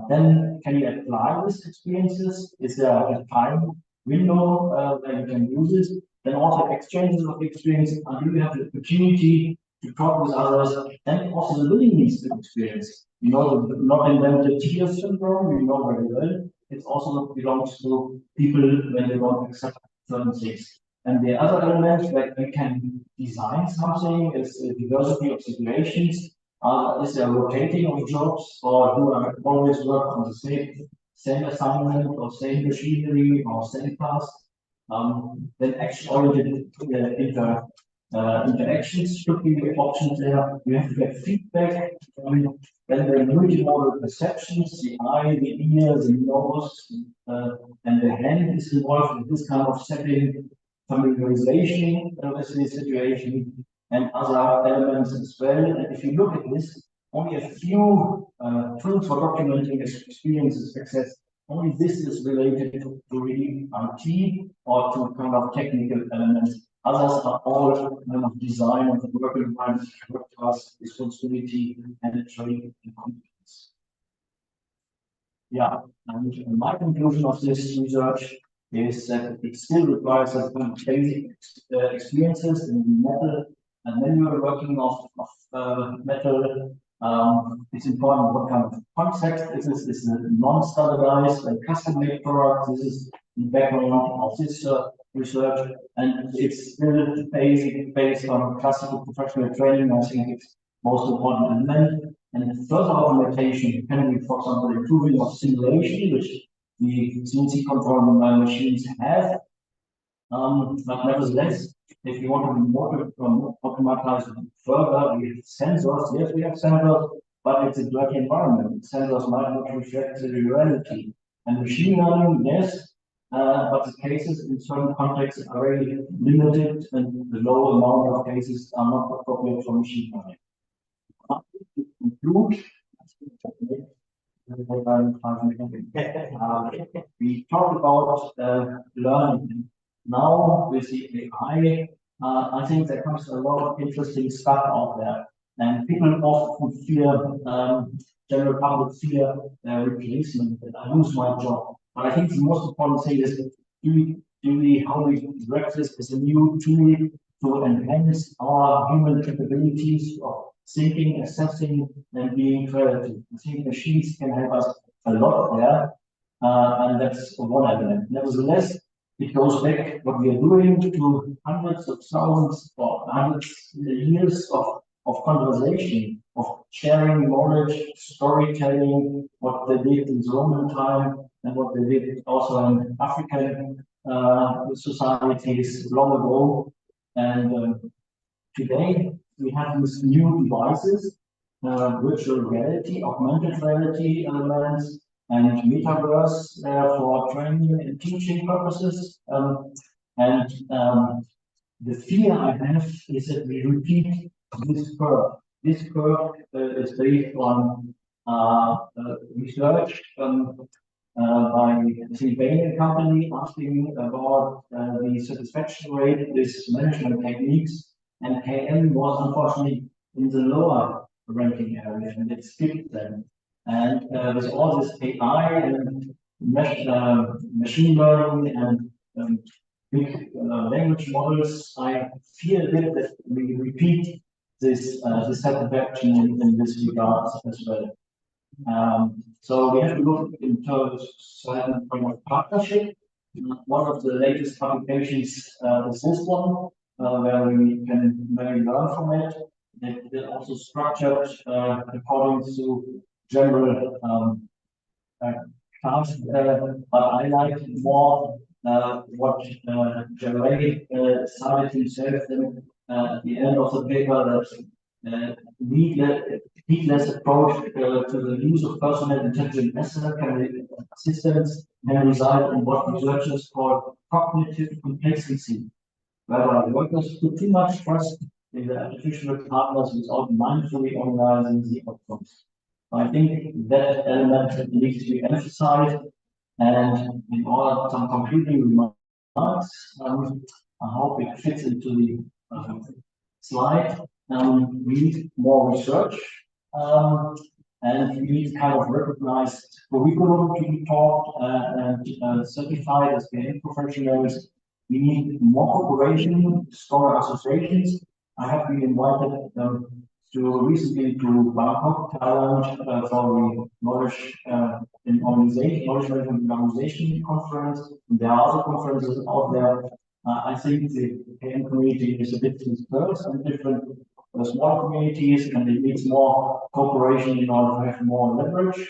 Then can you apply these experiences? Is there a time window where you can use it? Then also exchanges of experience, and do you have the opportunity to talk with others, and also the willingness to experience. You know, not invented tier syndrome, you know very well. It also belongs to people when they don't accept certain things. And the other element that we can design something is a diversity of situations. Is there rotating of jobs, or do I always work on the same assignment or same machinery or same task? Then action-oriented interactions should be the options there. You have to get feedback. Then the multimodal perceptions, the eye, the ear, the nose, and the hand is involved in this kind of setting, familiarization with the situation, and other elements as well. And if you look at this, only a few tools for documenting experiences success. Only this is related to really IT or to kind of technical elements. Others are all kind of design of the work environment, work task, responsibility, and training and competence. Yeah, and my conclusion of this research is that it still requires some kind of basic experiences in metal and manual working of metal. It's important what kind of context is this. This is a non-standardized and custom-made product. This is the background of this research, and it's still based on classical professional training. I think it's most important element. And further automation can be, for example, improving of simulation, which the CNC control machines have. But nevertheless, if you want to automatize further, we have sensors. Yes, we have sensors, but it's a dirty environment. Sensors might not reflect the reality. And machine learning, yes, but the cases in certain contexts are very limited, and the low amount of cases are not appropriate for machine learning. To conclude, we talked about learning. Now with the AI, I think there comes a lot of interesting stuff out there, and people often fear, general public fear replacement, that I lose my job. But I think the most important thing is how we direct this as a new tool to enhance our human capabilities of thinking, assessing, and being creative. I think machines can help us a lot there, and that's one element. Nevertheless, it goes back what we are doing to hundreds of thousands or hundreds of years of conversation, of sharing knowledge, storytelling, what they did in the Roman time and what they did also in African societies long ago. And today we have these new devices, virtual reality, augmented reality elements, and metaverse for training and teaching purposes. The fear I have is that we repeat this curve. This curve is based on research by the Sylvanian company asking about the satisfaction rate with management techniques, and KM was unfortunately in the lower ranking area, and it skipped them. And with all this AI and machine learning and big language models, I fear a bit that we repeat this satisfaction in this regard as well. So we have to look in terms of partnership. One of the latest publications is this one, where we can maybe learn from it. They're also structured according to general tasks, but I like more what Jerry started himself at the end of the paper, that needless approach to the use of personal intelligent assistance can result in what researchers call cognitive complexity, whereby workers put too much trust in the artificial partners without mindfully organizing the outcomes. I think that element needs to be emphasized, and in order some concluding remarks, I hope it fits into the slide. We need more research, and we need kind of recognized curriculum to be taught and certified as PhD professionals. We need more cooperation, stronger associations. I have been invited recently to Bangkok, Thailand, for the knowledge management organization conference. There are other conferences out there. I think the KM community is a bit dispersed in different small communities, and it needs more cooperation in order to have more leverage.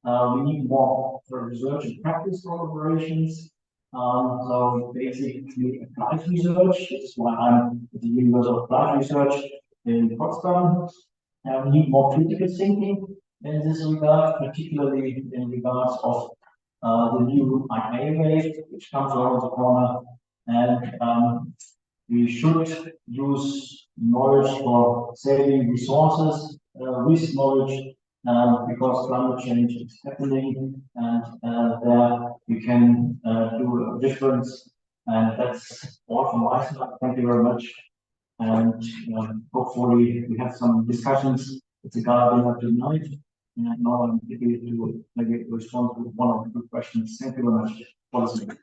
We need more research and practice collaborations. So basically applied research. That's why I'm at the University of Applied Research in Potsdam. We need more critical thinking in this regard, particularly in regards of the new IA wave, which comes around the corner. And we should use knowledge for saving resources with knowledge, because climate change is happening, and there we can do a difference. And that's all from my side. Thank you very much. And hopefully we have some discussions with the garden tonight. And now I'm happy to maybe respond to one or two questions. Thank you very much for listening.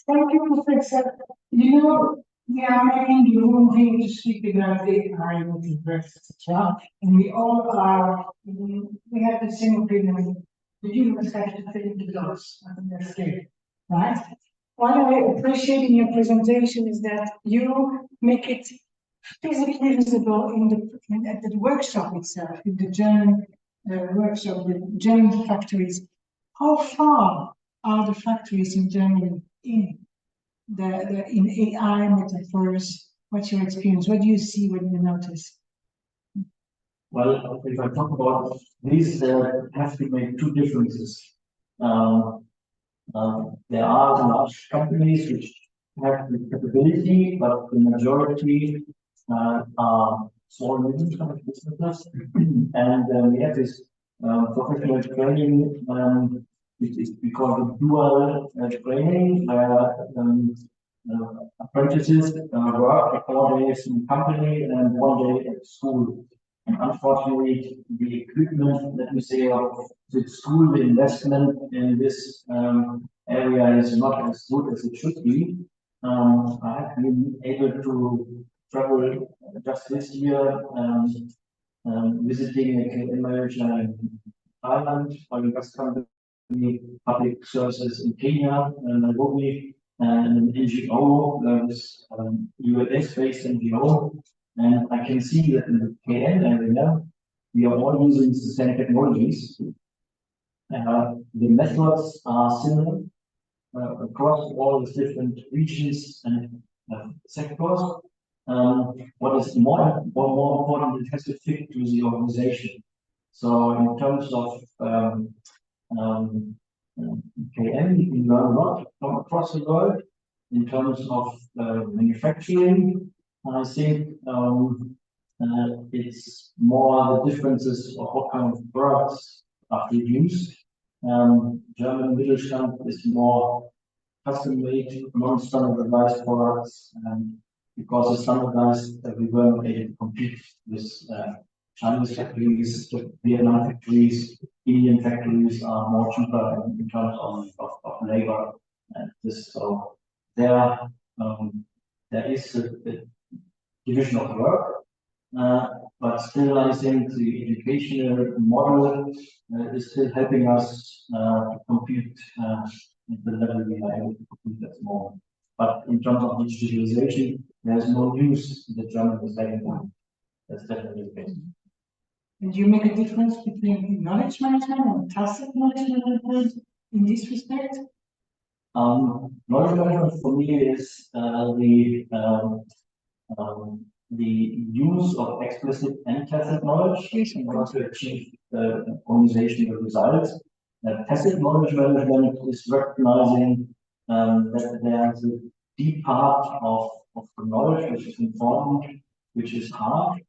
Thank you, Professor. You know, we are making the room here to speak about AI multiverse, etc. And we all are, we have the same opinion. The humans have to fit into those. I think that's good, right? What I appreciate in your presentation is that you make it physically visible at the workshop itself, in the German workshop, the German factories. How far are the factories in Germany in AI metaphors? What's your experience? What do you see? What do you notice? Well, if I talk about these, have to make two differences. There are large companies which have the capability, but the majority are small and medium-sized businesses. And we have this professional training, which is because dual training, where apprentices work 4 days in company and 1 day at school. And unfortunately, the equipment, let me say, of the school, the investment in this area is not as good as it should be. I have been able to travel just this year, visiting a KM manager in Thailand, oil and gas company, public services in Kenya, Nairobi, and an NGO, US-based NGO. And I can see that in the KM area, we are all using the same technologies. The methods are similar across all the different regions and sectors. What is more important, it has to fit to the organization. So in terms of KM, you can learn a lot from across the world. In terms of manufacturing, I think it's more the differences of what kind of products are produced. German Mittelstand is more custom-made, non-standardized products, because it's standardized, we weren't able to compete with Chinese factories, Vietnam factories, Indian factories are more cheaper in terms of labor. So there is a division of work, but still I think the educational model is still helping us to compete at the level we are able to compete at the moment. But in terms of digitalization, there's no news that Germany is lagging behind. That's definitely the case. And do you make a difference between knowledge management and tacit knowledge management in this respect? Knowledge management for me is the use of explicit and tacit knowledge in order to achieve organizational results. Tacit knowledge management is recognizing that there's a deep part of the knowledge which is informed, which is hard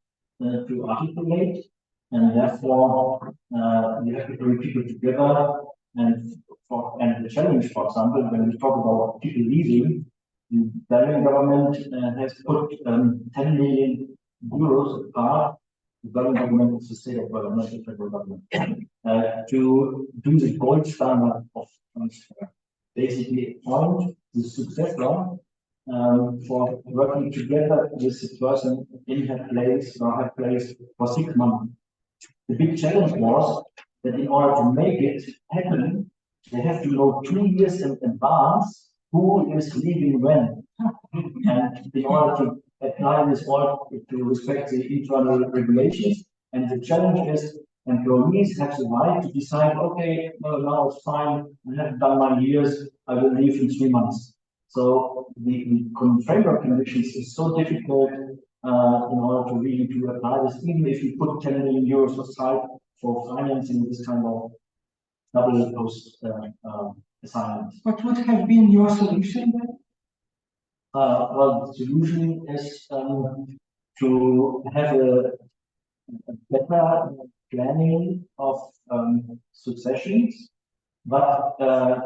to articulate, and therefore you have to bring people together. And the challenge, for example, when we talk about people leaving, the Belgian government has put 10 million euros apart, the Belgian government is the state of Belgium, not the federal government, to do the gold standard of transfer. Basically, appoint the successor for working together with the person in her place or her place for 6 months. The big challenge was that in order to make it happen, they have to know 2 years in advance who is leaving when. And in order to apply this all to respect the internal regulations, and the challenge is employees have the right to decide, okay, well, now it's fine, I have done my years, I will leave in 3 months. So the framework conditions is so difficult in order to really to apply this, even if you put 10 million euros aside for financing this kind of double post assignments. What would have been your solution then? Well, the solution is to have a better planning of successions, but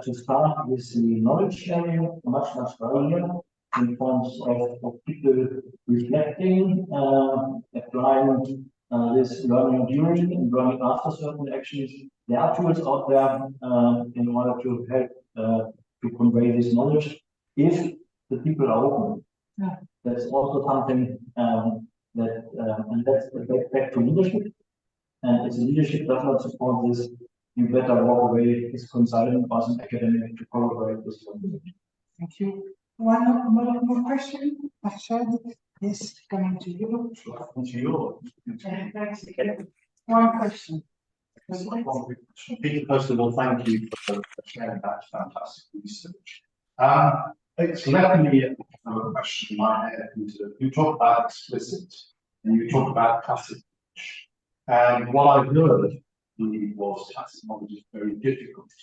to start with the knowledge sharing much earlier in terms of people reflecting, applying this learning during and learning after certain actions. There are tools out there in order to help to convey this knowledge if the people are open. Yeah. That's also something and that's back to leadership. And if the leadership does not support this, you better walk away as consultant or as an academic to collaborate with you. Thank you. One more question. Yes, coming to you. One question. Peter, first of all, thank you for sharing that fantastic research. It's left me a question in my head. You talk about explicit and you talk about tacit knowledge. And what I heard was tacit knowledge is very difficult to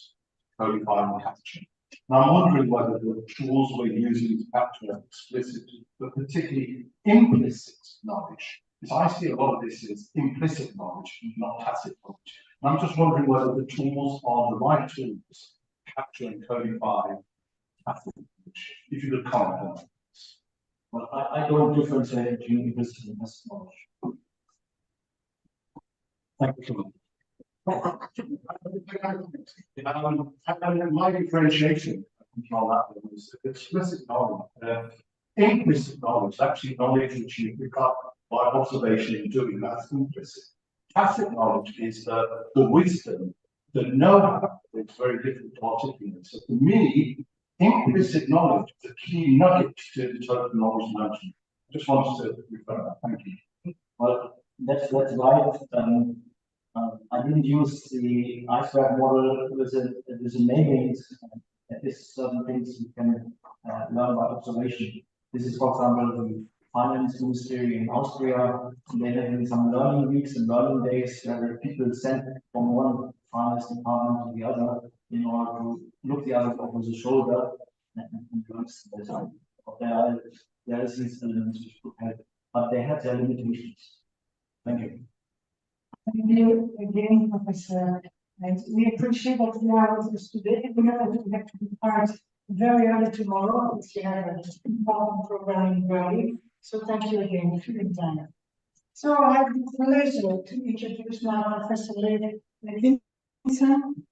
codify and capture. And I'm wondering whether the tools we're using to capture explicit, but particularly implicit knowledge, because I see a lot of this as implicit knowledge, not tacit knowledge. And I'm just wondering whether the tools are the right tools to capture and codify tacit knowledge. If you could comment on that. Well, I don't differentiate between implicit and tacit knowledge. Thank you. My differentiation on that one is explicit knowledge. implicit knowledge, actually knowledge which you pick up by observation and doing, that's implicit. Tacit knowledge is the wisdom, the know-how. It's very difficult to articulate. So for me, implicit knowledge is the key nugget to the total knowledge management. I just wanted to refer that. Thank you. Well, that's right. I didn't use the iceberg model with a naming. There is certain things you can learn by observation. This is, for example, the finance ministry in Austria. They have some learning weeks and learning days where people sent from one finance department to the other in order to look the other over the shoulder and learn something. There is these elements which could help, but they have their limitations. Thank you. Thank you again, Professor. And we appreciate that you are with us today. We know that we have to depart very early tomorrow if you have an important program ready. So thank you again for your time. So I have the pleasure to introduce now Professor Leif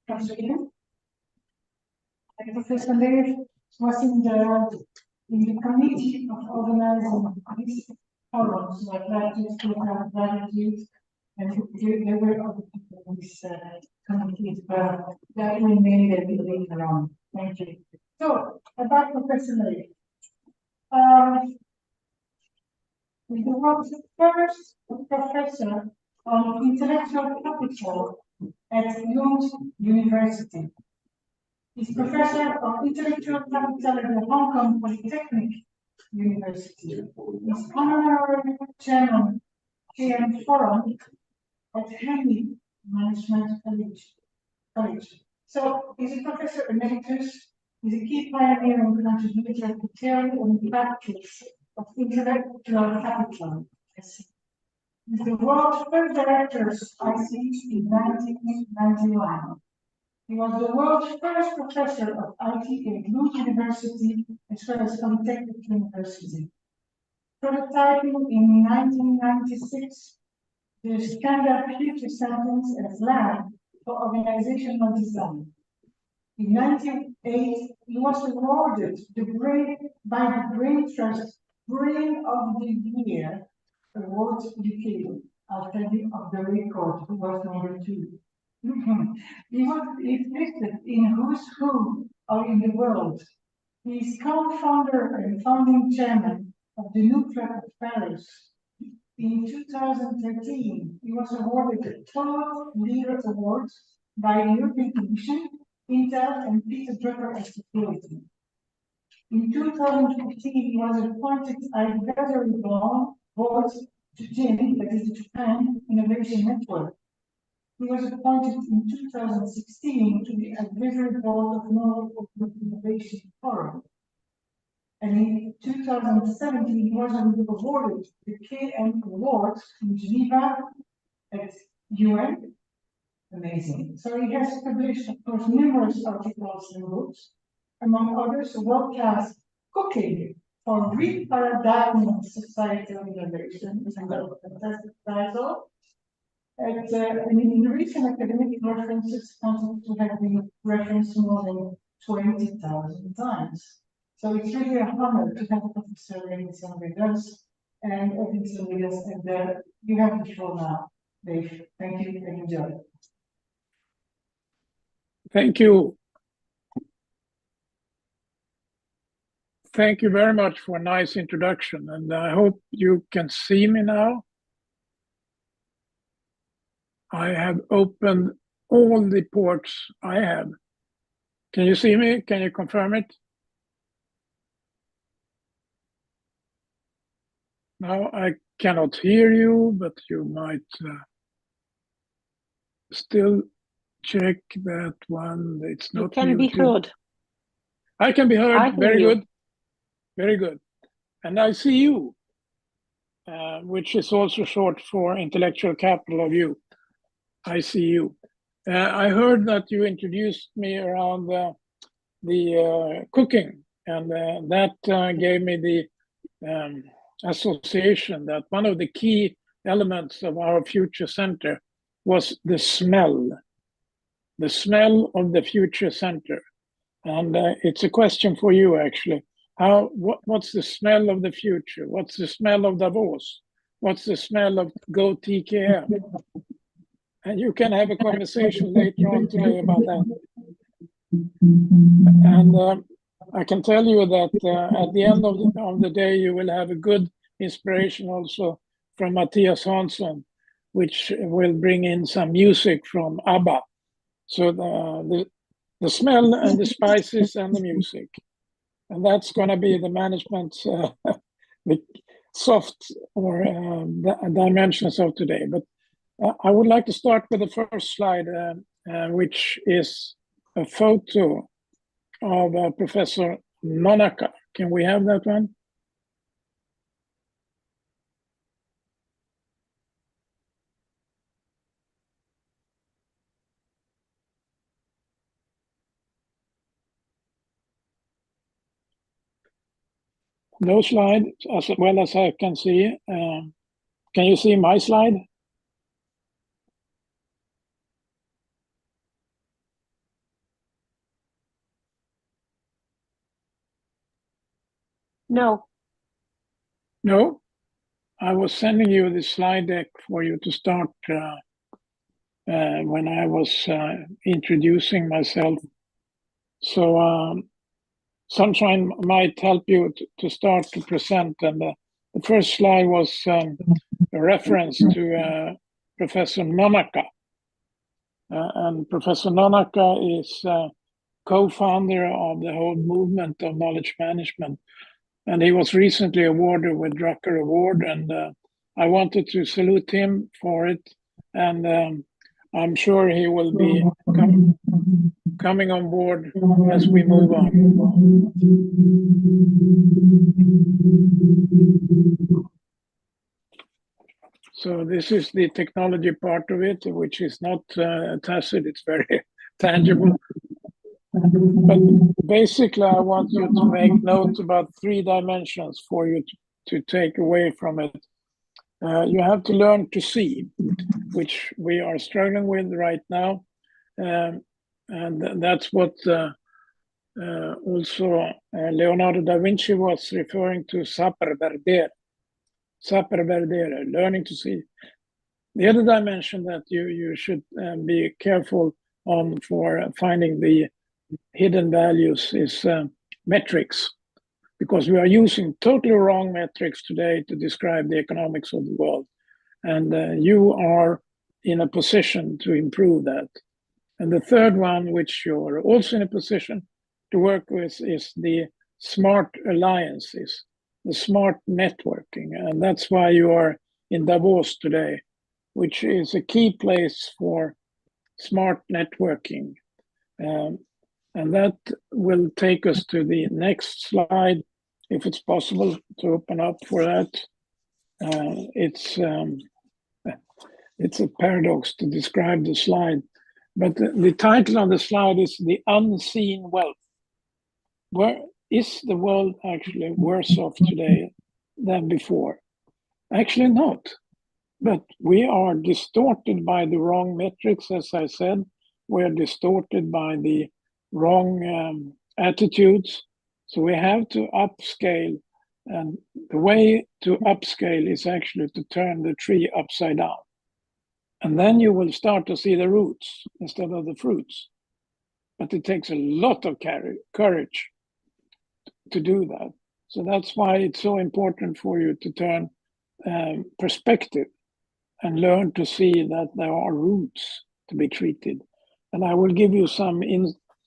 from Sweden. And Professor Leif was in the committee of organizing these forums, like gratitude, and there were other people in this committee, but that remained a bit later on. Thank you. So, about Professor Leif. He was the first professor on intellectual capital at Lund University. He's professor of intellectual capital at the Hong Kong Polytechnic University. He's honorary chairman TKM Forum at Henley Management College. So he's a professor emeritus. He's a key pioneer and contributor to theory and practice of intellectual capital. He's the world's first director of ICT in 1991. He was the world's first professor of IT at Lund University as well as Polytechnic University. Prototyping in 1996 the standard future sentence as lab for organizational design. In 1998, he was awarded by the Brain Trust Brain of the Year Award UK. I'll tell you of the record, who was number 2. He is listed in Who's Who or in the world. He is co-founder and founding chairman of the New Club of Paris. In 2013, he was awarded the Thought Leader Award by the European Commission, Intel, and Peter Drucker as Security. In 2015, he was appointed advisory board to JIN, that is the Japan Innovation Network. He was appointed in 2016 to the advisory board of Norway Innovation Forum. And in 2017, he was awarded the KM Award in Geneva at UN. Amazing. So he has published, of course, numerous articles and books, among others, world-class cooking for Greek paradigm of societal innovation. It's a fantastic title. And in recent academic references, content to have been referenced more than 20,000 times. So it's really a honor to have Professor Levinson with us, and Levinson with us, and you have the floor now, Dave. Thank you and enjoy. Thank you. Thank you very much for a nice introduction, and I hope you can see me now. I have opened all the ports I have. Can you see me? Can you confirm it? Now I cannot hear you, but you might still check that one. It's not. You can be heard. I can be heard. Very good. Very good. And I see you, which is also short for intellectual capital of you. I see you. I heard that you introduced me around the cooking, and that gave me the association that one of the key elements of our future center was the smell of the future center. And it's a question for you, actually. What's the smell of the future? What's the smell of Davos? What's the smell of GO-TKM? And you can have a conversation later on today about that. And I can tell you that at the end of the day, you will have a good inspiration also from Matthias Hansson, which will bring in some music from ABBA. So the smell and the spices and the music. And that's going to be the management, the soft or dimensions of today. But I would like to start with the first slide, which is a photo of Professor Nonaka. Can we have that one? No slide, as well as I can see. Can you see my slide? No. No? I was sending you the slide deck for you to start when I was introducing myself. So Sunshine might help you to start to present. And the first slide was a reference to Professor Nonaka. And Professor Nonaka is co-founder of the whole movement of knowledge management. And he was recently awarded with Drucker Award. And I wanted to salute him for it. And I'm sure he will be coming on board as we move on. So this is the technology part of it, which is not tacit, it's very tangible. But basically, I want you to make note about 3 dimensions for you to take away from it. You have to learn to see, which we are struggling with right now. And that's what also Leonardo da Vinci was referring to, saper verdere, learning to see. The other dimension that you should be careful on for finding the hidden values is metrics, because we are using totally wrong metrics today to describe the economics of the world. And you are in a position to improve that. And the third one, which you're also in a position to work with, is the smart alliances, the smart networking. And that's why you are in Davos today, which is a key place for smart networking. And that will take us to the next slide, if it's possible to open up for that. It's a paradox to describe the slide, but the title of the slide is The Unseen Wealth. Where is the world actually worse off today than before? Actually not, but we are distorted by the wrong metrics, as I said. We're distorted by the wrong attitudes. So we have to upscale, and the way to upscale is actually to turn the tree upside down. And then you will start to see the roots instead of the fruits. But it takes a lot of courage to do that. So that's why it's so important for you to turn perspective and learn to see that there are roots to be treated. And I will give you some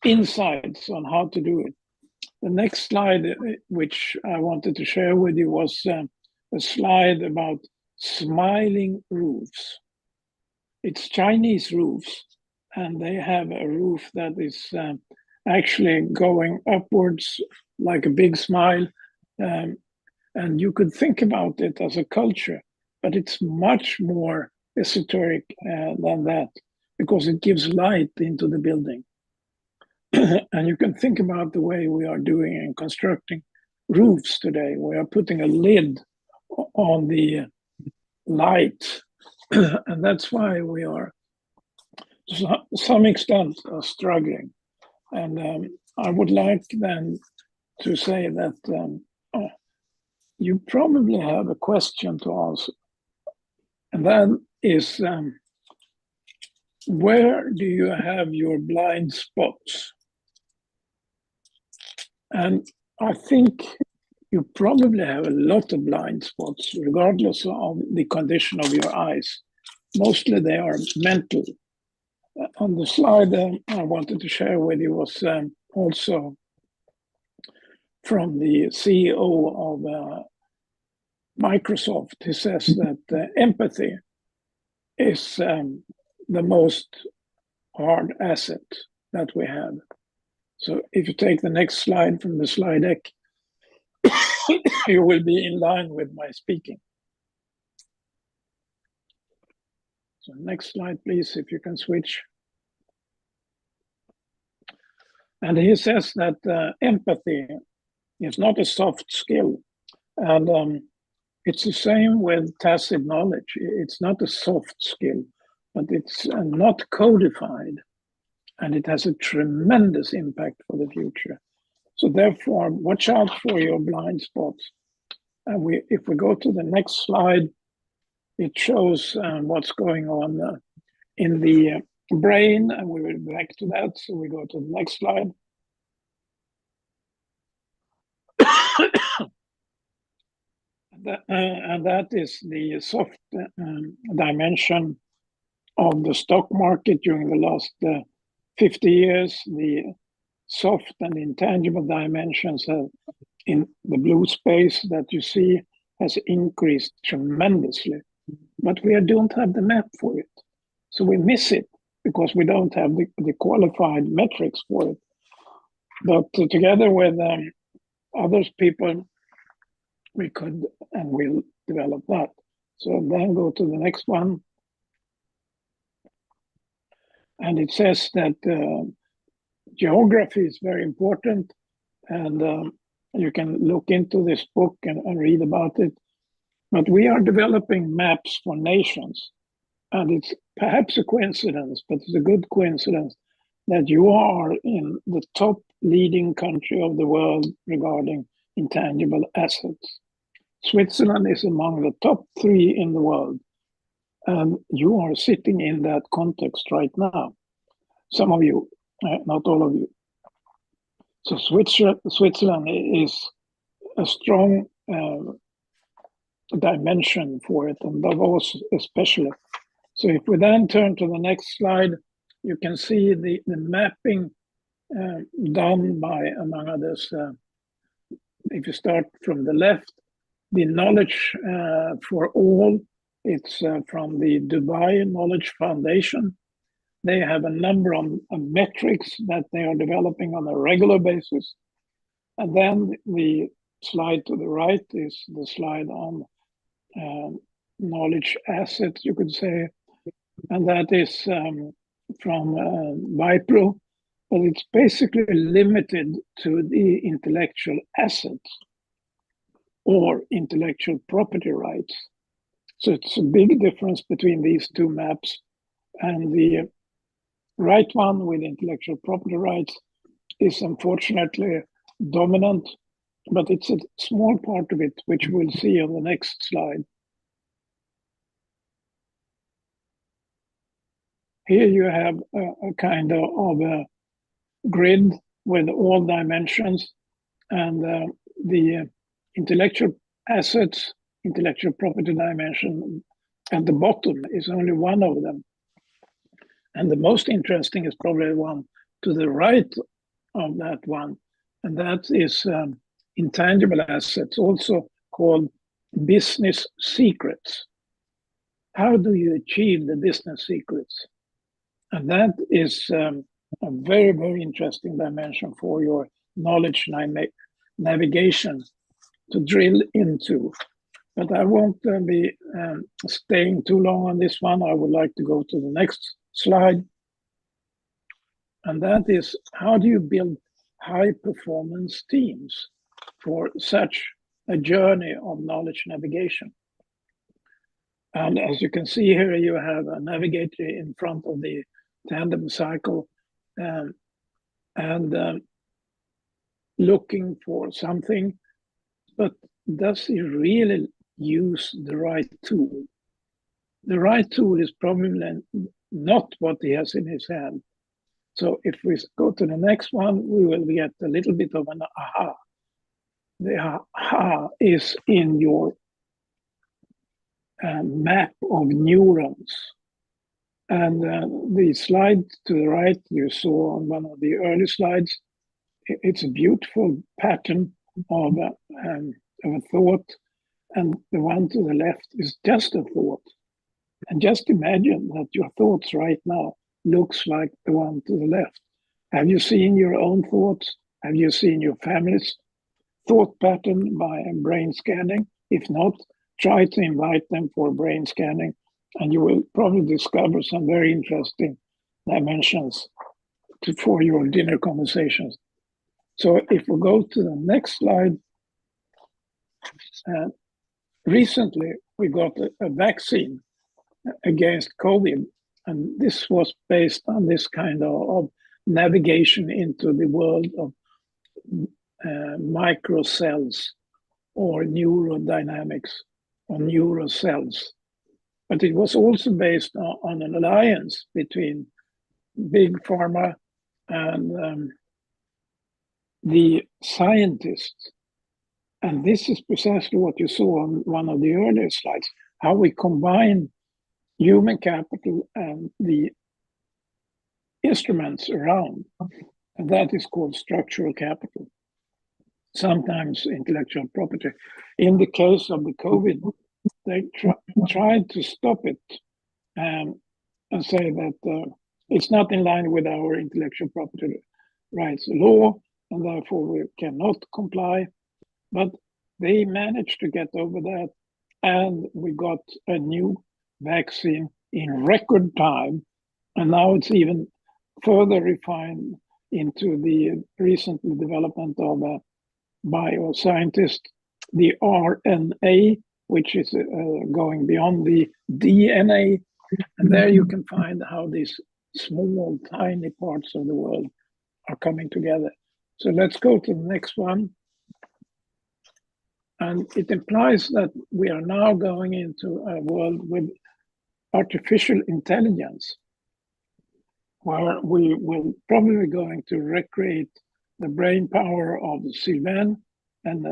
insights on how to do it. The next slide, which I wanted to share with you, was a slide about smiling roofs. It's Chinese roofs, and they have a roof that is actually going upwards like a big smile. And you could think about it as a culture, but it's much more esoteric than that, because it gives light into the building. And you can think about the way we are doing and constructing roofs today. We are putting a lid on the light. And that's why we are, to some extent, struggling. And I would like then to say that you probably have a question to answer, and that is, where do you have your blind spots? And I think you probably have a lot of blind spots, regardless of the condition of your eyes. Mostly they are mental. On the slide I wanted to share with you was also from the CEO of Microsoft. He says that empathy is the most hard asset that we have. So if you take the next slide from the slide deck, you will be in line with my speaking. So next slide, please, if you can switch. And he says that empathy is not a soft skill. And it's the same with tacit knowledge. It's not a soft skill, but it's not codified. And it has a tremendous impact for the future. So therefore, watch out for your blind spots. And if we go to the next slide, it shows what's going on in the brain, and we will be back to that. So we go to the next slide. And that is the soft dimension of the stock market during the last 50 years. The soft and intangible dimensions in the blue space that you see has increased tremendously, but we don't have the map for it. So we miss it because we don't have the qualified metrics for it. But together with other people, we could and will develop that. So then go to the next one. And it says that geography is very important, and you can look into this book and read about it. But we are developing maps for nations, and it's perhaps a coincidence, but it's a good coincidence that you are in the top leading country of the world regarding intangible assets. Switzerland is among the top 3 in the world, and you are sitting in that context right now. Some of you, not all of you. So Switzerland is a strong dimension for it, and Davos especially. So if we then turn to the next slide, you can see the mapping done by, among others, if you start from the left, the knowledge for all, it's from the Dubai Knowledge Foundation. They have a number of metrics that they are developing on a regular basis. And then the slide to the right is the slide on knowledge assets, you could say. And that is from Vipro, but it's basically limited to the intellectual assets or intellectual property rights. So it's a big difference between these two maps. And the right one with intellectual property rights is unfortunately dominant, but it's a small part of it, which we'll see on the next slide. Here you have a kind of a grid with all dimensions, and the intellectual assets, intellectual property dimension at the bottom is only one of them. And the most interesting is probably the one to the right of that one, and that is intangible assets, also called business secrets. How do you achieve the business secrets? And that is a very, very interesting dimension for your knowledge navigation to drill into. But I won't be staying too long on this one. I would like to go to the next slide. And that is, how do you build high performance teams for such a journey of knowledge navigation? And as you can see here, you have a navigator in front of the tandem cycle. And looking for something, but does he really use the right tool? The right tool is probably not what he has in his hand. So if we go to the next one, we will get a little bit of an aha. The aha is in your map of neurons. And the slide to the right, you saw on one of the early slides, it's a beautiful pattern of a thought, and the one to the left is just a thought. And just imagine that your thoughts right now looks like the one to the left. Have you seen your own thoughts? Have you seen your family's thought pattern by brain scanning? If not, try to invite them for brain scanning, and you will probably discover some very interesting dimensions for your dinner conversations. So if we go to the next slide, recently we got a vaccine against COVID, and this was based on this kind of navigation into the world of microcells or neurodynamics or neurocells. But it was also based on an alliance between big pharma and the scientists. And this is precisely what you saw on one of the earlier slides, how we combine human capital and the instruments around. And that is called structural capital, sometimes intellectual property. In the case of the COVID, they tried to stop it and say that it's not in line with our intellectual property rights law, and therefore we cannot comply. But they managed to get over that, and we got a new vaccine in record time, and now it's even further refined into the recent development of a bioscientist, the RNA, which is going beyond the DNA. And there you can find how these small, tiny parts of the world are coming together. So let's go to the next one. And it implies that we are now going into a world with artificial intelligence, where we will probably going to recreate the brain power of Sylvain, and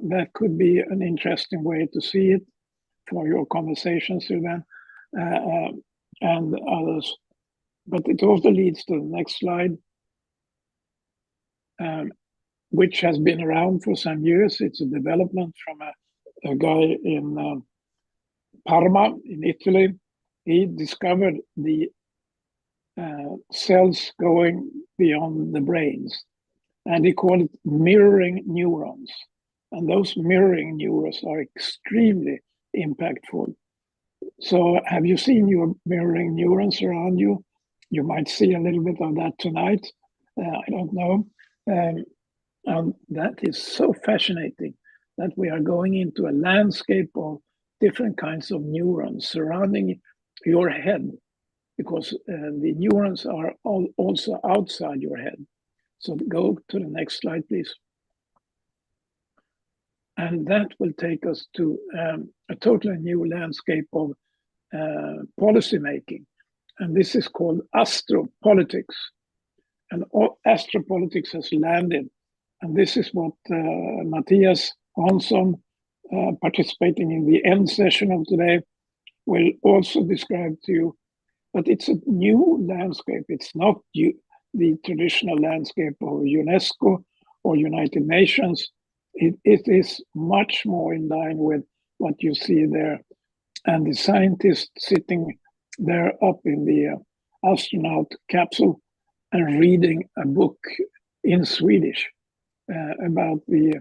that could be an interesting way to see it for your conversation, Sylvain, and others. But it also leads to the next slide, which has been around for some years. It's a development from a guy in Parma in Italy. He discovered the cells going beyond the brains, and he called it mirroring neurons. And those mirroring neurons are extremely impactful. So have you seen your mirroring neurons around you? You might see a little bit of that tonight. I don't know. And that is so fascinating that we are going into a landscape of different kinds of neurons surrounding your head, because the neurons are also outside your head. So go to the next slide, please. And that will take us to a totally new landscape of policy making. And this is called astropolitics. And astropolitics has landed. And this is what Matthias Hansson, participating in the end session of today, will also describe to you. But it's a new landscape. It's not the traditional landscape of UNESCO or United Nations. It is much more in line with what you see there. And the scientists sitting there up in the astronaut capsule and reading a book in Swedish about the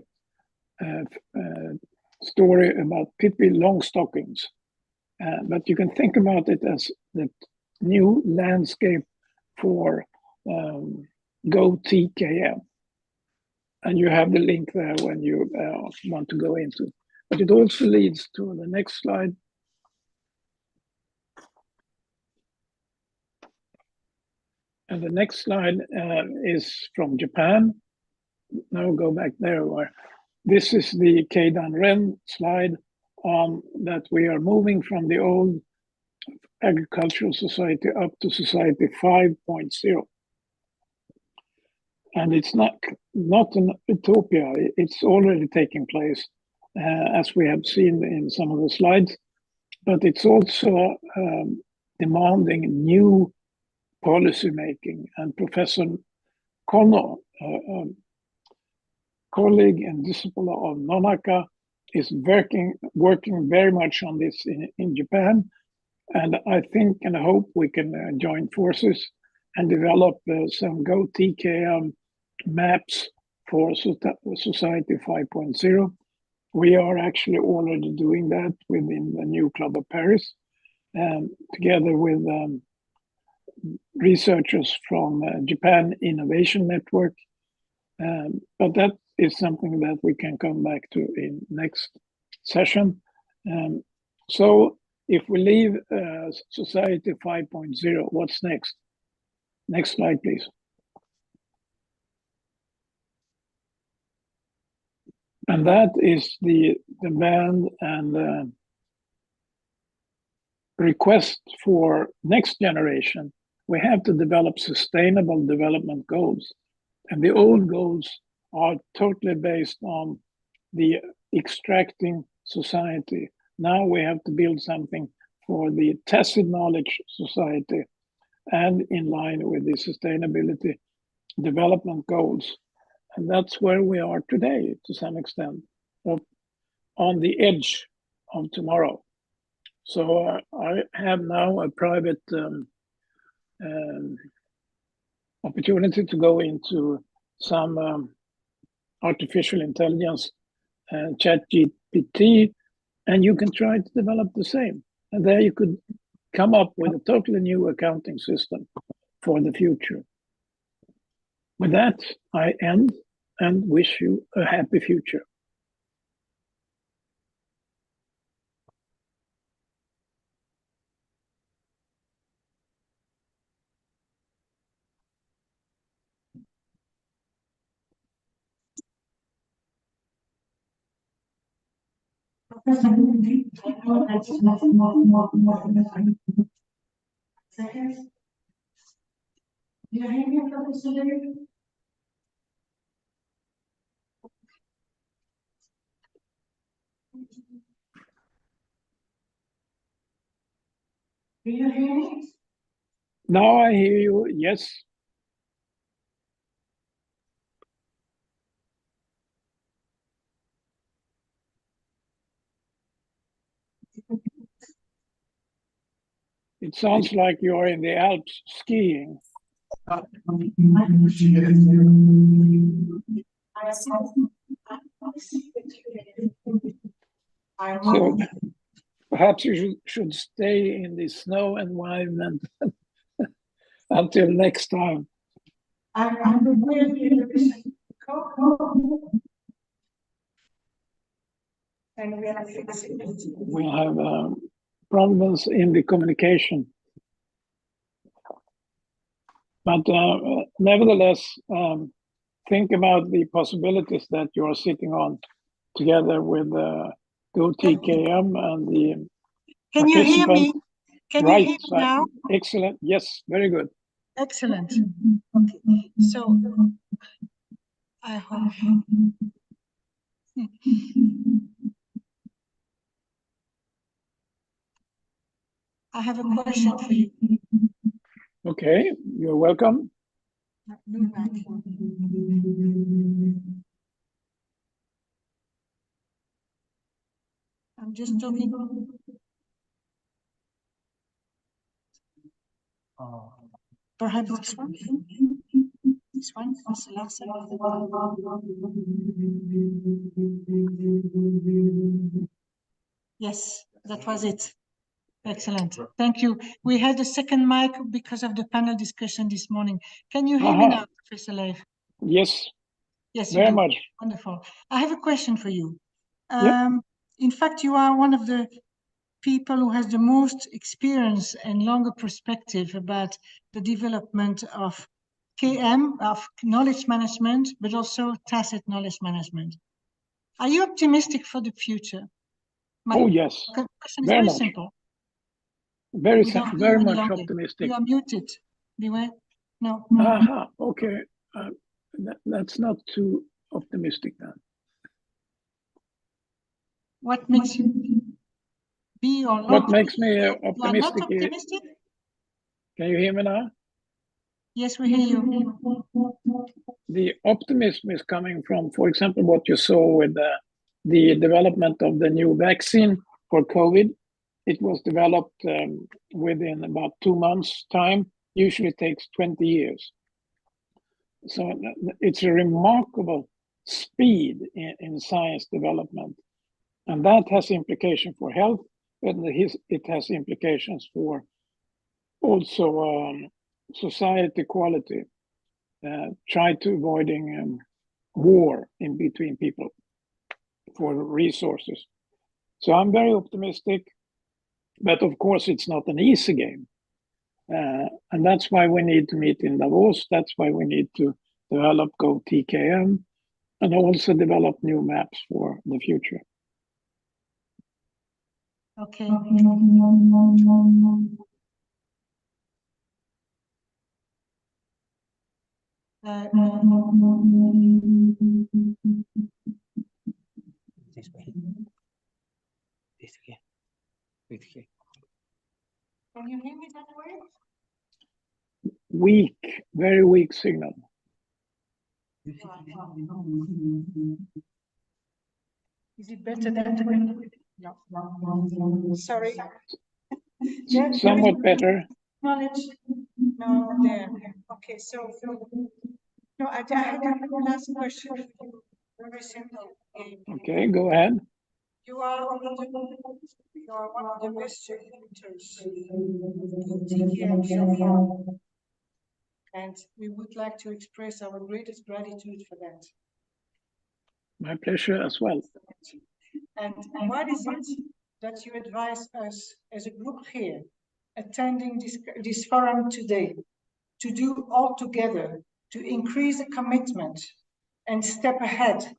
story about Pippi Longstockings. But you can think about it as the new landscape for GO-TKM. And you have the link there when you want to go into. But it also leads to the next slide. And the next slide is from Japan. no, go back there. This is the Keidan-Ren slide on that we are moving from the old agricultural society up to society 5.0. And it's not an utopia, it's already taking place, as we have seen in some of the slides, but it's also demanding new policy making. And Professor Kono, colleague and disciple of Nonaka, is working very much on this in Japan. And I think and hope we can join forces and develop some GO-TKM maps for Society 5.0. We are actually already doing that within the new Club of Paris, together with researchers from Japan Innovation Network. But that is something that we can come back to in next session. So if we leave Society 5.0, what's next? Next slide, please. And that is the demand and request for next generation. We have to develop sustainable development goals. And the old goals are totally based on the extracting society. Now we have to build something for the tacit knowledge society and in line with the sustainability development goals. And that's where we are today, to some extent, on the edge of tomorrow. So I have now a private opportunity to go into some artificial intelligence, ChatGPT, and you can try to develop the same. And there you could come up with a totally new accounting system for the future. With that, I end and wish you a happy future. Do you hear me? Now I hear you, yes. It sounds like you're in the Alps skiing. So perhaps you should stay in the snow environment until next time. And we are fixing it. We have problems in the communication. But nevertheless, think about the possibilities that you are sitting on together with GO-TKM and the Can you hear me? Can you hear me now? Excellent. Yes, very good. Excellent. Okay. So I hope. I have a question for you. Okay, you're welcome. I'm just talking. Perhaps this one. This one. Yes, that was it. Excellent. Thank you. We had a second mic because of the panel discussion this morning. Can you hear me now, Professor Leif? Yes. Yes, very much. Wonderful. I have a question for you. Yep. In fact, you are one of the people who has the most experience and longer perspective about the development of KM of knowledge management, but also tacit knowledge management. Are you optimistic for the future? Oh, yes. Question is Very very much. simple. Very Very much optimistic. You are muted. Beware. No. Aha, okay. That's not too optimistic then. What makes you be or not? What makes me You are not optimistic? optimistic? Can you hear me now? Yes, we hear you. The optimism is coming from, for example, what you saw with the development of the new vaccine for COVID. It was developed within about 2 months' time. Usually it takes 20 years. So it's a remarkable speed in science development. And that has implications for health, and it has implications for also society quality. Try to avoiding war in between people for resources. So I'm very optimistic, but of course it's not an easy game. And that's why we need to meet in Davos. That's why we need to develop GO-TKM and also develop new maps for the future. Okay. This way. This here. With here. Can you hear me that way? Weak, very weak signal. Is it better than no? Sorry. Somewhat better. Knowledge. No, there. Okay, so no, I had one last question. Very simple. Okay, go ahead. You are one of the best educators in TKM so far. And we would like to express our greatest gratitude for that. My pleasure as well. And what is it that you advise us as a group here, attending this forum today, to do all together to increase the commitment and step ahead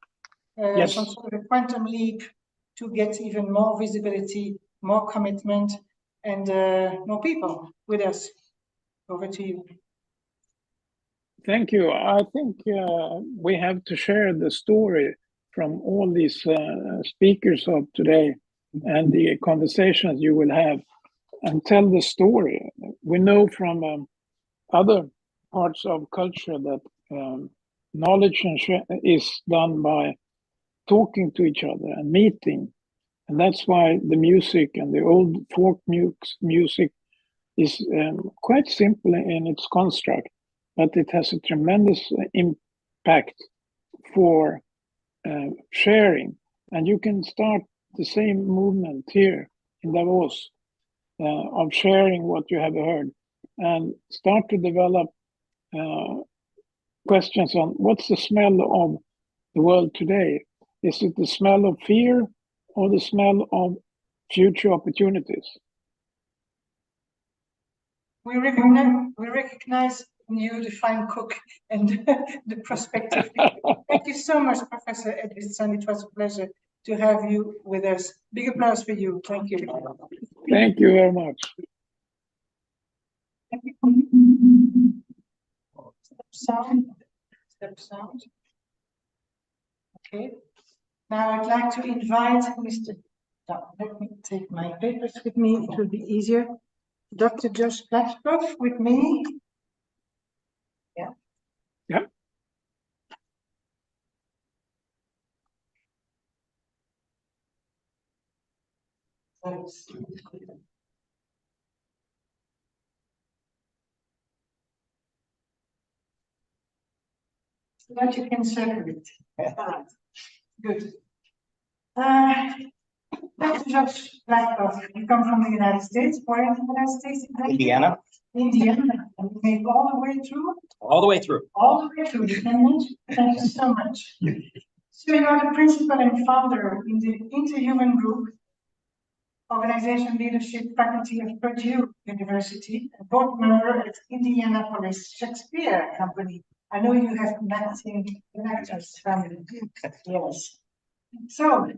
Yes. some sort of a quantum leap to get even more visibility, more commitment, and more people with us? Over to you. Thank you. I think we have to share the story from all these speakers of today and the conversations you will have, and tell the story. We know from other parts of culture that knowledge is done by talking to each other and meeting. And that's why the music and the old folk music is quite simple in its construct, but it has a tremendous impact for sharing. And you can start the same movement here in Davos of sharing what you have heard and start to develop questions on what's the smell of the world today? Is it the smell of fear or the smell of future opportunities? We recognize in you the fine cook and the prospective. Thank you so much, Professor Edvinsson. It was a pleasure to have you with us. Big applause for you. Thank you. Thank you very much. Step sound. Okay. Now I'd like to invite Mr. Let me take my papers with me. It will be easier. Dr. Josh Blackstock with me. Yeah. Yeah. Thanks. So that you can circulate. All right. Good. Dr. Josh Blackstock, you come from the United States. Where in the United States? Indiana. Indiana. And you made all the way through? All the way through. All the way through. Thank you so much. So you are the principal and founder in the Interhuman Group, Organization Leadership Faculty of Purdue University, a board member at Indianapolis Shakespeare Company. I know you have an actors family. Yes. So,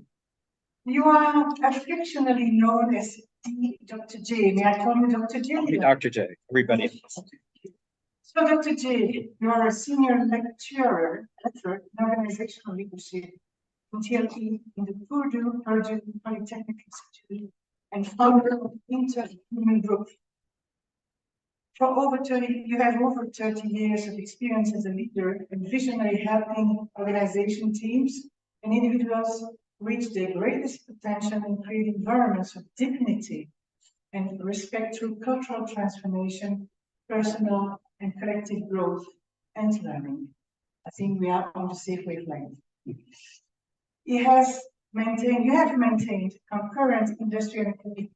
you are affectionately known as Dr. J. May I call you Dr. J? Dr. J, everybody. So, Dr. J, you are a senior lecturer in organizational leadership in TLE in the Purdue Polytechnic Institute and founder of Inter-Human Group. You have over 30 years of experience as a leader and visionary, helping organization teams and individuals reach their greatest potential and create environments of dignity and respect through cultural transformation, personal and collective growth and learning. I think we are on the same wavelength. You have maintained concurrent industrial and academic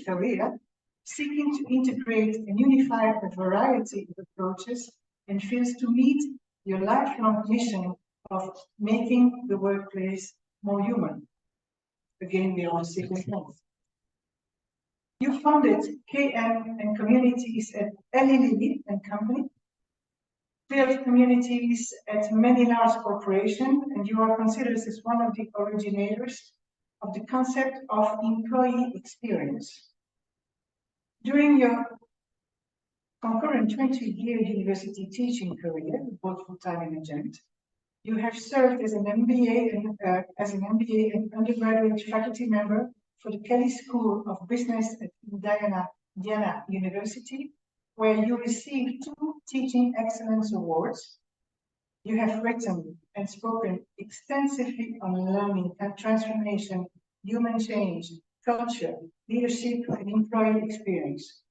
career, seeking to integrate and unify a variety of approaches and fields to meet your lifelong mission of making the workplace more human. Again, we are on the same wavelength. You founded KM and communities at Eli Lilly and Company, built communities at many large corporations, and you are considered as one of the originators of the concept of employee experience. During your concurrent 20-year university teaching career, both full-time and adjunct, you have served as an MBA and undergraduate faculty member for the Kelley School of Business at Indiana University, where you received 2 Teaching Excellence Awards. You have written and spoken extensively on learning and transformation, human change, culture, leadership, and employee experience.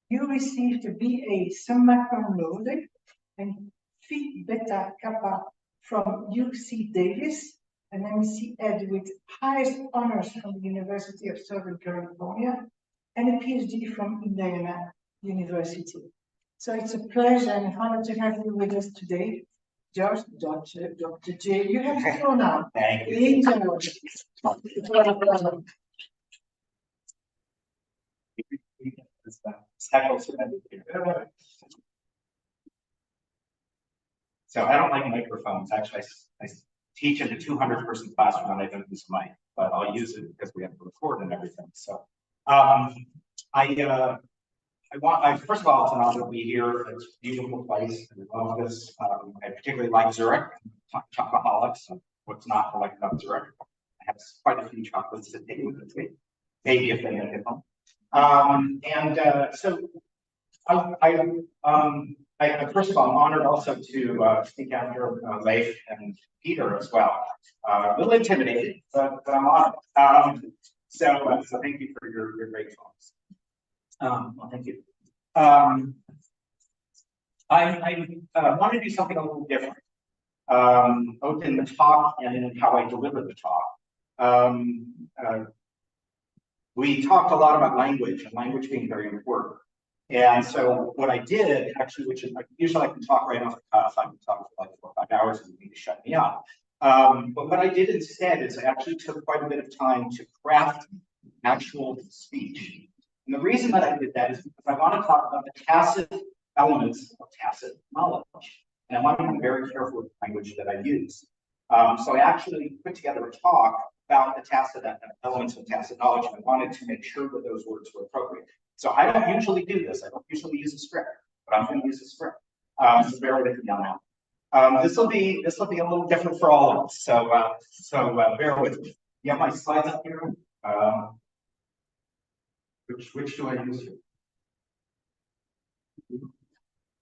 You received a BA Summa Cum Laude and Phi Beta Kappa from UC Davis, an MC Ed with highest honors from the University of Southern California, and a PhD from Indiana University. So it's a pleasure and honor to have you with us today. Dr. J, you have the floor now. Thank you. So I don't like microphones. Actually, I teach in a 200-person classroom and I don't use a mic, but I'll use it because we have to record and everything. So first of all, it's an honor to be here. It's a beautiful place. I love this. I particularly like Zurich. Chocoholic, so what's not to like about Zurich? I have quite a few chocolates to take with me, maybe if they make it home. First of all, I'm honored also to speak after Leif and Peter as well. A little intimidated, but I'm honored. So thank you for your great talks. Well, thank you. I want to do something a little different, both in the talk and in how I deliver the talk. We talked a lot about language and language being very important. And so what I did actually, which is usually I can talk right off the cuff, I can talk for like 4 or 5 hours and you need to shut me up. But what I did instead is I actually took quite a bit of time to craft actual speech. And the reason that I did that is because I want to talk about the tacit elements of tacit knowledge. And I want to be very careful with the language that I use. So I actually put together a talk about the tacit elements of tacit knowledge, and I wanted to make sure that those words were appropriate. So I don't usually do this. I don't usually use a script, but I'm going to use a script. So bear with me on that. This will be a little different for all of us. So bear with me. You have my slides up here. Which do I use here?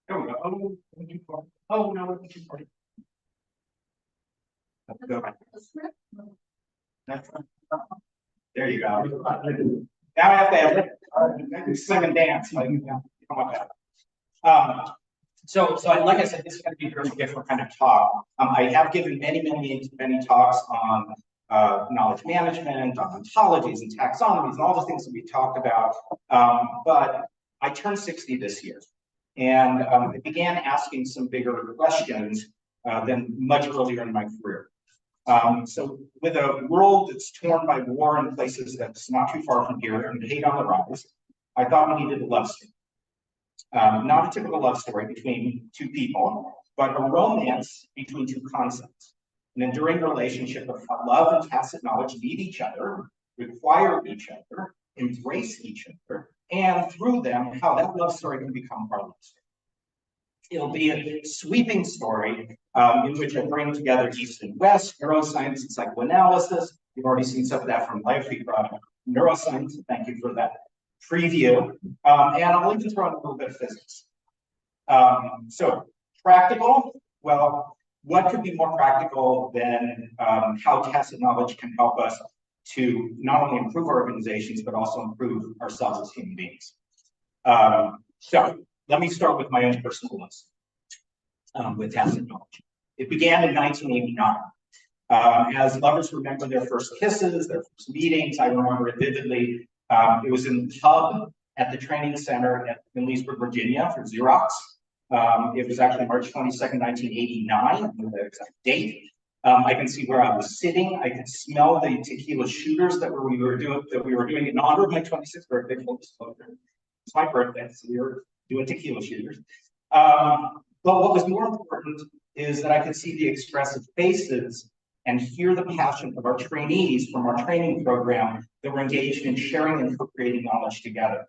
There we go. Oh no, it's too far. There you go. Now I have to have it. Sing and dance. Like like I said, this is going to be a very different kind of talk. I have given many talks on knowledge management, on ontologies and taxonomies, and all the things that we talked about. But I turned 60 this year, and I began asking some bigger questions than much earlier in my career. So with a world that's torn by war in places that's not too far from here and hate on the rise, I thought we needed a love story. Not a typical love story between two people, but a romance between two concepts. An enduring relationship of how love and tacit knowledge need each other, require each other, embrace each other, and through them, how that love story can become our love story. It'll be a sweeping story in which I bring together East and West, neuroscience and psychoanalysis. You've already seen some of that from Life Week neuroscience. Thank you for that preview. And I'll even throw in a little bit of physics. So practical, well, what could be more practical than how tacit knowledge can help us to not only improve our organizations, but also improve ourselves as human beings. So let me start with my own personal list with tacit knowledge. It began in 1989. As lovers remember their first kisses, their first meetings, I remember it vividly. It was in the hub at the training center in Leesburg, Virginia for Xerox. It was actually March 22nd, 1989, the exact date. I can see where I was sitting. I could smell the tequila shooters that we were doing in honor of my 26th birthday. Full disclosure. It's my birthday, so we were doing tequila shooters. But what was more important is that I could see the expressive faces and hear the passion of our trainees from our training program that were engaged in sharing and co-creating knowledge together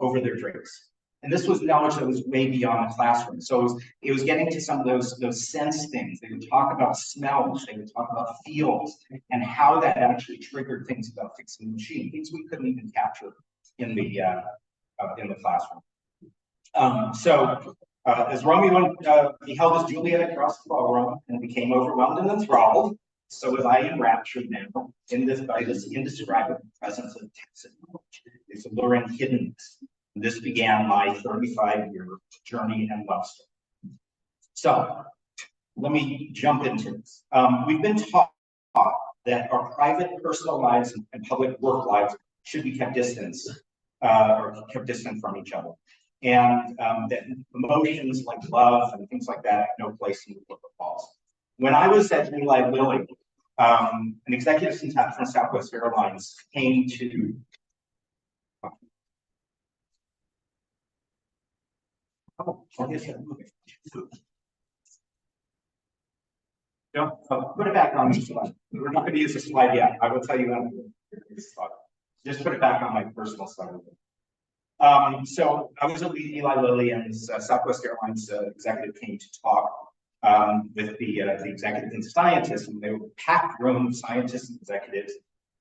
over their drinks. And this was knowledge that was way beyond the classroom. So it was getting to some of those sense things. They would talk about smells, they would talk about feels, and how that actually triggered things about fixing the machine, things we couldn't even capture in the classroom. As Romeo beheld his Juliet across the ballroom and became overwhelmed and enthralled, so was I enraptured now by this indescribable presence of tacit knowledge, its alluring hiddenness. This began my 35-year journey and love story. So let me jump into this. We've been taught that our private personal lives and public work lives should be kept distant from each other. And that emotions like love and things like that have no place in the corporate halls. When I was at Eli Lilly, an executive from Southwest Airlines came to put it back on the slide. We're not going to use the slide yet. I will tell you when. Just put it back on my personal slide. So I was at Eli Lilly, and this Southwest Airlines executive came to talk with the executives and scientists, and they were a packed room of scientists and executives,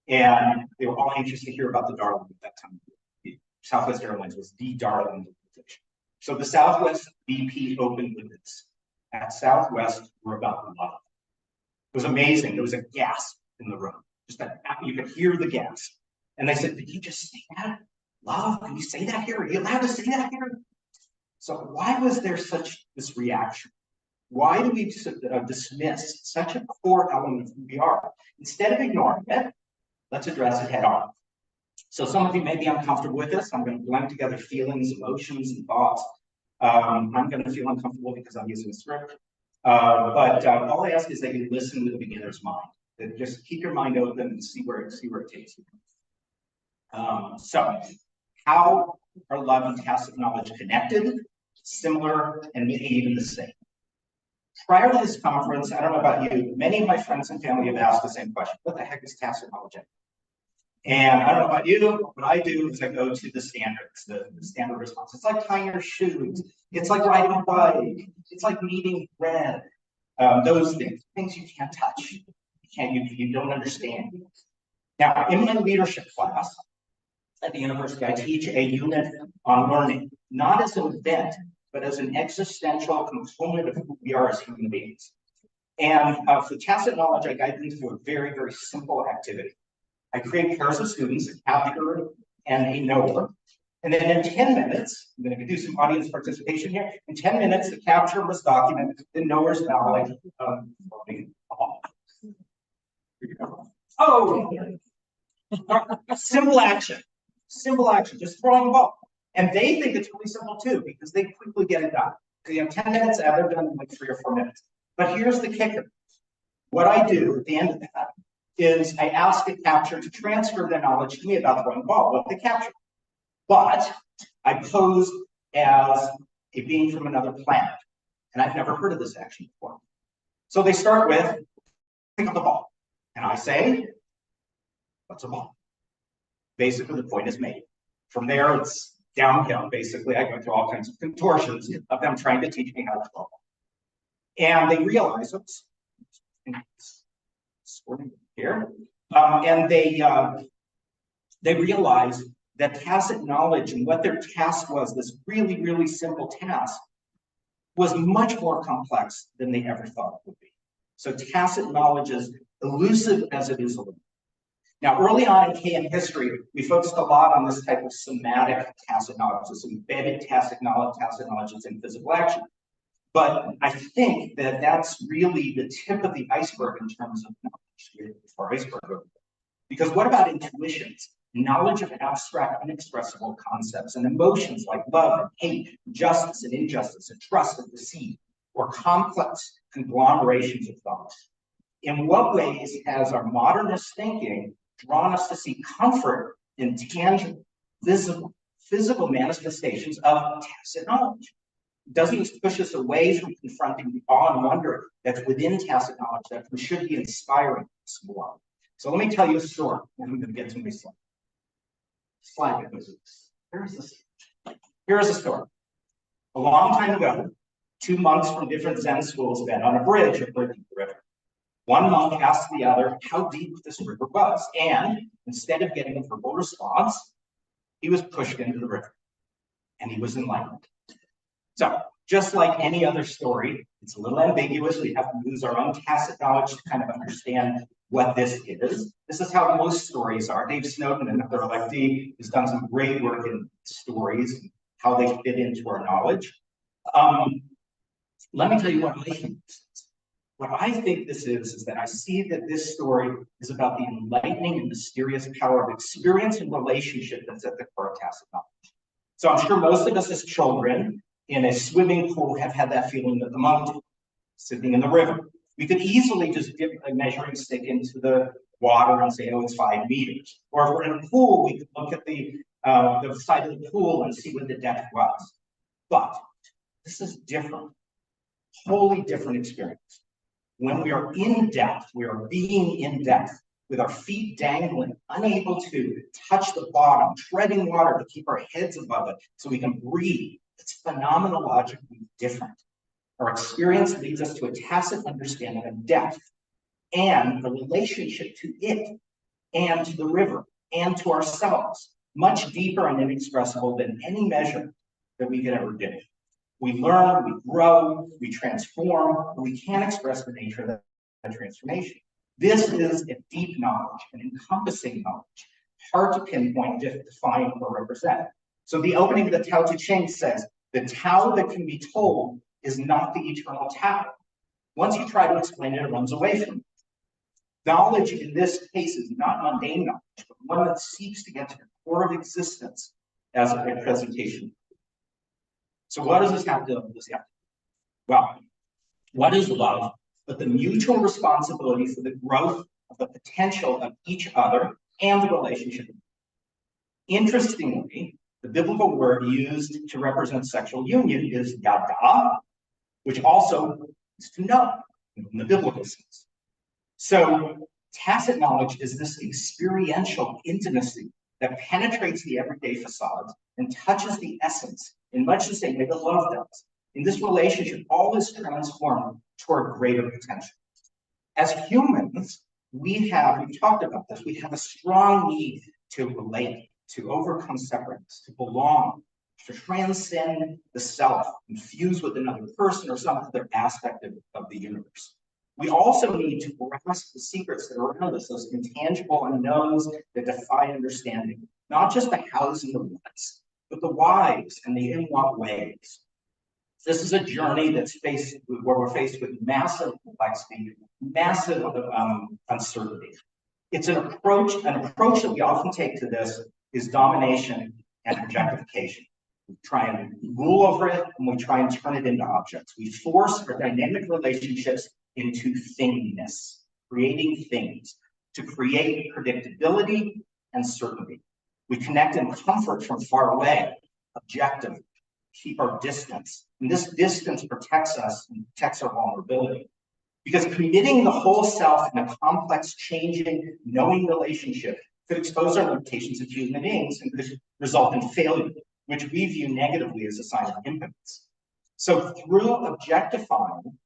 and they were all anxious to hear about the darling at that time. Southwest Airlines was the darling. So the Southwest VP opened with this. At Southwest, we're about love. It was amazing. There was a gasp in the room. Just that you could hear the gasp. And they said, "Did you just say that? Love? Can you say that here? Are you allowed to say that here?" So why was there this reaction? Why do we dismiss such a core element of who we are? Instead of ignoring it, let's address it head on. So some of you may be uncomfortable with this. I'm going to blend together feelings, emotions, and thoughts. I'm going to feel uncomfortable because I'm using a script. But all I ask is that you listen to the beginner's mind. That just keep your mind open and see where it takes you. So how are love and tacit knowledge connected, similar, and maybe even the same? Prior to this conference, I don't know about you, many of my friends and family have asked the same question: what the heck is tacit knowledge? And I don't know about you, what I do is I go to the standards, the standard response. It's like tying your shoes. It's like riding a bike. It's like kneading bread. Those things you can't touch. You don't understand. Now, in my leadership class at the university, I teach a unit on learning, not as an event, but as an existential component of who we are as human beings. And for tacit knowledge, I guide them through a very, very simple activity. I create pairs of students, a capturer and a knower. And then in 10 minutes, I'm going to do some audience participation here. In 10 minutes, the capture must document the knower's knowledge of floating a ball. Oh, simple action, just throwing a ball. And they think it's really simple too, because they quickly get it done. So you have 10 minutes, they're done in like 3 or 4 minutes. But here's the kicker. What I do at the end of that is I ask the capture to transfer their knowledge to me about throwing the ball, what they capture. but I posed as a being from another planet, and I've never heard of this action before. So they start with, pick up the ball, and I say, what's a ball? Basically, the point is made. From there, it's downhill. Basically, I go through all kinds of contortions of them trying to teach me how to throw. And they realize, oops, here, and they realize that tacit knowledge and what their task was, this really, really simple task, was much more complex than they ever thought it would be. So tacit knowledge is elusive as it is elusive. Now, early on in KM history, we focused a lot on this type of somatic tacit knowledge, this embedded tacit knowledge that's in physical action. But I think that that's really the tip of the iceberg in terms of knowledge, or iceberg. Because what about intuitions? Knowledge of abstract, inexpressible concepts and emotions like love and hate, justice and injustice, and trust and deceit, or complex conglomerations of thoughts. In what ways has our modernist thinking drawn us to see comfort in tangible, visible, physical manifestations of tacit knowledge? Doesn't this push us away from confronting the awe and wonder that's within tacit knowledge that should be inspiring us more? So let me tell you a story, and I'm going to get to my slide. Here's a story. A long time ago, 2 monks from different Zen schools met on a bridge over the river. One monk asked the other how deep this river was, and instead of getting a verbal response, he was pushed into the river, and he was enlightened. So, just like any other story, it's a little ambiguous. We have to use our own tacit knowledge to kind of understand what this is. This is how most stories are. Dave Snowden, another electee, has done some great work in stories and how they fit into our knowledge. Let me tell you what I think this is. What I think this is that I see that this story is about the enlightening and mysterious power of experience and relationship that's at the core of tacit knowledge. So I'm sure most of us as children in a swimming pool have had that feeling that the monk did, sitting in the river. We could easily just dip a measuring stick into the water and say, oh, it's 5 meters. Or if we're in a pool, we could look at the side of the pool and see what the depth was. But this is different, wholly different experience. When we are in depth, we are being in depth with our feet dangling, unable to touch the bottom, treading water to keep our heads above it so we can breathe. It's phenomenologically different. Our experience leads us to a tacit understanding of depth and the relationship to it and to the river and to ourselves, much deeper and inexpressible than any measure that we could ever give. We learn, we grow, we transform, but we can't express the nature of that transformation. This is a deep knowledge, an encompassing knowledge, hard to pinpoint, define, or represent. So the opening of the Tao Te Ching says, the Tao that can be told is not the eternal Tao. Once you try to explain it, it runs away from it. Knowledge in this case is not mundane knowledge, but one that seeks to get to the core of existence as a presentation. So what does this have to do with this? Well, what is love but the mutual responsibility for the growth of the potential of each other and the relationship? Interestingly, the biblical word used to represent sexual union is yada, which also is to know in the biblical sense. So tacit knowledge is this experiential intimacy that penetrates the everyday facades and touches the essence in much the same way that love does. In this relationship, all is transformed toward greater potential. As humans, we've talked about this, we have a strong need to relate, to overcome separateness, to belong, to transcend the self and fuse with another person or some other aspect of the universe. We also need to grasp the secrets that are around us, those intangible unknowns that defy understanding, not just the hows and the whats, but the whys and the in what ways. This is a journey where we're faced with massive complexity, massive uncertainty. It's an approach that we often take to this is domination and objectification. We try and rule over it, and we try and turn it into objects. We force our dynamic relationships into thingness, creating things to create predictability and certainty. We connect in comfort from far away, objective, keep our distance. And this distance protects us and protects our vulnerability. Because committing the whole self in a complex, changing, knowing relationship could expose our limitations as human beings and could result in failure, which we view negatively as a sign of impotence. So through objectifying,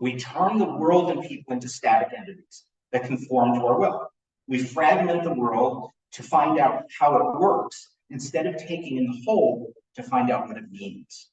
we turn the world and people into static entities that conform to our will. We fragment the world to find out how it works instead of taking in the whole to find out what it means.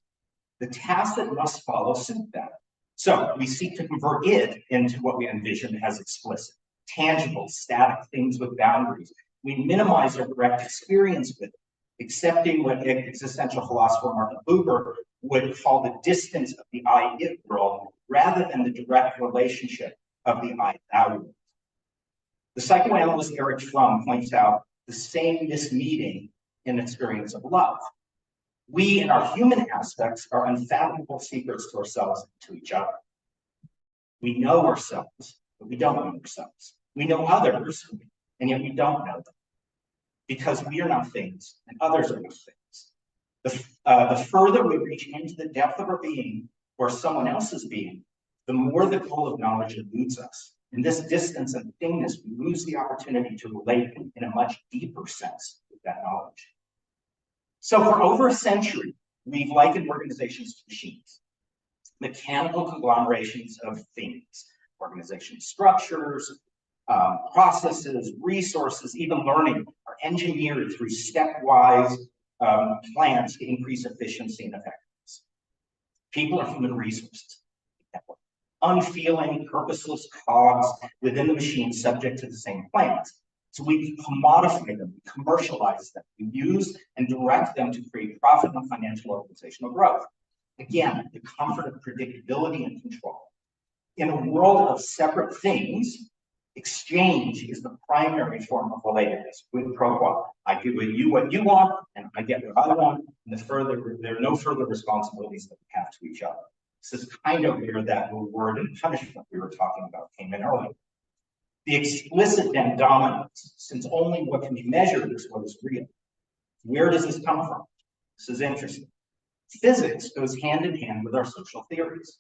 The tacit must follow suit that. So we seek to convert it into what we envision as explicit, tangible, static things with boundaries. We minimize our direct experience with it, accepting what existential philosopher Martin Buber would call the distance of the I-it world rather than the direct relationship of the I-thou world. The psychoanalyst Erich Fromm points out the same mismeeting in experience of love. We, in our human aspects, are unfathomable secrets to ourselves and to each other. We know ourselves, but we don't know ourselves. We know others, and yet we don't know them. Because we are not things, and others are not things. The further we reach into the depth of our being, or someone else's being, the more the goal of knowledge eludes us. In this distance and thingness, we lose the opportunity to relate in a much deeper sense with that knowledge. So for over a century, we've likened organizations to machines, mechanical conglomerations of things, organizational structures, processes, resources, even learning are engineered through stepwise plans to increase efficiency and effectiveness. People are human resources, unfeeling, purposeless cogs within the machine subject to the same plans. So we commodify them, we commercialize them, we use and direct them to create profit and financial organizational growth. Again, the comfort of predictability and control. In a world of separate things, exchange is the primary form of relatedness, quid pro quo. I give you what you want, and I get what I want, and there are no further responsibilities that we have to each other. This is kind of where that reward and punishment we were talking about came in earlier. The explicit then dominates, since only what can be measured is what is real. Where does this come from? This is interesting. Physics goes hand in hand with our social theories.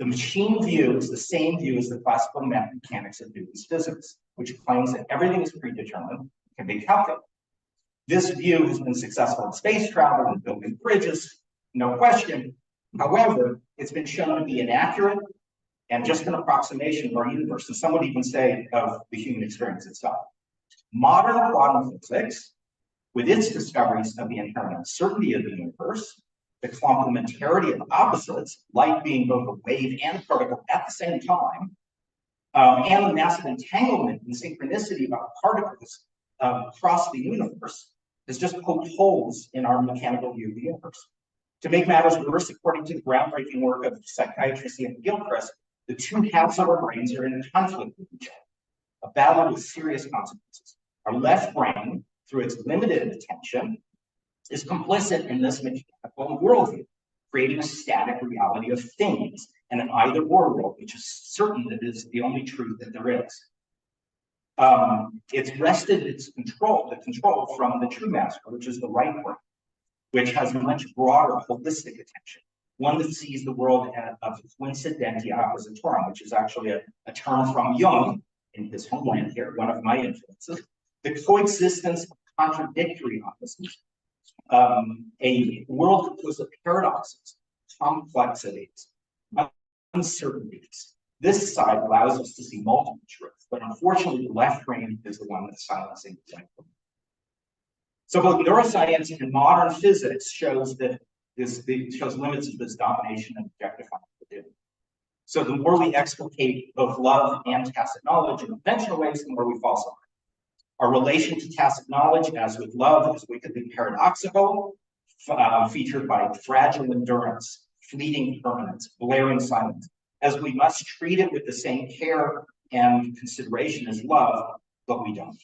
The machine view is the same view as the classical mechanics of Newton's physics, which claims that everything is predetermined and can be calculated. This view has been successful in space travel and building bridges, no question. However, it's been shown to be inaccurate and just an approximation of our universe, and some would even say of the human experience itself. Modern quantum physics, with its discoveries of the inherent uncertainty of the universe, the complementarity of opposites, light being both a wave and a particle at the same time, and the massive entanglement and synchronicity about particles across the universe, has just poked holes in our mechanical view of the universe. To make matters worse, according to the groundbreaking work of psychiatrist Ian Gilchrist, the two halves of our brains are in conflict with each other, a battle with serious consequences. Our left brain, through its limited attention, is complicit in this mechanical worldview, creating a static reality of things and an either-or world, which is certain that it is the only truth that there is. It's wrested its control from the true master, which is the right brain, which has a much broader holistic attention, one that sees the world of coincidentia oppositorum, which is actually a term from Jung in his homeland here, one of my influences, the coexistence of contradictory opposites, a world composed of paradoxes, complexities, uncertainties. This side allows us to see multiple truths, but unfortunately, the left brain is the one that's silencing the right brain. So both neuroscience and modern physics shows limits of this domination and objectifying we do. So the more we explicate both love and tacit knowledge in conventional ways, the more we falsify. Our relation to tacit knowledge, as with love, is wickedly paradoxical, featured by fragile endurance, fleeting permanence, blaring silence, as we must treat it with the same care and consideration as love, but we don't.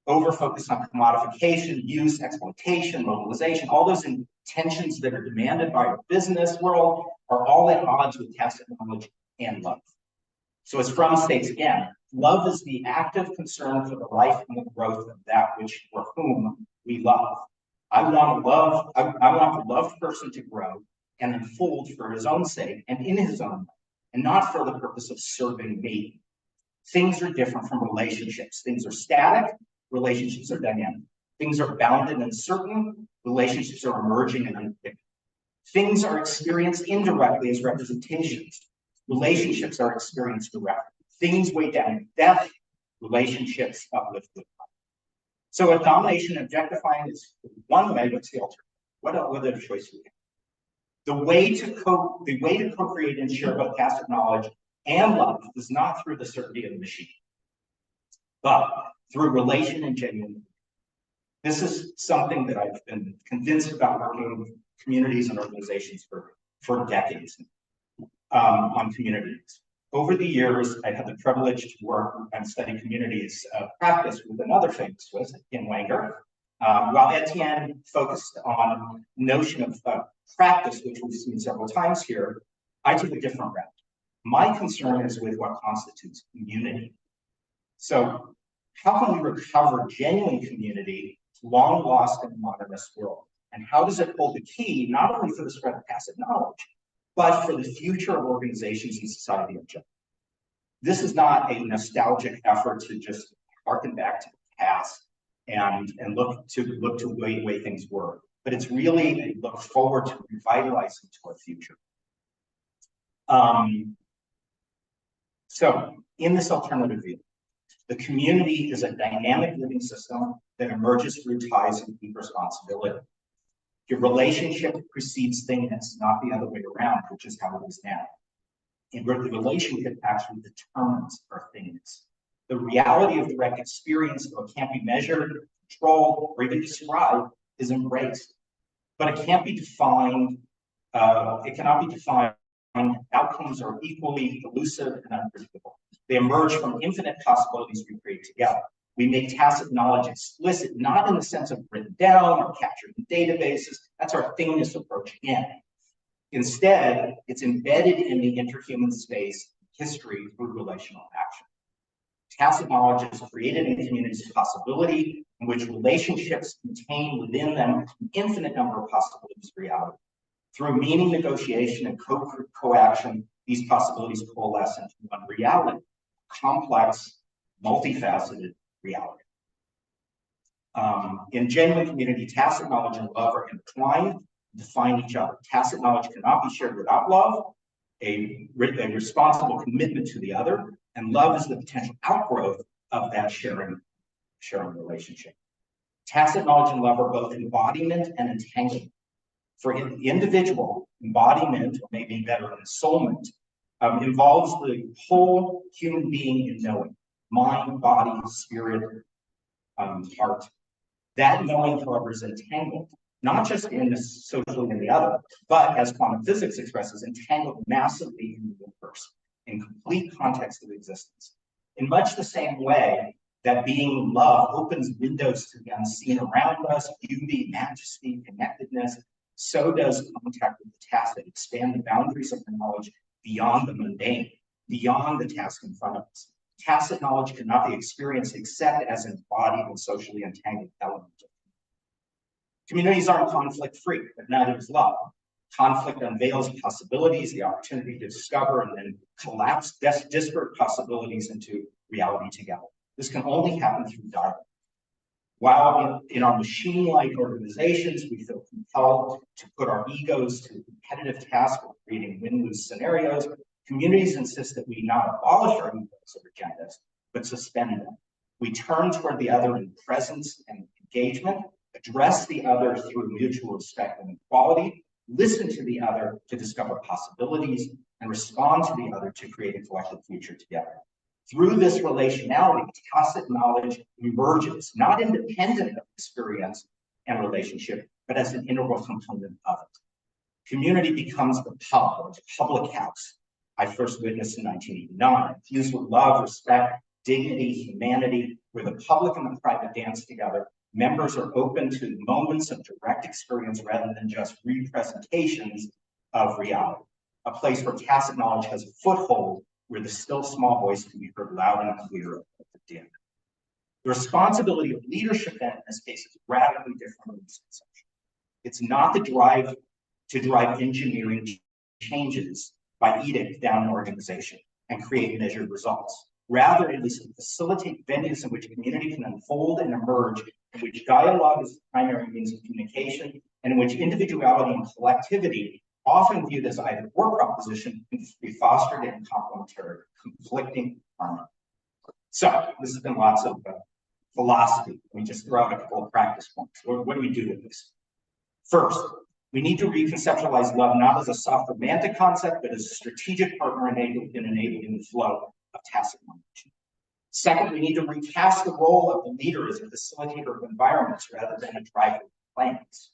Over-focus on commodification, use, exploitation, mobilization, all those intentions that are demanded by our business world are all at odds with tacit knowledge and love. So as Fromm states again, Love is the active concern for the life and the growth of that which or whom we love. I want the loved person to grow and unfold for his own sake and in his own way, and not for the purpose of serving me. Things are different from relationships. Things are static, relationships are dynamic. Things are bounded and certain, relationships are emerging and unpredictable. Things are experienced indirectly as representations. Relationships are experienced directly. Things weigh down with depth, relationships uplift with life. So if domination and objectifying is one way, what's the alternative? What other choice do we have? The way to co-create and share both tacit knowledge and love is not through the certainty of the machine, but through relation and genuine. This is something that I've been convinced about working with communities and organizations for decades on communities. Over the years, I had the privilege to work and study communities practice with another famous Swiss, Etienne Wenger. While Etienne focused on the notion of practice, which we've seen several times here, I took a different route. My concern is with what constitutes community. So how can we recover genuine community long lost in the modernist world? And how does it hold the key, not only for the spread of tacit knowledge, but for the future of organizations and society in general? This is not a nostalgic effort to just harken back to the past and look to the way things were, but it's really a look forward to revitalizing to our future. So in this alternative view, the community is a dynamic living system that emerges through ties and deep responsibility. Your relationship precedes thingness, not the other way around, which is how it is now. And the relationship actually determines our thingness. The reality of direct experience, though it can't be measured, controlled, or even described, is embraced. But it can't be defined, it cannot be defined. Outcomes are equally elusive and unpredictable. They emerge from infinite possibilities we create together. We make tacit knowledge explicit, not in the sense of written down or captured in databases. That's our thingness approach again. Instead, it's embedded in the interhuman space history through relational action. Tacit knowledge is created in communities of possibility, in which relationships contain within them an infinite number of possibilities of reality. Through meaning negotiation and co-action, these possibilities coalesce into one reality, complex, multifaceted reality. In genuine community, tacit knowledge and love are intertwined, define each other. Tacit knowledge cannot be shared without love, a responsible commitment to the other, and love is the potential outgrowth of that sharing relationship. Tacit knowledge and love are both embodiment and entanglement. For the individual, embodiment, or maybe better, ensoulment, involves the whole human being in knowing, mind, body, spirit, heart. That knowing, however, is entangled, not just in the socially in the other, but as quantum physics expresses, entangled massively in the universe, in complete context of existence. In much the same way that being love opens windows to the unseen around us, beauty, majesty, connectedness, so does contact with the tacit expand the boundaries of the knowledge beyond the mundane, beyond the task in front of us. Tacit knowledge cannot be experienced except as an embodied and socially entangled element. Communities aren't conflict-free, but neither is love. Conflict unveils possibilities, the opportunity to discover and then collapse disparate possibilities into reality together. This can only happen through dialogue. While in our machine-like organizations, we feel compelled to put our egos to the competitive task of creating win-lose scenarios, communities insist that we not abolish our egos or agendas, but suspend them. We turn toward the other in presence and engagement, address the other through mutual respect and equality, listen to the other to discover possibilities, and respond to the other to create a collective future together. Through this relationality, tacit knowledge emerges, not independent of experience and relationship, but as an integral component of it. Community becomes the pub, or the public house I first witnessed in 1989, fused with love, respect, dignity, humanity, where the public and the private dance together. Members are open to moments of direct experience rather than just representations of reality. A place where tacit knowledge has a foothold where the still small voice can be heard loud and clear at the end. The responsibility of leadership then in this case is radically different from this conception. It's not the drive to drive engineering changes by edict down an organization and create measured results. Rather, it is to facilitate venues in which community can unfold and emerge, in which dialogue is the primary means of communication, and in which individuality and collectivity, often viewed as either or proposition, can be fostered in complementary, conflicting harmony. So, this has been lots of philosophy. Let me just throw out a couple of practice points. What do we do with this? First, we need to reconceptualize love not as a soft romantic concept, but as a strategic partner in enabling the flow of tacit knowledge. Second, we need to recast the role of the leader as a facilitator of environments rather than a driver of plans.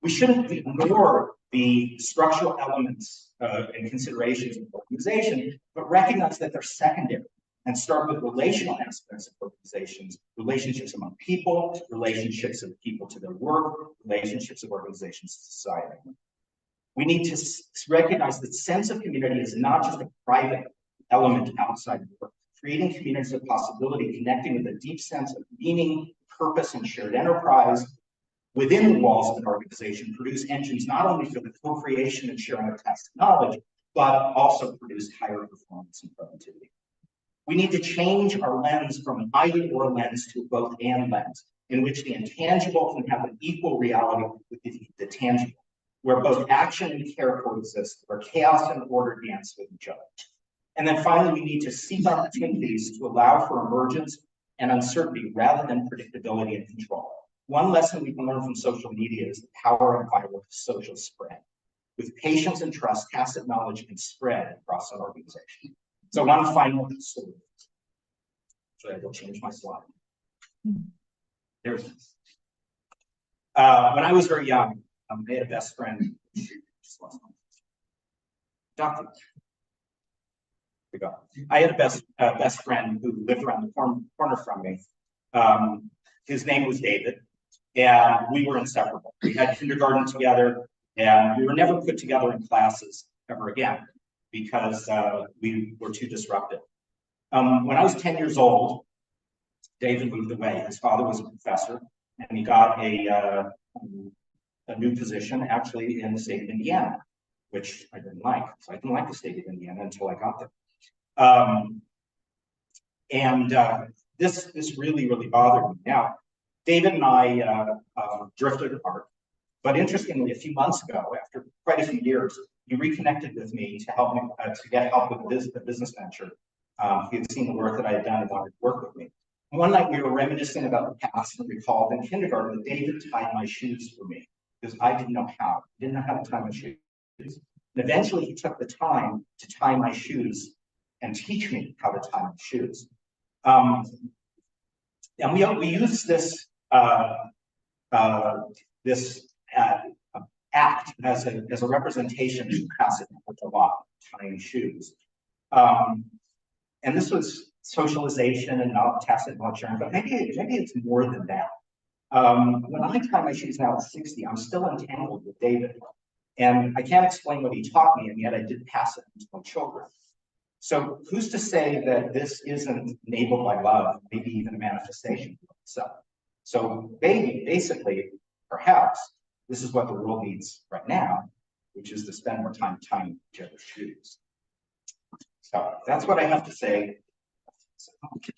We shouldn't ignore the structural elements and considerations of organization, but recognize that they're secondary and start with relational aspects of organizations, relationships among people, relationships of people to their work, relationships of organizations to society. We need to recognize that sense of community is not just a private element outside of work. Creating communities of possibility, connecting with a deep sense of meaning, purpose, and shared enterprise within the walls of an organization produce engines not only for the co-creation and sharing of tacit knowledge, but also produce higher performance and productivity. We need to change our lens from an either or lens to a both and lens, in which the intangible can have an equal reality with the tangible, where both action and care coexist, where chaos and order dance with each other. And then finally, we need to seek opportunities to allow for emergence and uncertainty rather than predictability and control. One lesson we can learn from social media is the power and viral social spread. With patience and trust, tacit knowledge can spread across an organization. So one final story. Should I go change my slide? There it is. When I was very young, I had a best friend. Doctor. We go. I had a best friend who lived around the corner from me. His name was David, and we were inseparable. We had kindergarten together, and we were never put together in classes ever again because we were too disruptive. When I was 10 years old, David moved away. His father was a professor, and he got a new position actually in the state of Indiana, which I didn't like. So I didn't like the state of Indiana until I got there. This really bothered me. Now, David and I drifted apart, but interestingly, a few months ago, after quite a few years, he reconnected with me to help me to get help with the business venture. He had seen the work that I had done and wanted to work with me. One night we were reminiscing about the past and recalled in kindergarten that David tied my shoes for me because I didn't know how. I didn't know how to tie my shoes. And eventually he took the time to tie my shoes and teach me how to tie my shoes. And we use this act as a representation of tacit knowledge a lot, tying shoes. And this was socialization and not tacit knowledge sharing, but maybe it's more than that. When I tie my shoes now at 60, I'm still entangled with David. And I can't explain what he taught me, and yet I did pass it to my children. So who's to say that this isn't enabled by love, maybe even a manifestation of itself? So basically, perhaps, this is what the world needs right now, which is to spend more time tying each other's shoes. So that's what I have to say. Okay.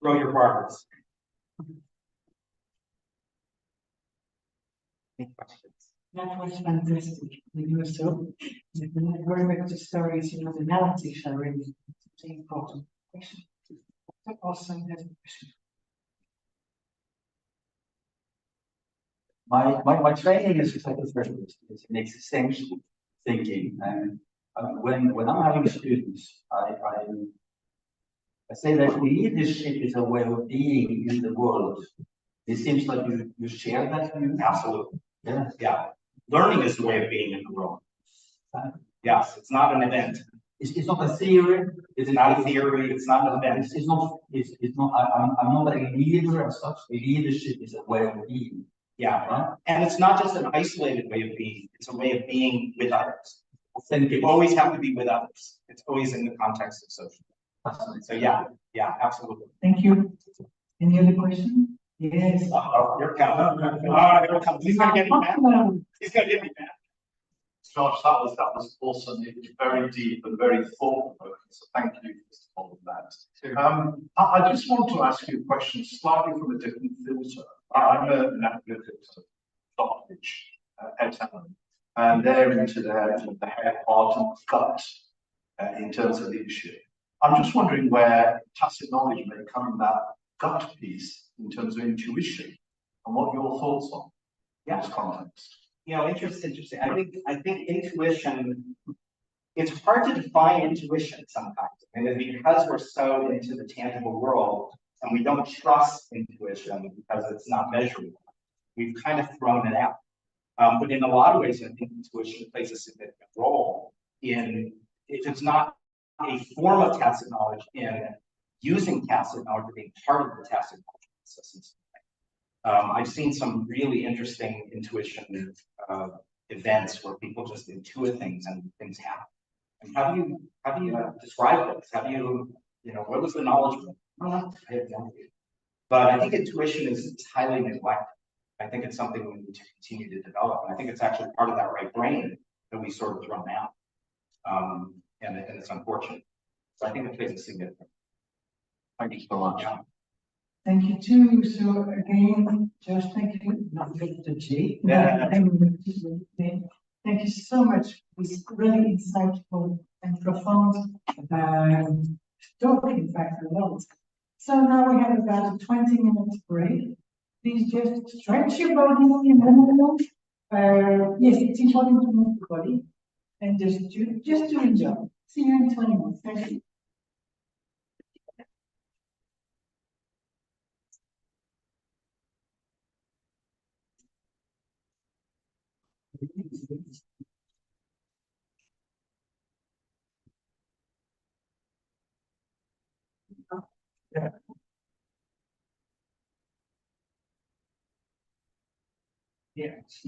Throw your barbers. Any questions? That was fantastic. You were so very much the stories, the analogies are really important. Question. Also has a question. My training is a specialist. It's an existential thinking, and when I'm having students, I say that leadership is a way of being in the world. It seems like you share that view. Absolutely. Yeah. Yeah. Learning is the way of being in the world. Yes, it's not an event. It's not a theory. It's not a theory. It's not an event. It's not. I'm not a leader as such. Leadership is a way of being. Yeah, right. And it's not just an isolated way of being. It's a way of being with others. Authentic. You always have to be with others. It's always in the context of social. So yeah, absolutely. Thank you. Any other question? Yes. You're counting. He's gonna get me mad. He's gonna get me mad. Josh, that was awesome. It was very deep and very thought-provoking. So thank you for all of that. I just want to ask you a question slightly from a different filter. I'm an advocate of Stockbridge, Edtown, and they're into the head, heart, and gut in terms of leadership. I'm just wondering where tacit knowledge may come in that gut piece in terms of intuition, and what your thoughts are in this context. Interesting. I think intuition, it's hard to define intuition sometimes. And because we're so into the tangible world and we don't trust intuition because it's not measurable, we've kind of thrown it out. But in a lot of ways, I think intuition plays a significant role in, if it's not a form of tacit knowledge, in using tacit knowledge or being part of the tacit knowledge process. I've seen some really interesting intuition events where people just intuit things and things happen. And how do you describe this? How do you what was the knowledge? I have no idea. But I think intuition is highly neglected. I think it's something we need to continue to develop. And I think it's actually part of that right brain that we sort of thrown out. And it's unfortunate. So I think it plays a significant. Thank you so much. Yeah. Thank you too. So again, Josh, thank you. Not to Jay. Yeah. Thank you so much. It was really insightful and profound topic, in fact, a lot. So now we have about a 20-minute break. Please just stretch your body and move. Yes, it's important to move the body and just to enjoy. See you in 20 minutes. Thank you. Yeah. Yes.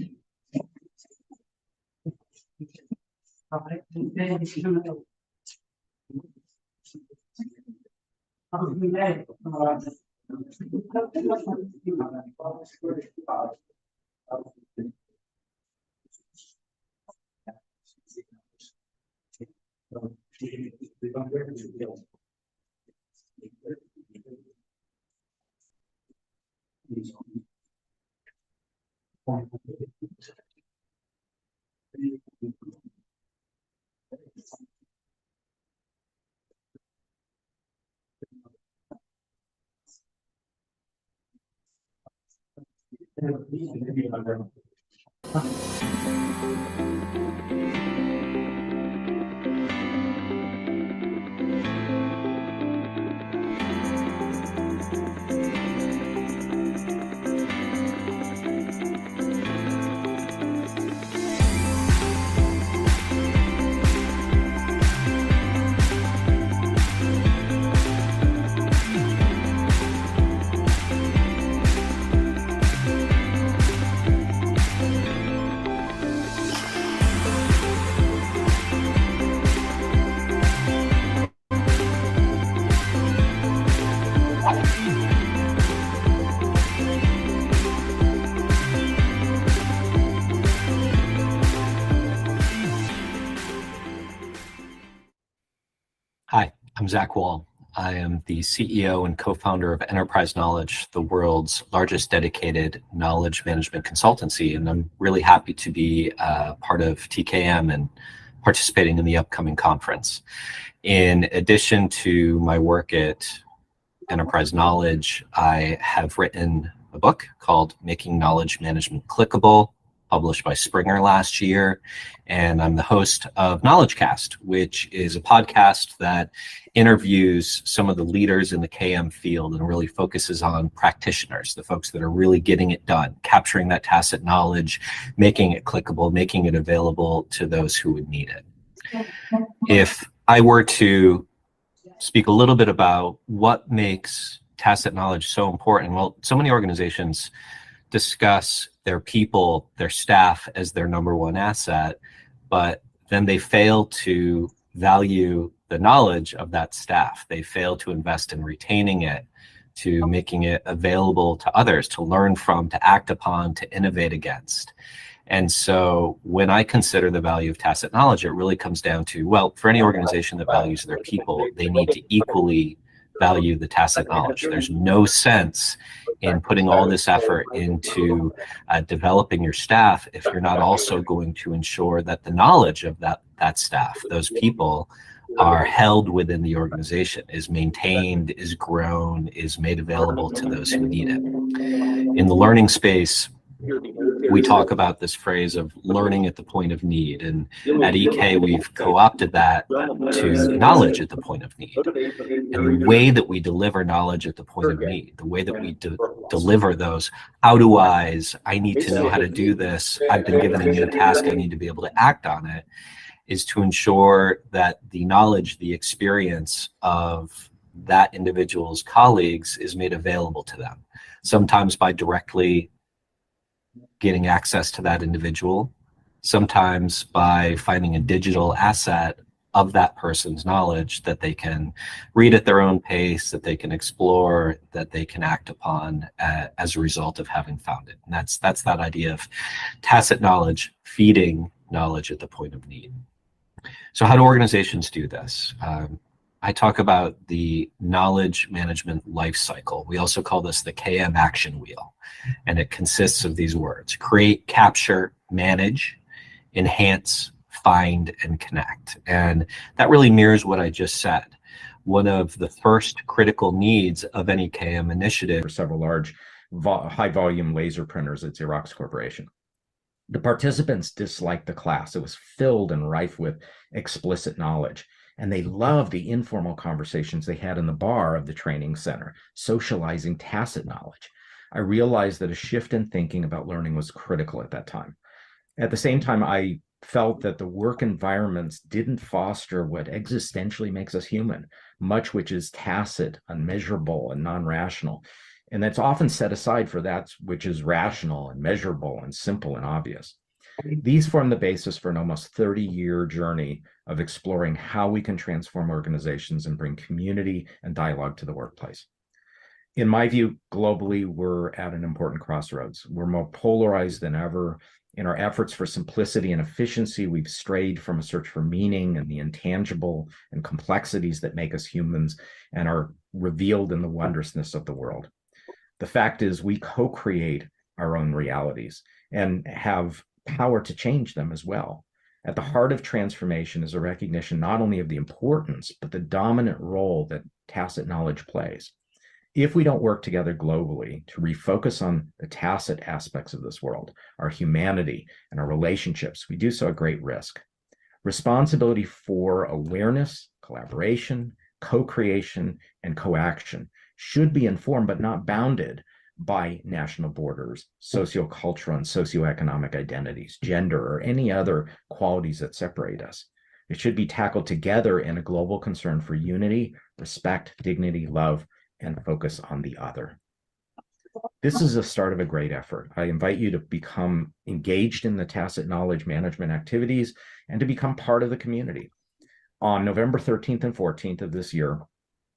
Hi, I'm Zach Wall. I am the CEO and co-founder of Enterprise Knowledge, the world's largest dedicated knowledge management consultancy. And I'm really happy to be part of TKM and participating in the upcoming conference. In addition to my work at Enterprise Knowledge, I have written a book called Making Knowledge Management Clickable, published by Springer last year. And I'm the host of KnowledgeCast, which is a podcast that interviews some of the leaders in the KM field and really focuses on practitioners, the folks that are really getting it done, capturing that tacit knowledge, making it clickable, making it available to those who would need it. If I were to speak a little bit about what makes tacit knowledge so important, well, so many organizations discuss their people, their staff as their #1 asset, but then they fail to value the knowledge of that staff. They fail to invest in retaining it, to making it available to others, to learn from, to act upon, to innovate against. And so when I consider the value of tacit knowledge, it really comes down to, well, for any organization that values their people, they need to equally value the tacit knowledge. There's no sense in putting all this effort into developing your staff if you're not also going to ensure that the knowledge of that staff, those people, are held within the organization, is maintained, is grown, is made available to those who need it. In the learning space, we talk about this phrase of learning at the point of need, and at EK we've co-opted that to knowledge at the point of need. And the way that we deliver knowledge at the point of need, the way that we deliver those how-do-I's, I need to know how to do this, I've been given a new task, I need to be able to act on it, is to ensure that the knowledge, the experience of that individual's colleagues is made available to them, sometimes by directly getting access to that individual, sometimes by finding a digital asset of that person's knowledge that they can read at their own pace, that they can explore, that they can act upon as a result of having found it. And that's that idea of tacit knowledge feeding knowledge at the point of need. So how do organizations do this? I talk about the knowledge management life cycle. We also call this the KM action wheel. And it consists of these words: create, capture, manage, enhance, find, and connect. And that really mirrors what I just said. One of the first critical needs of any KM initiative. For several large high volume laser printers at Xerox Corporation. The participants disliked the class. It was filled and rife with explicit knowledge. And they loved the informal conversations they had in the bar of the training center, socializing tacit knowledge. I realized that a shift in thinking about learning was critical at that time. At the same time, I felt that the work environments didn't foster what existentially makes us human, much which is tacit, unmeasurable, and non-rational. And that's often set aside for that which is rational and measurable and simple and obvious. These form the basis for an almost 30-year journey of exploring how we can transform organizations and bring community and dialogue to the workplace. In my view, globally, we're at an important crossroads. We're more polarized than ever. In our efforts for simplicity and efficiency, we've strayed from a search for meaning and the intangible and complexities that make us humans and are revealed in the wondrousness of the world. The fact is, we co-create our own realities and have power to change them as well. At the heart of transformation is a recognition not only of the importance, but the dominant role that tacit knowledge plays. If we don't work together globally to refocus on the tacit aspects of this world, our humanity and our relationships, we do so at great risk. Responsibility for awareness, collaboration, co-creation, and co-action should be informed but not bounded by national borders, sociocultural and socioeconomic identities, gender, or any other qualities that separate us. It should be tackled together in a global concern for unity, respect, dignity, love, and focus on the other. This is the start of a great effort. I invite you to become engaged in the tacit knowledge management activities and to become part of the community. On November 13th and 14th of this year,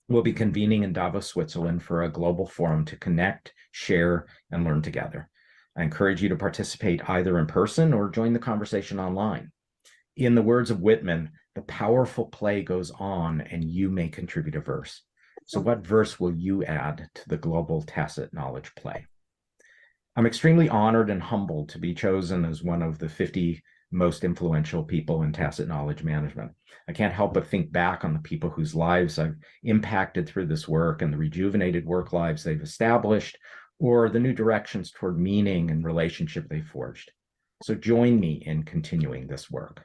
we'll be convening in Davos, Switzerland for a global forum to connect, share, and learn together. I encourage you to participate either in person or join the conversation online. In the words of Whitman, the powerful play goes on and you may contribute a verse. So what verse will you add to the global tacit knowledge play? I'm extremely honored and humbled to be chosen as one of the 50 most influential people in tacit knowledge management. I can't help but think back on the people whose lives I've impacted through this work and the rejuvenated work lives they've established, or the new directions toward meaning and relationship they forged. So join me in continuing this work.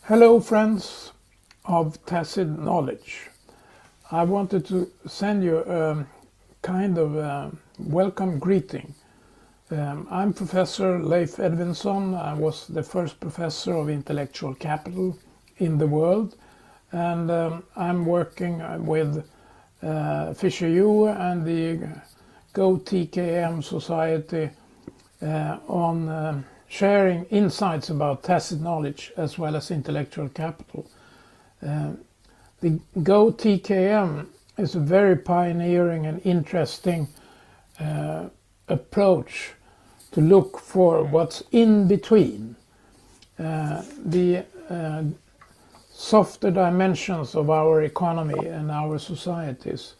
Hello, friends of tacit knowledge. I wanted to send you a kind of welcome greeting. I'm Professor Leif Edvinsson. I was the first professor of intellectual capital in the world, and I'm working with Fisher Yu and the GO-TKM Society on sharing insights about tacit knowledge as well as intellectual capital. The GO-TKM is a very pioneering and interesting approach to look for what's in between the softer dimensions of our economy and our societies,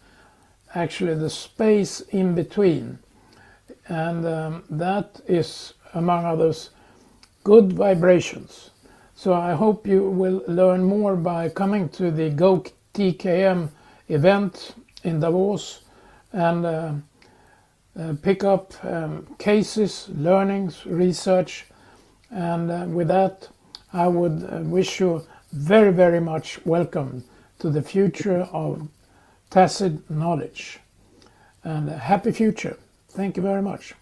actually the space in between, and that is, among others, good vibrations. So I hope you will learn more by coming to the GO-TKM event in Davos and pick up cases, learnings, research, and with that I would wish you very, very much welcome to the future of tacit knowledge, and a happy future. Thank you very much.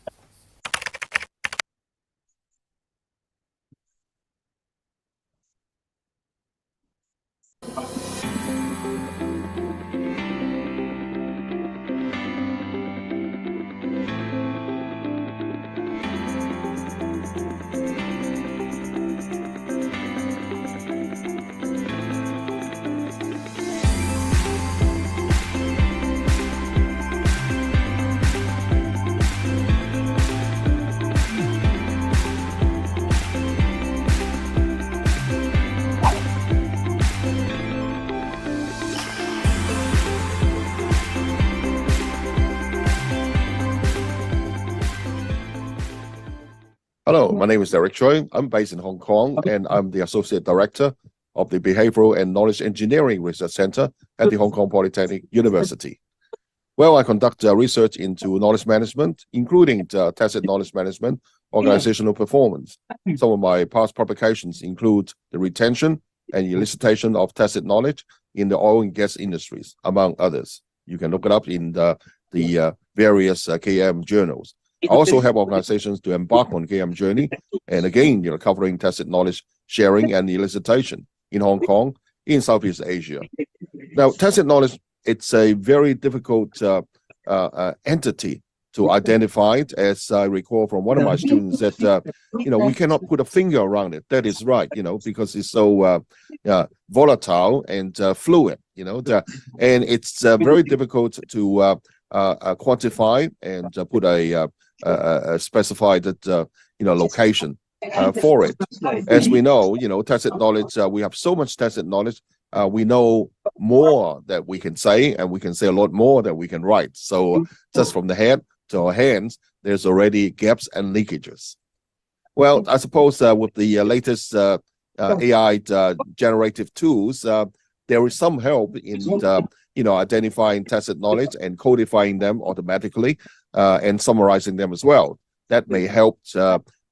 Hello, my name is Derek Choi. I'm based in Hong Kong, and I'm the Associate Director of the Behavioral and Knowledge Engineering Research Center at the Hong Kong Polytechnic University. Well, I conduct research into knowledge management, including tacit knowledge management, organizational performance. Some of my past publications include the retention and elicitation of tacit knowledge in the oil and gas industries, among others. You can look it up in the various KM journals. I also help organizations to embark on KM journey, and again, covering tacit knowledge sharing and elicitation in Hong Kong, in Southeast Asia. Now, tacit knowledge, it's a very difficult entity to identify, as I recall from one of my students, that we cannot put a finger around it. That is right, because it's so volatile and fluid, and it's very difficult to quantify and put a specified location for it. As we know, tacit knowledge, we have so much tacit knowledge, we know more that we can say, and we can say a lot more than we can write. So just from the head to our hands, there's already gaps and leakages. Well, I suppose with the latest AI generative tools, there is some help in identifying tacit knowledge and codifying them automatically and summarizing them as well. That may help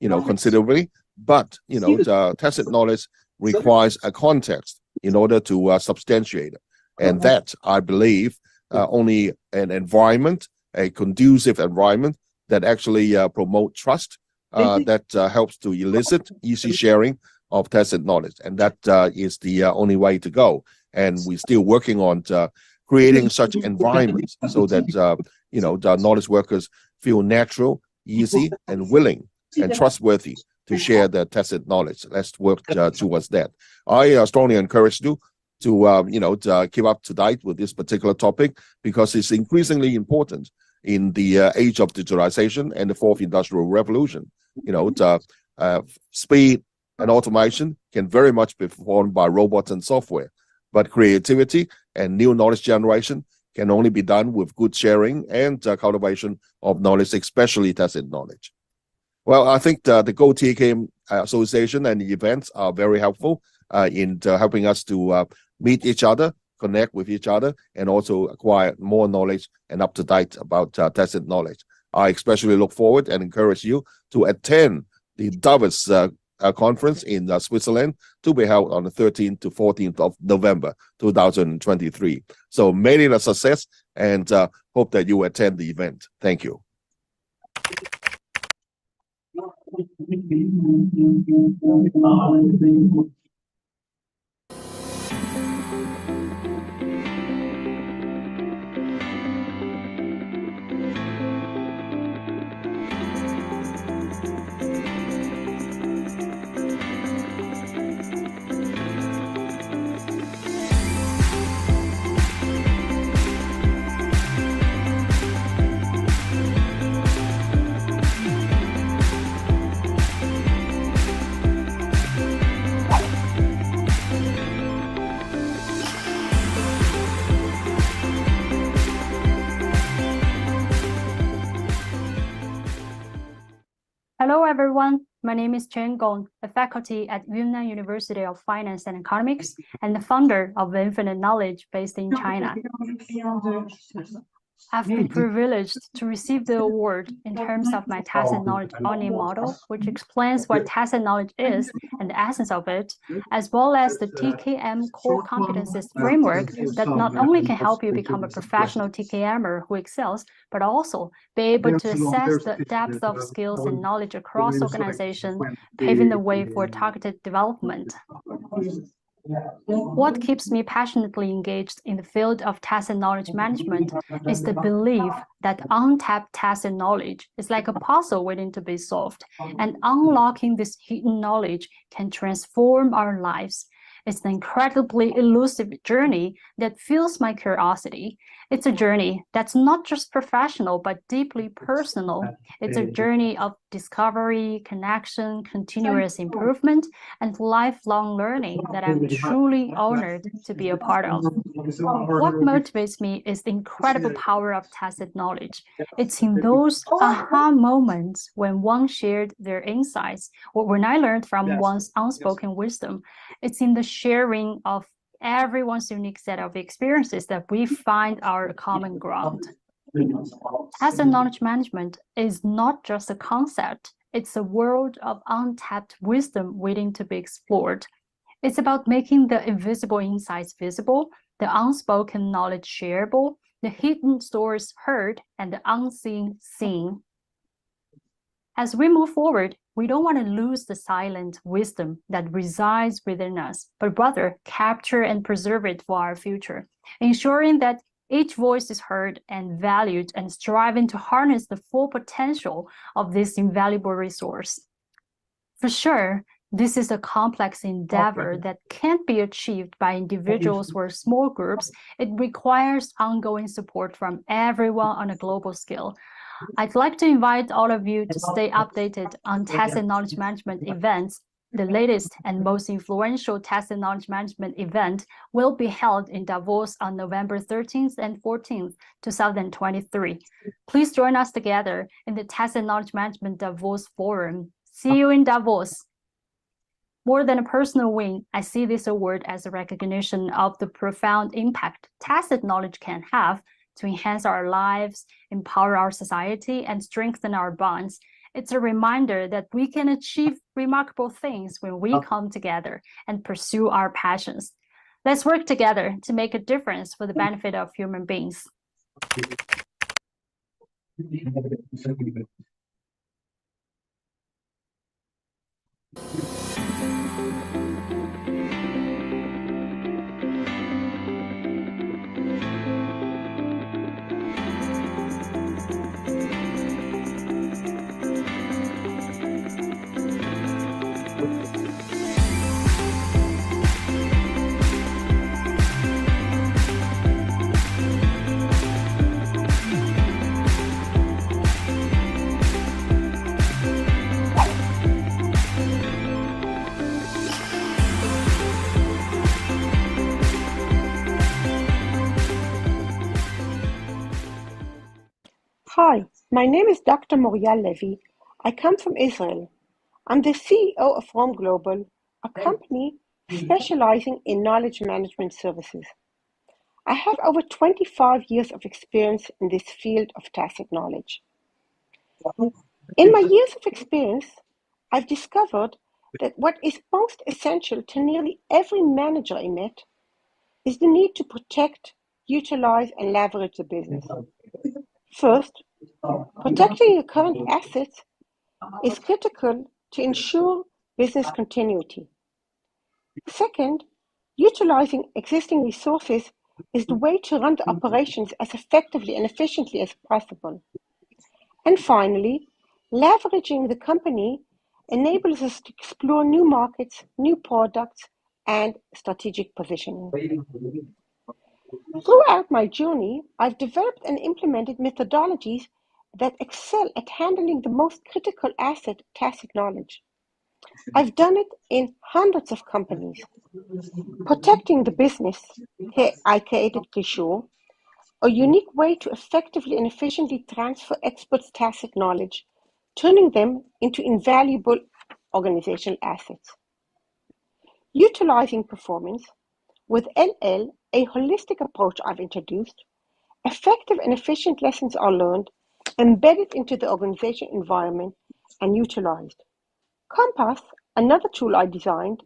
considerably, but tacit knowledge requires a context in order to substantiate it, and that, I believe, only an environment, a conducive environment that actually promote trust, that helps to elicit easy sharing of tacit knowledge, and that is the only way to go. And we're still working on creating such environments so that the knowledge workers feel natural, easy, and willing and trustworthy to share their tacit knowledge. Let's work towards that. I strongly encourage you to keep up to date with this particular topic, because it's increasingly important in the age of digitalization and the fourth industrial revolution. Speed and automation can very much be performed by robots and software, but creativity and new knowledge generation can only be done with good sharing and cultivation of knowledge, especially tacit knowledge. Well, I think the GO-TKM Association and the events are very helpful in helping us to meet each other, connect with each other, and also acquire more knowledge and up to date about tacit knowledge. I especially look forward and encourage you to attend the Davos conference in Switzerland to be held on the 13th to 14th of November 2023. So made it a success, and hope that you attend the event. Thank you. Hello, everyone. My name is Chen Gong, a faculty at Yunnan University of Finance and Economics and the founder of Infinite Knowledge based in China. I've been privileged to receive the award in terms of my tacit knowledge onion model, which explains what tacit knowledge is and the essence of it, as well as the TKM core competencies framework that not only can help you become a professional TKMer who excels, but also be able to assess the depth of skills and knowledge across organizations, paving the way for targeted development. What keeps me passionately engaged in the field of tacit knowledge management is the belief that untapped tacit knowledge is like a puzzle waiting to be solved, and unlocking this hidden knowledge can transform our lives. It's an incredibly elusive journey that fuels my curiosity. It's a journey that's not just professional, but deeply personal. It's a journey of discovery, connection, continuous improvement, and lifelong learning that I'm truly honored to be a part of. What motivates me is the incredible power of tacit knowledge. It's in those aha moments when one shared their insights, or when I learned from one's unspoken wisdom. It's in the sharing of everyone's unique set of experiences that we find our common ground. Tacit knowledge management is not just a concept, it's a world of untapped wisdom waiting to be explored. It's about making the invisible insights visible, the unspoken knowledge shareable, the hidden stories heard, and the unseen seen. As we move forward, we don't want to lose the silent wisdom that resides within us, but rather capture and preserve it for our future, ensuring that each voice is heard and valued, and striving to harness the full potential of this invaluable resource. For sure, this is a complex endeavor that can't be achieved by individuals or small groups. It requires ongoing support from everyone on a global scale. I'd like to invite all of you to stay updated on tacit knowledge management events. The latest and most influential tacit knowledge management event will be held in Davos on November 13th and 14th, 2023. Please join us together in the Tacit Knowledge Management Davos Forum. See you in Davos. More than a personal win, I see this award as a recognition of the profound impact tacit knowledge can have to enhance our lives, empower our society, and strengthen our bonds. It's a reminder that we can achieve remarkable things when we come together and pursue our passions. Let's work together to make a difference for the benefit of human beings. Hi, my name is Dr. Morial Levy. I come from Israel. I'm the CEO of Forum Global, a company specializing in knowledge management services. I have over 25 years of experience in this field of tacit knowledge. In my years of experience, I've discovered that what is most essential to nearly every manager I met is the need to protect, utilize, and leverage the business. First, protecting your current assets is critical to ensure business continuity. Second, utilizing existing resources is the way to run the operations as effectively and efficiently as possible. And finally, leveraging the company enables us to explore new markets, new products, and strategic positioning. Throughout my journey, I've developed and implemented methodologies that excel at handling the most critical asset, tacit knowledge. I've done it in hundreds of companies. Protecting the business, here I created Kishore, a unique way to effectively and efficiently transfer experts' tacit knowledge, turning them into invaluable organizational assets. Utilizing performance, with LL, a holistic approach I've introduced, effective and efficient lessons are learned, embedded into the organization environment, and utilized. Compass, another tool I designed,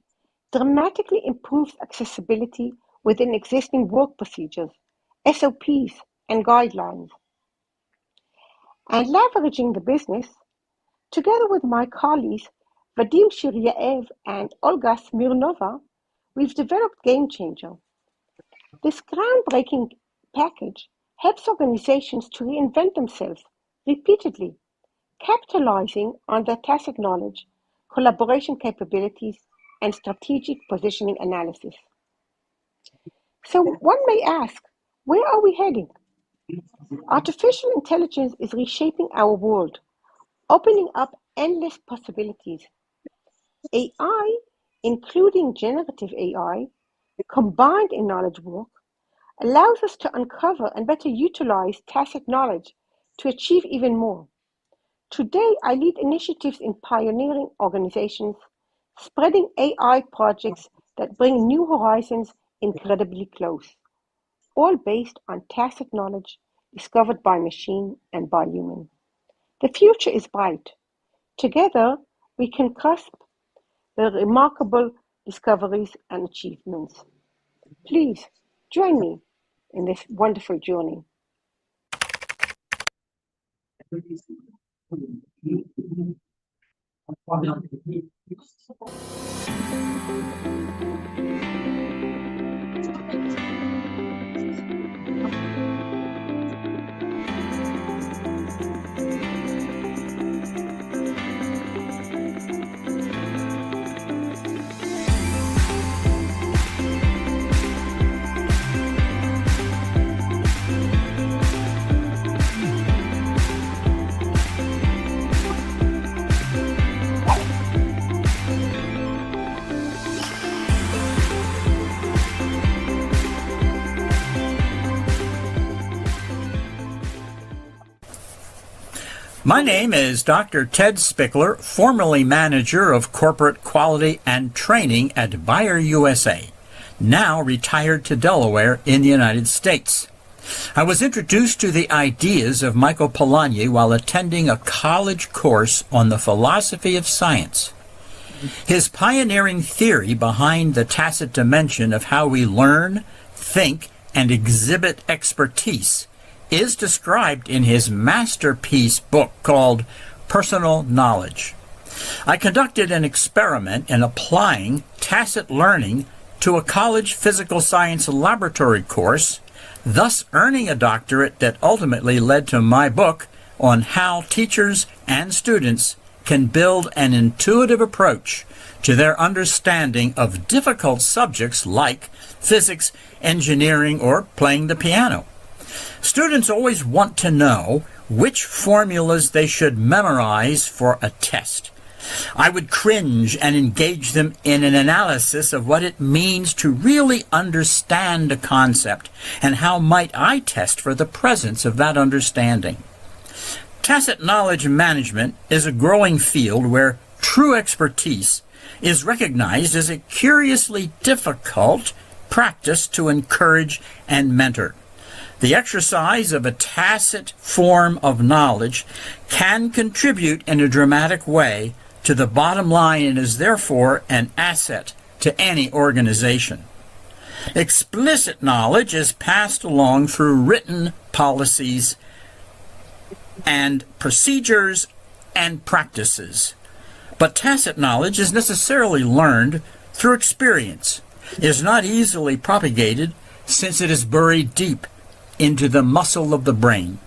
dramatically improves accessibility within existing work procedures, SOPs, and guidelines. And leveraging the business, together with my colleagues Vadim Shiryaev and Olga Smirnova, we've developed Game Changer. This groundbreaking package helps organizations to reinvent themselves repeatedly, capitalizing on their tacit knowledge, collaboration capabilities, and strategic positioning analysis. So one may ask, where are we heading? Artificial intelligence is reshaping our world, opening up endless possibilities. AI, including generative AI, combined in knowledge work, allows us to uncover and better utilize tacit knowledge to achieve even more. Today, I lead initiatives in pioneering organizations, spreading AI projects that bring new horizons incredibly close, all based on tacit knowledge discovered by machine and by human. The future is bright. Together, we can grasp the remarkable discoveries and achievements. Please join me in this wonderful journey. My name is Dr. Ted Spickler, formerly manager of corporate quality and training at Bayer USA, now retired to Delaware in the United States. I was introduced to the ideas of Michael Polanyi while attending a college course on the philosophy of science. His pioneering theory behind the tacit dimension of how we learn, think, and exhibit expertise is described in his masterpiece book called Personal Knowledge. I conducted an experiment in applying tacit learning to a college physical science laboratory course, thus earning a doctorate that ultimately led to my book on how teachers and students can build an intuitive approach to their understanding of difficult subjects like physics, engineering, or playing the piano. Students always want to know which formulas they should memorize for a test. I would cringe and engage them in an analysis of what it means to really understand a concept and how might I test for the presence of that understanding. Tacit knowledge management is a growing field where true expertise is recognized as a curiously difficult practice to encourage and mentor. The exercise of a tacit form of knowledge can contribute in a dramatic way to the bottom line and is therefore an asset to any organization. Explicit knowledge is passed along through written policies and procedures and practices. But tacit knowledge is necessarily learned through experience. It is not easily propagated since it is buried deep into the muscle of the brain.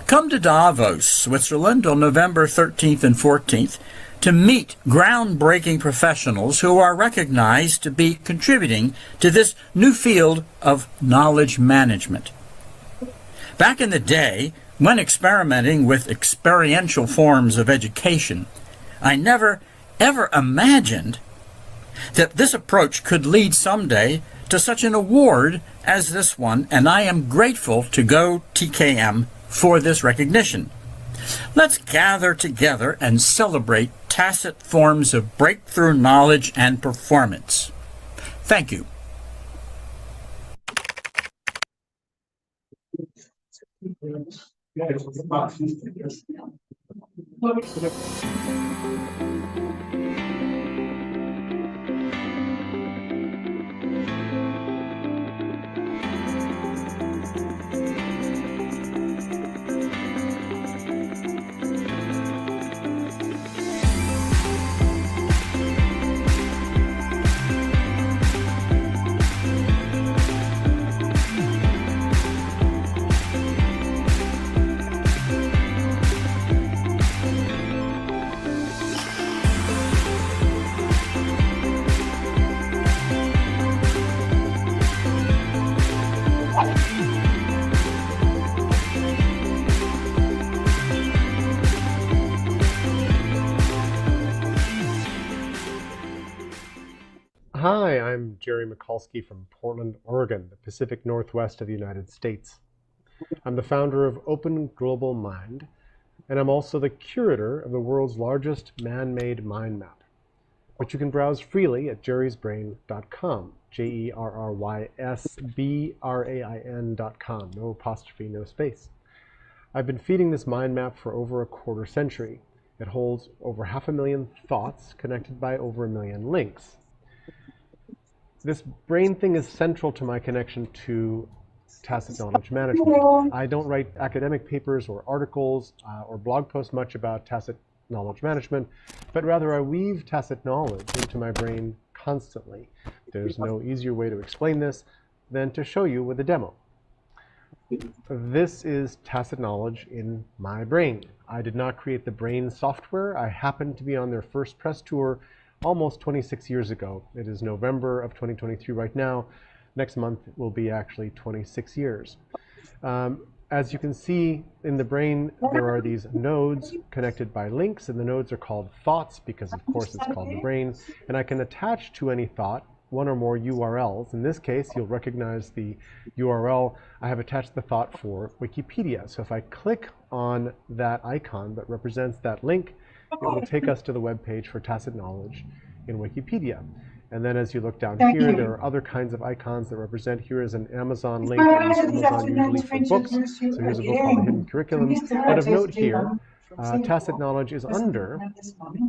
Come to Davos, Switzerland on November 13th and 14th to meet groundbreaking professionals who are recognized to be contributing to this new field of knowledge management. Back in the day, when experimenting with experiential forms of education, I never, ever imagined that this approach could lead someday to such an award as this one, and I am grateful to GO-TKM for this recognition. Let's gather together and celebrate tacit forms of breakthrough knowledge and performance. Thank you. Hi, I'm Jerry Mikulski from Portland, Oregon, the Pacific Northwest of the United States. I'm the founder of Open Global Mind, and I'm also the curator of the world's largest man-made mind map, which you can browse freely at jerrysbrain.com, JERRYSBRAIN.com, no apostrophe, no space. I've been feeding this mind map for over a quarter century. It holds over 500,000 thoughts connected by over 1 million links. This brain thing is central to my connection to tacit knowledge management. I don't write academic papers or articles or blog posts much about tacit knowledge management, but rather I weave tacit knowledge into my brain constantly. There's no easier way to explain this than to show you with a demo. This is tacit knowledge in my brain. I did not create the brain software. I happened to be on their first press tour almost 26 years ago. It is November of 2023 right now. Next month will be actually 26 years. As you can see in the brain, there are these nodes connected by links, and the nodes are called thoughts because of course it's called the brain. And I can attach to any thought one or more URLs. In this case, you'll recognize the URL. I have attached the thought for Wikipedia. So if I click on that icon that represents that link, it will take us to the web page for tacit knowledge in Wikipedia. And then as you look down here, there are other kinds of icons that represent. Here is an Amazon link. I use Amazon usually for books. So here's a book called The Hidden Curriculum. But of note here, tacit knowledge is under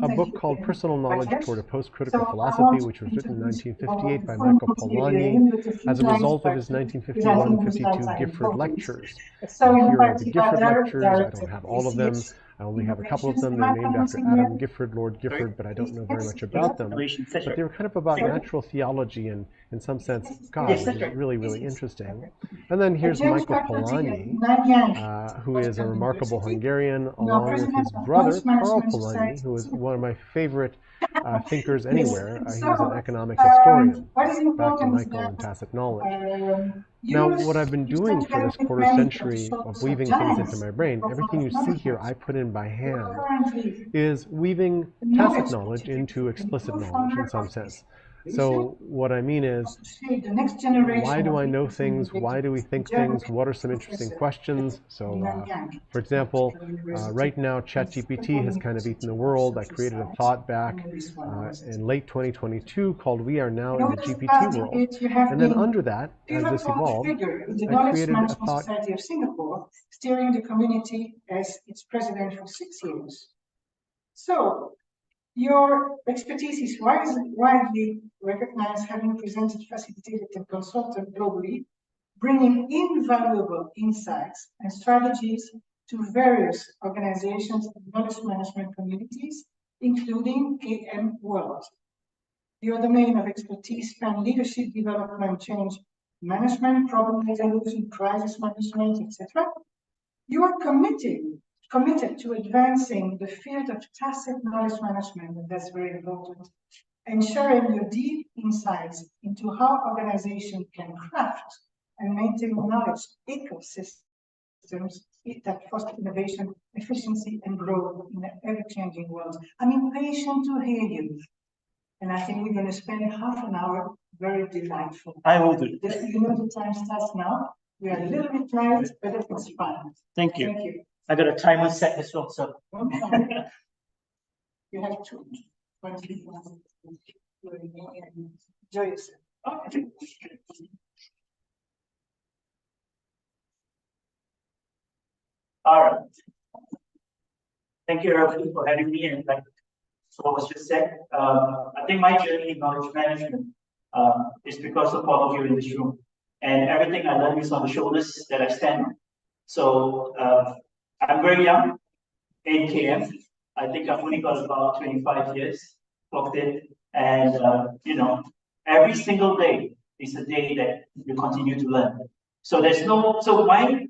a book called Personal Knowledge Toward a Post-Critical Philosophy, which was written in 1958 by Michael Polanyi as a result of his 1951-52 Gifford Lectures. And here are the Gifford Lectures. I don't have all of them. I only have a couple of them. They're named after Adam Gifford, Lord Gifford, but I don't know very much about them. But they were kind of about natural theology and, in some sense, God, which is really, really interesting. And then here's Michael Polanyi, who is a remarkable Hungarian, along with his brother, Karl Polanyi, who is one of my favorite thinkers anywhere. He was an economic historian. Back to Michael and tacit knowledge. Now, what I've been doing for this quarter century of weaving things into my brain, everything you see here I put in by hand, is weaving tacit knowledge into explicit knowledge in some sense. So what I mean is, why do I know things? Why do we think things? What are some interesting questions? So, for example, right now, ChatGPT has kind of eaten the world. I created a thought back in late 2022 called We Are Now in the GPT World. And then under that, as this evolved, I created a thought. Society of Singapore, steering the community as its president for 6 years. So, Your expertise is widely recognized, having presented, facilitated, and consulted globally, bringing invaluable insights and strategies to various organizations and knowledge management communities, including KM World. Your domain of expertise span leadership development, change management, problem resolution, crisis management, etc. You are committed to advancing the field of tacit knowledge management, and that's very important, and sharing your deep insights into how organizations can craft and maintain knowledge ecosystems that foster innovation, efficiency, and growth in an ever-changing world. I'm impatient to hear you. And I think we're going to spend half an hour very delightful. I will do. You know the time starts now. We are a little bit tired, but it's fun. Thank you. Thank you. I got a timer set as well, so. You have 20 minutes. Enjoy yourself. Okay. All right. Thank you, everybody, for having me. And like what was just said, I think my journey in knowledge management is because of all of you in this room. And everything I learned is on the shoulders that I stand on. So I'm very young, 8 km. I think I've only got about 25 years clocked in. And, you know, every single day is a day that you continue to learn. So there's no, so my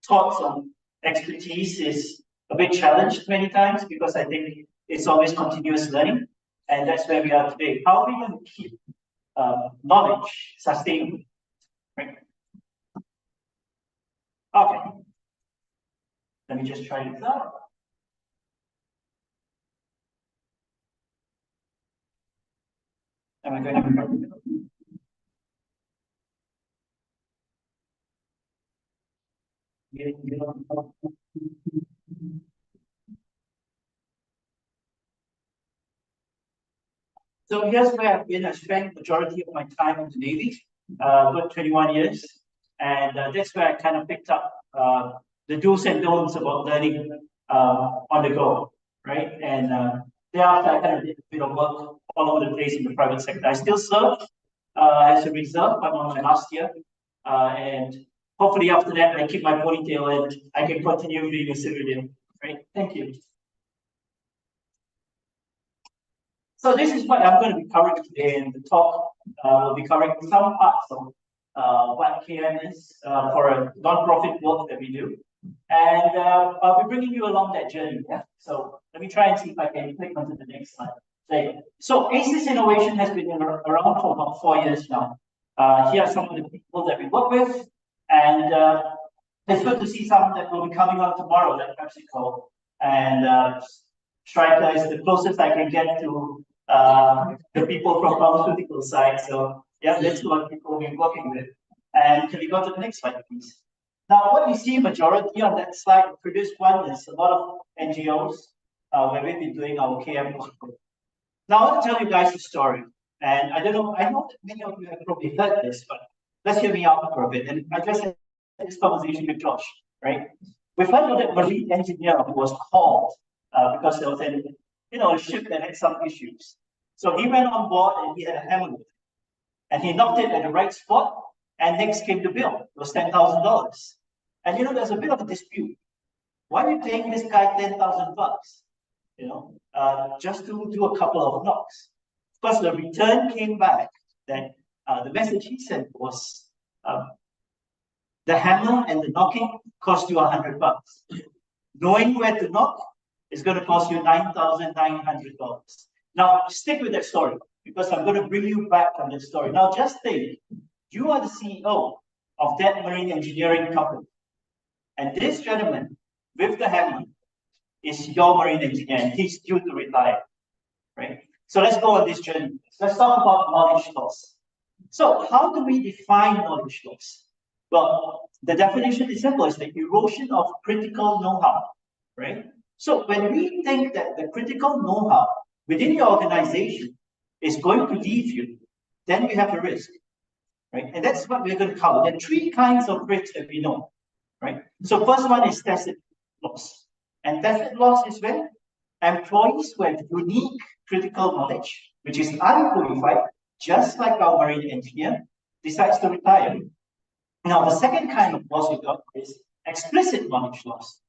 thoughts on expertise is a bit challenged many times because I think it's always continuous learning. And that's where we are today. How are we going to keep knowledge sustainable? Right? Okay. Let me just try this out. Am I going to? So here's where I've been. I spent the majority of my time in the Navy, about 21 years. And that's where I kind of picked up the do's and don'ts about learning on the go, right? And thereafter, I kind of did a bit of work all over the place in the private sector. I still serve as a reserve. I'm on my last year. And hopefully after that, I keep my ponytail and I can continue being a civilian, right? Thank you. So this is what I'm going to be covering today, and the talk will be covering some parts of what KM is for a non-profit work that we do. And I'll be bringing you along that journey. Yeah? So let me try and see if I can click onto the next slide. There you go. So ACES Innovation has been around for about 4 years now. Here are some of the people that we work with. And it's good to see some that will be coming on tomorrow, like PepsiCo. And Striker is the closest I can get to the people from pharmaceutical side. So yeah, that's what people we're working with. And can we go to the next slide, please? Now, what you see majority on that slide, the previous one, is a lot of NGOs where we've been doing our KM work. Now, I want to tell you guys a story. And I don't know, I know that many of you have probably heard this, but let's hear me out for a bit. And I just had this conversation with Josh, right? We've heard of that marine engineer who was called because there was a ship that had some issues. So he went on board and he had a hammer with him. And he knocked it at the right spot, and next came the bill. It was $10,000. And there's a bit of a dispute. Why are you paying this guy $10,000? Just to do a couple of knocks. Of course, the return came back that the message he sent was the hammer and the knocking cost you $100. Knowing where to knock is going to cost you $9,900. Now, stick with that story because I'm going to bring you back on that story. Now, just think, you are the CEO of that marine engineering company. And this gentleman with the hammer is your marine engineer, and he's due to retire, right? So let's go on this journey. Let's talk about knowledge loss. So how do we define knowledge loss? Well, the definition is simple. It's the erosion of critical know-how, right? So when we think that the critical know-how within your organization is going to leave you, then we have a risk, right? And that's what we're going to cover. There are 3 kinds of risks that we know, right? So first one is tacit loss. And tacit loss is when employees who have unique critical knowledge, which is unqualified, just like our marine engineer, decides to retire. Now, the second kind of loss we got is explicit knowledge loss.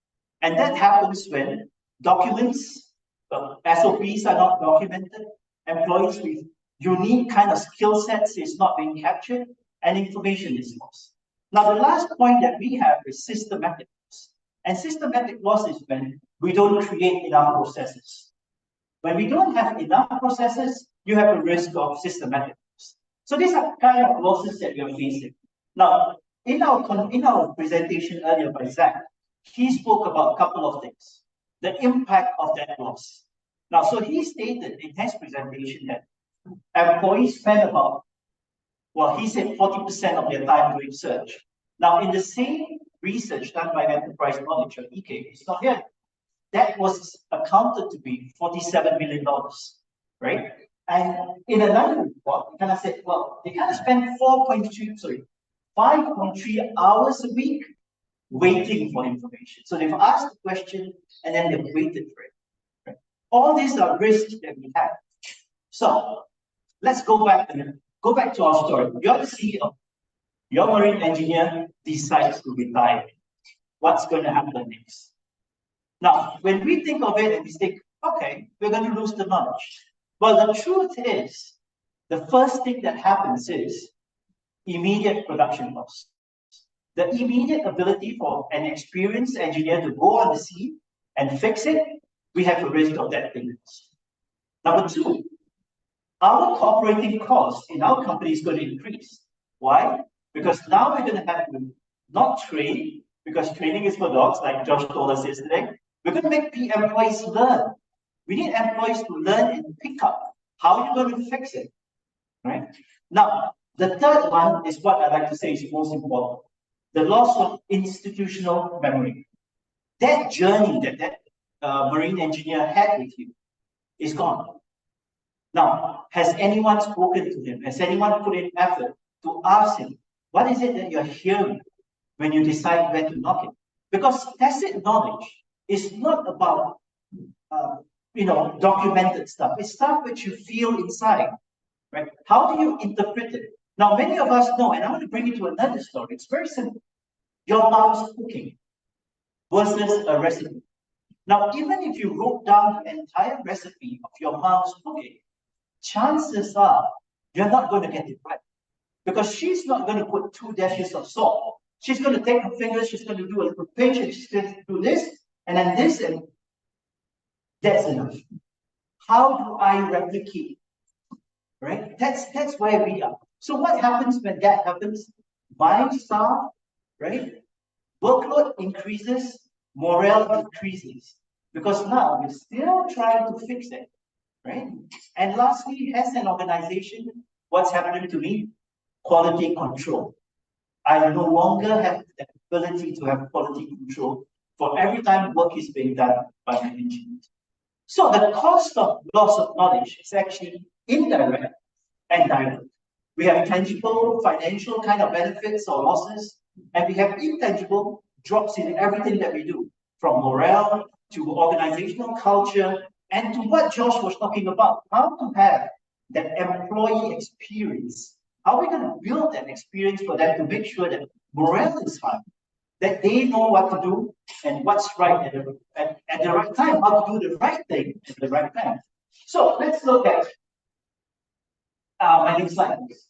And that happens when documents, SOPs are not documented, employees with unique kind of skill sets is not being captured, and information is lost. Now, the last point that we have is systematic loss. And systematic loss is when we don't create enough processes. When we don't have enough processes, you have a risk of systematic loss. So these are kind of losses that we are facing. Now, in our presentation earlier by Zach, he spoke about a couple of things. The impact of that loss. Now, so he stated in his presentation that employees spend about, well, he said 40% of their time doing search. Now, in the same research done by Enterprise Knowledge, or EK, it's not here, that was accounted to be $47 million, right? And in another report, they kind of said, well, they kind of spend 5.3 hours a week waiting for information. So they've asked the question and then they've waited for it. Right? All these are risks that we have. So let's go back to our story. You're the CEO. Your marine engineer decides to retire. What's going to happen next? Now, when we think of it and we think, okay, we're going to lose the knowledge. Well, the truth is, the first thing that happens is immediate production loss. The immediate ability for an experienced engineer to go on the scene and fix it, we have a risk of that thing. Number two, our operating cost in our company is going to increase. Why? Because now we're going to have to not train, because training is for dogs, like Josh told us yesterday. We're going to make the employees learn. We need employees to learn and pick up. How are you going to fix it? Right? Now, the third one is what I like to say is most important. The loss of institutional memory. That journey that marine engineer had with you is gone. Now, has anyone spoken to him? Has anyone put in effort to ask him, what is it that you're hearing when you decide where to knock it? Because tacit knowledge is not about documented stuff. It's stuff which you feel inside, right? How do you interpret it? Now, many of us know, and I want to bring you to another story. It's very simple. Your mom's cooking versus a recipe. Now, even if you wrote down the entire recipe of your mom's cooking, chances are you're not going to get it right. Because she's not going to put 2 dashes of salt. She's going to take her fingers, she's going to do a little pinch, and she's going to do this, and then this, and that's enough. How do I replicate? Right? That's where we are. So what happens when that happens? Mind staff, right? Workload increases, morale decreases. Because now we're still trying to fix it. Right? And lastly, as an organization, what's happening to me? Quality control. I no longer have the ability to have quality control for every time work is being done by my engineers. So the cost of loss of knowledge is actually indirect and direct. We have tangible financial kind of benefits or losses, and we have intangible drops in everything that we do, from morale to organizational culture, and to what Josh was talking about, how to have that employee experience. How are we going to build that experience for them to make sure that morale is high, that they know what to do and what's right at the right time, how to do the right thing at the right time. So let's look at my next slide, please.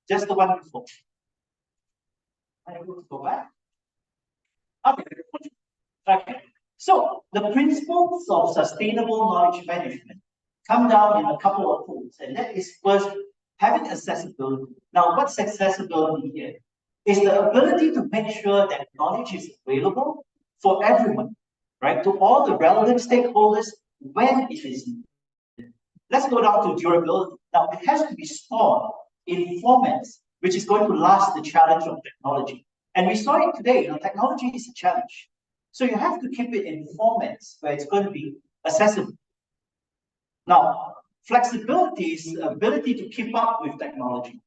Just the one before. I will go back. Okay. So the principles of sustainable knowledge management come down in a couple of points, and that is first having accessibility. Now, what's accessibility here? Is the ability to make sure that knowledge is available for everyone, right? To all the relevant stakeholders when it is needed. Let's go down to durability. Now, it has to be stored in formats which is going to last the challenge of technology. And we saw it today, technology is a challenge. So you have to keep it in formats where it's going to be accessible. Now, flexibility is the ability to keep up with technology.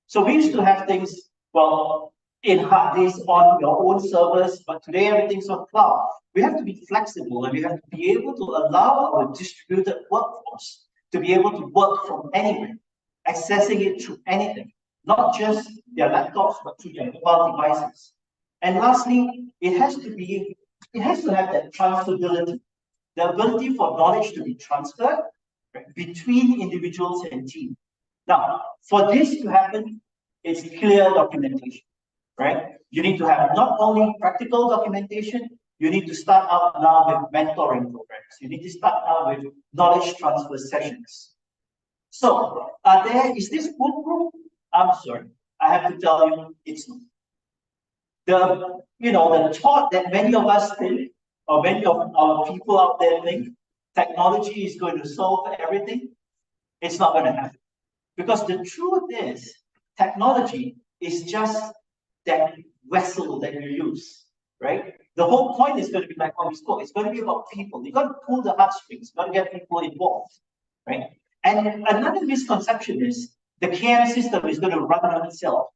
So we used to have things, well, in hard disks on your own servers, but today everything's on cloud. We have to be flexible and we have to be able to allow our distributed workforce to be able to work from anywhere, accessing it through anything, not just their laptops, but through their mobile devices. And lastly, it has to have that transferability, the ability for knowledge to be transferred between individuals and teams. Now, for this to happen, it's clear documentation, right? You need to have not only practical documentation, you need to start out now with mentoring programs. You need to start now with knowledge transfer sessions. So, is this foolproof? I'm sorry, I have to tell you, it's not. The thought that many of us think, or many of our people out there think, technology is going to solve everything, it's not going to happen. Because the truth is, technology is just that vessel that you use, right? The whole point is going to be like what we spoke. It's going to be about people. You've got to pull the heartstrings. You've got to get people involved, right? And another misconception is the KM system is going to run on itself.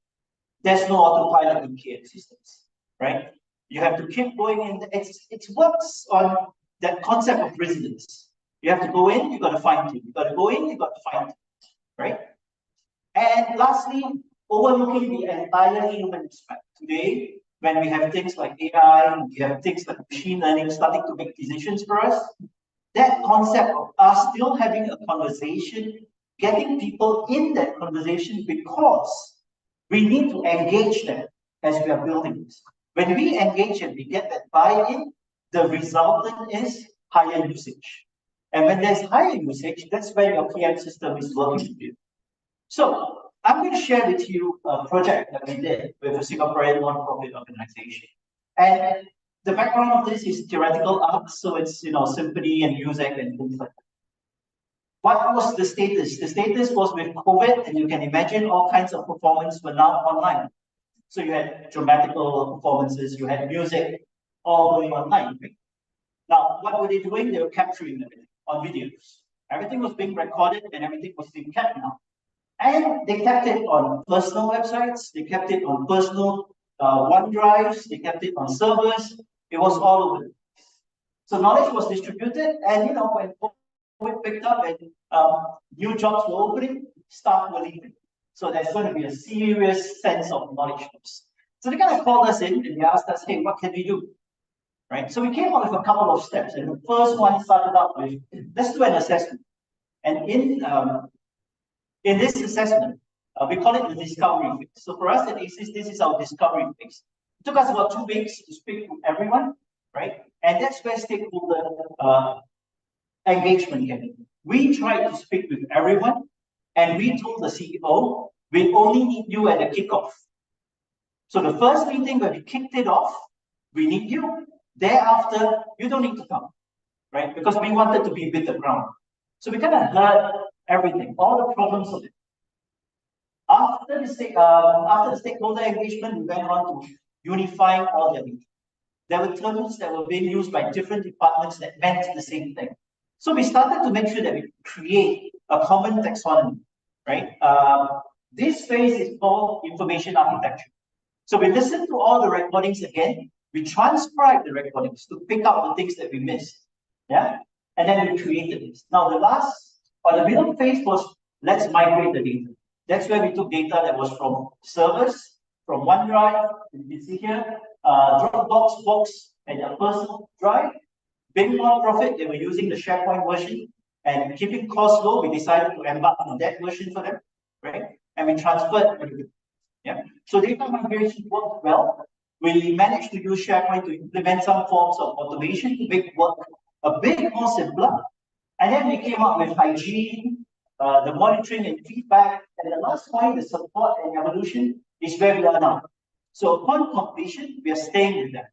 There's no autopilot in KM systems, right? You have to keep going in. It works on that concept of resilience. You have to go in, you've got to find it. You've got to go in, you've got to find it, right? And lastly, overlooking the entire human aspect. Today, when we have things like AI, we have things like machine learning starting to make decisions for us, that concept of us still having a conversation, getting people in that conversation because we need to engage them as we are building this. When we engage and we get that buy-in, the resultant is higher usage. And when there's higher usage, that's when your KM system is working with you. So I'm going to share with you a project that we did with a Singaporean non-profit organization. And the background of this is theoretical arts, so it's symphony and music and things like that. What was the status? The status was with COVID, and you can imagine all kinds of performances were now online. So you had dramatical performances, you had music, all going online. Now, what were they doing? They were capturing everything on videos. Everything was being recorded and everything was being kept now. And they kept it on personal websites, they kept it on personal OneDrives, they kept it on servers. It was all over. So knowledge was distributed, and when COVID picked up and new jobs were opening, staff were leaving. So there's going to be a serious sense of knowledge loss. So they kind of called us in and they asked us, hey, what can we do? Right? So we came up with a couple of steps. And the first one started out with, let's do an assessment. And in this assessment, we call it the discovery phase. So for us at ACES, this is our discovery phase. It took us about 2 weeks to speak to everyone, right? And that's where stakeholder engagement came in. We tried to speak with everyone, and we told the CEO, we only need you at the kickoff. So the first meeting when we kicked it off, we need you. Thereafter, you don't need to come, right? Because we wanted to be with the ground. So we kind of heard everything, all the problems of it. After the stakeholder engagement, we went on to unifying all their meetings. There were terms that were being used by different departments that meant the same thing. So we started to make sure that we create a common taxonomy, right? This phase is called information architecture. So we listened to all the recordings again. We transcribed the recordings to pick out the things that we missed, yeah? And then we created this. Now the middle phase was, let's migrate the data. That's where we took data that was from servers, from OneDrive, you can see here, Dropbox, Box, and their personal drive. Being non-profit, they were using the SharePoint version, and keeping costs low, we decided to embark on that version for them, right? And we transferred everything. Yeah. So data migration worked well. We managed to use SharePoint to implement some forms of automation to make work a bit more simpler. And then we came up with hygiene, the monitoring and feedback. And the last point, the support and evolution, is where we are now. So upon completion, we are staying with them.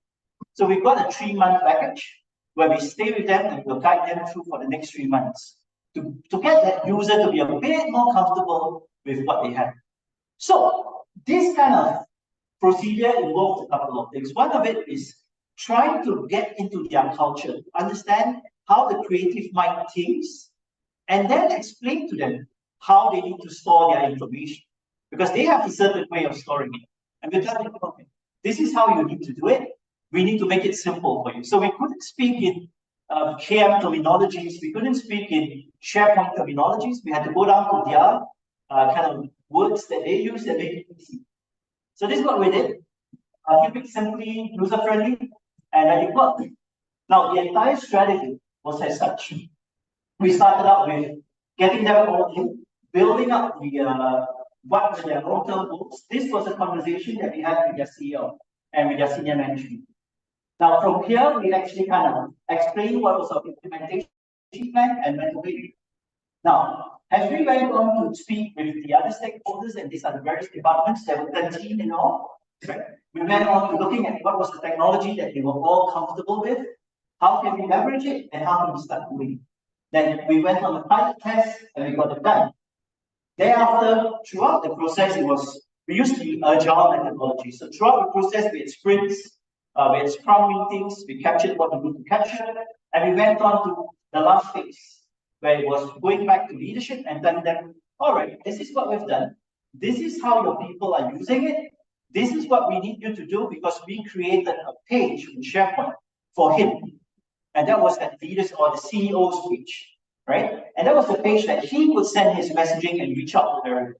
So we've got a 3-month package where we stay with them and we'll guide them through for the next 3 months to get that user to be a bit more comfortable with what they have. So this kind of procedure involves a couple of things. One of it is trying to get into their culture, understand how the creative mind thinks, and then explain to them how they need to store their information, because they have a certain way of storing it. And we tell them, okay, this is how you need to do it. We need to make it simple for you. So we couldn't speak in KM terminologies. We couldn't speak in SharePoint terminologies. We had to go down to their kind of words that they use and make it easy. So this is what we did. Keep it simply user-friendly, and let it work. Now, the entire strategy was as such. We started out with getting them all in, building up the what were their long-term goals. This was a conversation that we had with their CEO and with their senior management. Now, from here, we actually kind of explained what was our implementation plan and went away. Now, as we went on to speak with the other stakeholders, and these are the various departments, there were 13 in all, right? We went on to looking at what was the technology that they were all comfortable with, how can we leverage it, and how can we start doing it. Then we went on the pilot test, and we got it done. Thereafter, throughout the process, we used the agile methodology. So throughout the process, we had sprints, we had scrum meetings, we captured what we need to capture, and we went on to the last phase, where it was going back to leadership and telling them, all right, this is what we've done. This is how your people are using it. This is what we need you to do because we created a page in SharePoint for him. And that was that leaders or the CEO's page, right? And that was the page that he could send his messaging and reach out to everyone.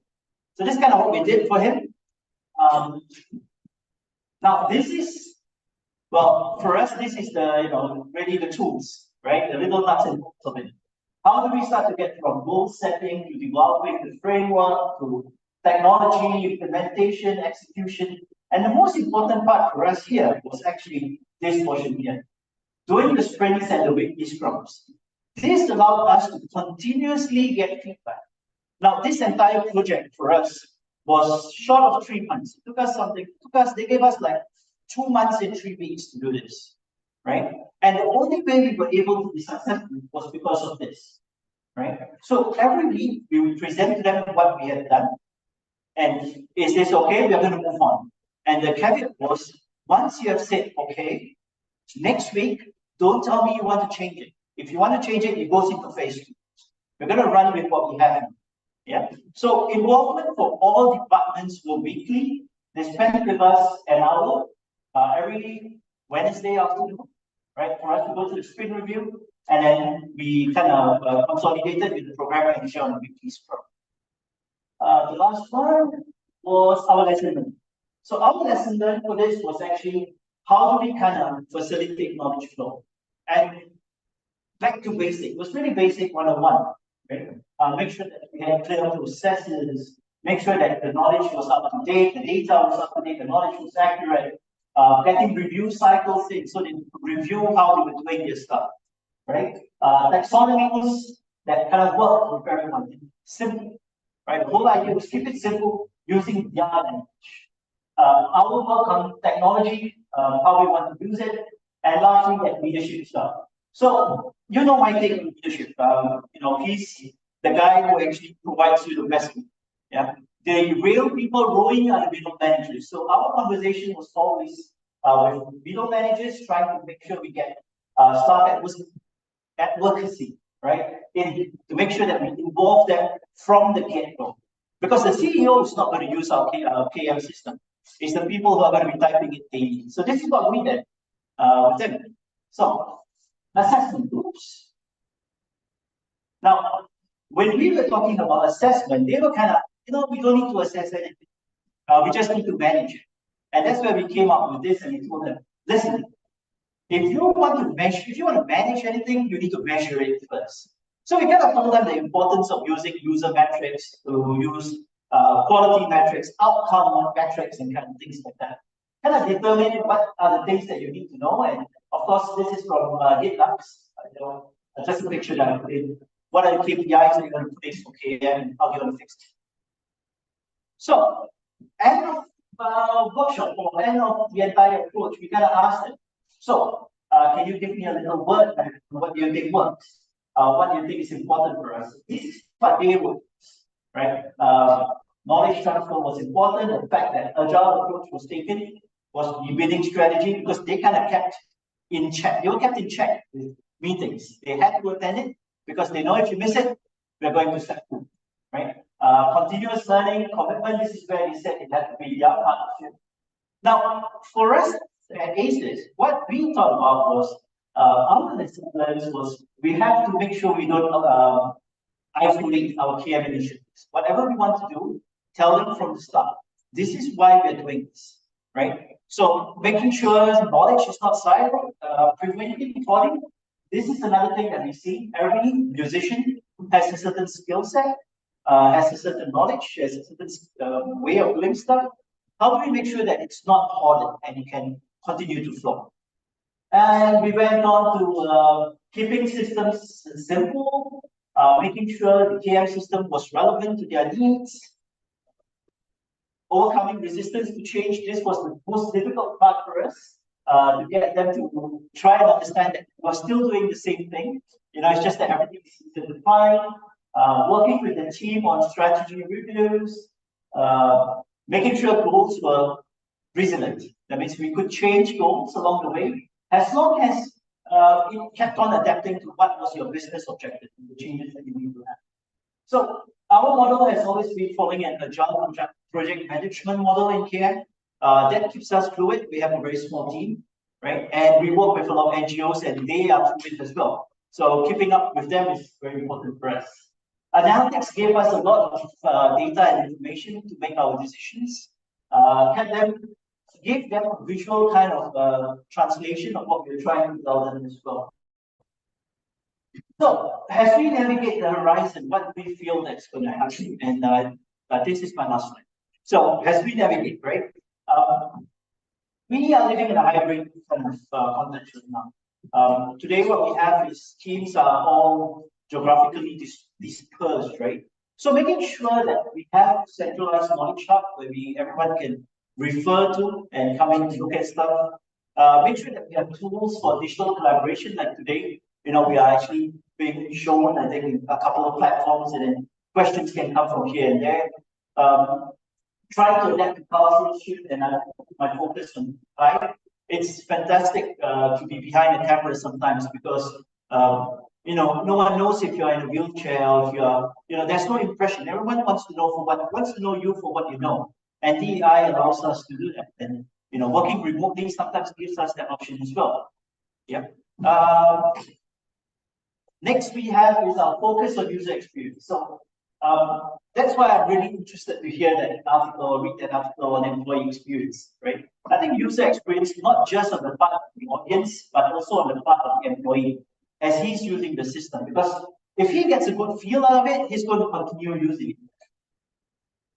So this is kind of what we did for him. Now this is, well, for us, this is the, really the tools, right? The little nuts and bolts of it. How do we start to get from goal setting to developing the framework to technology, implementation, execution? And the most important part for us here was actually this portion here, doing the sprints and the weekly scrums. This allowed us to continuously get feedback. Now, this entire project for us was short of 3 months. They gave us like 2 months and 3 weeks to do this, right? And the only way we were able to be successful was because of this, right? So every week we would present to them what we had done. And is this okay? We are going to move on. And the caveat was, once you have said, okay, next week, don't tell me you want to change it. If you want to change it, it goes into phase 2. We're going to run with what we have. Yeah. So involvement for all departments were weekly. They spent with us an hour every Wednesday afternoon, right, for us to go to the sprint review, and then we kind of consolidated with the program and share on the weekly scrum. The last one was our lesson learned. So our lesson learned for this was actually how do we kind of facilitate knowledge flow? And back to basic, it was really basic 101. Right? Make sure that we had clear processes, make sure that the knowledge was up to date, the data was up to date, the knowledge was accurate, getting review cycles in so they could review how they were doing their stuff, right? Taxonomies that kind of work with everyone. Simple, right? The whole idea was keep it simple using their language. Our work on technology, how we want to use it, and lastly, that leadership stuff. So, you know my take on leadership. He's the guy who actually provides you the best. Yeah. The real people rowing are the middle managers. So our conversation was always with middle managers, trying to make sure we get staff advocacy, right? To make sure that we involve them from the get-go. Because the CEO is not going to use our KM system. It's the people who are going to be typing it daily. So this is what we did with them. So, assessment groups. Now, when we were talking about assessment, they were kind of, we don't need to assess anything. We just need to manage it. And that's where we came up with this and we told them, listen, if you want to manage anything, you need to measure it first. So we kind of told them the importance of using user metrics, to use quality metrics, outcome metrics, and kind of things like that. Kind of determine what are the things that you need to know. And of course, this is from GitLab. Just a picture that I put in. What are the KPIs that you're going to fix for KM and how you're going to fix it? So, end of workshop or end of the entire approach, we kind of asked them, so can you give me a little word on what do you think works? What do you think is important for us? This is what they would, right? Knowledge transfer was important. The fact that agile approach was taken was the winning strategy because they kind of kept in check. They were kept in check with meetings. They had to attend it because they know if you miss it, we're going to step through, right? Continuous learning, commitment, this is where they said it had to be their partnership. Now, for us at ACES, what we thought about was, our lesson learned was we have to make sure we don't isolate our KM initiatives. Whatever we want to do, tell them from the start. This is why we're doing this, right? So making sure knowledge is not siloed, preventing falling. This is another thing that we see. Every musician has a certain skill set, has a certain knowledge, has a certain way of doing stuff. How do we make sure that it's not hoarded and it can continue to flow? And we went on to keeping systems simple, making sure the KM system was relevant to their needs, overcoming resistance to change. This was the most difficult part for us, to get them to try and understand that we're still doing the same thing. You know, it's just that everything is simplified. Working with the team on strategy reviews, making sure goals were resilient. That means we could change goals along the way, as long as it kept on adapting to what was your business objective, the changes that you need to have. So our model has always been following an agile project management model in KM. That keeps us fluid. We have a very small team, right? And we work with a lot of NGOs and they are fluid as well. So keeping up with them is very important for us. Analytics gave us a lot of data and information to make our decisions. Gave them a visual kind of translation of what we're trying to tell them as well. So as we navigate the horizon, what do we feel that's going to happen? And this is my last slide. So as we navigate, right? We are living in a hybrid kind of context right now. Today, what we have is teams are all geographically dispersed, right? So making sure that we have centralized knowledge hub where everyone can refer to and come in and look at stuff. Make sure that we have tools for digital collaboration. Like today, you know, we are actually being shown, I think, in a couple of platforms, and then questions can come from here and there. Trying to adapt to powerful shift, and my focus on AI. It's fantastic to be behind the camera sometimes because you know, no one knows if you're in a wheelchair or if you're, you know, there's no impression. Everyone wants to know you for what you know. And DEI allows us to do that. And you know, working remotely sometimes gives us that option as well. Yeah. Next we have is our focus on user experience. So that's why I'm really interested to hear that article or read that article on employee experience, right? I think user experience, not just on the part of the audience, but also on the part of the employee as he's using the system. Because if he gets a good feel out of it, he's going to continue using it.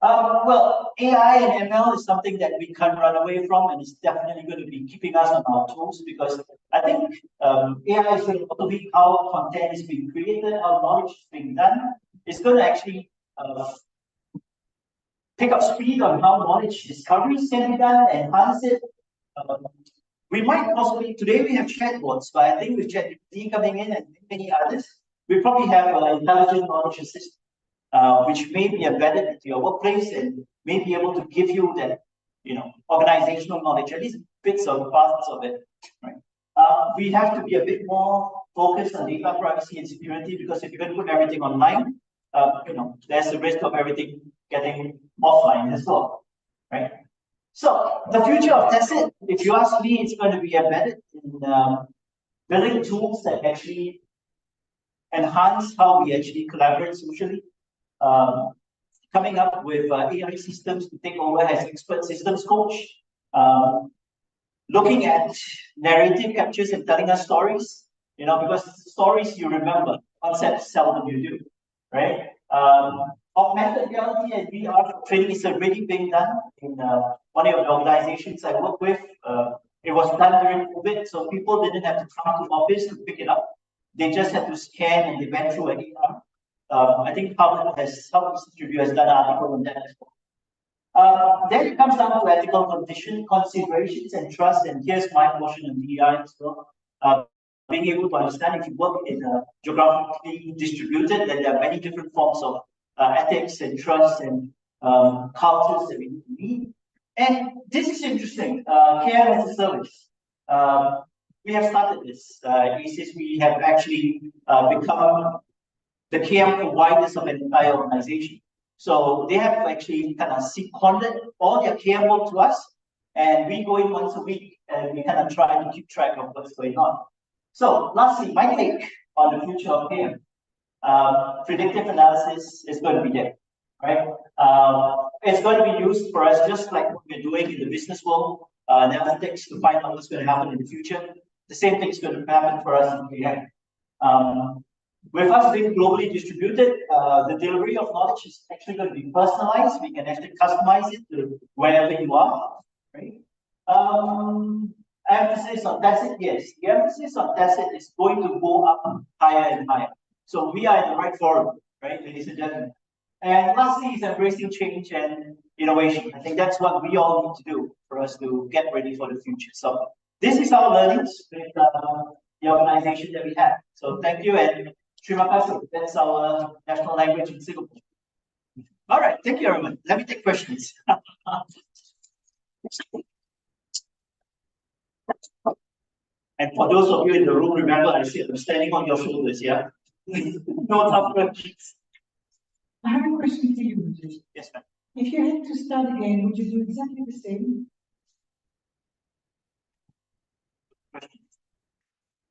Well, AI and ML is something that we can't run away from, and it's definitely going to be keeping us on our toes because I think AI is going to automate how content is being created, how knowledge is being done. It's going to actually pick up speed on how knowledge discoveries can be done, enhance it. We might possibly, today we have chatbots, but I think with ChatGPT coming in and many others, we probably have an intelligent knowledge assistant. Which may be embedded into your workplace and may be able to give you that, you know, organizational knowledge, at least bits or parts of it. Right? We have to be a bit more focused on data privacy and security because if you're going to put everything online, you know, there's a risk of everything getting offline as well. Right? So the future of Tacit, if you ask me, it's going to be embedded in building tools that actually enhance how we actually collaborate socially. Coming up with AI systems to take over as expert systems coach, looking at narrative captures and telling us stories, you know, because stories you remember, concepts seldom you do, right? Augmented reality and VR training is already being done in one of the organizations I work with. It was done during COVID, so people didn't have to come to office to pick it up. They just had to scan and they went through an AR. I think Harvard Institute Review has done an article on that as well. Then it comes down to ethical considerations and trust, and here's my portion of DEI as well. Being able to understand if you work in a geographically distributed, then there are many different forms of ethics and trust and cultures that we need to meet. And this is interesting, care as a service. We have started this. We have actually become the KM providers of an entire organization. So they have actually kind of seconded all their KM work to us. And we go in once a week and we kind of try to keep track of what's going on. So lastly, my take on the future of KM. Predictive analysis is going to be there, right? It's going to be used for us just like what we're doing in the business world, analytics to find out what's going to happen in the future. The same thing is going to happen for us in KM. With us being globally distributed, the delivery of knowledge is actually going to be personalized. We can actually customize it to wherever you are, right? Emphasis on tacit, yes. The emphasis on tacit is going to go up higher and higher. So we are in the right forum, right, ladies and gentlemen. And lastly is embracing change and innovation. I think that's what we all need to do for us to get ready for the future. So this is our learnings with the organization that we have. So thank you, and terima kasih. That's our national language in Singapore. All right, thank you, everyone. Let me take questions. And for those of you in the room, remember I said I'm standing on your shoulders, yeah? No tough questions. I have a question for you, Richard. Yes, ma'am. If you had to start again, would you do exactly the same?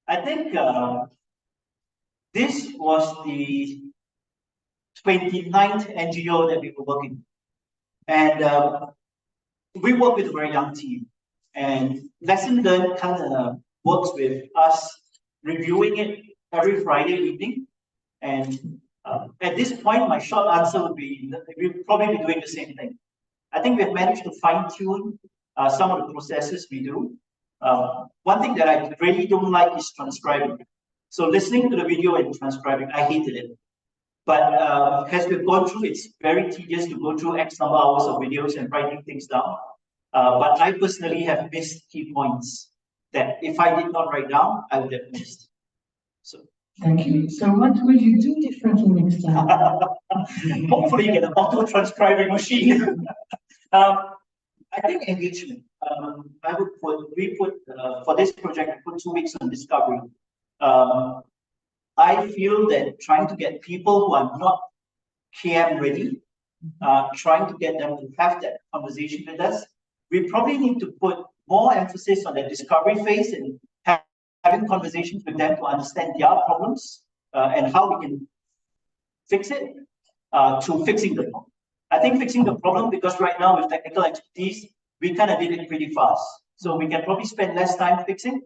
I think this was the 29th NGO that we were working. And we work with a very young team. And lesson learned kind of works with us reviewing it every Friday evening. And at this point, my short answer would be that we'll probably be doing the same thing. I think we've managed to fine-tune some of the processes we do. One thing that I really don't like is transcribing. So listening to the video and transcribing, I hated it. But as we've gone through, it's very tedious to go through X number of hours of videos and writing things down. But I personally have missed key points that if I did not write down, I would have missed. So thank you. So what will you do differently next time? Hopefully get an auto-transcribing machine. I think engagement. We put for this project, we put 2 weeks on discovery. I feel that trying to get people who are not KM ready, trying to get them to have that conversation with us, we probably need to put more emphasis on the discovery phase and having conversations with them to understand their problems and how we can fix it to fixing the problem. I think fixing the problem, because right now with technical expertise, we kind of did it pretty fast. So we can probably spend less time fixing,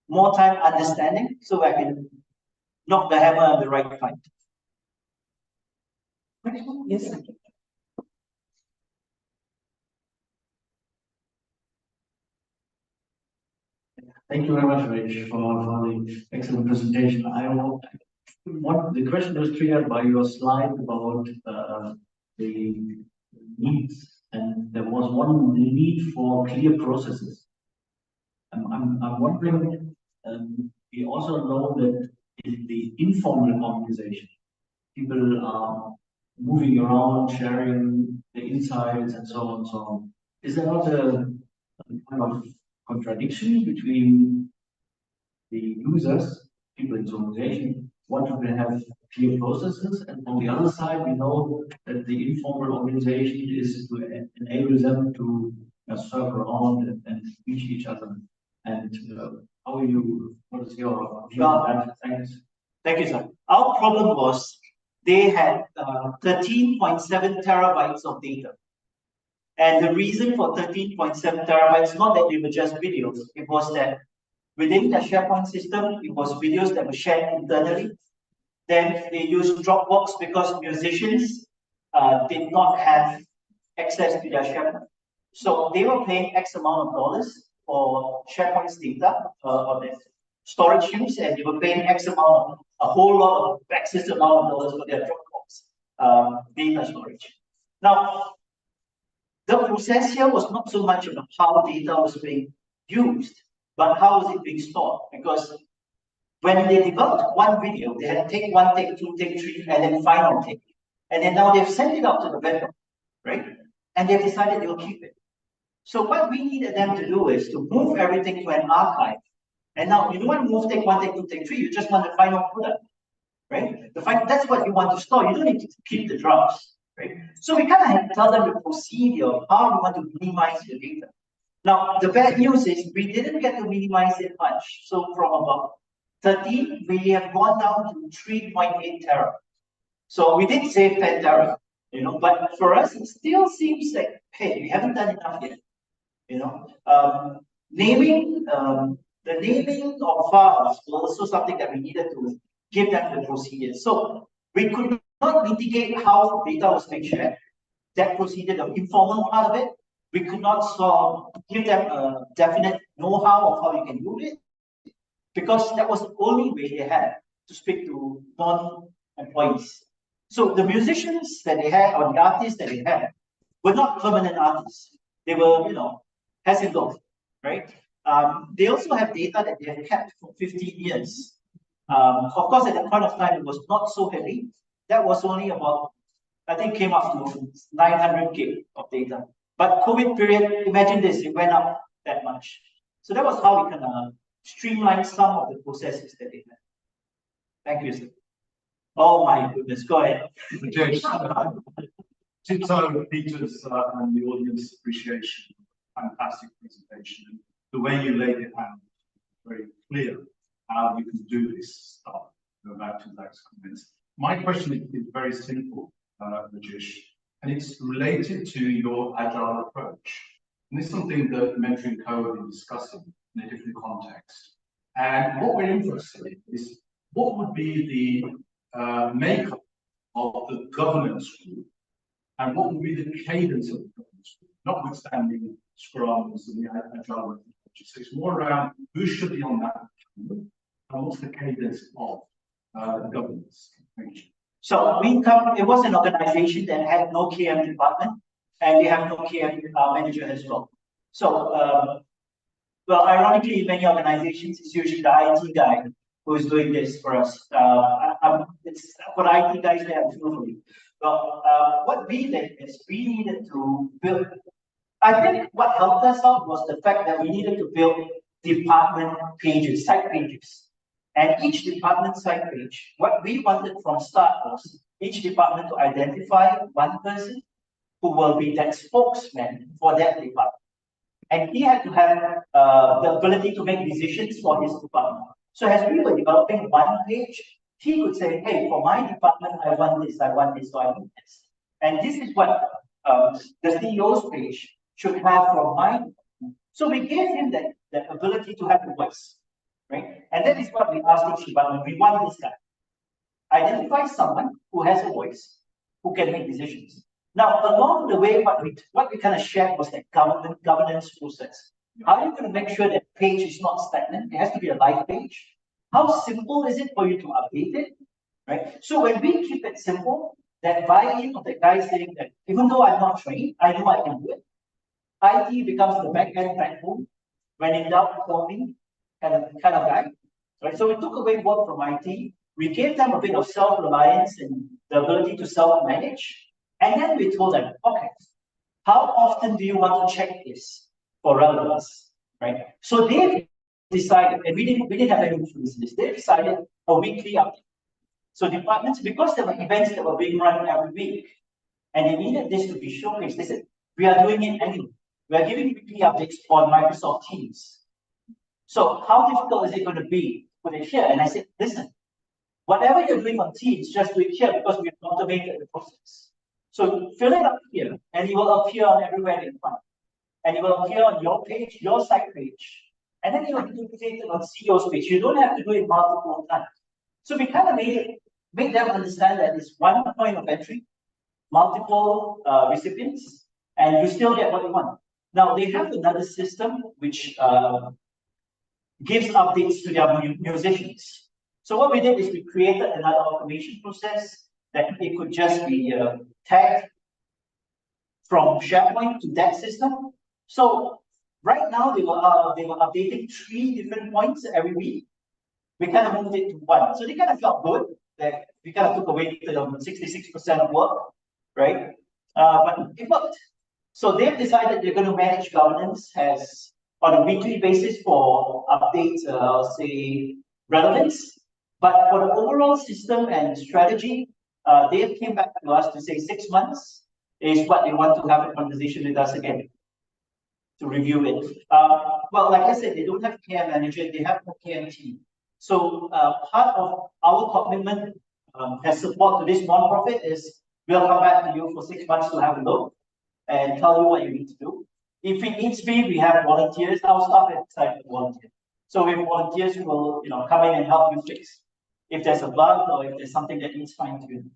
more time understanding, so I can knock the hammer on the right point. Yes. Thank you very much, Rich, for the excellent presentation. The question was triggered by your slide about the needs, and there was one need for clear processes. I'm wondering, we also know that in the informal organization, people are moving around, sharing the insights and so on and so on. Is there not a kind of contradiction between the users, people in the organization, want to have clear processes, and on the other side, we know that the informal organization is to enable them to serve around and reach each other. And what is your view on that? Thanks. Thank you, sir. Our problem was they had 13.7 terabytes of data. And the reason for 13.7 terabytes, not that they were just videos, it was that within the SharePoint system, it was videos that were shared internally. Then they used Dropbox because musicians did not have access to their SharePoint. So they were paying X amount of dollars for SharePoint's data or their storage use, and they were paying X amount, a whole lot of excess amount of dollars for their Dropbox data storage. Now, the process here was not so much about how data was being used, but how was it being stored? Because when they developed one video, they had take 1, take 2, take 3, and then final take. And then now they've sent it out to the vendor, right? And they've decided they'll keep it. So what we needed them to do is to move everything to an archive. And now you don't want to move take 1, take 2, take 3, you just want the final product, right? That's what you want to store. You don't need to keep the drafts, right? So we kind of had to tell them the procedure of how you want to minimize your data. Now, the bad news is we didn't get to minimize it much. So from about 13, we have gone down to 3.8 tera. So we did save 10 tera, you know, but for us, it still seems like, hey, we haven't done enough yet. You know, the naming of files was also something that we needed to give them the procedure. So we could not mitigate how data was being shared. That procedure, the informal part of it, we could not give them a definite know-how of how you can do it, because that was the only way they had to speak to non-employees. So the musicians that they had, or the artists that they had, were not permanent artists. They were, you know, has it gone, right? They also have data that they have kept for 15 years. Of course, at that point of time, it was not so heavy. That was only about, I think, came up to 900 gig of data. But COVID period, imagine this, it went up that much. So that was how we can streamline some of the processes that they had. Thank you, sir. Oh my goodness, go ahead. Since I Peter's and the audience appreciation, fantastic presentation. And the way you laid it out, very clear how you can do this stuff. Go back to those comments. My question is very simple, Rajesh, and it's related to your agile approach. And this is something that Mentoring Co have been discussing in a different context. And what we're interested in is what would be the makeup of the governance group, and what would be the cadence of the governance group, notwithstanding scrums and the agile methodology. So it's more around who should be on that and what's the cadence of the governance. Thank you. So it was an organization that had no KM department, and they have no KM manager as well. So, well, ironically, in many organizations, it's usually the IT guy who is doing this for us. It's for IT guys that I feel for you. Well, what we did is we needed to build. I think what helped us out was the fact that we needed to build department pages, site pages. And each department site page, what we wanted from start was each department to identify one person who will be that spokesman for that department. And he had to have the ability to make decisions for his department. So as we were developing one page, he could say, hey, for my department, I want this, I want this, so I want this. And this is what the CEO's page should have from my department. So we gave him that ability to have a voice. Right? And that is what we asked each department. We want this guy. Identify someone who has a voice, who can make decisions. Now, along the way, what we kind of shared was that governance process. How are you going to make sure that page is not stagnant? It has to be a live page. How simple is it for you to update it? Right? So when we keep it simple, that buy-in of the guy saying that even though I'm not trained, I know I can do it. IT becomes the back-end backbone. When in doubt, call me. Kind of guy, right? So we took away work from IT. We gave them a bit of self-reliance and the ability to self-manage. And then we told them, okay, how often do you want to check this for relevance, right? So they decided, and we didn't have any influence in this. They decided a weekly update. So departments, because there were events that were being run every week, and they needed this to be showcased, they said, we are doing it anyway. We are giving weekly updates on Microsoft Teams. So how difficult is it going to be to put it here? And I said, listen, whatever you're doing on Teams, just do it here because we've automated the process. So fill it up here, and it will appear on everywhere in front. And it will appear on your page, your site page. And then it will be duplicated on CEO's page. You don't have to do it multiple times. So we kind of made them understand that it's one point of entry, multiple recipients, and you still get what you want. Now, they have another system which gives updates to their musicians. So what we did is we created another automation process that it could just be tagged from SharePoint to that system. So right now they were updating 3 different points every week. We kind of moved it to 1. So they kind of felt good that we kind of took away 66% of work, right? But it worked. So they've decided they're going to manage governance as on a weekly basis for updates, say, relevance. But for the overall system and strategy, they came back to us to say 6 months is what they want to have a conversation with us again. to review it. Well, like I said, they don't have care manager, they have a care team. So part of our commitment as support to this nonprofit is we'll come back to you for 6 months to have a look and tell you what you need to do. If it needs to be, we have volunteers. Our staff at site volunteer. So we have volunteers who will, come in and help you fix if there's a bug or if there's something that needs fine-tuning.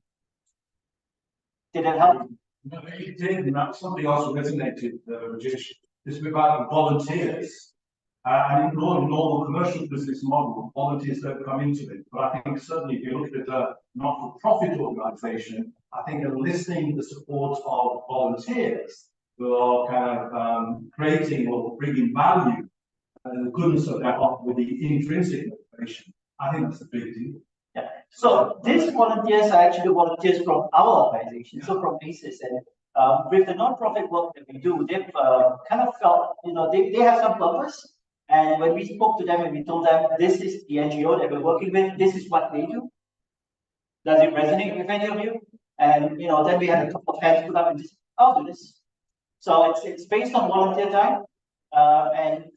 Did that help? No, it did. Something also resonated, Rajesh. This about volunteers. And in normal commercial business model, volunteers don't come into it. But I think certainly if you look at a not-for-profit organization, I think enlisting the support of volunteers who are kind of creating or bringing value and the goodness of that with the intrinsic motivation, I think that's a big deal. Yeah. So these volunteers are actually volunteers from our organization, so from ACES. And with the non-profit work that we do, they've kind of felt, they have some purpose. And when we spoke to them and we told them, this is the NGO that we're working with, this is what they do. Does it resonate with any of you? And, then we had a couple of hands put up and just, I'll do this. So it's based on volunteer time. And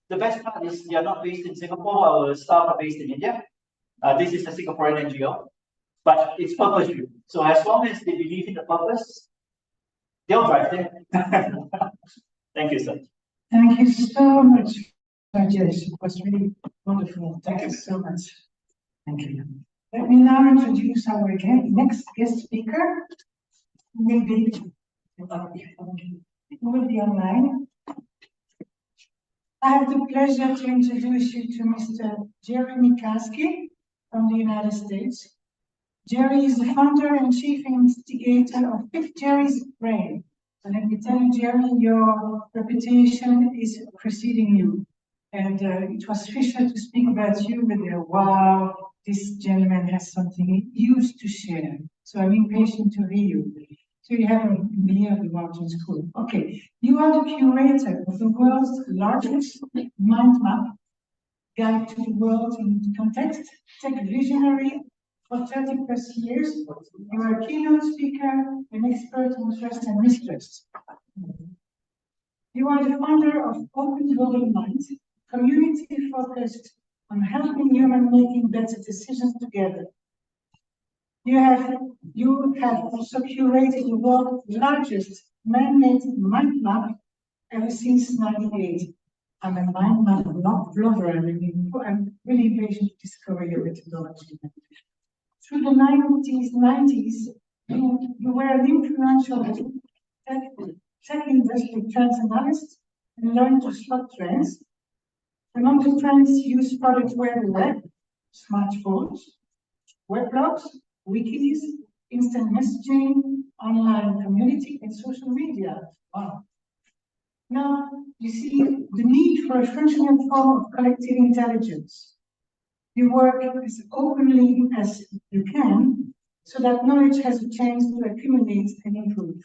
the best part is they are not based in Singapore. Our staff are based in India. This is a Singaporean NGO, but it's purpose-driven. So as long as they believe in the purpose, they'll drive there. Thank you, sir. Thank you so much, Rajesh. It was really wonderful. Thank you so much. Thank you. Let me now introduce our next guest speaker. Who will be online. I have the pleasure to introduce you to Mr. Jeremy Kasky from the United States. Jerry is the founder and chief instigator of Pick Jerry's Brain. And let me tell you, Jerry, your reputation is preceding you. And it was Fisher to speak about you with a wow, this gentleman has something huge to share. So I'm impatient to hear you. So you have a year of the Mountain School. Okay, you are the curator of the world's largest mind map, Guide to the World in Context, tech visionary for 30 plus years. You are a keynote speaker, an expert on trust and mistrust. You are the founder of Open Global Mind, community focused on helping humans making better decisions together. You have also curated the world's largest man-made mind map ever since '98. I'm a mind map blogger. I'm really impatient to discover your methodology. Through the 90s, you were an influential tech industry trends analyst and learned to spot trends. Among the trends, use product web, smartphones, weblogs, wikis, instant messaging, online community, and social media. Wow. Now, you see the need for a functional form of collective intelligence. You work as openly as you can so that knowledge has a chance to accumulate and improve.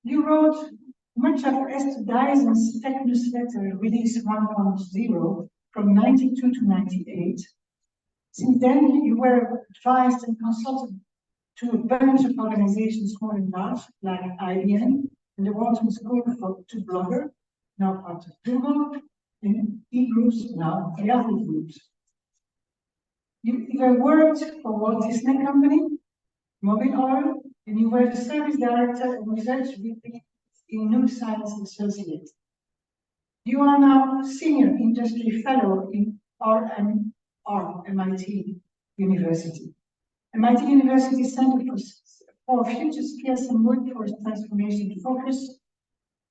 You wrote much of Esther Dyson's tech newsletter, Release 1.0, from 92 to 98. Since then, you were advised and consulted to a bunch of organizations, small and large, like IBM, and the Wharton School to Blogger, now part of Google, and e-groups, now Yahoo Groups. You even worked for Walt Disney Company, Mobil Oil, and you were the service director and research VP in New Science Associates. You are now senior industry fellow in MIT University. MIT University Center for Future Skills and Workforce Transformation to focus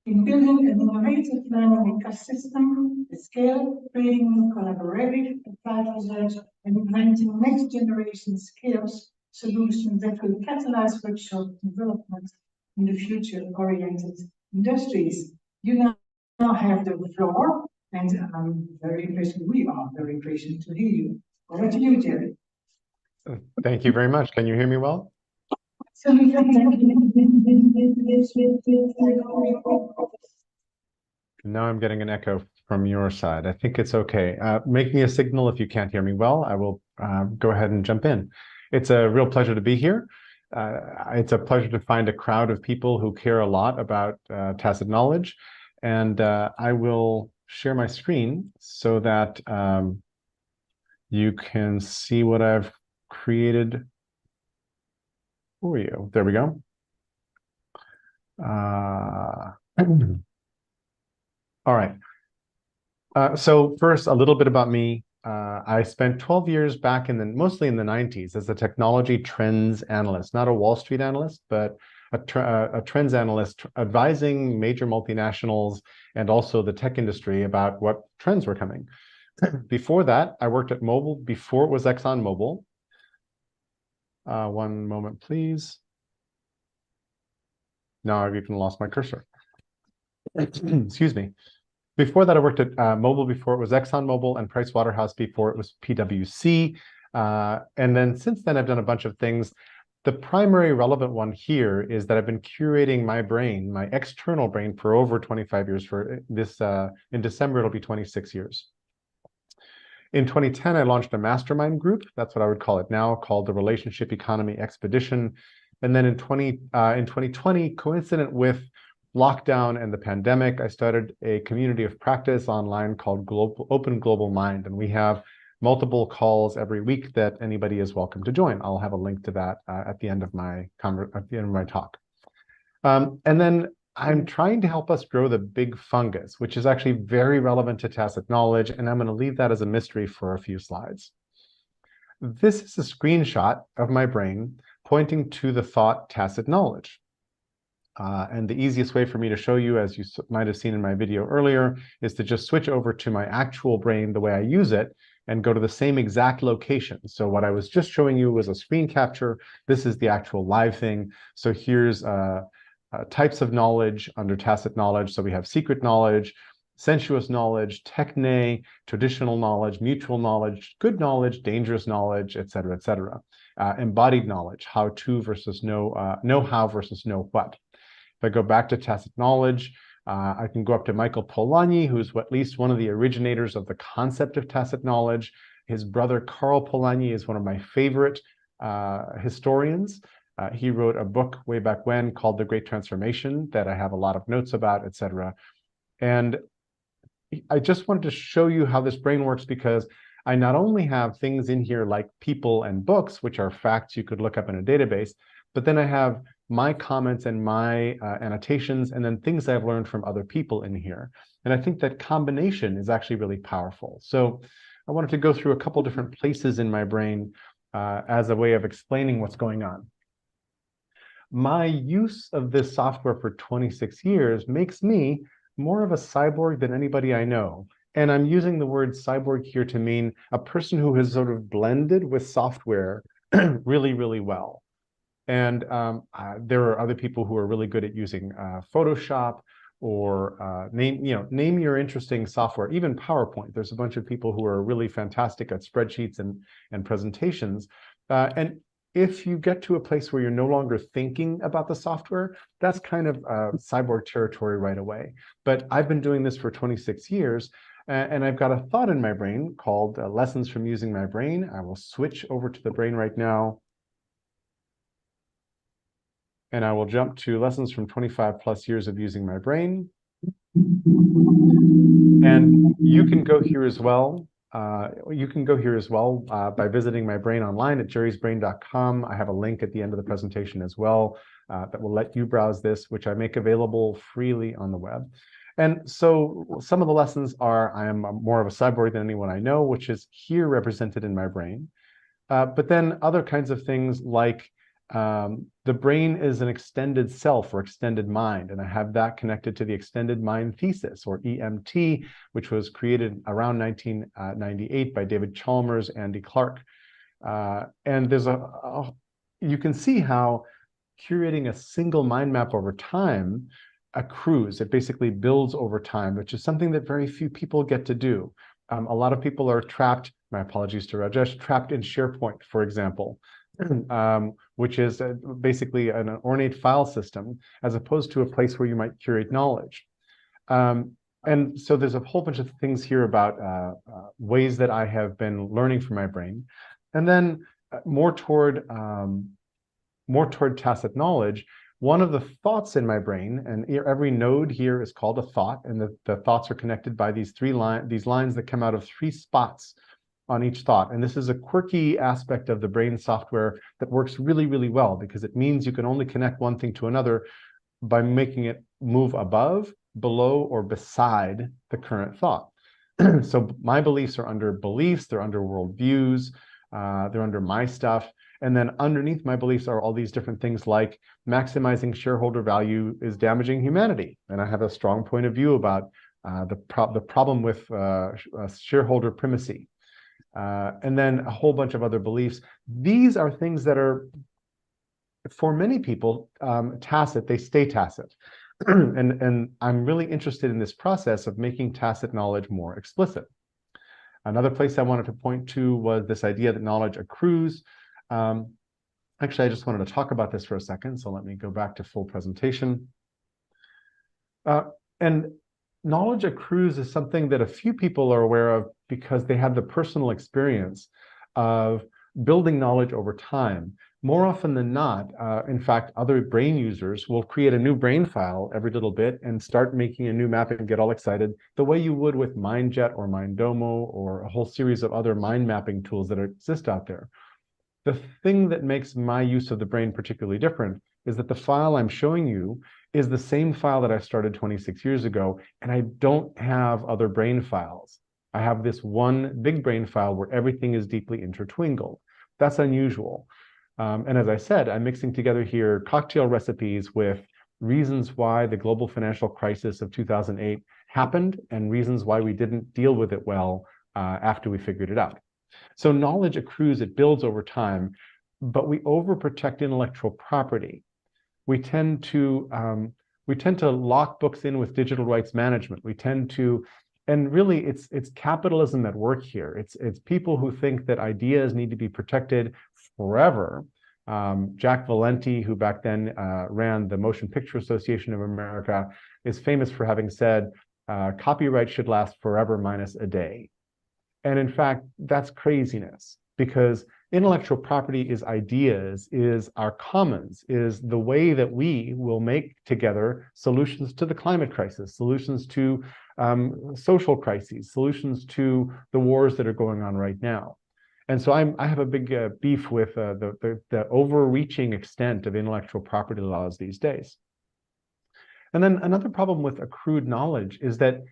in building an innovative learning ecosystem at scale, creating collaborative applied research, and inventing next generation skills solutions that will catalyze workshop development in the future-oriented industries. You now have the floor, and I'm very impatient. We are very impatient to hear you. Over to you, Jerry. Thank you very much. Can you hear me well? Now I'm getting an echo from your side. I think it's okay. Make me a signal if you can't hear me well. I will go ahead and jump in. It's a real pleasure to be here. it's a pleasure to find a crowd of people who care a lot about tacit knowledge. And I will share my screen so that you can see what I've created for you. There we go. All right. So first, a little bit about me. I spent 12 years back mostly in the 90s as a technology trends analyst, not a Wall Street analyst, but a trends analyst advising major multinationals and also the tech industry about what trends were coming. Before that, I worked at Mobil before it was ExxonMobil. One moment, please. Now I've even lost my cursor. Excuse me. Before that, I worked at Mobil before it was ExxonMobil, and Pricewaterhouse before it was PwC. And then since then, I've done a bunch of things. The primary relevant one here is that I've been curating my brain, my external brain, for over 25 years. For this, in December, it'll be 26 years. In 2010, I launched a mastermind group. That's what I would call it now, called the Relationship Economy Expedition. And then in 2020, coincident with lockdown and the pandemic, I started a community of practice online called Open Global Mind, and we have multiple calls every week that anybody is welcome to join. I'll have a link to that at the end of my talk. And then I'm trying to help us grow the big fungus, which is actually very relevant to tacit knowledge, and I'm going to leave that as a mystery for a few slides. This is a screenshot of my brain pointing to the thought tacit knowledge. And the easiest way for me to show you, as you might have seen in my video earlier, is to just switch over to my actual brain the way I use it and go to the same exact location. So what I was just showing you was a screen capture. This is the actual live thing. So here's types of knowledge under tacit knowledge. So we have secret knowledge, sensuous knowledge, techne, traditional knowledge, mutual knowledge, good knowledge, dangerous knowledge, et cetera, et cetera. Embodied knowledge, how to versus know-how versus know what. If I go back to tacit knowledge, I can go up to Michael Polanyi, who's at least one of the originators of the concept of tacit knowledge. His brother, Carl Polanyi, is one of my favorite historians. He wrote a book way back when called The Great Transformation that I have a lot of notes about, et cetera. And I just wanted to show you how this brain works because I not only have things in here like people and books, which are facts you could look up in a database, but then I have my comments and my annotations, and then things I've learned from other people in here. And I think that combination is actually really powerful. So I wanted to go through a couple different places in my brain as a way of explaining what's going on. My use of this software for 26 years makes me more of a cyborg than anybody I know. And I'm using the word cyborg here to mean a person who has sort of blended with software really, really well. And there are other people who are really good at using Photoshop or name your interesting software, even PowerPoint. There's a bunch of people who are really fantastic at spreadsheets and presentations. And if you get to a place where you're no longer thinking about the software, that's kind of cyborg territory right away. But I've been doing this for 26 years, and I've got a thought in my brain called Lessons from Using My Brain. I will switch over to the brain right now. And I will jump to lessons from 25 plus years of using my brain. And you can go here as well. By visiting my brain online at jerrysbrain.com. I have a link at the end of the presentation as well that will let you browse this, which I make available freely on the web. And so some of the lessons are, I am more of a cyborg than anyone I know, which is here represented in my brain. But then other kinds of things like the brain is an extended self or extended mind, and I have that connected to the extended mind thesis, or EMT, which was created around 1998 by David Chalmers, Andy Clark. And there's you can see how curating a single mind map over time accrues. It basically builds over time, which is something that very few people get to do. A lot of people are trapped, my apologies to Rajesh, trapped in SharePoint, for example. Which is basically an ornate file system, as opposed to a place where you might curate knowledge. And so there's a whole bunch of things here about ways that I have been learning from my brain. And then more toward more toward tacit knowledge, one of the thoughts in my brain, and every node here is called a thought, and the thoughts are connected by these lines that come out of 3 spots on each thought. And this is a quirky aspect of the brain software that works really, really well, because it means you can only connect one thing to another by making it move above, below, or beside the current thought. So my beliefs are under beliefs, they're under worldviews, they're under my stuff. And then underneath my beliefs are all these different things like maximizing shareholder value is damaging humanity. And I have a strong point of view about the problem with shareholder primacy. And then a whole bunch of other beliefs. These are things that are, for many people, tacit. They stay tacit. And I'm really interested in this process of making tacit knowledge more explicit. Another place I wanted to point to was this idea that knowledge accrues. Actually, I just wanted to talk about this for a second, so let me go back to full presentation. And knowledge accrues is something that a few people are aware of because they have the personal experience of building knowledge over time. More often than not, in fact, other brain users will create a new brain file every little bit and start making a new map and get all excited, the way you would with MindJet or Mindomo or a whole series of other mind mapping tools that exist out there. The thing that makes my use of the brain particularly different is that the file I'm showing you is the same file that I started 26 years ago, and I don't have other brain files. I have this one big brain file where everything is deeply intertwined. That's unusual. And as I said, I'm mixing together here cocktail recipes with reasons why the global financial crisis of 2008 happened and reasons why we didn't deal with it well after we figured it out. So knowledge accrues, it builds over time, but we overprotect intellectual property. We tend to lock books in with digital rights management. We tend to, and really it's capitalism at work here. It's people who think that ideas need to be protected forever. Jack Valenti, who back then ran the Motion Picture Association of America, is famous for having said, copyright should last forever minus a day. And in fact, that's craziness, because intellectual property is ideas, is our commons, is the way that we will make together solutions to the climate crisis, solutions to social crises, solutions to the wars that are going on right now. And so I have a big beef with the overreaching extent of intellectual property laws these days. And then another problem with accrued knowledge is that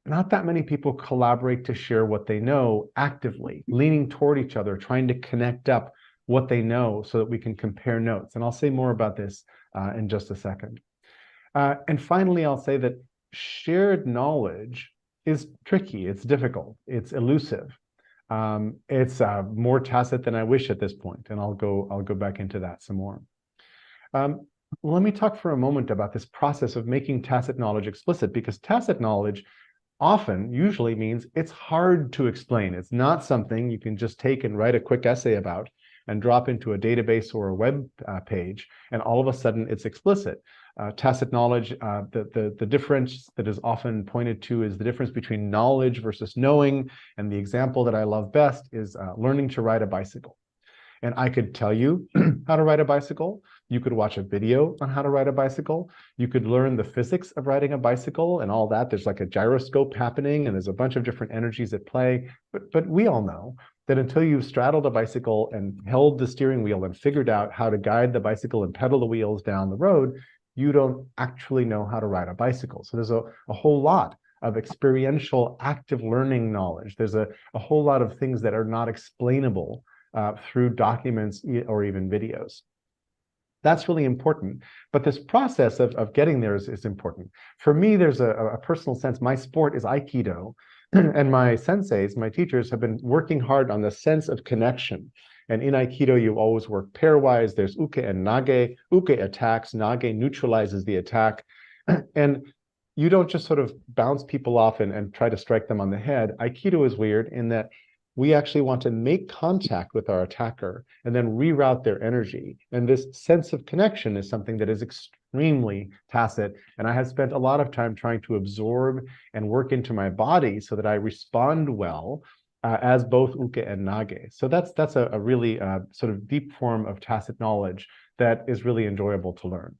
not that many people collaborate to share what they know actively, leaning toward each other, trying to connect up what they know so that we can compare notes. And I'll say more about this in just a second. And finally, I'll say that shared knowledge is tricky, it's difficult, it's elusive. It's more tacit than I wish at this point, and I'll go back into that some more. Let me talk for a moment about this process of making tacit knowledge explicit, because tacit knowledge usually means it's hard to explain. It's not something you can just take and write a quick essay about and drop into a database or a web page, and all of a sudden it's explicit. Tacit knowledge, the difference that is often pointed to is the difference between knowledge versus knowing, and the example that I love best is learning to ride a bicycle. And I could tell you how to ride a bicycle. You could watch a video on how to ride a bicycle. You could learn the physics of riding a bicycle and all that. There's like a gyroscope happening and there's a bunch of different energies at play. But we all know that until you've straddled a bicycle and held the steering wheel and figured out how to guide the bicycle and pedal the wheels down the road, you don't actually know how to ride a bicycle. So there's a whole lot of experiential active learning knowledge. There's a whole lot of things that are not explainable through documents or even videos. That's really important. But this process of getting there is important. For me, there's a personal sense. My sport is Aikido, and my senseis, my teachers, have been working hard on the sense of connection. And in Aikido, you always work pairwise. There's uke and nage. Uke attacks, nage neutralizes the attack. And you don't just sort of bounce people off and try to strike them on the head. Aikido is weird in that we actually want to make contact with our attacker and then reroute their energy. And this sense of connection is something that is extremely tacit. And I have spent a lot of time trying to absorb and work into my body so that I respond well as both uke and nage. So that's a really sort of deep form of tacit knowledge that is really enjoyable to learn.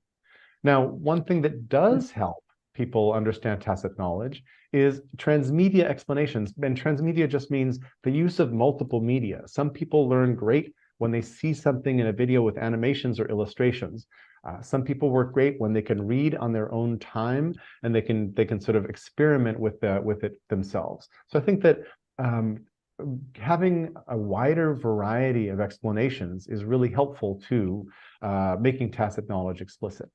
Now, one thing that does help people understand tacit knowledge is transmedia explanations. And transmedia just means the use of multiple media. Some people learn great when they see something in a video with animations or illustrations. Some people work great when they can read on their own time and they can sort of experiment with it themselves. So I think that having a wider variety of explanations is really helpful to making tacit knowledge explicit.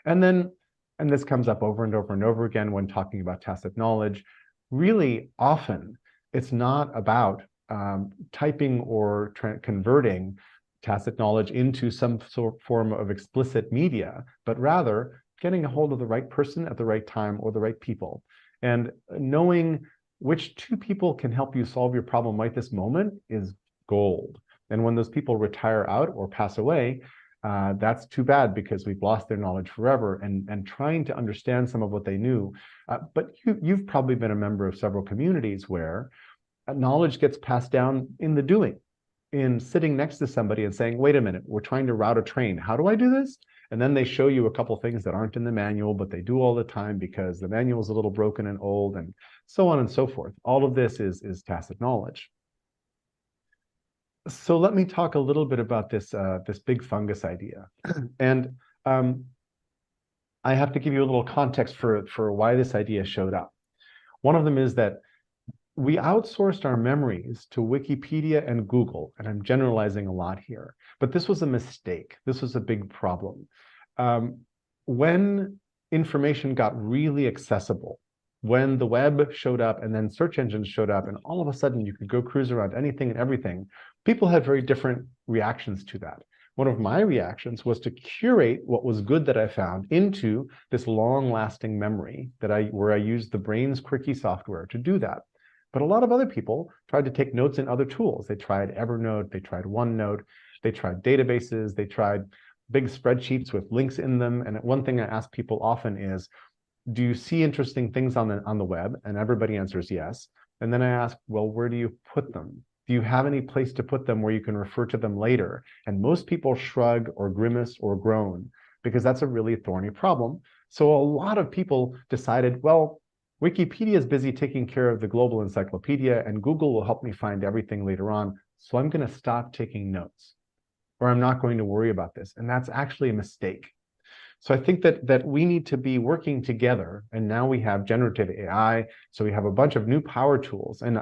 And then, and this comes up over and over and over again when talking about tacit knowledge, really often it's not about typing or converting tacit knowledge into some sort of form of explicit media, but rather getting a hold of the right person at the right time or the right people. And knowing which two people can help you solve your problem right this moment is gold. And when those people retire out or pass away, that's too bad because we've lost their knowledge forever, and trying to understand some of what they knew. But you've probably been a member of several communities where knowledge gets passed down in the doing, in sitting next to somebody and saying, wait a minute, we're trying to route a train. How do I do this? And then they show you a couple things that aren't in the manual, but they do all the time because the manual is a little broken and old, and so on and so forth. All of this is tacit knowledge. So let me talk a little bit about this big fungus idea. And I have to give you a little context for why this idea showed up. One of them is that we outsourced our memories to Wikipedia and Google, and I'm generalizing a lot here, but this was a mistake. This was a big problem. When information got really accessible, when the web showed up and then search engines showed up, and all of a sudden you could go cruise around anything and everything, people had very different reactions to that. One of my reactions was to curate what was good that I found into this long-lasting memory where I used the brain's quirky software to do that. But a lot of other people tried to take notes in other tools. They tried Evernote, they tried OneNote, they tried databases, they tried big spreadsheets with links in them. And one thing I ask people often is, do you see interesting things on the web? And everybody answers yes. And then I ask, well, where do you put them? Do you have any place to put them where you can refer to them later? And most people shrug or grimace or groan because that's a really thorny problem. So a lot of people decided, well, Wikipedia is busy taking care of the global encyclopedia, and Google will help me find everything later on. So I'm going to stop taking notes, or I'm not going to worry about this. And that's actually a mistake. So I think that we need to be working together. And now we have generative AI. So we have a bunch of new power tools. And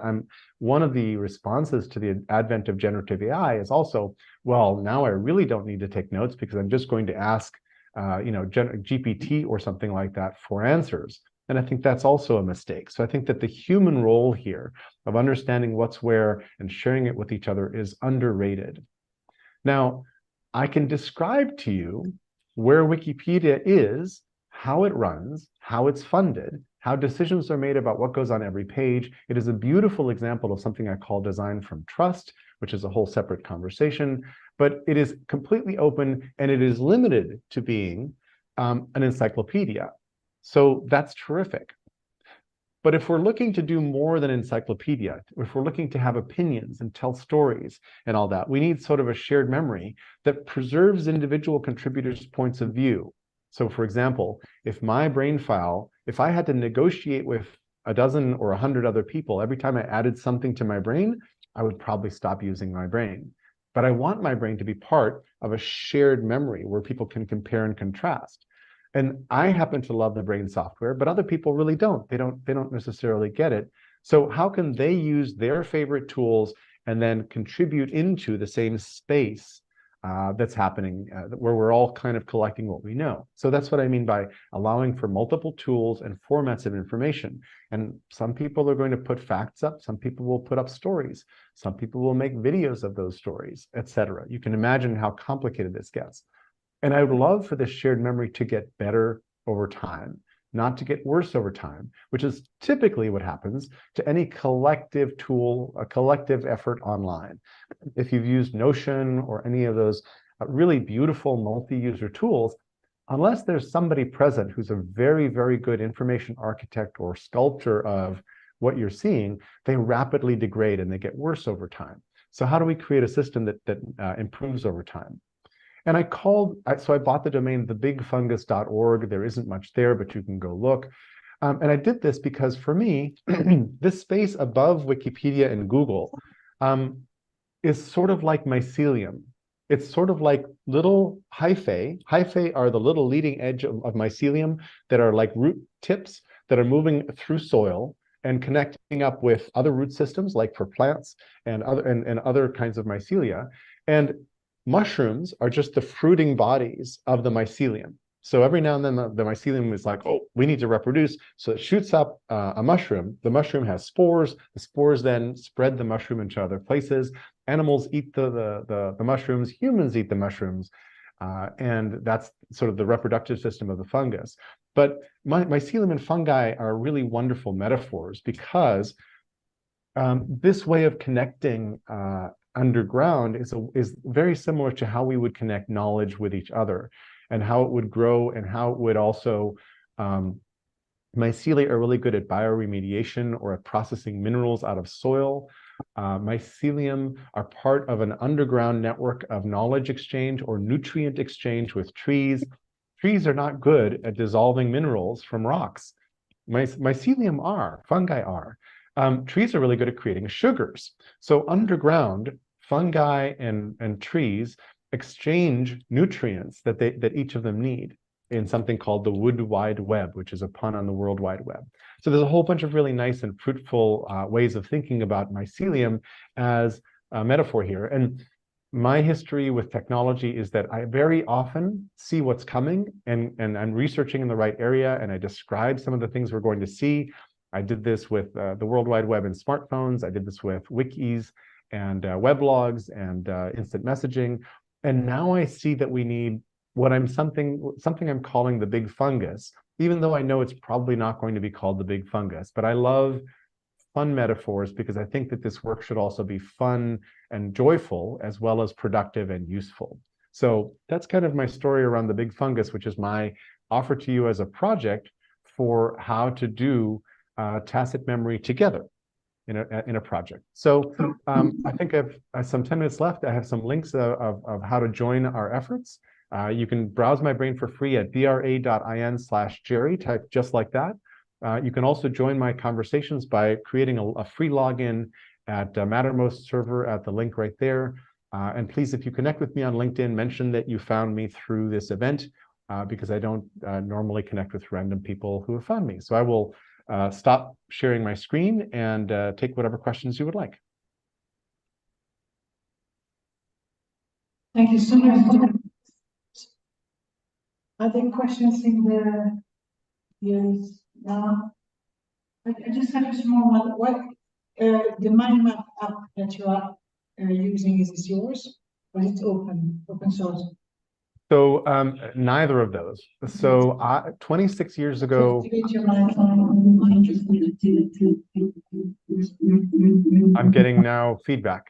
one of the responses to the advent of generative AI is also, well, now I really don't need to take notes because I'm just going to ask GPT or something like that for answers. And I think that's also a mistake. So I think that the human role here of understanding what's where and sharing it with each other is underrated. Now, I can describe to you where Wikipedia is, how it runs, how it's funded, how decisions are made about what goes on every page. It is a beautiful example of something I call design from trust, which is a whole separate conversation, but it is completely open and it is limited to being an encyclopedia. So that's terrific. But if we're looking to do more than encyclopedia, if we're looking to have opinions and tell stories and all that, we need sort of a shared memory that preserves individual contributors' points of view. So for example, if my brain file, if I had to negotiate with a dozen or 100 other people, every time I added something to my brain, I would probably stop using my brain. But I want my brain to be part of a shared memory where people can compare and contrast. And I happen to love the brain software, but other people really don't. They don't necessarily get it. So how can they use their favorite tools and then contribute into the same space that's happening where we're all kind of collecting what we know? So that's what I mean by allowing for multiple tools and formats of information. And some people are going to put facts up. Some people will put up stories. Some people will make videos of those stories, etc. You can imagine how complicated this gets. And I would love for this shared memory to get better over time, not to get worse over time, which is typically what happens to any collective tool, a collective effort online. If you've used Notion or any of those really beautiful multi-user tools, unless there's somebody present who's a very, very good information architect or sculptor of what you're seeing, they rapidly degrade and they get worse over time. So how do we create a system that improves over time? And I bought the domain thebigfungus.org. There isn't much there, but you can go look. And I did this because for me, this space above Wikipedia and Google is sort of like mycelium. It's sort of like little hyphae. Hyphae are the little leading edge of mycelium that are like root tips that are moving through soil and connecting up with other root systems, like for plants and other kinds of mycelia. And mushrooms are just the fruiting bodies of the mycelium. So every now and then the mycelium is like, oh, we need to reproduce. So it shoots up a mushroom. The mushroom has spores. The spores then spread the mushroom into other places. Animals eat the mushrooms. Humans eat the mushrooms. And that's sort of the reproductive system of the fungus. But mycelium and fungi are really wonderful metaphors because this way of connecting underground is very similar to how we would connect knowledge with each other, and how it would grow, and how it would also, mycelia are really good at bioremediation or at processing minerals out of soil. Mycelium are part of an underground network of knowledge exchange or nutrient exchange with trees. Trees are not good at dissolving minerals from rocks. Mycelium are, fungi are. Trees are really good at creating sugars. So underground, fungi and trees exchange nutrients that each of them need in something called the Wood Wide Web, which is a pun on the World Wide Web. So there's a whole bunch of really nice and fruitful ways of thinking about mycelium as a metaphor here. And my history with technology is that I very often see what's coming, and I'm researching in the right area, and I describe some of the things we're going to see. I did this with the World Wide Web and smartphones. I did this with wikis and weblogs and instant messaging. And now I see that we need something I'm calling the big fungus, even though I know it's probably not going to be called the big fungus. But I love fun metaphors because I think that this work should also be fun and joyful, as well as productive and useful. So that's kind of my story around the big fungus, which is my offer to you as a project for how to do tacit memory together in a project. So I think I have some 10 minutes left. I have some links of how to join our efforts. You can browse my brain for free at bra.in/Jerry, type just like that. You can also join my conversations by creating a free login at Mattermost server at the link right there. And please, if you connect with me on LinkedIn, mention that you found me through this event, because I don't normally connect with random people who have found me. So I will stop sharing my screen and take whatever questions you would like. Thank you so much. Are there questions in the audience now? I just have a small one. What the mind map app that you are using, is this yours, or is it open source? So neither of those. So 26 years ago, I'm getting now feedback.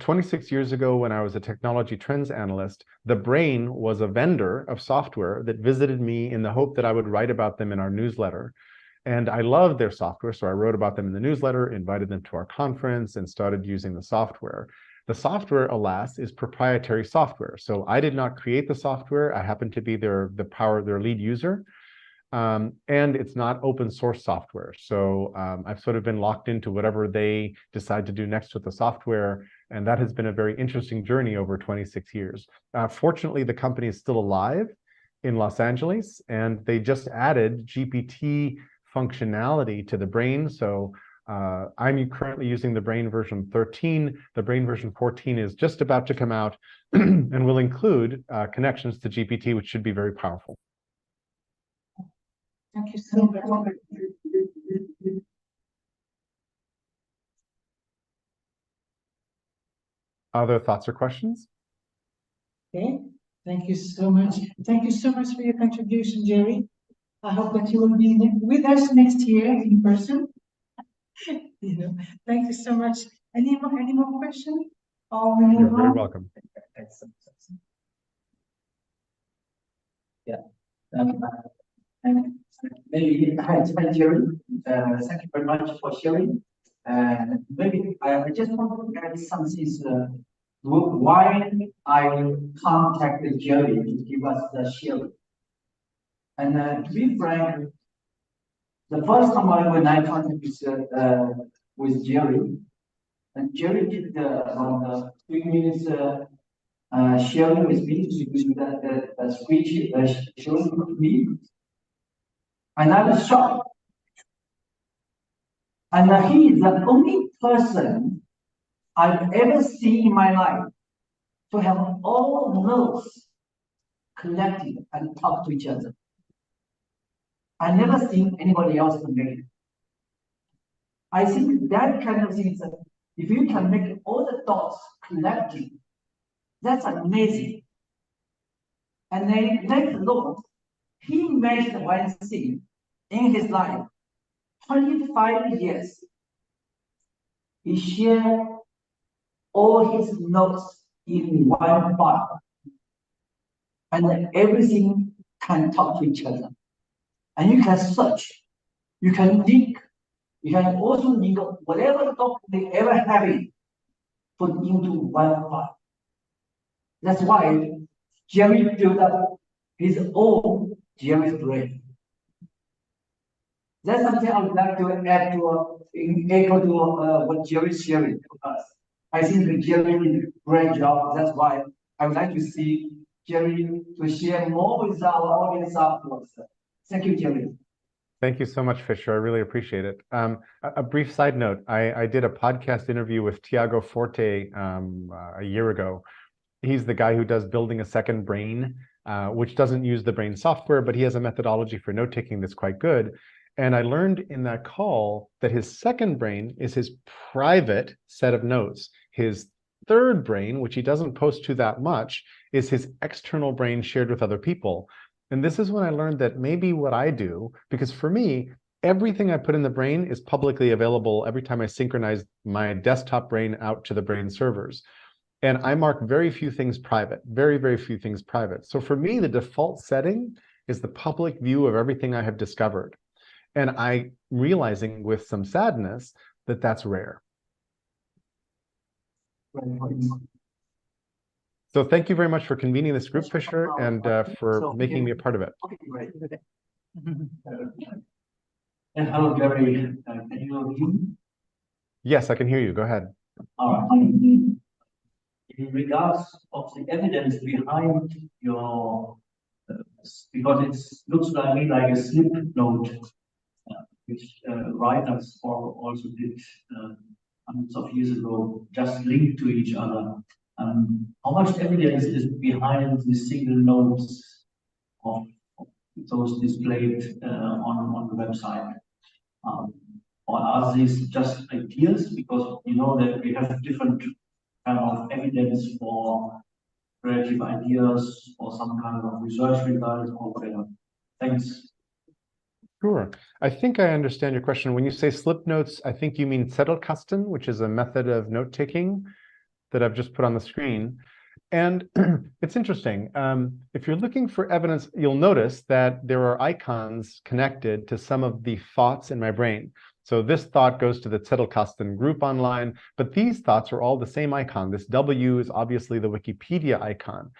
26 years ago, when I was a technology trends analyst, the Brain was a vendor of software that visited me in the hope that I would write about them in our newsletter. And I loved their software, so I wrote about them in the newsletter, invited them to our conference, and started using the software. The software, alas, is proprietary software. So I did not create the software. I happen to be their lead user. And it's not open source software. So I've sort of been locked into whatever they decide to do next with the software. And that has been a very interesting journey over 26 years. Fortunately, the company is still alive in Los Angeles, and they just added GPT functionality to the Brain. So I'm currently using the Brain version 13. The Brain version 14 is just about to come out and will include connections to GPT, which should be very powerful. Thank you so much. Other thoughts or questions? Okay, thank you so much. Thank you so much for your contribution, Jerry. I hope that you will be with us next year in person. Thank you so much. Any more questions? You're very welcome. Yeah. Maybe hi, Jerry. Thank you very much for sharing. Maybe I just want to add something why I contacted Jerry to give us the sharing. And to be frank, the first time when I contacted with Jerry, and Jerry did around 3 minutes sharing with me to do the speech showing to me, and I was shocked. And he is the only person I've ever seen in my life to have all notes collected and talk to each other. I never seen anybody else to make it. I think that kind of thing, if you can make all the dots collected, that's amazing. And then let alone, he mentioned one thing in his life, 25 years. He shared all his notes in one file. And everything can talk to each other. And you can search, you can link, you can also link whatever document they ever have it, put into one file. That's why Jerry built up his own Jerry's brain. That's something I would like to add to in echo to what Jerry's sharing to us. I think that Jerry did a great job. That's why I would like to see Jerry to share more with our audience afterwards. Thank you, Jerry. Thank you so much, Fisher. I really appreciate it. A brief side note, I did a podcast interview with Tiago Forte a year ago. He's the guy who does Building a Second Brain, which doesn't use the brain software, but he has a methodology for note-taking that's quite good. And I learned in that call that his second brain is his private set of notes. His third brain, which he doesn't post to that much, is his external brain shared with other people. And this is when I learned that maybe what I do, because for me, everything I put in the brain is publicly available every time I synchronize my desktop brain out to the brain servers. And I mark very few things private, very, very few things private. So for me, the default setting is the public view of everything I have discovered. And I'm realizing with some sadness that that's rare. So thank you very much for convening this group, Fisher, and for making me a part of it. Okay, great. And hello, Gary. Can you hear me? Yes, I can hear you. Go ahead. All right. In regards of the evidence behind your, because it looks like me like a slip note, which writers also did hundreds of years ago, just linked to each other. How much evidence is behind the single notes of those displayed on the website? Or are these just ideas? Because you know that we have different kind of evidence for creative ideas or some kind of research results or whatever. Thanks. Sure. I think I understand your question. When you say slip notes, I think you mean Zettelkasten, which is a method of note-taking that I've just put on the screen. And it's interesting. If you're looking for evidence, you'll notice that there are icons connected to some of the thoughts in my brain. So this thought goes to the Zettelkasten group online, but these thoughts are all the same icon. This W is obviously the Wikipedia icon.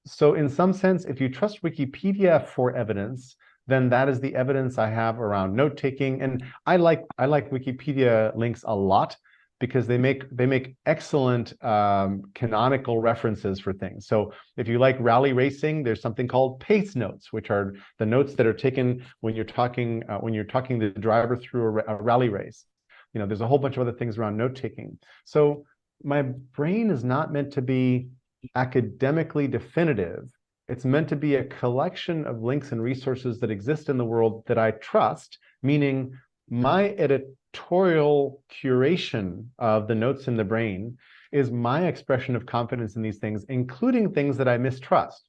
So in some sense, if you trust Wikipedia for evidence, then that is the evidence I have around note-taking. And I like Wikipedia links a lot because they make excellent canonical references for things. So if you like rally racing, there's something called pace notes, which are the notes that are taken when you're talking the driver through a rally race. You know, there's a whole bunch of other things around note-taking. So my brain is not meant to be academically definitive. It's meant to be a collection of links and resources that exist in the world that I trust, meaning my editorial curation of the notes in the brain is my expression of confidence in these things, including things that I mistrust.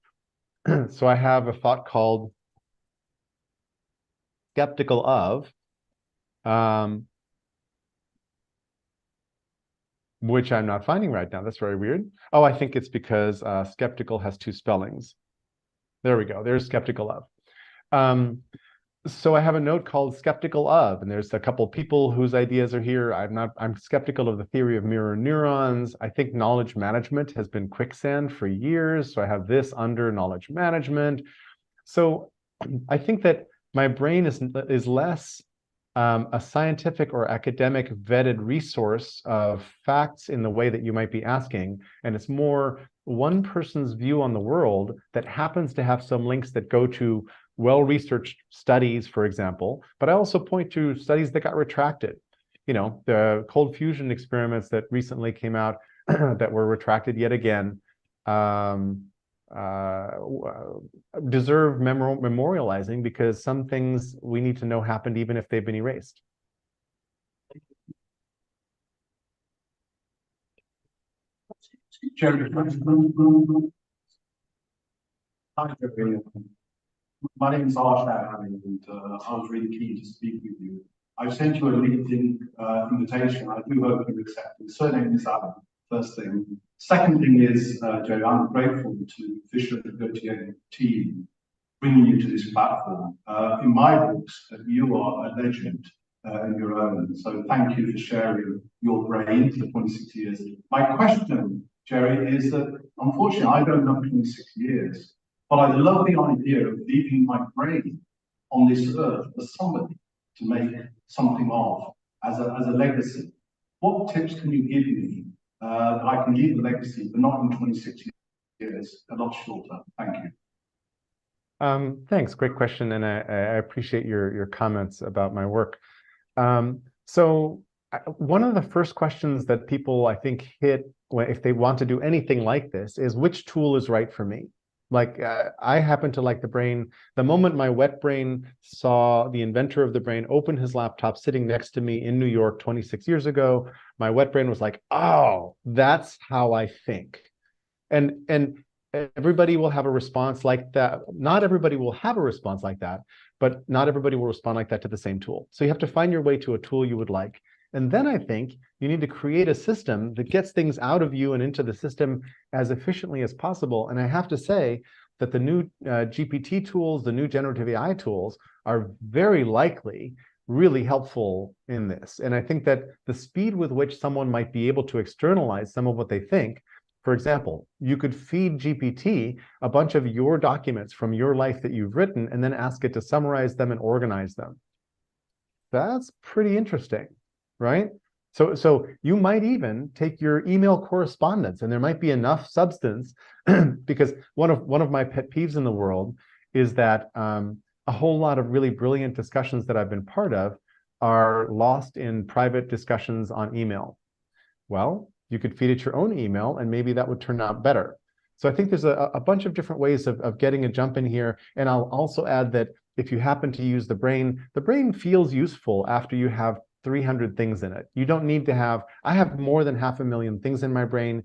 So I have a thought called skeptical of, which I'm not finding right now. That's very weird. Oh, I think it's because skeptical has two spellings. There we go. There's skeptical of. So I have a note called skeptical of, and there's a couple people whose ideas are here. I'm skeptical of the theory of mirror neurons. I think knowledge management has been quicksand for years. So I have this under knowledge management. So I think that my brain is less a scientific or academic vetted resource of facts in the way that you might be asking. And it's more one person's view on the world that happens to have some links that go to well-researched studies, for example, but I also point to studies that got retracted. You know, the cold fusion experiments that recently came out that were retracted yet again deserve memorializing because some things we need to know happened even if they've been erased. Jerry, hi, Jerry. My name is Arshan, and I was really keen to speak with you. I've sent you a LinkedIn invitation. I do hope you accept it. The surname is Adam, first thing. Second thing is, Jerry, I'm grateful to Fisher and the GO-TKM team bringing you to this platform. In my books, you are a legend in your own. So thank you for sharing your brain for 26 years. My question, Jerry, is that unfortunately I don't have 26 years. But I love the idea of leaving my brain on this earth for somebody to make something of as a legacy. What tips can you give me that I can leave a legacy, but not in 26 years, a lot shorter? Thank you. Thanks, great question, and I appreciate your comments about my work. So one of the first questions that people, I think, hit if they want to do anything like this is which tool is right for me? Like I happen to like the brain. The moment my wet brain saw the inventor of the brain open his laptop sitting next to me in New York 26 years ago, my wet brain was like, oh, that's how I think. And everybody will have a response like that. Not everybody will have a response like that, but not everybody will respond like that to the same tool. So you have to find your way to a tool you would like. And then I think you need to create a system that gets things out of you and into the system as efficiently as possible. And I have to say that the new GPT tools, the new generative AI tools are very likely really helpful in this. And I think that the speed with which someone might be able to externalize some of what they think, for example, you could feed GPT a bunch of your documents from your life that you've written and then ask it to summarize them and organize them. That's pretty interesting, right? So you might even take your email correspondence and there might be enough substance because one of my pet peeves in the world is that a whole lot of really brilliant discussions that I've been part of are lost in private discussions on email. Well, you could feed it your own email and maybe that would turn out better. So I think there's a bunch of different ways of getting a jump in here. And I'll also add that if you happen to use the brain feels useful after you have 300 things in it. You don't need to have, I have more than 500,000 things in my brain.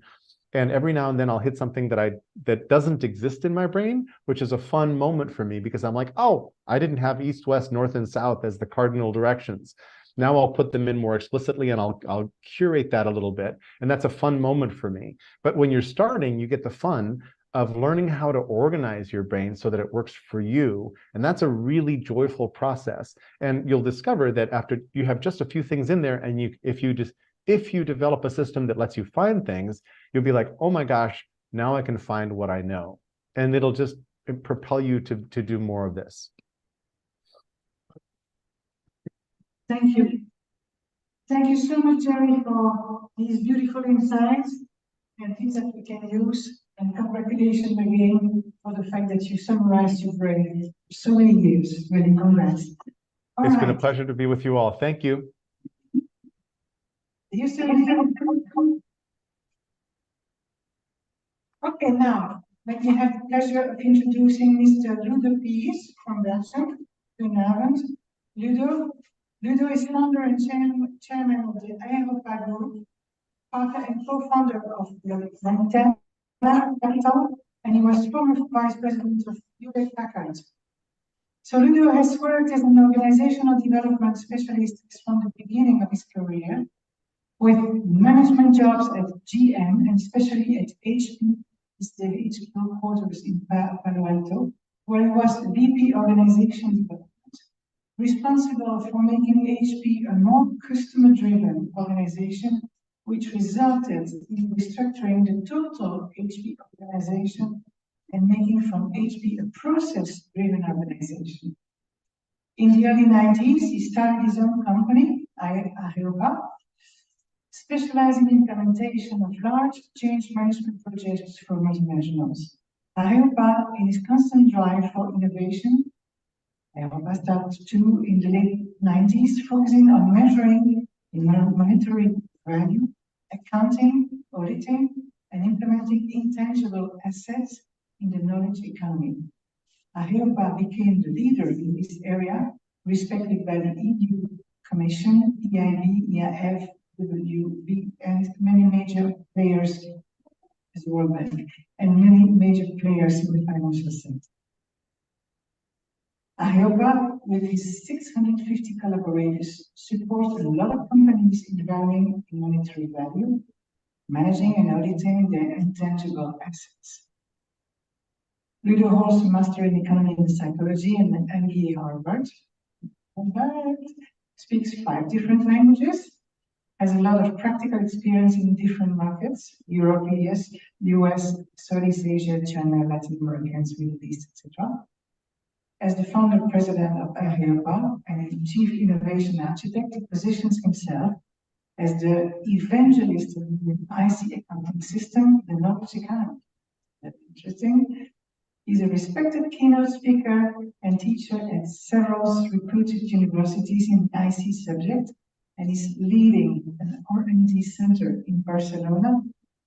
And every now and then I'll hit something that doesn't exist in my brain, which is a fun moment for me because I'm like, oh, I didn't have east, west, north, and south as the cardinal directions. Now I'll put them in more explicitly and I'll curate that a little bit. And that's a fun moment for me. But when you're starting, you get the fun of learning how to organize your brain so that it works for you. And that's a really joyful process. And you'll discover that after you have just a few things in there, and if you develop a system that lets you find things, you'll be like, oh my gosh, now I can find what I know. And it'll just propel you to do more of this. Thank you. Thank you so much, Jerry, for these beautiful insights and things that we can use. And congratulations again for the fact that you summarized your brain for so many years. Really congrats. It's been a pleasure to be with you all. Thank you. You still okay, now let me have the pleasure of introducing Mr. Ludo Pease from Belgium. Goedenavond. Ludo is founder and chairman of the Aeropa Group, partner and co-founder of the Montana Capital, and he was former vice president of Hewlett Packard. So Ludo has worked as an organizational development specialist from the beginning of his career, with management jobs at GM and especially at HP, the HQ quarters in Palo Alto, where he was VP Organization Development. responsible for making HP a more customer-driven organization, which resulted in restructuring the total HP organization and making from HP a process-driven organization. In the early 90s, he started his own company, Areopa, specializing in implementation of large change management projects for multinationals. Areopa, in his constant drive for innovation, Areopa started too in the late 90s, focusing on measuring monetary value, accounting, auditing, and implementing intangible assets in the knowledge economy. Areopa became the leader in this area, respected by the EU Commission, EIB, EIF, WB, and many major players as the World Bank, and many major players in the financial sector. Areopa, with his 650 collaborators, supports a lot of companies in valuing monetary value, managing and auditing their intangible assets. Ludo holds a Master in Economy and Psychology and an MBA Harvard. Speaks 5 different languages, has a lot of practical experience in different markets, Europe, yes, US, Southeast Asia, China, Latin America, Middle East, etc. As the founder president of Areopa and chief innovation architect, he positions himself as the evangelist of the IC accounting system, the knowledge economy. That's interesting. He's a respected keynote speaker and teacher at several reputed universities in the IC subject, and is leading an R&D center in Barcelona,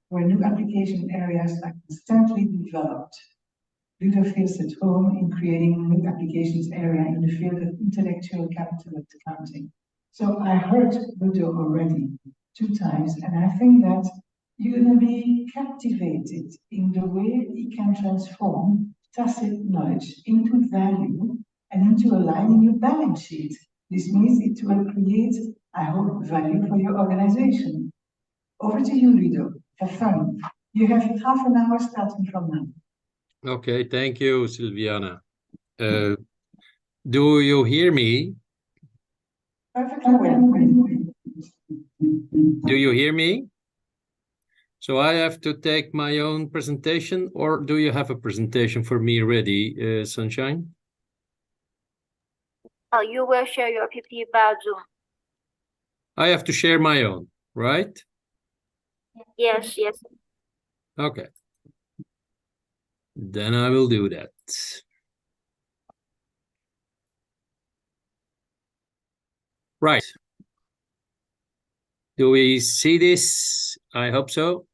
where new application areas are constantly developed. Ludo feels at home in creating new applications area in the field of intellectual capital accounting. So I heard Ludo already 2 times, and I think that you're going to be captivated in the way he can transform tacit knowledge into value and into aligning your balance sheet. This means it will create, I hope, value for your organization. Over to you, Ludo. Have fun. You have half an hour starting from now. Okay, thank you, Silviana. Do you hear me? Perfectly well. Do you hear me? So I have to take my own presentation, or do you have a presentation for me ready, Sunshine? Oh, you will share your PPT via Zoom. I have to share my own, right? Yes, yes. Okay. Then I will do that. Right. Do we see this? I hope so.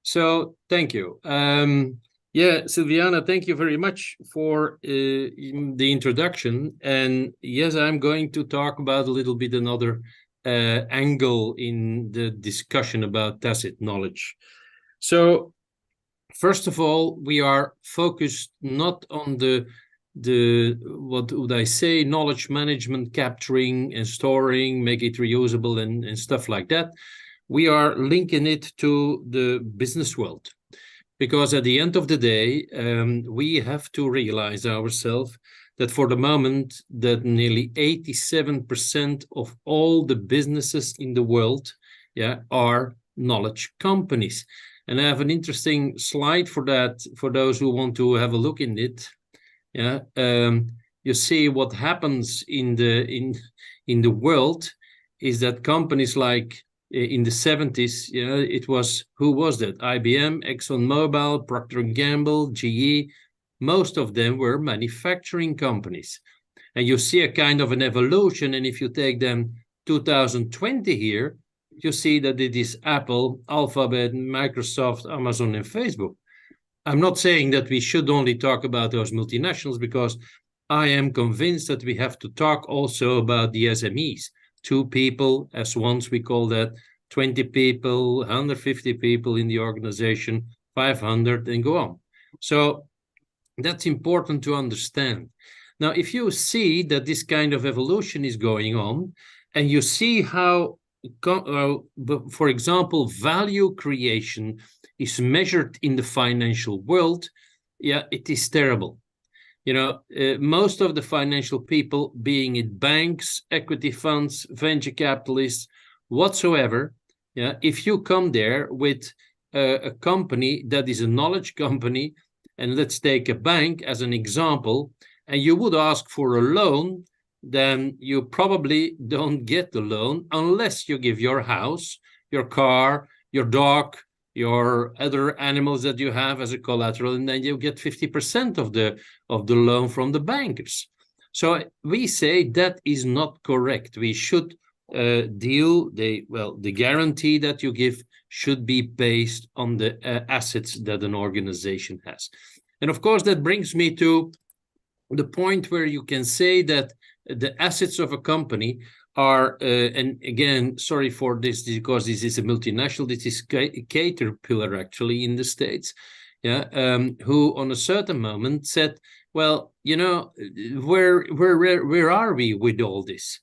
So thank you. Yeah, Silviana, thank you very much for the introduction. And yes, I'm going to talk about a little bit another angle in the discussion about tacit knowledge. So first of all, we are focused not on the what would I say, knowledge management, capturing and storing, make it reusable and stuff like that. We are linking it to the business world, because at the end of the day, we have to realize ourselves that for the moment that nearly 87% of all the businesses in the world, yeah, are knowledge companies. And I have an interesting slide for that, for those who want to have a look in it. Yeah, you see what happens in the world is that companies like in the 70s, you know, it was, who was that? IBM, ExxonMobil, Procter & Gamble, GE. Most of them were manufacturing companies. And you see a kind of an evolution. And if you take them 2020 here, you see that it is Apple, Alphabet, Microsoft, Amazon, and Facebook. I'm not saying that we should only talk about those multinationals, because I am convinced that we have to talk also about the SMEs. 2 people, as once we call that, 20 people, 150 people in the organization, 500, and go on. So that's important to understand. Now, if you see that this kind of evolution is going on, and you see how, for example, value creation is measured in the financial world, yeah, it is terrible. You know, most of the financial people, being it banks, equity funds, venture capitalists, whatsoever, yeah, if you come there with a company that is a knowledge company, and let's take a bank as an example, and you would ask for a loan, then you probably don't get the loan unless you give your house, your car, your dog, your other animals that you have as a collateral, and then you get 50% of the loan from the bankers. So we say that is not correct. We should the guarantee that you give should be based on the assets that an organization has. And of course, that brings me to the point where you can say that the assets of a company are, and again, sorry for this, because this is a multinational, this is Caterpillar actually in the States, yeah, who on a certain moment said, well, you know, where are we with all this?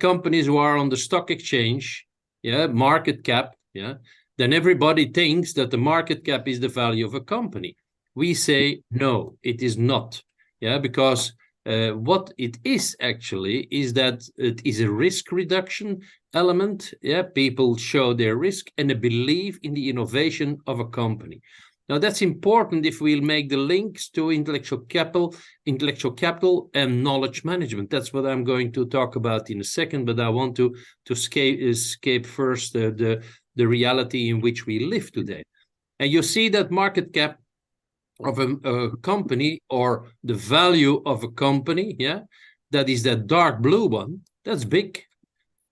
Companies who are on the stock exchange, yeah, market cap, yeah, then everybody thinks that the market cap is the value of a company. We say, no, it is not, yeah, because what it is actually is that it is a risk reduction element. Yeah, people show their risk and a belief in the innovation of a company. Now that's important if we'll make the links to intellectual capital and knowledge management. That's what I'm going to talk about in a second, but I want to escape first the reality in which we live today. And you see that market cap of a company, or the value of a company, yeah, that is that dark blue one, that's big.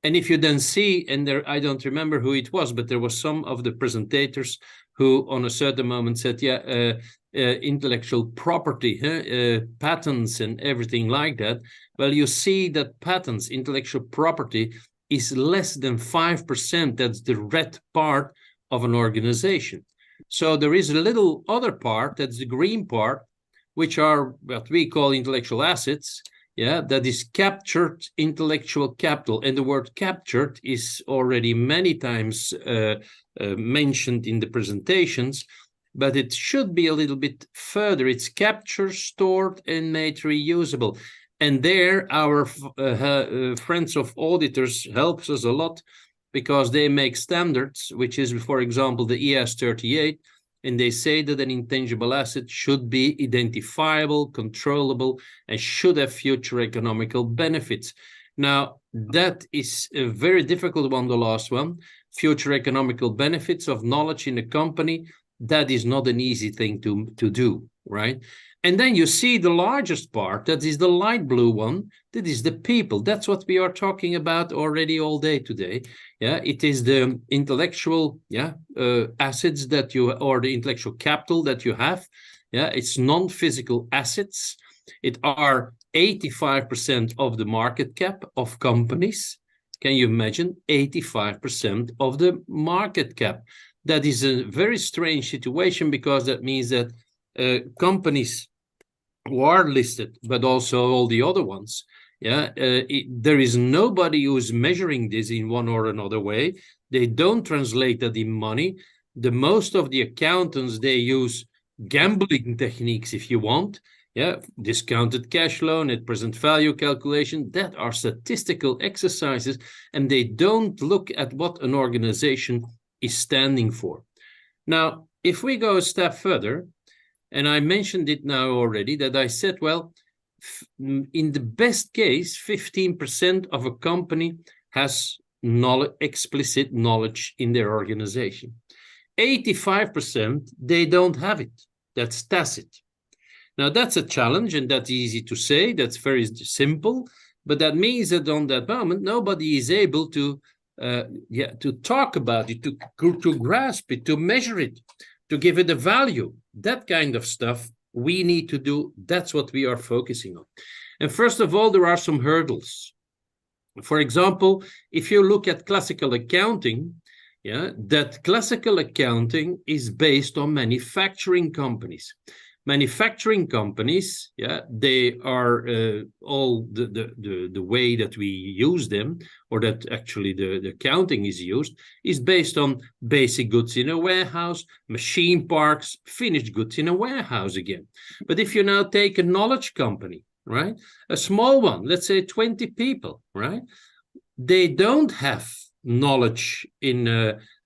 And if you then see, and there, I don't remember who it was, but there was some of the presentators who on a certain moment said, yeah, intellectual property, patents and everything like that. Well, you see that patents, intellectual property, is less than 5%. That's the red part of an organization. So there is a little other part, that's the green part, which are what we call intellectual assets, yeah, that is captured intellectual capital. And the word captured is already many times mentioned in the presentations, but it should be a little bit further. It's captured, stored, and made reusable. And there our friends of auditors helps us a lot, because they make standards, which is, for example, the ES 38, and they say that an intangible asset should be identifiable, controllable, and should have future economical benefits. Now, that is a very difficult one, the last one. Future economical benefits of knowledge in a company, that is not an easy thing to do, right? And then you see the largest part, that is the light blue one, that is the people. That's what we are talking about already all day today. Yeah, it is the intellectual assets that you, or the intellectual capital that you have. Yeah, it's non-physical assets. It are 85% of the market cap of companies. Can you imagine? 85% of the market cap. That is a very strange situation, because that means that companies who are listed, but also all the other ones, yeah, there is nobody who's measuring this in one or another way. They don't translate that in money. The most of the accountants, they use gambling techniques, if you want, yeah, discounted cash flow, net present value calculation, that are statistical exercises, and they don't look at what an organization is standing for. Now, if we go a step further, and I mentioned it now already, that I said, well, in the best case, 15% of a company has explicit knowledge in their organization. 85%, they don't have it. That's tacit. Now, that's a challenge, and that's easy to say. That's very simple. But that means that on that moment, nobody is able to talk about it, to grasp it, to measure it, to give it a value. That kind of stuff we need to do. That's what we are focusing on. And first of all, there are some hurdles. For example, if you look at classical accounting, yeah, that classical accounting is based on manufacturing companies. Manufacturing companies, yeah, they are all the way that we use them, or that actually the accounting is used, is based on basic goods in a warehouse, machine parks, finished goods in a warehouse again. But if you now take a knowledge company, right, a small one, let's say 20 people, right, they don't have knowledge in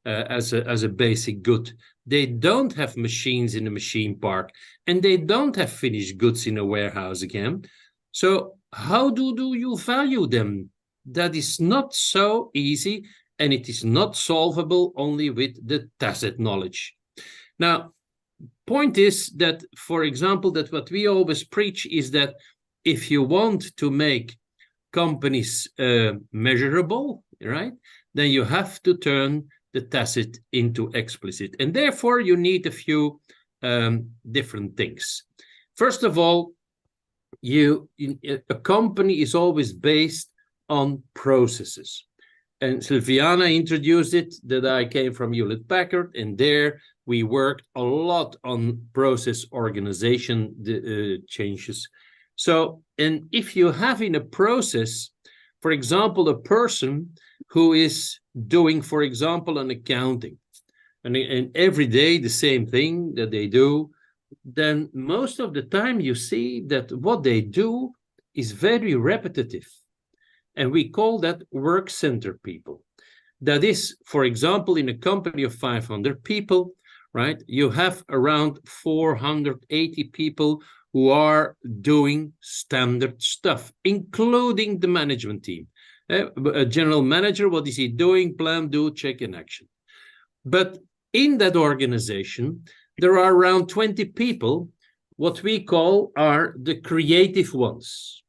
as a basic good. They don't have machines in a machine park, and they don't have finished goods in a warehouse again. So how do you value them? That is not so easy, and it is not solvable only with the tacit knowledge. Now, point is that, for example, that what we always preach is that if you want to make companies measurable, right, then you have to turn the tacit into explicit. And therefore, you need a few different things. First of all, a company is always based on processes. And Silviana introduced it, that I came from Hewlett-Packard, and there we worked a lot on process organization changes. So, and if you have in a process, for example, a person who is doing, for example, an accounting, and every day the same thing that they do, then most of the time you see that what they do is very repetitive. And we call that work center people. That is, for example, in a company of 500 people, right, you have around 480 people who are doing standard stuff, including the management team. A general manager, what is he doing? Plan, do, check, and action. But in that organization, there are around 20 people, what we call are the creative ones.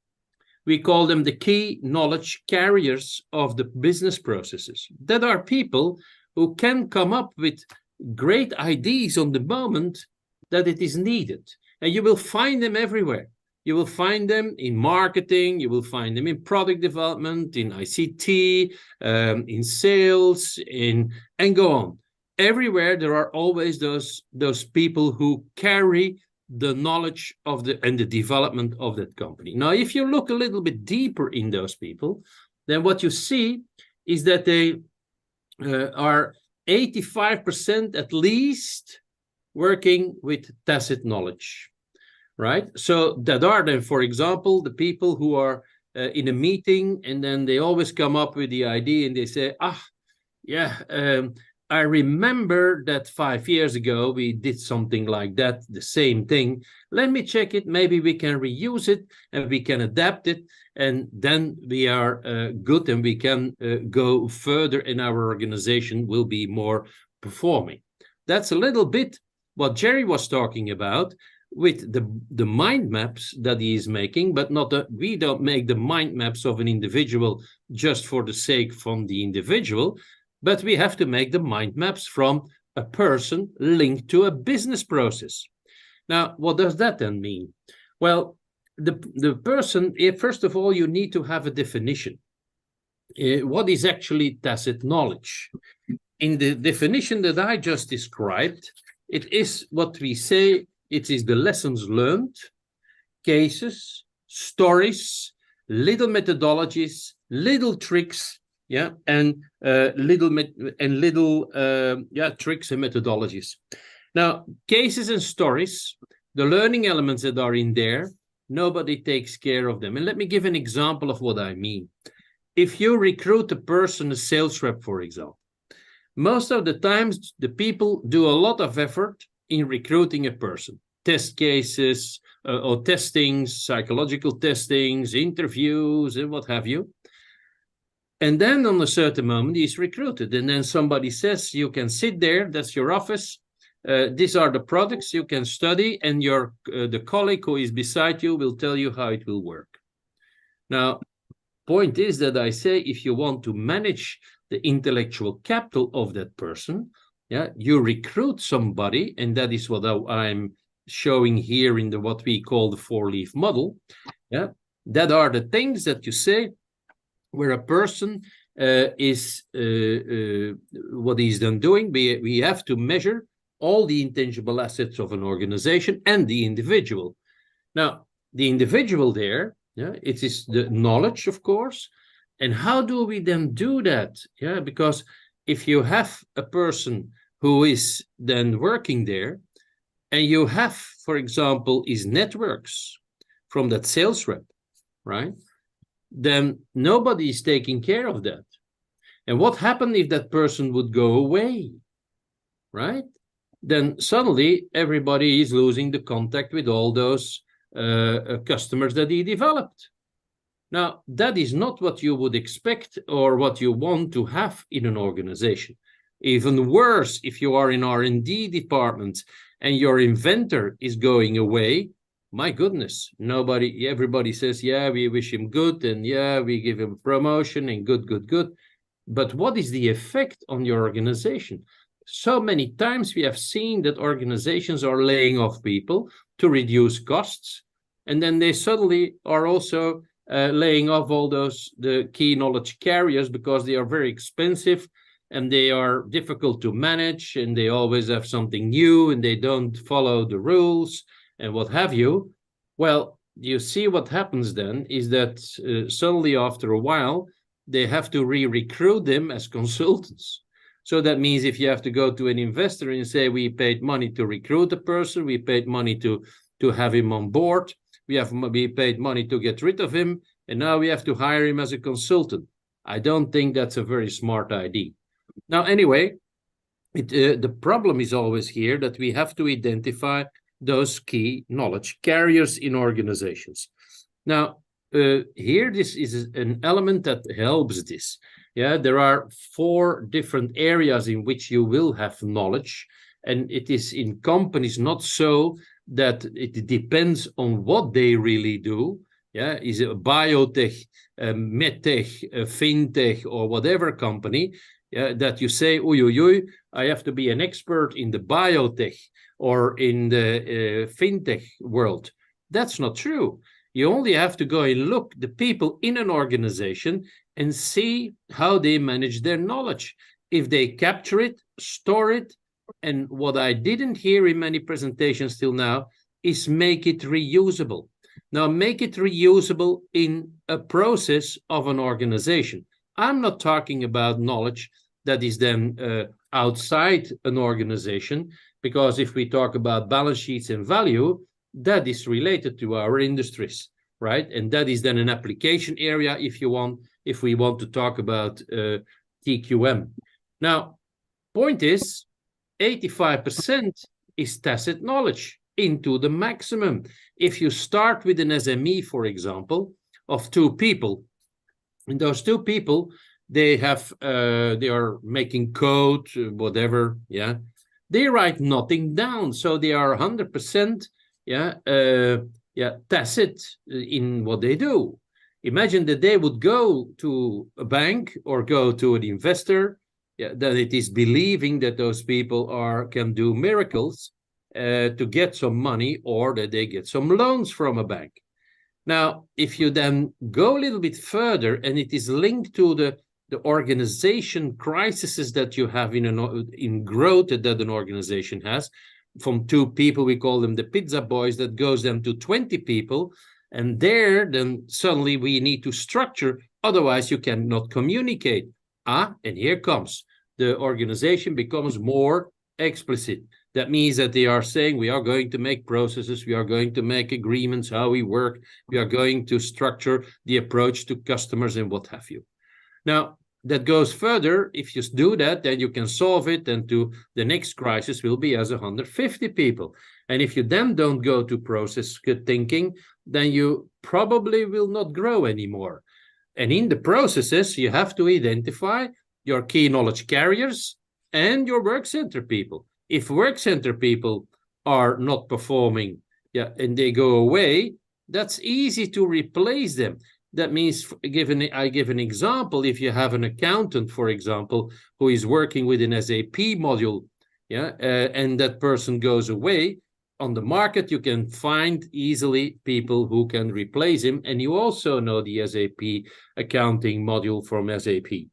We call them the key knowledge carriers of the business processes. That are people who can come up with great ideas on the moment that it is needed. And you will find them everywhere. You will find them in marketing, you will find them in product development, in ICT, in sales, and go on. Everywhere there are always those people who carry the knowledge of and the development of that company. Now, if you look a little bit deeper in those people, then what you see is that they are 85% at least working with tacit knowledge. Right? So that are then, for example, the people who are in a meeting, and then they always come up with the idea and they say, I remember that 5 years ago we did something like that, the same thing. Let me check it. Maybe we can reuse it and we can adapt it. And then we are good, and we can go further, and our organization will be more performing. That's a little bit what Jerry was talking about, with the mind maps that he is making, but we don't make the mind maps of an individual just for the sake from the individual, but we have to make the mind maps from a person linked to a business process. Now, what does that then mean? Well, the person, first of all, you need to have a definition. What is actually tacit knowledge? In the definition that I just described, it is what we say. It is the lessons learned, cases, stories, little methodologies, little tricks, yeah, and little tricks and methodologies. Now, cases and stories, the learning elements that are in there, nobody takes care of them. And let me give an example of what I mean. If you recruit a person, a sales rep, for example, most of the times the people do a lot of effort in recruiting a person, test cases or testings, psychological testings, interviews, and what have you. And then on a certain moment, he's recruited. And then somebody says, you can sit there, that's your office. These are the products you can study, and the colleague who is beside you will tell you how it will work. Now, point is that I say, if you want to manage the intellectual capital of that person, yeah, you recruit somebody, and that is what I'm showing here in what we call the four-leaf model. Yeah, that are the things that you say where a person is what he's done doing. We have to measure all the intangible assets of an organization and the individual. Now, the individual there, yeah, it is the knowledge, of course. And how do we then do that? Yeah, because if you have a person who is then working there, and you have, for example, his networks from that sales rep, right? Then nobody is taking care of that. And what happened if that person would go away, right? Then suddenly everybody is losing the contact with all those customers that he developed. Now, that is not what you would expect or what you want to have in an organization. Even worse, if you are in R&D department and your inventor is going away, my goodness, everybody says, yeah, we wish him good, and yeah, we give him promotion, and good. But what is the effect on your organization? So many times we have seen that organizations are laying off people to reduce costs, and then they suddenly are also laying off all the key knowledge carriers because they are very expensive and they are difficult to manage, and they always have something new and they don't follow the rules and what have you. Well, you see what happens then is that suddenly after a while, they have to re-recruit them as consultants. So that means if you have to go to an investor and say, we paid money to recruit a person, we paid money to have him on board, we paid money to get rid of him, and now we have to hire him as a consultant. I don't think that's a very smart idea. Now, anyway, the problem is always here that we have to identify those key knowledge carriers in organizations. Now, here, this is an element that helps this. Yeah, there are 4 different areas in which you will have knowledge, and it is in companies not so that it depends on what they really do. Yeah, is it a biotech, a medtech, a fintech, or whatever company? That you say, I have to be an expert in the biotech or in the fintech world. That's not true. You only have to go and look the people in an organization and see how they manage their knowledge. If they capture it, store it, and what I didn't hear in many presentations till now is make it reusable. Now, make it reusable in a process of an organization. I'm not talking about knowledge that is then outside an organization, because if we talk about balance sheets and value, that is related to our industries, right? And that is then an application area if we want to talk about TQM. Now, point is, 85% is tacit knowledge into the maximum. If you start with an SME, for example, of 2 people, and those 2 people, they are making code, whatever, yeah. They write nothing down, so they are 100%, tacit in what they do. Imagine that they would go to a bank or go to an investor, that it is believing that those people can do miracles to get some money, or that they get some loans from a bank. Now, if you then go a little bit further, and it is linked to the organization crises that you have in growth that an organization has, from 2 people, we call them the pizza boys, that goes them to 20 people, and there then suddenly we need to structure, otherwise you cannot communicate. And here comes, the organization becomes more explicit. That means that they are saying, we are going to make processes, we are going to make agreements, how we work, we are going to structure the approach to customers and what have you. Now, that goes further. If you do that, then you can solve it, and to the next crisis will be as 150 people. And if you then don't go to process thinking, then you probably will not grow anymore. And in the processes, you have to identify your key knowledge carriers and your work center people. If work center people are not performing, and they go away, that's easy to replace them. That means, I give an example, if you have an accountant, for example, who is working with an SAP module, and that person goes away, on the market you can find easily people who can replace him, and you also know the SAP accounting module from SAP.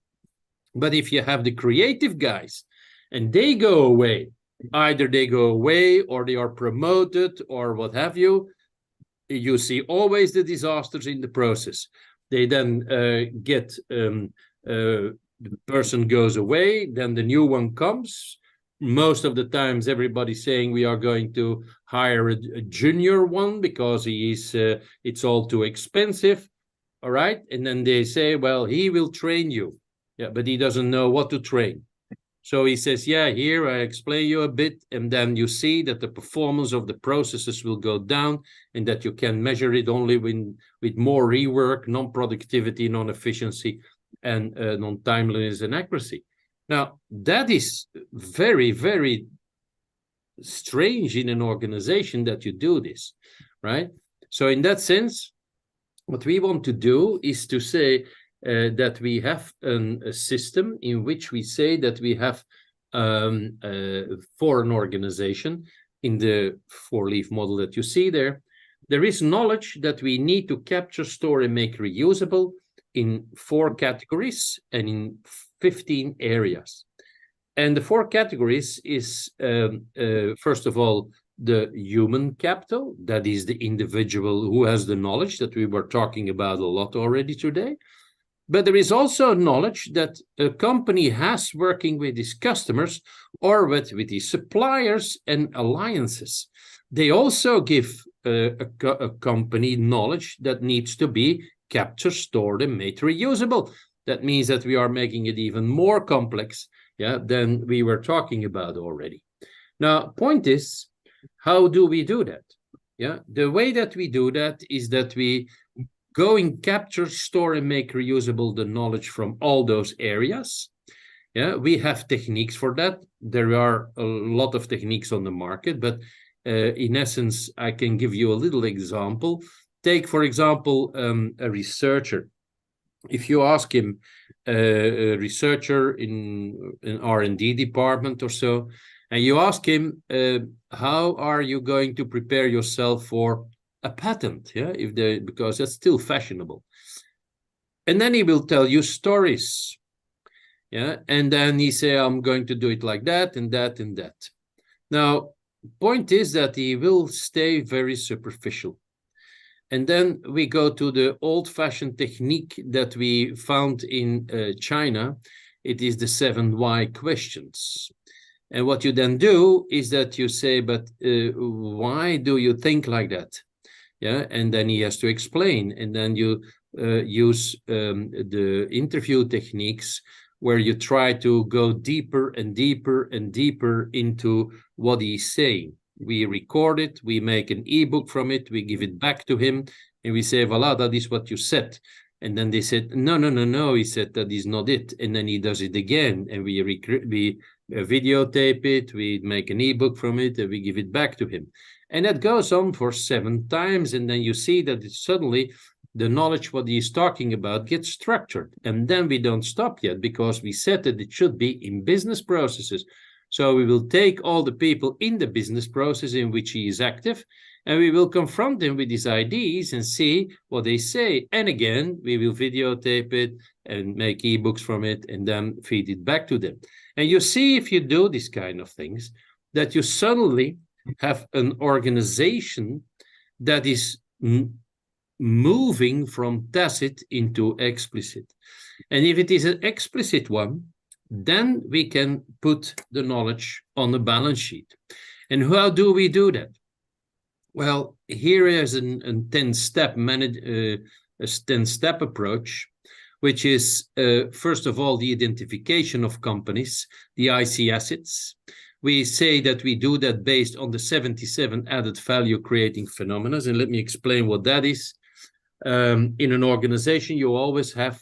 But if you have the creative guys, and they go away, Either they go away or they are promoted or what have you. You see always the disasters in the process. They then the person goes away, then the new one comes. Most of the times everybody's saying we are going to hire a junior one because he is it's all too expensive. All right, and then they say, well, he will train you. Yeah, but he doesn't know what to train. So he says, yeah, here I explain you a bit, and then you see that the performance of the processes will go down and that you can measure it only with more rework, non-productivity, non-efficiency, and non-timeliness and accuracy. Now, that is very, very strange in an organization that you do this, right? So in that sense, what we want to do is to say that we have a system in which we say that we have for an organization in the 4-leaf model that you see there, there is knowledge that we need to capture, store, and make reusable in 4 categories and in 15 areas. And the 4 categories is, first of all, the human capital, that is the individual who has the knowledge that we were talking about a lot already today. But there is also knowledge that a company has working with its customers or with its suppliers and alliances. They also give a company knowledge that needs to be captured, stored, and made reusable. That means that we are making it even more complex, yeah, than we were talking about already. Now, point is, how do we do that? Yeah, the way that we do that is that we go and capture, store, and make reusable the knowledge from all those areas. Yeah, we have techniques for that. There are a lot of techniques on the market, but in essence, I can give you a little example. Take, for example, a researcher. If you ask him, a researcher in an R&D department or so, and you ask him, how are you going to prepare yourself for a patent? Yeah, because that's still fashionable. And then he will tell you stories. Yeah, and then he say, I'm going to do it like that and that and that. Now, point is that he will stay very superficial. And then we go to the old-fashioned technique that we found in China. It is the 7 why questions. And what you then do is that you say, but why do you think like that? Yeah, and then he has to explain. And then you use the interview techniques where you try to go deeper and deeper and deeper into what he's saying. We record it, we make an ebook from it, we give it back to him, and we say, voila, that is what you said. And then they said, no, he said that is not it. And then he does it again, and we videotape it, we make an ebook from it, and we give it back to him. And that goes on for 7 times, and then you see that it's suddenly the knowledge what he's talking about gets structured. And then we don't stop yet, because we said that it should be in business processes. So we will take all the people in the business process in which he is active, and we will confront them with his ideas and see what they say. And again, we will videotape it and make ebooks from it and then feed it back to them. And you see, if you do these kind of things, that you suddenly have an organization that is moving from tacit into explicit. And if it is an explicit one, then we can put the knowledge on the balance sheet. And how do we do that? Well, here is a 10-step approach, which is, first of all, the identification of companies, the IC assets. We say that we do that based on the 77 added value creating phenomena. And let me explain what that is. In an organization, you always have,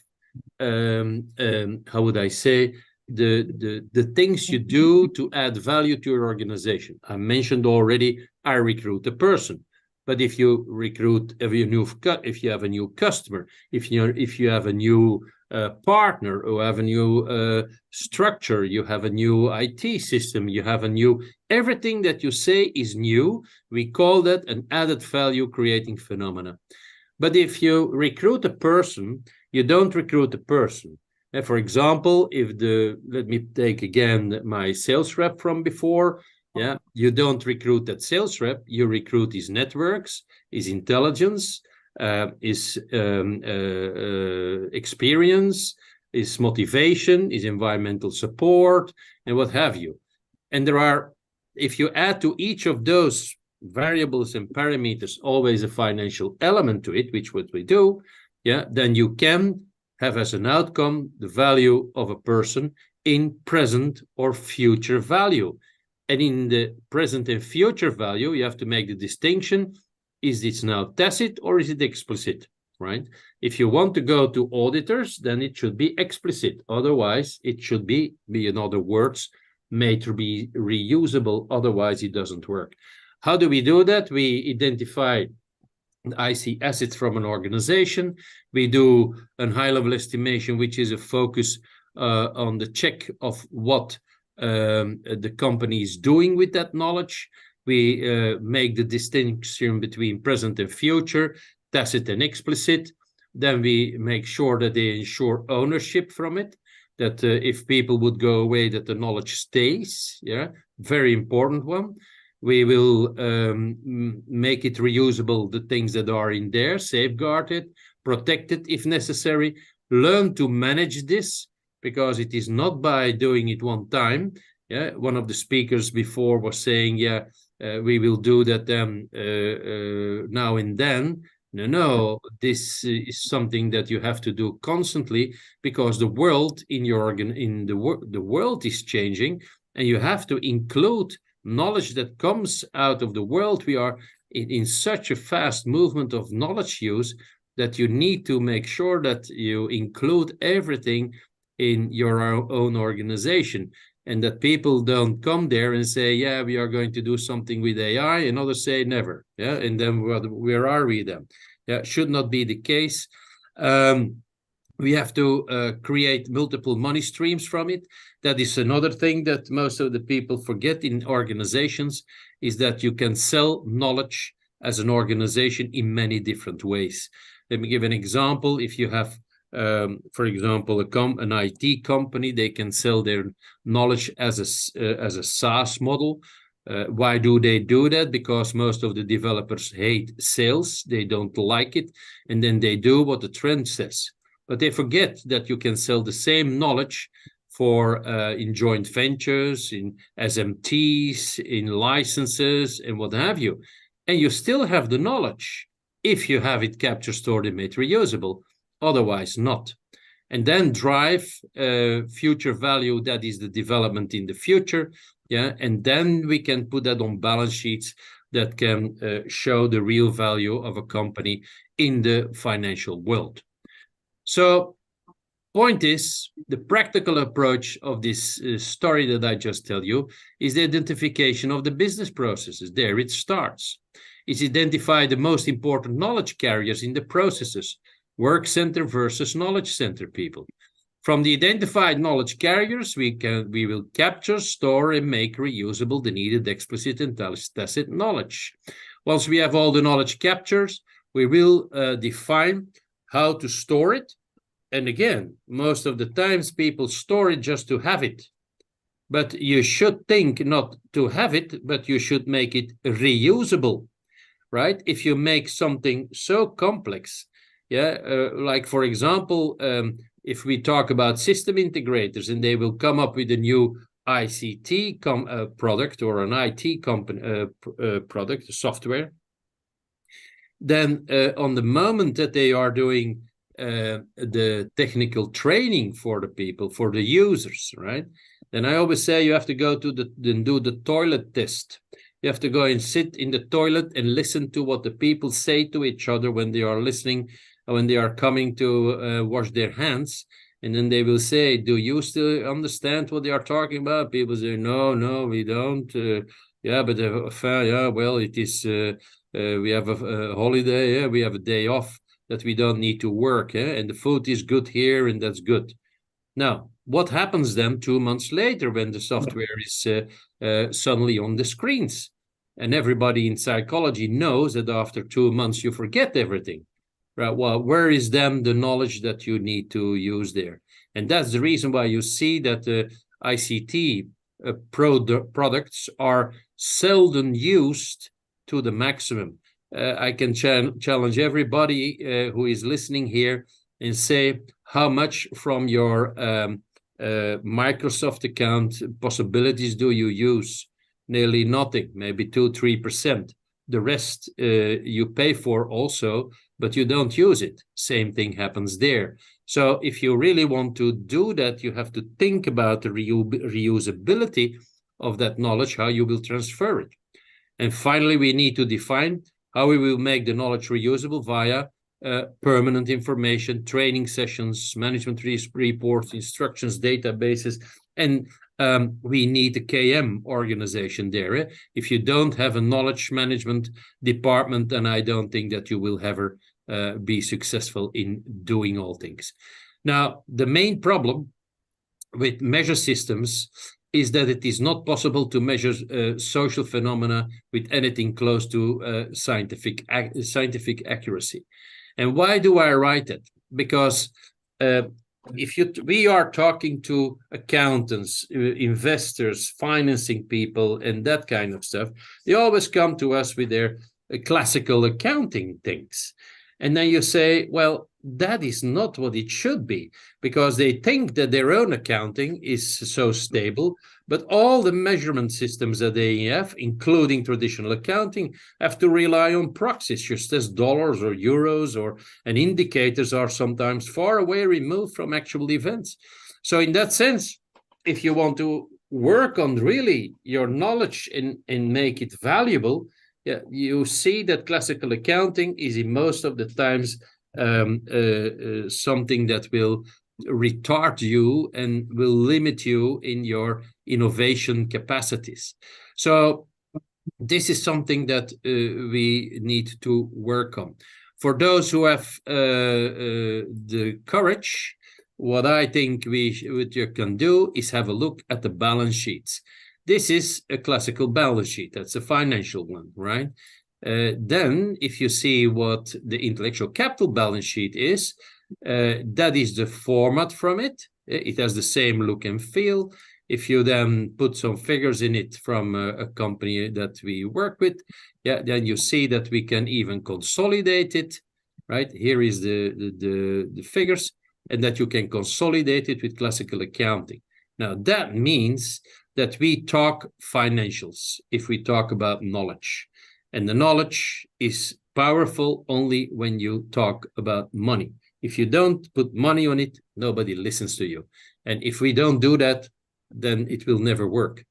how would I say, the things you do to add value to your organization. I mentioned already, I recruit a person. But if you recruit, if you have a new customer, if you have a new partner, or have a new structure, you have a new IT system, you have a new, everything that you say is new, we call that an added value creating phenomena. But if you recruit a person, you don't recruit a person. For example, let me take again my sales rep from before. Yeah, you don't recruit that sales rep, you recruit his networks, his intelligence, his experience, his motivation, his environmental support, and what have you. And there are, if you add to each of those variables and parameters always a financial element to it, which what we do, yeah, then you can have as an outcome the value of a person in present or future value. And in the present and future value, you have to make the distinction, is this now tacit or is it explicit, right? If you want to go to auditors, then it should be explicit. Otherwise, it should be in other words, made to be reusable. Otherwise, it doesn't work. How do we do that? We identify IC assets from an organization. We do a high-level estimation, which is a focus on the check of what the company is doing with that knowledge. We make the distinction between present and future, tacit and explicit. Then we make sure that they ensure ownership from it, that if people would go away, that the knowledge stays. Yeah, very important one. We will make it reusable, the things that are in there, safeguard it, protect it if necessary, learn to manage this, because it is not by doing it one time. Yeah, one of the speakers before was saying, yeah, we will do that then now and then. No, this is something that you have to do constantly, because the world in your the world is changing, and you have to include knowledge that comes out of the world. We are in such a fast movement of knowledge use that you need to make sure that you include everything in your own organization, and that people don't come there and say, yeah, we are going to do something with AI, and others say never. Yeah, and then where are we then? Yeah, should not be the case. We have to create multiple money streams from it. That is another thing that most of the people forget in organizations, is that you can sell knowledge as an organization in many different ways. Let me give an example. If you have, for example, an IT company, they can sell their knowledge as a SaaS model. Why do they do that? Because most of the developers hate sales. They don't like it. And then they do what the trend says. But they forget that you can sell the same knowledge for in joint ventures, in SMTs, in licenses, and what have you. And you still have the knowledge if you have it captured, stored, and made reusable. Otherwise, not. And then drive future value, that is the development in the future. Yeah, and then we can put that on balance sheets that can show the real value of a company in the financial world. So, point is, the practical approach of this story that I just tell you is the identification of the business processes. There it starts. It's identify the most important knowledge carriers in the processes, work center versus knowledge center people. From the identified knowledge carriers, we will capture, store, and make reusable the needed explicit and tacit knowledge. Once we have all the knowledge captures, we will define how to store it. And again, most of the times people store it just to have it. But you should think not to have it, but you should make it reusable, right? If you make something so complex, yeah, like for example, if we talk about system integrators and they will come up with a new ICT product or an IT company product, software, then on the moment that they are doing the technical training for the people, for the users, right? Then I always say you have to go to do the toilet test. You have to go and sit in the toilet and listen to what the people say to each other when they are listening, when they are coming to wash their hands. And then they will say, do you still understand what they are talking about? People say, no, we don't. Yeah, but yeah, well, it is, we have a holiday, yeah, we have a day off, that we don't need to work, and the food is good here, and that's good. Now, what happens then 2 months later when the software is suddenly on the screens? And everybody in psychology knows that after 2 months you forget everything, right? Well, where is then the knowledge that you need to use there? And that's the reason why you see that ICT products are seldom used to the maximum. I can challenge everybody who is listening here and say how much from your Microsoft account possibilities do you use? Nearly nothing, maybe 2-3%. The rest you pay for also, but you don't use it. Same thing happens there. So if you really want to do that, you have to think about the reusability of that knowledge, how you will transfer it. And finally, we need to define how we will make the knowledge reusable via permanent information, training sessions, management reports, instructions, databases, and we need a KM organization there. If you don't have a knowledge management department, then I don't think that you will ever be successful in doing all things. Now, the main problem with measure systems is that it is not possible to measure social phenomena with anything close to scientific accuracy. And why do I write it? Because we are talking to accountants, investors, financing people, and that kind of stuff. They always come to us with their classical accounting things. And then you say, well, that is not what it should be, because they think that their own accounting is so stable, but all the measurement systems that they have, including traditional accounting, have to rely on proxies, just as dollars or euros and indicators are sometimes far away removed from actual events. So in that sense, if you want to work on really your knowledge and make it valuable, yeah, you see that classical accounting is in most of the times something that will retard you and will limit you in your innovation capacities. So this is something that we need to work on. For those who have the courage, what I think you can do is have a look at the balance sheets. This is a classical balance sheet. That's a financial one, right? Then if you see what the intellectual capital balance sheet is, that is the format from it. It has the same look and feel. If you then put some figures in it from a company that we work with, yeah, then you see that we can even consolidate it, right? Here is the figures, and that you can consolidate it with classical accounting. Now that means that we talk financials if we talk about knowledge. And the knowledge is powerful only when you talk about money. If you don't put money on it, nobody listens to you. And if we don't do that, then it will never work.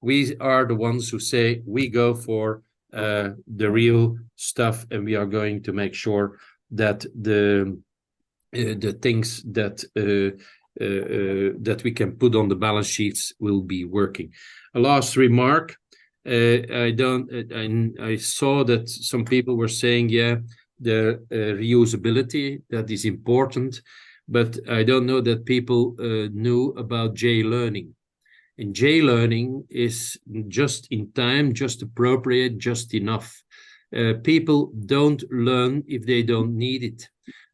We are the ones who say we go for the real stuff, and we are going to make sure that the things that that we can put on the balance sheets will be working. A last remark. I saw that some people were saying, yeah, the reusability, that is important, but I don't know that people knew about J-learning. And J-learning is just in time, just appropriate, just enough. People don't learn if they don't need it.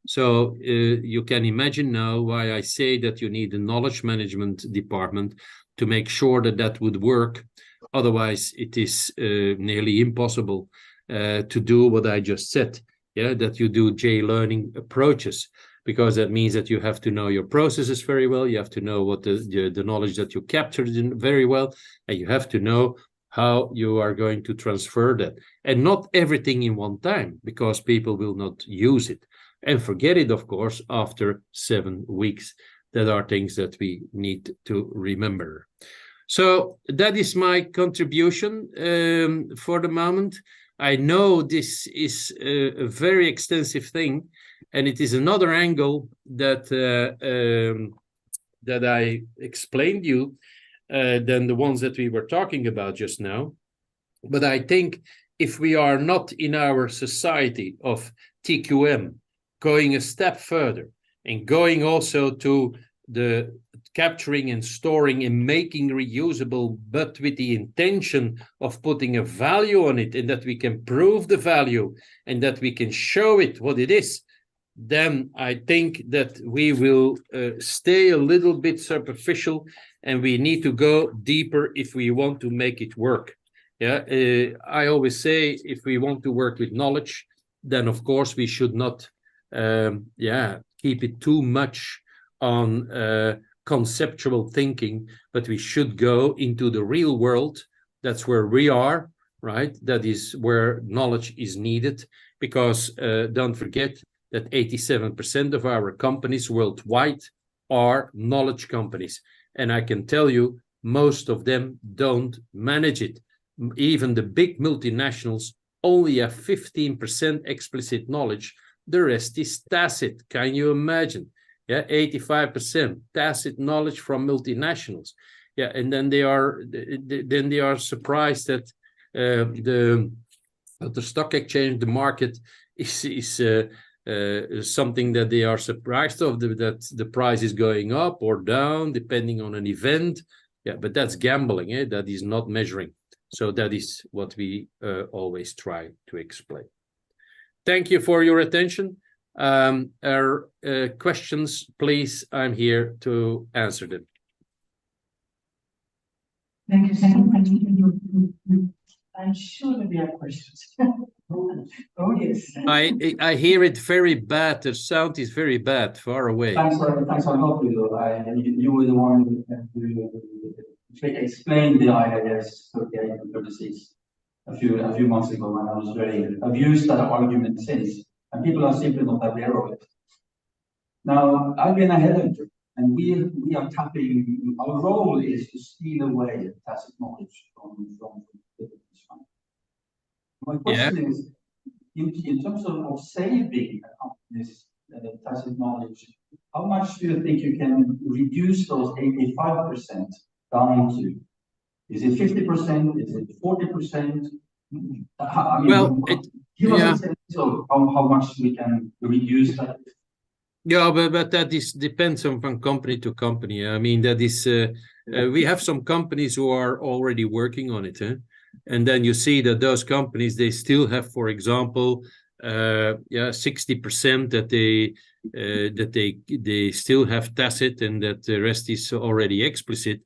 So you can imagine now why I say that you need a knowledge management department to make sure that that would work. Otherwise, it is nearly impossible to do what I just said, yeah, that you do J-learning approaches, because that means that you have to know your processes very well, you have to know what the knowledge that you captured in very well, and you have to know how you are going to transfer that. And not everything in one time, because people will not use it. And forget it, of course, after 7 weeks. That are things that we need to remember. So that is my contribution for the moment. I know this is a very extensive thing, and it is another angle that that I explained you than the ones that we were talking about just now. But I think if we are not in our society of TQM going a step further and going also to the capturing and storing and making reusable, but with the intention of putting a value on it, and that we can prove the value and that we can show it what it is, then I think that we will stay a little bit superficial, and we need to go deeper if we want to make it work. Yeah, I always say if we want to work with knowledge, then of course we should not, keep it too much on conceptual thinking, but we should go into the real world. That's where we are, right? That is where knowledge is needed, because don't forget that 87% of our companies worldwide are knowledge companies. And I can tell you, most of them don't manage it. Even the big multinationals only have 15% explicit knowledge. The rest is tacit. Can you imagine? Yeah, 85% tacit knowledge from multinationals. Yeah, and then they are surprised that the stock exchange, the market is something that they are surprised of, that the price is going up or down depending on an event. Yeah, but that's gambling. That is not measuring. So that is what we always try to explain. Thank you for your attention. Our questions, please, I'm here to answer them. Thank you so much. I'm sure that there are questions. Oh, yes. I hear it very bad. The sound is very bad, far away. Thanks for helping. You were the one who explained the IIS 38 and 36 a few months ago, and I was I've used that argument since, and people are simply not aware of it. Now, I've been a headhunter, and we are tapping. Our role is to steal away tacit knowledge from this fund. My question is, in terms of saving a company's tacit knowledge, how much do you think you can reduce those 85% down to? Is it 50%? Is it 40%? Give us a sense of how much we can reduce that. Yeah, but that depends on from company to company. I mean, that is we have some companies who are already working on it, and then you see that those companies, they still have, for example, 60% that they still have tacit, and that the rest is already explicit.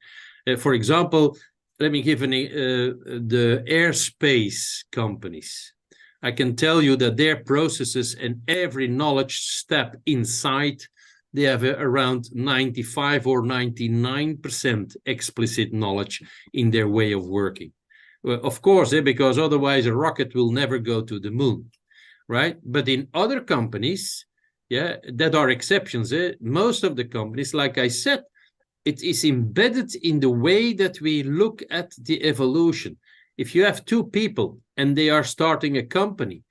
For example, let me give the airspace companies. I can tell you that their processes and every knowledge step inside, they have around 95 or 99% explicit knowledge in their way of working. Well, of course, because otherwise a rocket will never go to the moon, right? But in other companies, that are exceptions. Most of the companies, like I said, it is embedded in the way that we look at the evolution. If you have two people and they are starting a company,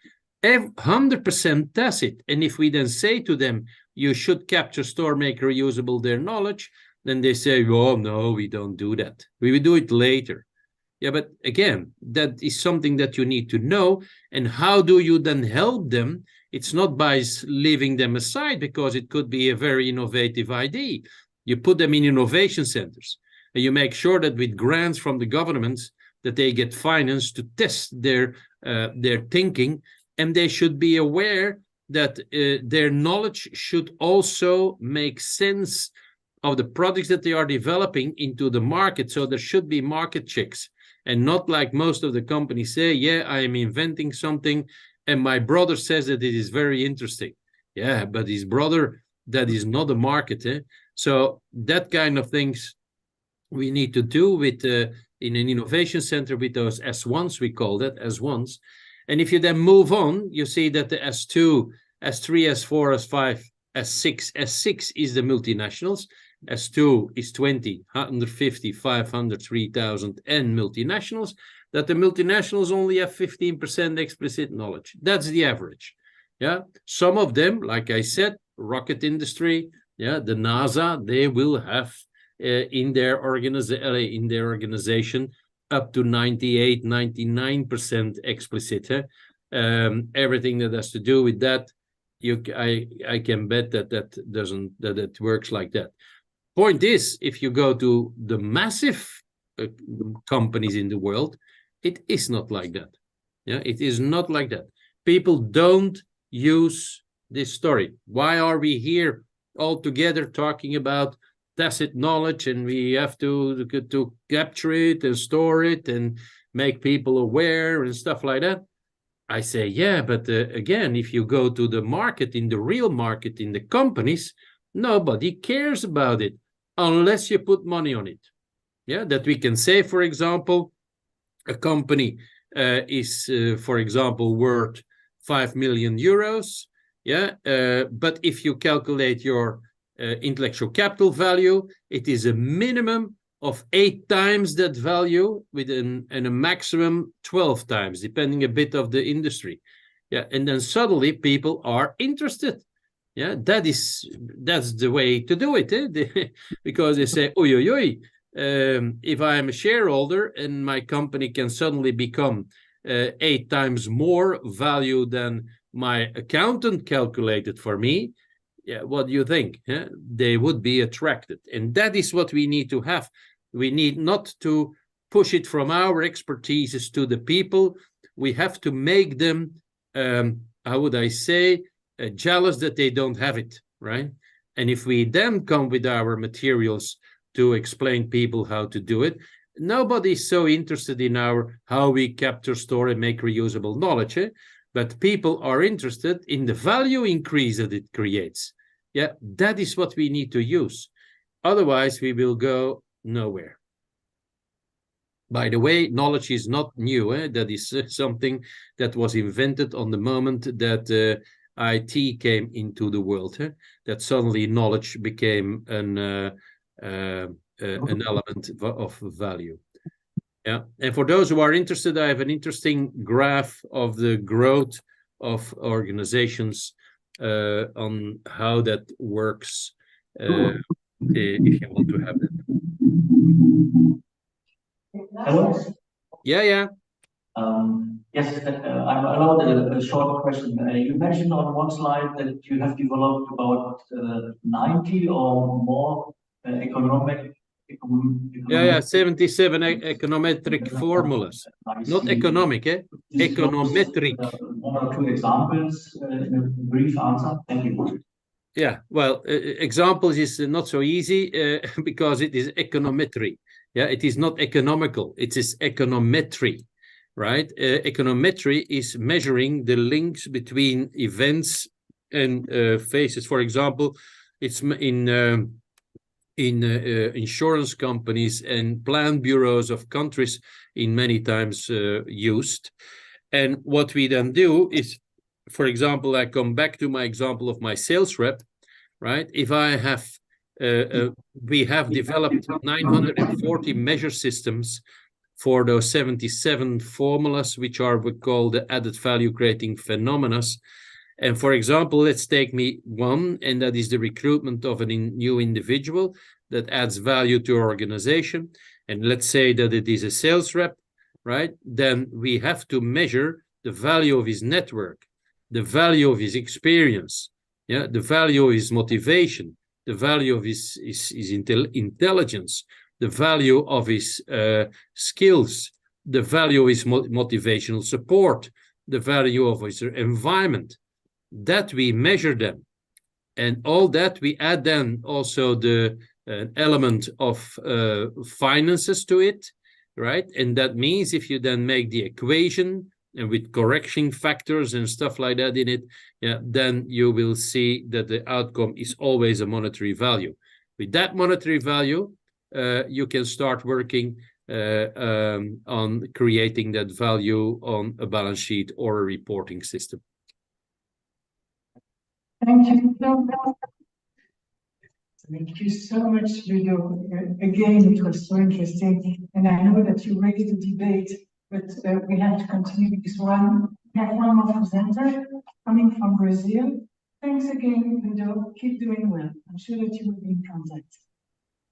100% tacit, and if we then say to them, you should capture, store, make reusable their knowledge, then they say, oh, no, we don't do that. We will do it later. Yeah, but again, that is something that you need to know. And how do you then help them? It's not by leaving them aside, because it could be a very innovative idea. You put them in innovation centers, and you make sure that with grants from the governments, that they get financed to test their thinking, and they should be aware that their knowledge should also make sense of the products that they are developing into the market. So there should be market checks, and not like most of the companies say, yeah, I am inventing something, and my brother says that it is very interesting. Yeah, but his brother, that is not a market. So that kind of things we need to do with in an innovation center with those S1s, we call that S1s. And if you then move on, you see that the S2, S3, S4, S5, S6, S6 is the multinationals, S2 is 20, 150, 500, 3,000, and multinationals, that the multinationals only have 15% explicit knowledge. That's the average. Yeah, some of them, like I said, rocket industry, the NASA, they will have in their organization up to 98, 99% explicit. Everything that has to do with that, I can bet that it works like that. Point is, if you go to the massive companies in the world, it is not like that. Yeah, it is not like that. People don't use this story. Why are we here all together talking about tacit knowledge, and we have to capture it and store it, and make people aware and stuff like that. I say, yeah, but again, if you go to the market, in the real market, in the companies, nobody cares about it unless you put money on it. Yeah, that we can say, for example, a company is, for example, worth 5 million euros. Yeah, but if you calculate your intellectual capital value, it is a minimum of 8 times that value, with and a maximum 12 times, depending a bit of the industry. Yeah, and then suddenly people are interested. Yeah, that's the way to do it, because they say, oi, oi, oi, if I am a shareholder and my company can suddenly become 8 times more value than my accountant calculated for me, yeah, what do you think? Yeah? They would be attracted. And that is what we need to have. We need not to push it from our expertises to the people. We have to make them, how would I say, jealous that they don't have it, right? And if we then come with our materials to explain people how to do it, nobody's so interested in our how we capture, store, and make reusable knowledge. But people are interested in the value increase that it creates. Yeah, that is what we need to use. Otherwise, we will go nowhere. By the way, knowledge is not new. That is something that was invented on the moment that IT came into the world. That suddenly knowledge became an element of value. Yeah, and for those who are interested, I have an interesting graph of the growth of organizations on how that works, if you want to have that. Hello? Yeah. Yes, I'm allowed a short question. You mentioned on one slide that you have developed about 90 or more economic. Yeah, 77 econometric formulas. Not economic, econometric. 1 or 2 examples in a brief answer. Thank you. Yeah, well, examples is not so easy because it is econometry. Yeah, it is not economical. It is econometry, right? Econometry is measuring the links between events and phases. For example, it's in insurance companies and plan bureaus of countries in many times used. And what we then do is, for example, I come back to my example of my sales rep, right? If I have, we have developed 940 measure systems for those 77 formulas, which are what we call the added value creating phenomena. And for example, let's take me one, and that is the recruitment of a new individual that adds value to our organization. And let's say that it is a sales rep, right? Then we have to measure the value of his network, the value of his experience, yeah, the value of his motivation, the value of his intelligence, the value of his skills, the value of his motivational support, the value of his environment. That we measure them, and all that we add then also the element of finances to it, right? And that means if you then make the equation and with correction factors and stuff like that in it, yeah, then you will see that the outcome is always a monetary value. With that monetary value, you can start working on creating that value on a balance sheet or a reporting system. Thank you. Thank you so much, Ludo. Again, it was so interesting. And I know that you're ready to debate, but we have to continue because we have one more presenter coming from Brazil. Thanks again, Ludo. Keep doing well. I'm sure that you will be in contact.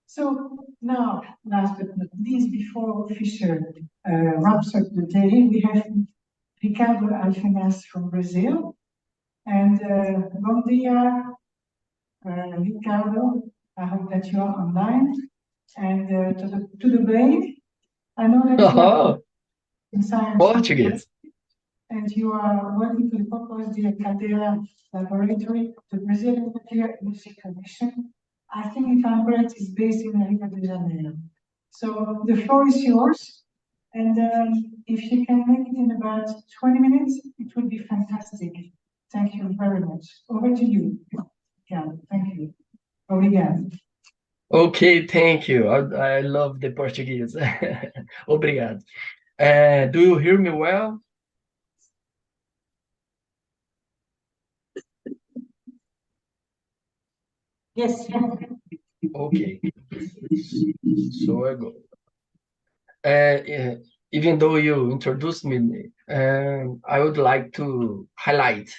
So now, last but not least, before Fisher wraps up the day, we have Ricardo Alfenas from Brazil. And bom dia, Ricardo. I hope that you are online. And to the bem, I know that you are in science. Portuguese. And you are working to the purpose the Cadeira Laboratory, the Brazilian Nuclear Energy Commission. I think, if I'm correct, is based in Rio de Janeiro. So the floor is yours. And if you can make it in about 20 minutes, it would be fantastic. Thank you very much. Over to you. Yeah, thank you. Obrigado. Okay, thank you. I love the Portuguese. Obrigado. Do you hear me well? Yes. Okay. So I go. Even though you introduced me, I would like to highlight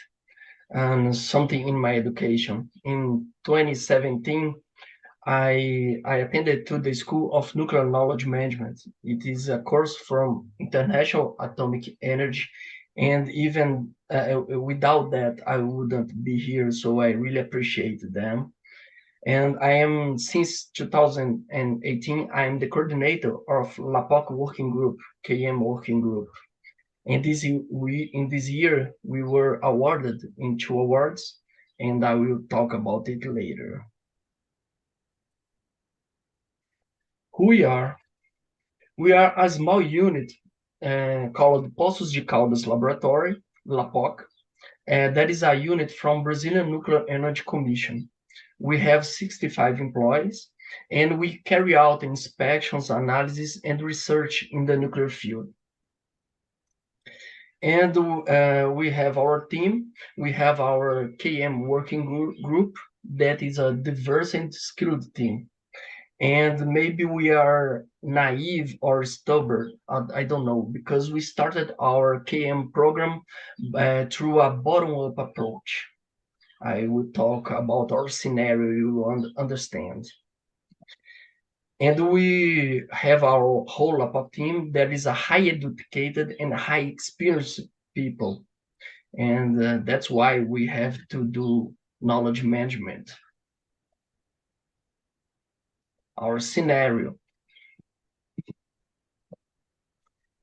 something in my education. In 2017, I attended to the School of Nuclear Knowledge Management. It is a course from International Atomic Energy, and even without that, I wouldn't be here. So I really appreciate them. And I am, since 2018, I am the coordinator of LAPOC Working Group, KM Working Group. And in this year, we were awarded in 2 awards, and I will talk about it later. Who we are? We are a small unit called Poços de Caldas Laboratory, LAPOC. That is a unit from Brazilian Nuclear Energy Commission. We have 65 employees, and we carry out inspections, analysis, and research in the nuclear field. And we have our team. We have our KM working group that is a diverse and skilled team. And maybe we are naive or stubborn, I don't know, because we started our KM program through a bottom-up approach. I will talk about our scenario, you will understand. And we have our whole LAPOC team that is a high educated and high experienced people. And that's why we have to do knowledge management. Our scenario.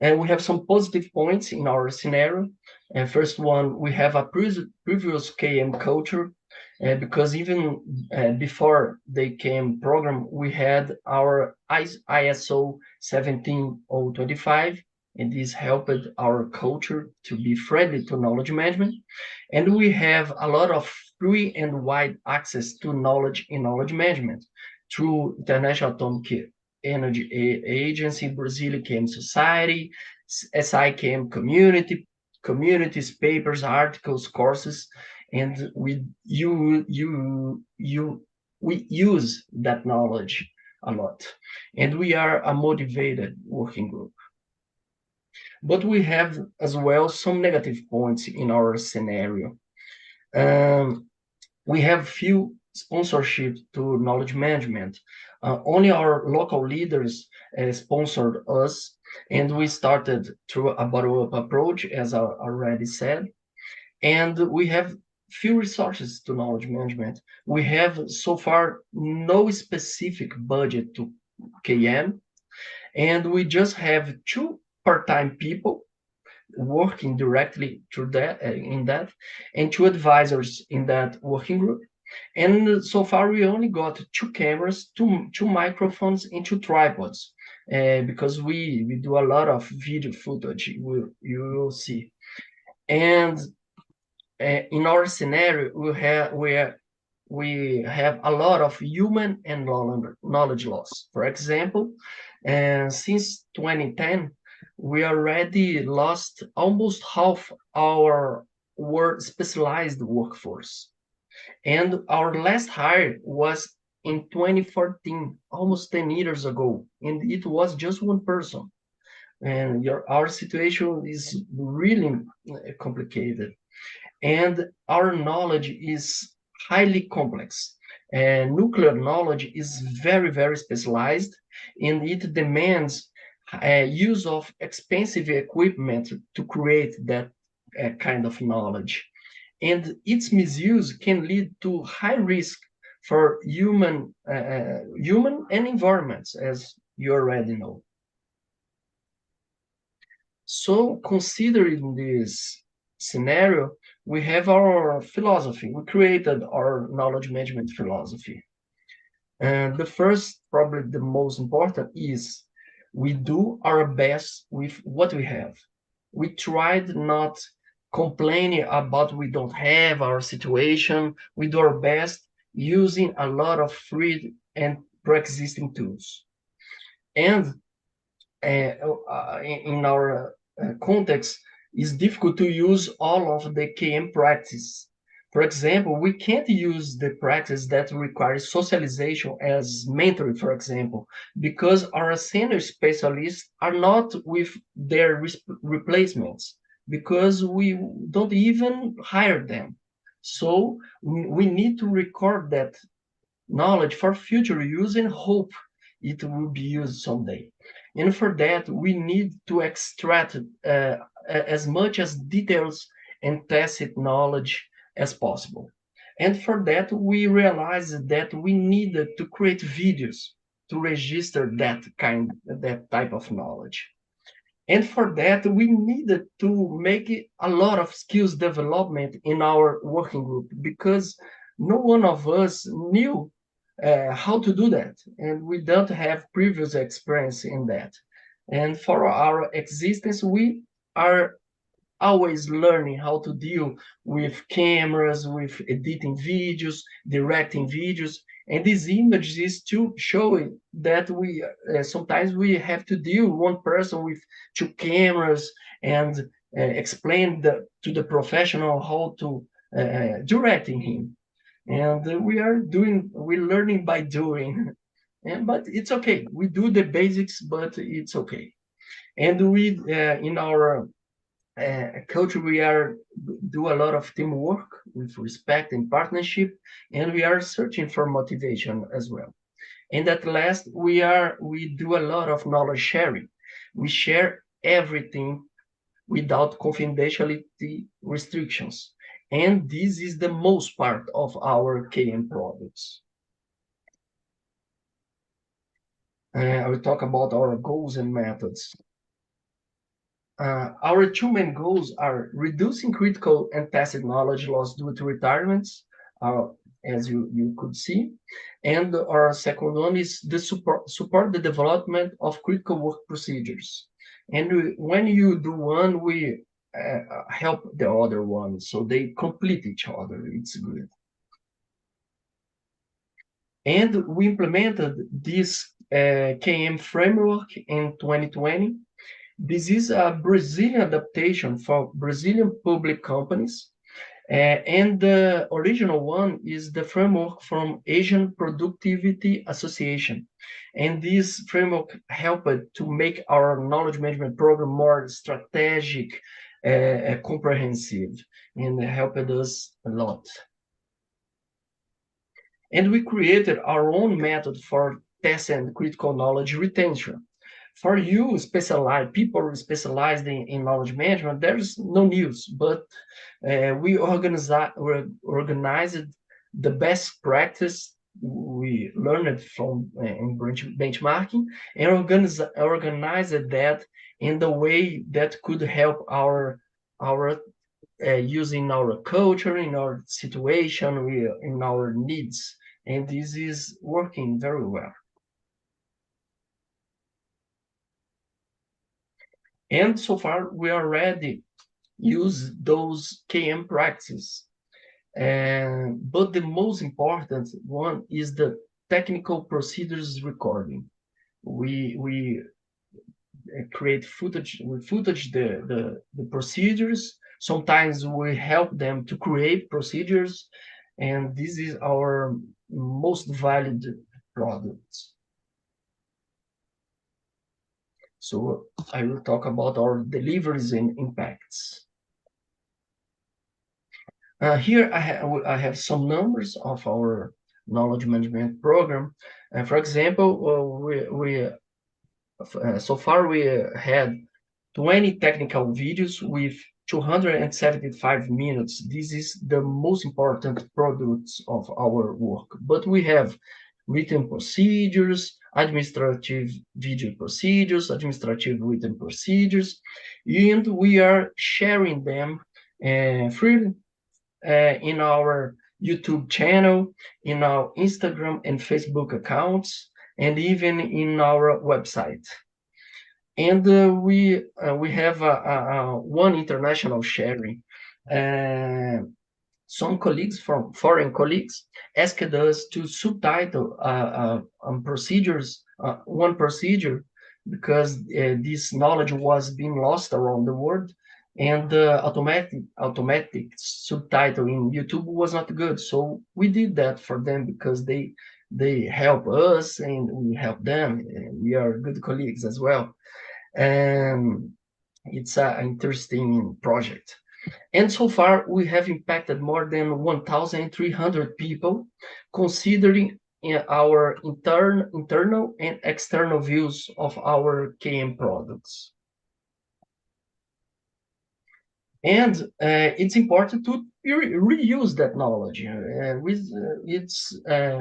And we have some positive points in our scenario. And first one, we have a previous KM culture, because even before the KM program, we had our ISO 17025, and this helped our culture to be friendly to knowledge management. And we have a lot of free and wide access to knowledge in knowledge management through International Atomic Energy Agency, Brazilian KM Society, SIKM communities, papers, articles, courses, and we use that knowledge a lot. And we are a motivated working group. But we have as well some negative points in our scenario. We have few sponsorship to knowledge management. Only our local leaders sponsored us, and we started through a bottom-up approach, as I already said. And we have few resources to knowledge management. We have so far no specific budget to KM, and we just have 2 part-time people working directly through that in that, and 2 advisors in that working group. And so far we only got 2 cameras, two microphones, and 2 tripods, because we do a lot of video footage, you will see. And in our scenario, we have a lot of human and knowledge loss. For example, since 2010, we already lost almost half our specialized workforce. And our last hire was in 2014, almost 10 years ago, and it was just 1 person. And our situation is really complicated. And our knowledge is highly complex. And nuclear knowledge is very, very specialized, and it demands use of expensive equipment to create that kind of knowledge. And its misuse can lead to high risk for human and environments, as you already know. So considering this scenario, we have our philosophy. We created our knowledge management philosophy. And the first, probably the most important, is We do our best with what we have. We tried not complaining about we don't have our situation. We do our best using a lot of free and pre-existing tools. And in our context, it's difficult to use all of the KM practice. For example, we can't use the practice that requires socialization as mentoring, for example, because our senior specialists are not with their replacements, because we don't even hire them. So we need to record that knowledge for future use and hope it will be used someday. And for that, we need to extract as much as details and tacit knowledge as possible. And for that, we realized that we needed to create videos to register that type of knowledge. And for that, we needed to make a lot of skills development in our working group, because no one of us knew how to do that, and we don't have previous experience in that. And for our existence, we are always learning how to deal with cameras, with editing videos, directing videos, and this image is to show that we sometimes we have to deal one person with two cameras and explain to the professional how to directing him. And we're learning by doing. But it's okay. We do the basics, but it's okay. And we, in our culture, we do a lot of teamwork with respect and partnership, and we are searching for motivation as well. And at last, we do a lot of knowledge sharing. We share everything without confidentiality restrictions. And this is the most part of our KM products. I will talk about our goals and methods. Our two main goals are reducing critical and tacit knowledge loss due to retirements, as you could see. And our second one is the support the development of critical work procedures. And when you do one, we help the other one, so they complete each other. It's good. And we implemented this KM framework in 2020. This is a Brazilian adaptation for Brazilian public companies. And the original one is the framework from Asian Productivity Association. And this framework helped to make our knowledge management program more strategic, comprehensive, and helped us a lot. And we created our own method for test and critical knowledge retention. For you people specialized in knowledge management, there's no news, but we organized the best practice we learned from in benchmarking, and organized that in the way that could help our using our culture, in our situation, in our needs, and this is working very well. And so far, we already use those KM practices. But the most important one is the technical procedures recording. We create footage, the procedures. Sometimes we help them to create procedures, and this is our most valued product. So I will talk about our deliveries and impacts. Here I have some numbers of our knowledge management program. For example, so far we had 20 technical videos with 275 minutes. This is the most important products of our work. But we have written procedures, administrative video procedures, administrative written procedures, and we are sharing them freely in our YouTube channel, in our Instagram and Facebook accounts, and even in our website. And we have one international sharing. Some colleagues from foreign colleagues asked us to subtitle procedures, one procedure, because this knowledge was being lost around the world, and automatic subtitle in YouTube was not good. So we did that for them because they help us and we help them. And we are good colleagues as well. And it's an interesting project. And so far, we have impacted more than 1,300 people, considering our internal and external views of our KM products. And it's important to reuse that knowledge.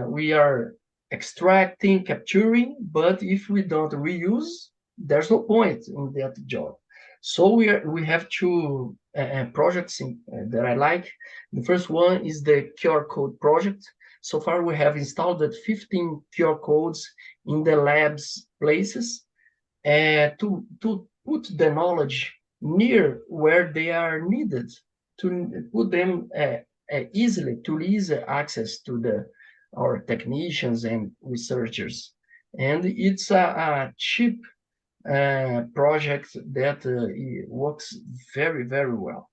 We are extracting, capturing, but if we don't reuse, there's no point in that job. So we have two projects that I like. The first one is the QR code project. So far, we have installed 15 QR codes in the labs places to put the knowledge near where they are needed, to put them easily, to easy access to our technicians and researchers. And it's a cheap project that works very, very well.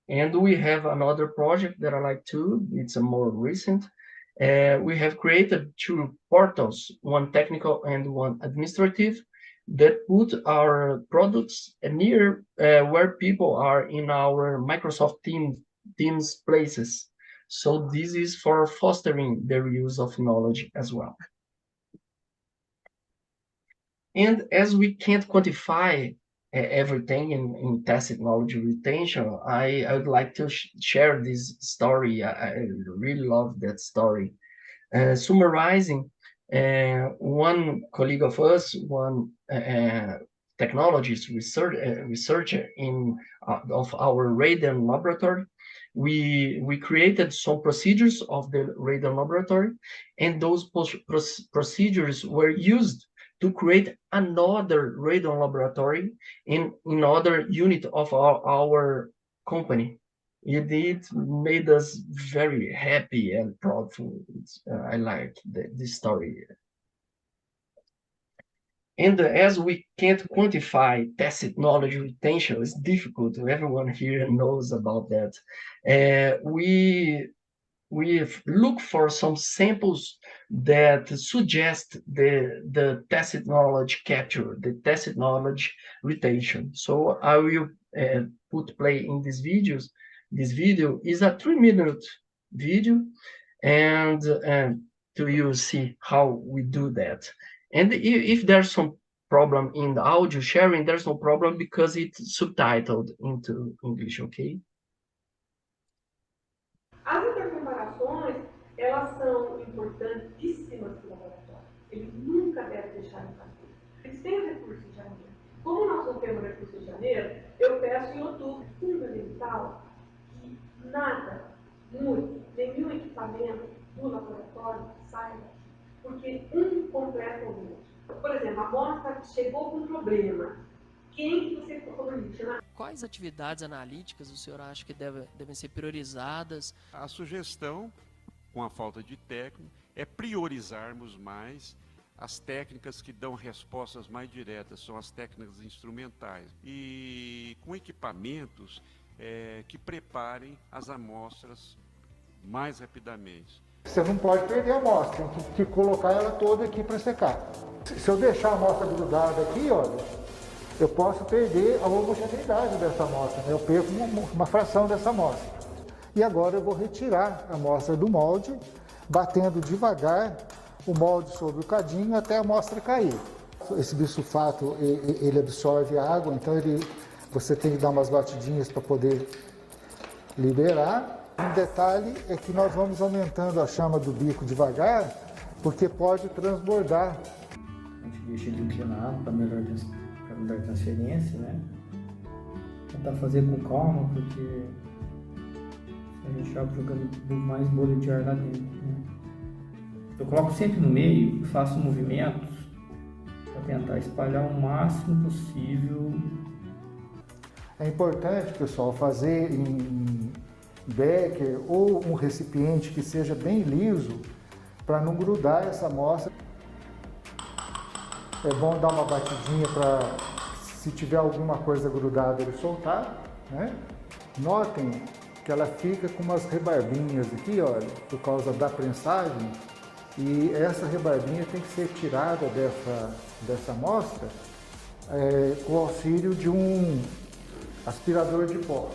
And we have another project that I like too. It's a more recent. We have created two portals, one technical and one administrative, that put our products near where people are in our Microsoft Teams places. So this is for fostering the reuse of knowledge as well. And as we can't quantify everything in tacit knowledge retention, I would like to share this story. I really love that story. Summarizing, one colleague of us, one technologist researcher of our radon laboratory, we created some procedures of the radon laboratory, and those procedures were used to create another radon laboratory in another unit of our company. It made us very happy and proud. I like this story. And as we can't quantify tacit knowledge retention, it's difficult. Everyone here knows about that. We look for some samples that suggest the tacit knowledge capture, the tacit knowledge retention. So I will put play in these videos. This video is a 3-minute video, and to you see how we do that. And if there's some problem in the audio sharing, there's no problem because it's subtitled into English, okay? As intercomparações, elas são importantíssimas para o laboratório. Ele nunca deve deixar de fazer. Eles têm recurso em janeiro. Como nós não temos recurso em janeiro, eu peço em outubro, fundamental, que nada mude, nenhum equipamento do laboratório saia daqui. Porque um completa o outro. Por exemplo, a amostra chegou com um problema. Quem que você colocou no lixo? Quais atividades analíticas o senhor acha que devem ser priorizadas? A sugestão, com a falta de técnico, é priorizarmos mais as técnicas que dão respostas mais diretas, são as técnicas instrumentais, e com equipamentos que preparem as amostras mais rapidamente. Você não pode perder a amostra, tem que colocar ela toda aqui para secar. Se eu deixar a amostra grudada aqui, olha, eu posso perder a homogeneidade dessa amostra, né? Eu perco uma fração dessa amostra. E agora eu vou retirar a amostra do molde, batendo devagar o molde sobre o cadinho até a amostra cair. Esse bisulfato, ele absorve a água, então você tem que dar umas batidinhas para poder liberar. Um detalhe é que nós vamos aumentando a chama do bico devagar, porque pode transbordar. A gente deixa dilucionado para melhor transferência, né? Tentar fazer com calma, porque a gente acaba jogando mais bolha de ar lá dentro, né? Eu coloco sempre no meio, faço movimentos para tentar espalhar o máximo possível. É importante, pessoal, fazer em becker ou um recipiente que seja bem liso para não grudar essa amostra. É bom dar uma batidinha para, se tiver alguma coisa grudada, ele soltar, né? Notem que ela fica com umas rebarbinhas aqui, olha, por causa da prensagem, e essa rebarbinha tem que ser tirada dessa amostra com o auxílio de um aspirador de pó.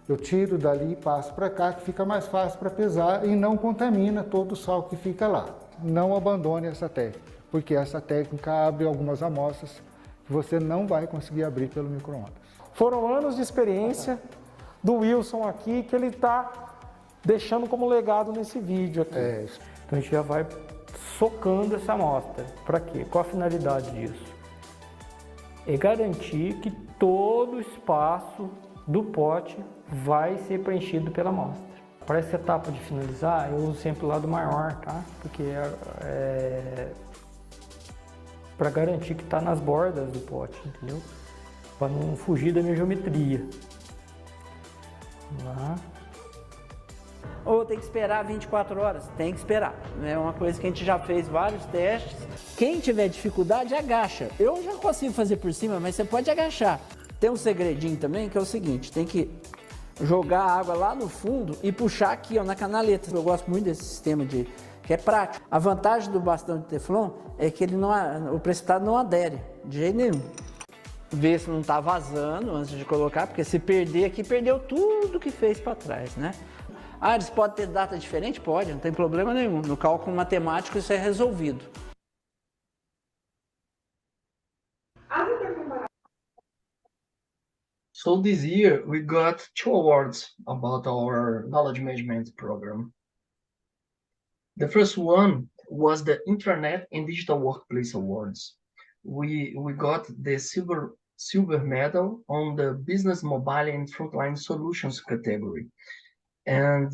Eu tiro dali e passo para cá, que fica mais fácil para pesar e não contamina todo o sal que fica lá. Não abandone essa técnica, porque essa técnica abre algumas amostras que você não vai conseguir abrir pelo micro-ondas. Foram anos de experiência do Wilson aqui, que ele está deixando como legado nesse vídeo aqui. Então a gente já vai socando essa amostra. Para quê? Qual a finalidade disso? É garantir que todo o espaço do pote vai ser preenchido pela amostra. Para essa etapa de finalizar, eu uso sempre o lado maior, tá? Porque para garantir que está nas bordas do pote, entendeu? Para não fugir da minha geometria. Vamos lá. Ou tem que esperar 24 horas? Tem que esperar. É uma coisa que a gente já fez vários testes. Quem tiver dificuldade, agacha. Eu já consigo fazer por cima, mas você pode agachar. Tem um segredinho também, que é o seguinte, tem que jogar a água lá no fundo e puxar aqui, ó, na canaleta. Eu gosto muito desse sistema que é prático. A vantagem do bastão de teflon é que o precipitado não adere, de jeito nenhum. Ver se não está vazando antes de colocar, porque se perder aqui, perdeu tudo que fez para trás, né? Ah, eles podem ter data diferente? Pode, não tem problema nenhum. No cálculo matemático isso é resolvido. So this year we got 2 awards about our knowledge management program. The first one was the Internet and Digital Workplace Awards. We got the silver medal on the Business Mobile and Frontline Solutions category. And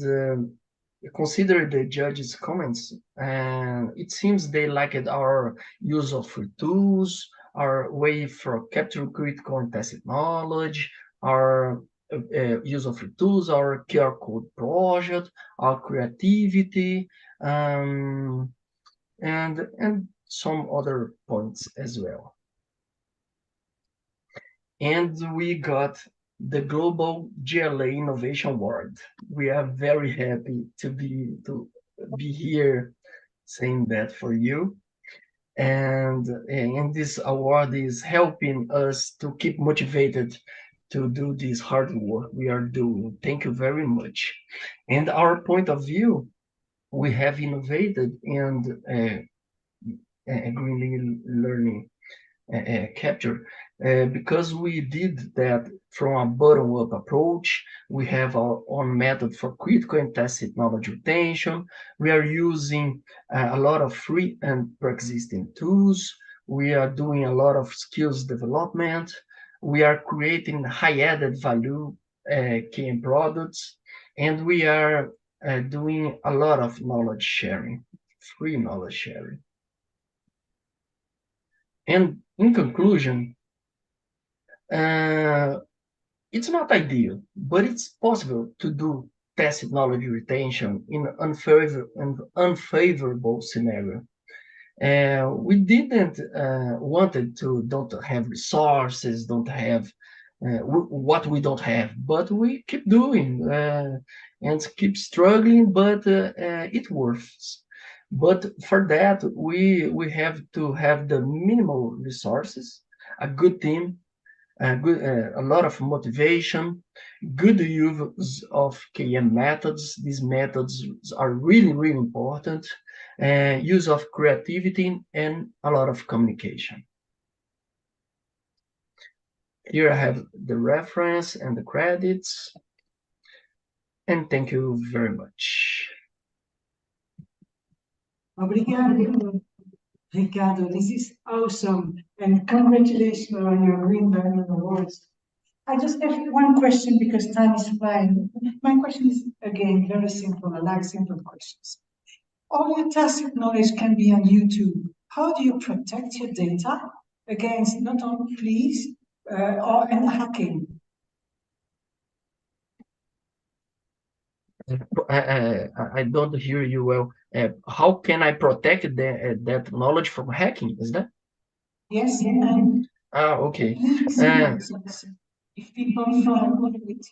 consider the judges' comments, and it seems they liked our use of free tools, our way for capturing critical and tacit knowledge, our use of free tools, our QR code project, our creativity, and some other points as well. And we got the Global GLA Innovation Award. We are very happy to be here saying that for you. And this award is helping us to keep motivated to do this hard work we are doing. Thank you very much. And our point of view, we have innovated in green learning capture because we did that from a bottom-up approach. We have our own method for critical and tacit knowledge retention. We are using a lot of free and pre-existing tools. We are doing a lot of skills development. We are creating high added value KM products, and we are doing a lot of knowledge sharing, free knowledge sharing. And in conclusion, it's not ideal, but it's possible to do tacit knowledge retention in an unfavorable scenario. We didn't wanted to don't have resources, don't have what we don't have, but we keep doing and keep struggling, but it works. But for that, we have to have the minimal resources, a good team, a lot of motivation, good use of KM methods. These methods are really, really important. Use of creativity and a lot of communication. Here I have the reference and the credits. And thank you very much. Obrigado, Ricardo. This is awesome. And congratulations on your Green Diamond Awards. I just have one question because time is flying. My question is, again, very simple. I like simple questions. All your tacit knowledge can be on YouTube. How do you protect your data? against not only fleas and hacking. I don't hear you well. How can I protect that knowledge from hacking? Is that? Yes, and Okay. if people follow with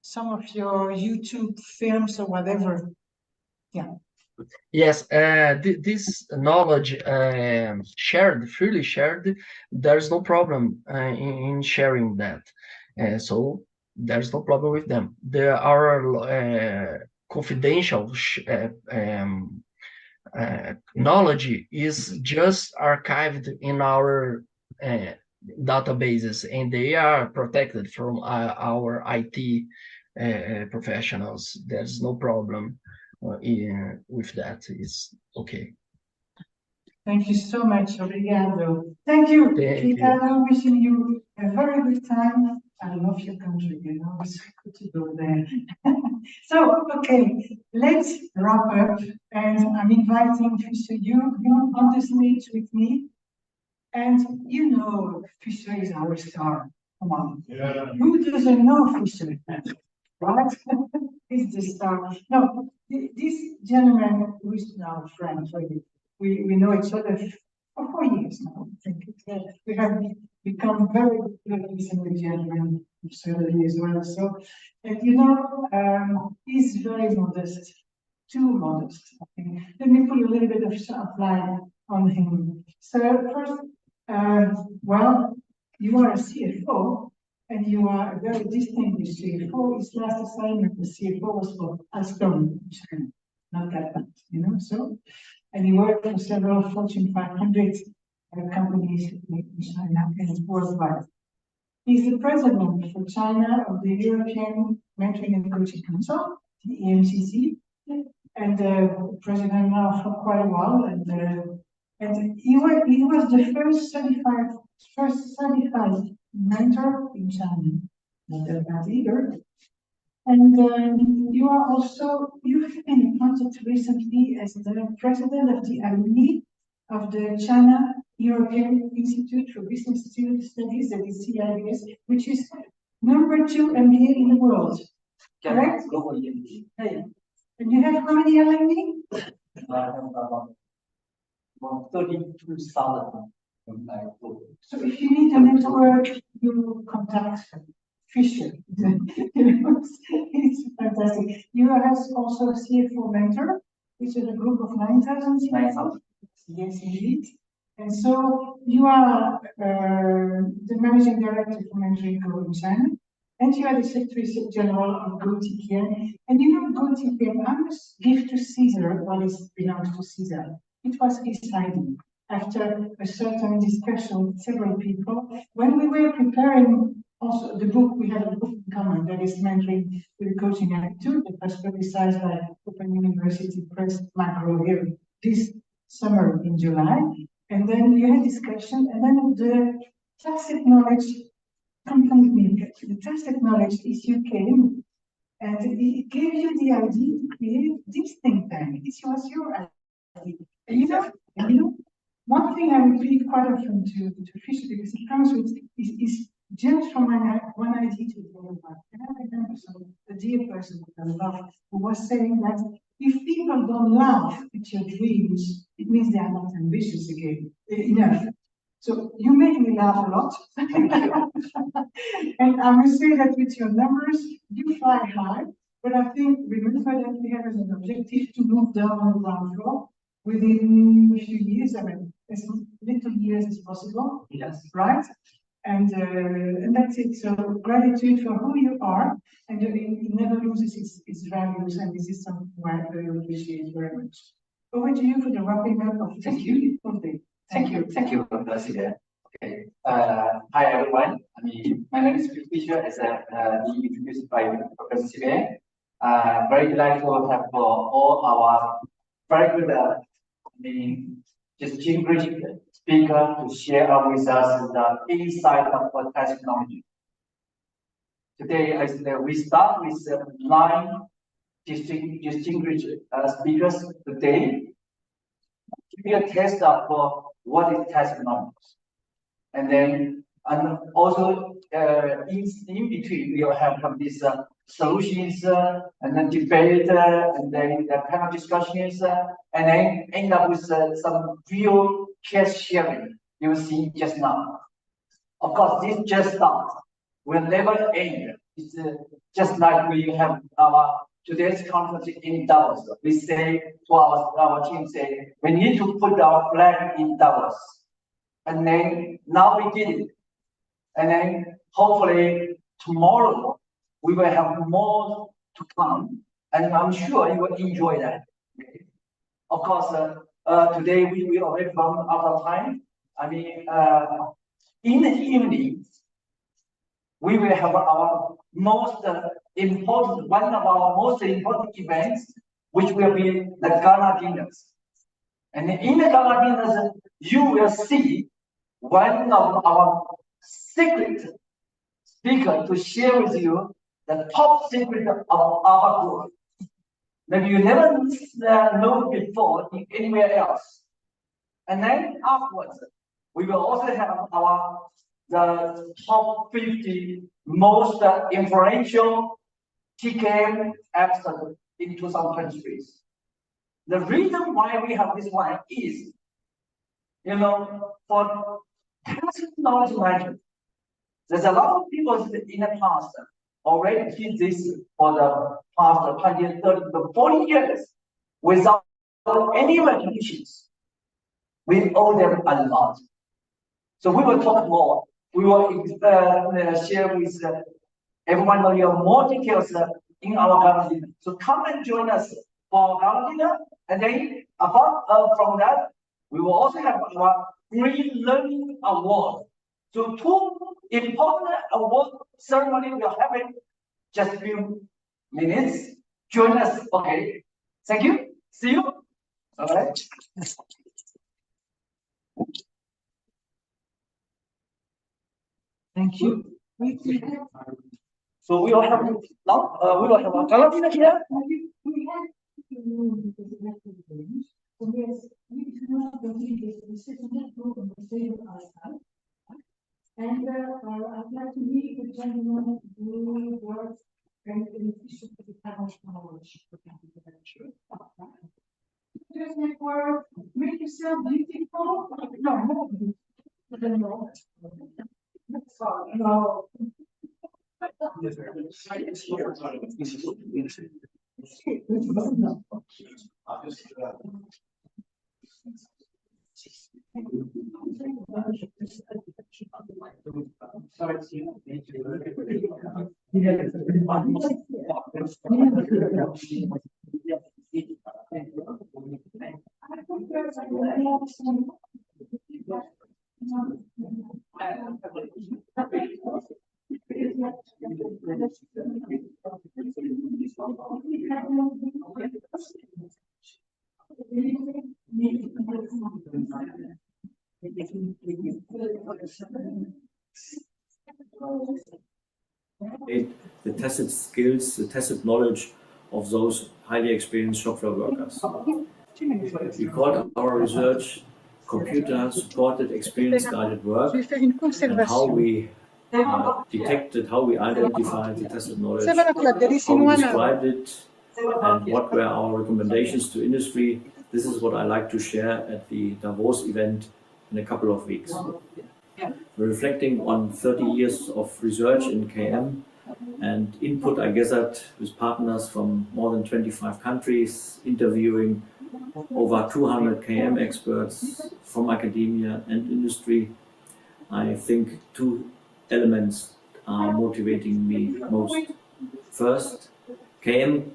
some of your YouTube films or whatever, yeah. Yes, this knowledge shared, freely shared, there's no problem in sharing that. So there's no problem with them. There are confidential knowledge is just archived in our databases, and they are protected from our IT professionals. There's no problem with that. It's okay. Thank you so much, obrigado. Thank you, Ricardo. Wishing you a very good time. I love your country, you know, it's good to go there. So, okay, let's wrap up. And I'm inviting Fisher, you on the stage with me. And you know, Fisher is our star. Come on. Yeah. Who doesn't know Fisher? Right? He's the star. No, this gentleman who is now a friend, we know each other for 4 years now. I think we have become very good friends with gentlemen certainly as well. So, and you know, he's very modest, too modest. I think. Let me put a little bit of spotlight on him. So first, well, you are a CFO. And you are a very distinguished CFO. His last assignment as CFO was for Alstom, China. Not that bad, you know. So, and he worked for several Fortune 500 companies in China and worldwide. He's the president for China of the European Mentoring and Coaching Council, the EMCC, and president now for quite a while. And he was the first certified mentor in China, not that bad either. And you have been appointed recently as the president of the alumni of the China European Institute for Business Studies, that is CIBS, which is #2 MBA in the world. Correct? Hey. And you have how many alumni? About 32,000. So if you need a network, you contact Fisher. It's fantastic. You are also a CFO mentor, which is a group of 9,000 CFOs. Yes, indeed. And so you are the managing director for Mentoring Go in China, and you are the Secretary General of GO-TKM. And you know, GO-TKM, I must give to Caesar what belongs to Caesar. It was his idea. After a certain discussion with several people, when we were preparing also the book, we had a book in common that is Mentoring with a Coaching Attitude that was publicized by Open University Press Macro here this summer in July. And then you had discussion, and then the tacit knowledge, come with me, the tacit knowledge issue came, and it gave you the idea to create this think tank. It was your idea. And you know, one thing I repeat quite often to Fisher, because it comes with, is just from one idea to the other one. And I remember a dear person that I love who was saying that if people don't laugh at your dreams, it means they are not ambitious enough. So you make me laugh a lot. And I must say that with your numbers, you fly high. But I think, remember that we have as an objective to move down on the ground floor within a few years. I mean, as little years as possible. Yes. Right? And that's it. So gratitude for who you are, and it never loses its values. And this is something I really appreciate very much. Over to you for the wrapping up of this beautiful day. Thank you, President. Okay. Hi everyone. I mean, my name is Fisher, as being introduced by Professor Sibe. Very delighted to have all our very good, distinguished speaker to share with us the insight of technology. Today, we start with 9 distinguished speakers today. Give me a taste of what is technology. and then and also in between we will have these solutions and then debate and then the panel discussions and then end up with some real case sharing you see just now. Of course, this just starts. Will never end. It's just like we have our today's conference in Davos. We say to our team, say we need to put our flag in Davos, and then now we did it, and then hopefully tomorrow we will have more to come, and I'm sure you will enjoy that. Of course, today we already run out of time. I mean, in the evening, we will have our most important, one of our most important events, which will be the gala dinners. And in the gala dinners, you will see one of our secret speakers to share with you the top secret of our group. Maybe you never know before in anywhere else. And then afterwards, we will also have the top 50 most influential TKM experts in 2023. The reason why we have this one is, you know, for tacit knowledge management, there's a lot of people in the past already did this for the past 20, 30, 40 years without any recognitions. We owe them a lot. So we will talk more. We will share with everyone of you more details in our gala dinner. So come and join us for our gala dinner. And then apart from that, we will also have our Green Learning Award. So two important award ceremony will happen just a few minutes. Join us. Okay. Thank you. See you. All right. Thank you. So we will have now. We will have a gala dinner here. And I'd like to meet the gentleman who works and beneficial to the Davos Forum. Just network, make yourself beautiful. No, no. Sorry, no. The tacit skills, the tacit knowledge of those highly experienced shop floor workers. We called our research computer-supported experience-guided work, and how we detected, how we identified the tacit knowledge, how we described it, and what were our recommendations to industry. This is what I like to share at the Davos event in a couple of weeks. We're reflecting on 30 years of research in KM and input I gathered with partners from more than 25 countries, interviewing over 200 KM experts from academia and industry. I think two elements are motivating me most. First, KM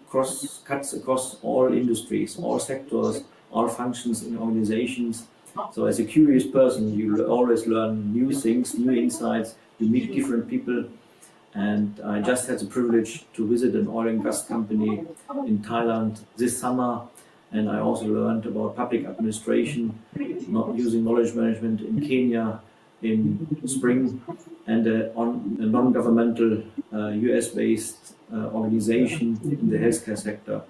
cuts across all industries, all sectors, all functions in organizations. So as a curious person, you always learn new things, new insights, you meet different people. And I just had the privilege to visit an oil and gas company in Thailand this summer. And I also learned about public administration, not using knowledge management in Kenya in spring, and on a non-governmental US-based organization in the healthcare sector.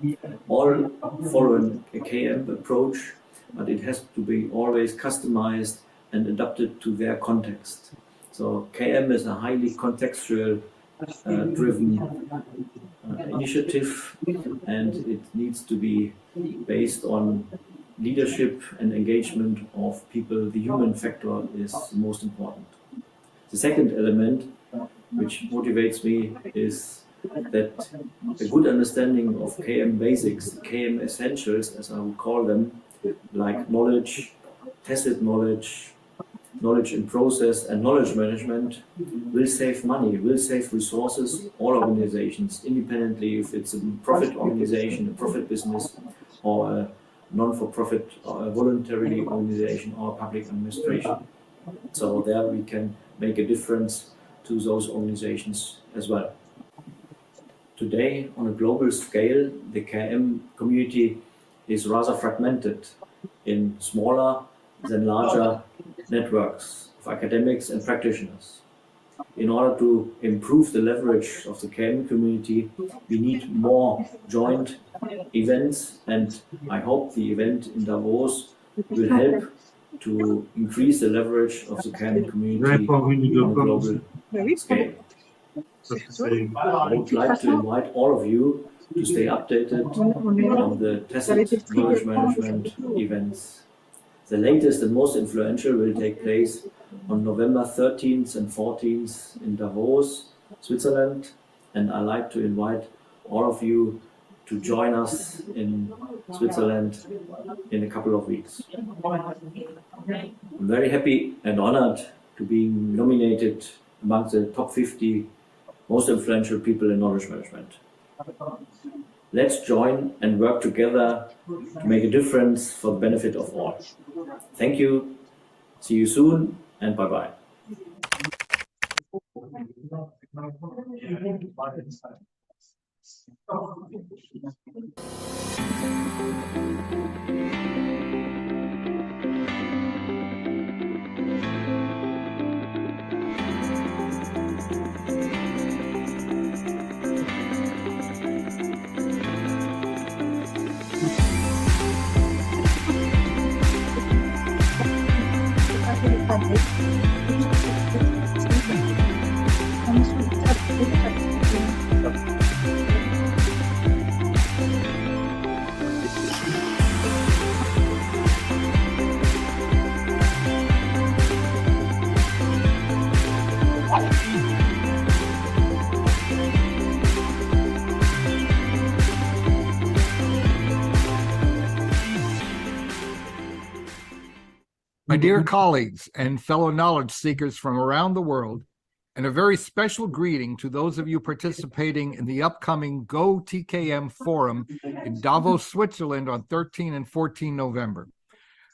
All following a KM approach, but it has to be always customized and adapted to their context. So KM is a highly contextual driven initiative, and it needs to be based on leadership and engagement of people. The human factor is most important. The second element which motivates me is that a good understanding of KM basics, KM essentials as I would call them, like knowledge, tacit knowledge, knowledge in process and knowledge management, will save money, will save resources, all organizations, independently if it's a profit organization, a profit business, or a non-for-profit voluntary organization or public administration. So there we can make a difference to those organizations as well. Today, on a global scale, the KM community is rather fragmented in smaller than larger networks of academics and practitioners. In order to improve the leverage of the KM community, we need more joint events, and I hope the event in Davos will help to increase the leverage of the KM community on a global scale. I would like to invite all of you to stay updated on the tacit knowledge management events. The latest and most influential will take place on November 13th and 14th in Davos, Switzerland, and I'd like to invite all of you to join us in Switzerland in a couple of weeks. I'm very happy and honored to be nominated among the top 50 most influential people in knowledge management. Let's join and work together to make a difference for the benefit of all. Thank you, see you soon, and bye-bye. My dear colleagues and fellow knowledge seekers from around the world, and a very special greeting to those of you participating in the upcoming GO-TKM Forum in Davos, Switzerland on 13 and 14 November.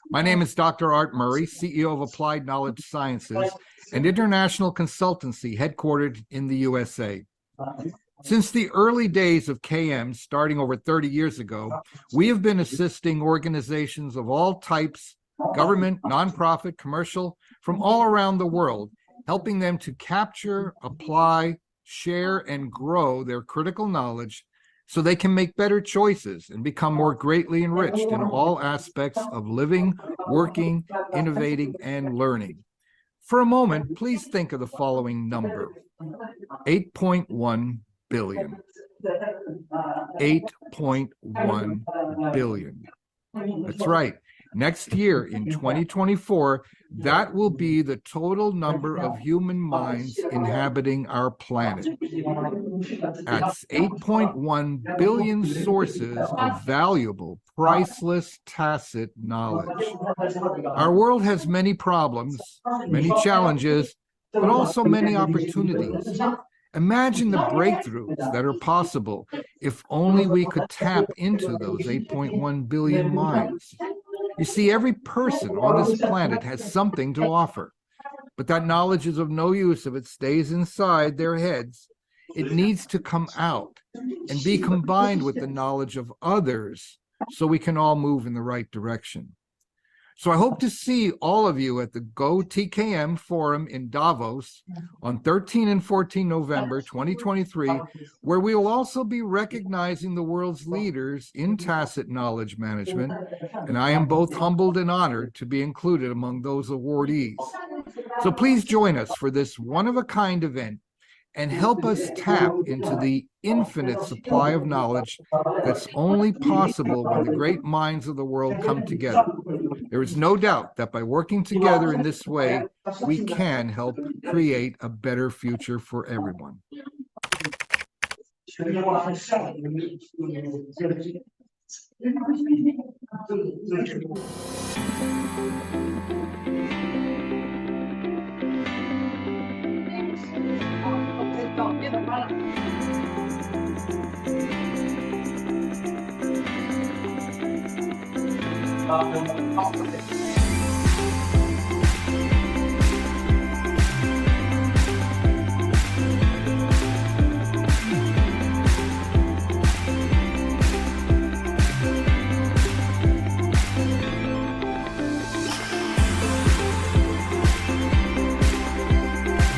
My name is Dr. Art Murray, CEO of Applied Knowledge Sciences, an international consultancy headquartered in the USA. Since the early days of KM, starting over 30 years ago, we have been assisting organizations of all types, government, nonprofit, commercial, from all around the world, helping them to capture, apply, share, and grow their critical knowledge so they can make better choices and become more greatly enriched in all aspects of living, working, innovating, and learning. For a moment, please think of the following number: 8.1 billion. 8.1 billion. That's right. Next year, in 2024, that will be the total number of human minds inhabiting our planet. That's 8.1 billion sources of valuable, priceless, tacit knowledge. Our world has many problems, many challenges, but also many opportunities. Imagine the breakthroughs that are possible if only we could tap into those 8.1 billion minds. You see, every person on this planet has something to offer, but that knowledge is of no use if it stays inside their heads. It needs to come out and be combined with the knowledge of others so we can all move in the right direction. So I hope to see all of you at the GO-TKM Forum in Davos on 13 and 14 November 2023, where we will also be recognizing the world's leaders in tacit knowledge management, and I am both humbled and honored to be included among those awardees. So please join us for this one-of-a-kind event and help us tap into the infinite supply of knowledge that's only possible when the great minds of the world come together. There is no doubt that by working together in this way, we can help create a better future for everyone.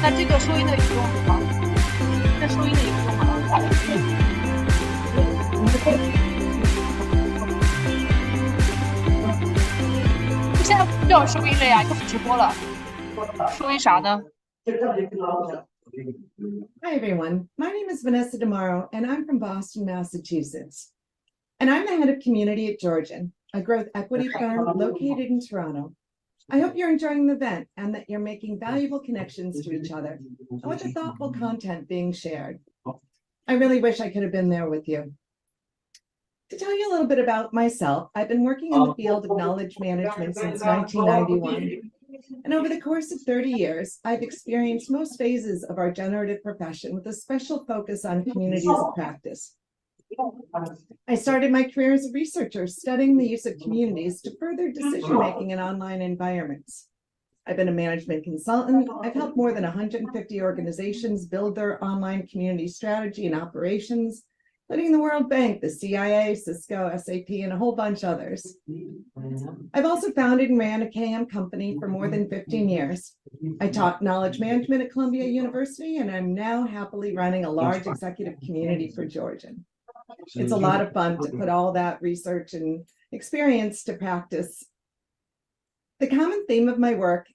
那这个收音的有用吗？这收音的有用吗？现在不叫收音了呀，又直播了。收音啥呢？ Hi, everyone. My name is Vanessa DeMauro, and I'm from Boston, Massachusetts. And I'm the head of community at Georgian, a growth equity firm located in Toronto. I hope you're enjoying the event and that you're making valuable connections to each other and with the thoughtful content being shared. I really wish I could have been there with you. To tell you a little bit about myself, I've been working in the field of knowledge management since 1991. And over the course of 30 years, I've experienced most phases of our generative profession with a special focus on communities of practice. I started my career as a researcher studying the use of communities to further decision-making in online environments. I've been a management consultant. I've helped more than 150 organizations build their online community strategy and operations, including the World Bank, the CIA, Cisco, SAP, and a whole bunch others. I've also founded and ran a KM company for more than 15 years. I taught knowledge management at Columbia University, and I'm now happily running a large executive community for Georgian. It's a lot of fun to put all that research and experience to practice. The common theme of my work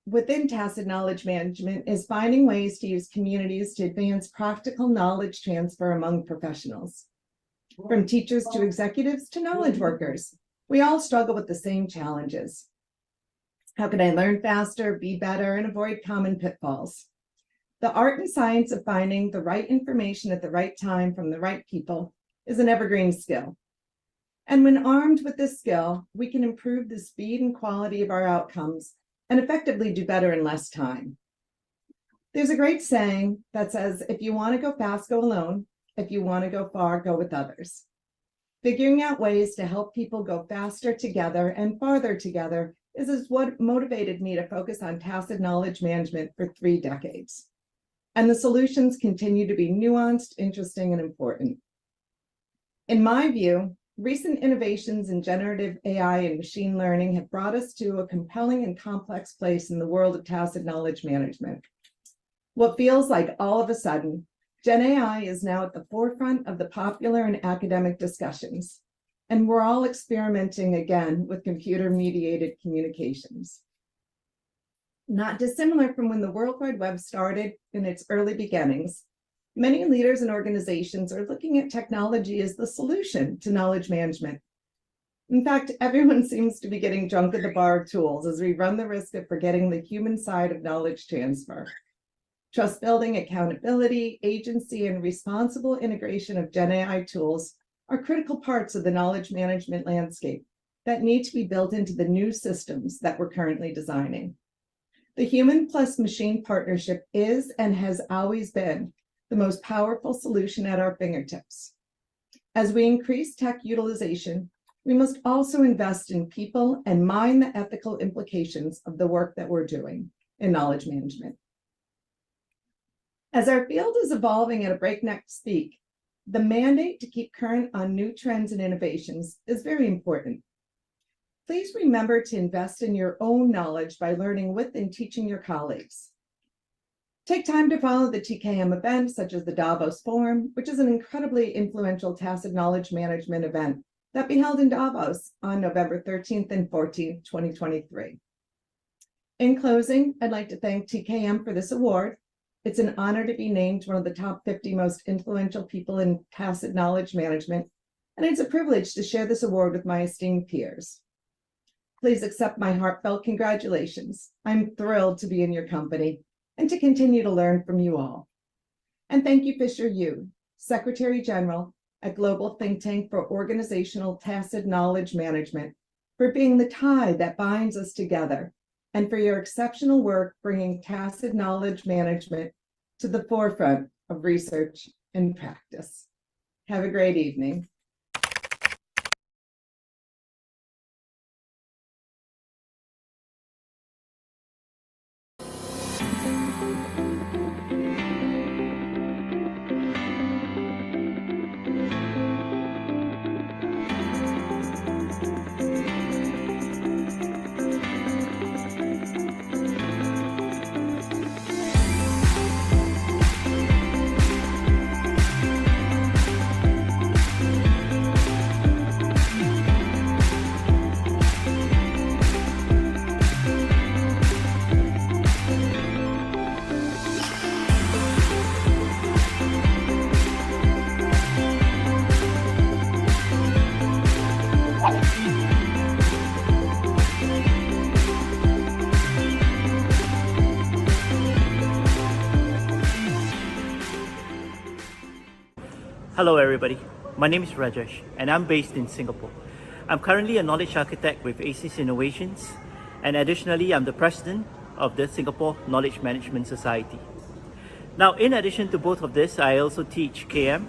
within tacit knowledge management is finding ways to use communities to advance practical knowledge transfer among professionals. From teachers to executives to knowledge workers, we all struggle with the same challenges. How can I learn faster, be better, and avoid common pitfalls? The art and science of finding the right information at the right time from the right people is an evergreen skill. And when armed with this skill, we can improve the speed and quality of our outcomes and effectively do better in less time. There's a great saying that says, if you want to go fast, go alone. If you want to go far, go with others. Figuring out ways to help people go faster together and farther together is what motivated me to focus on tacit knowledge management for 3 decades. And the solutions continue to be nuanced, interesting, and important. In my view, recent innovations in generative AI and machine learning have brought us to a compelling and complex place in the world of tacit knowledge management. What feels like all of a sudden, Gen AI is now at the forefront of the popular and academic discussions, and we're all experimenting again with computer-mediated communications. Not dissimilar from when the World Wide Web started in its early beginnings, many leaders and organizations are looking at technology as the solution to knowledge management. In fact, everyone seems to be getting drunk at the bar of tools as we run the risk of forgetting the human side of knowledge transfer. Trust building, accountability, agency, and responsible integration of Gen AI tools are critical parts of the knowledge management landscape that need to be built into the new systems that we're currently designing. The human plus machine partnership is and has always been the most powerful solution at our fingertips. As we increase tech utilization, we must also invest in people and mind the ethical implications of the work that we're doing in knowledge management. As our field is evolving at a breakneck speed, the mandate to keep current on new trends and innovations is very important. Please remember to invest in your own knowledge by learning with and teaching your colleagues. Take time to follow the TKM events such as the Davos Forum, which is an incredibly influential tacit knowledge management event that be held in Davos on November 13th and 14th, 2023. In closing, I'd like to thank TKM for this award. It's an honor to be named one of the top 50 most influential people in tacit knowledge management, and it's a privilege to share this award with my esteemed peers. Please accept my heartfelt congratulations. I'm thrilled to be in your company and to continue to learn from you all. And thank you, Fisher Yu, Secretary General at Global Think Tank for Organizational Tacit Knowledge Management, for being the tie that binds us together, and for your exceptional work bringing tacit knowledge management to the forefront of research and practice. Have a great evening. Hello everybody, my name is Rajesh and I'm based in Singapore. I'm currently a knowledge architect with ACES Innovations, and additionally I'm the president of the Singapore Knowledge Management Society. Now, in addition to both of this, I also teach KM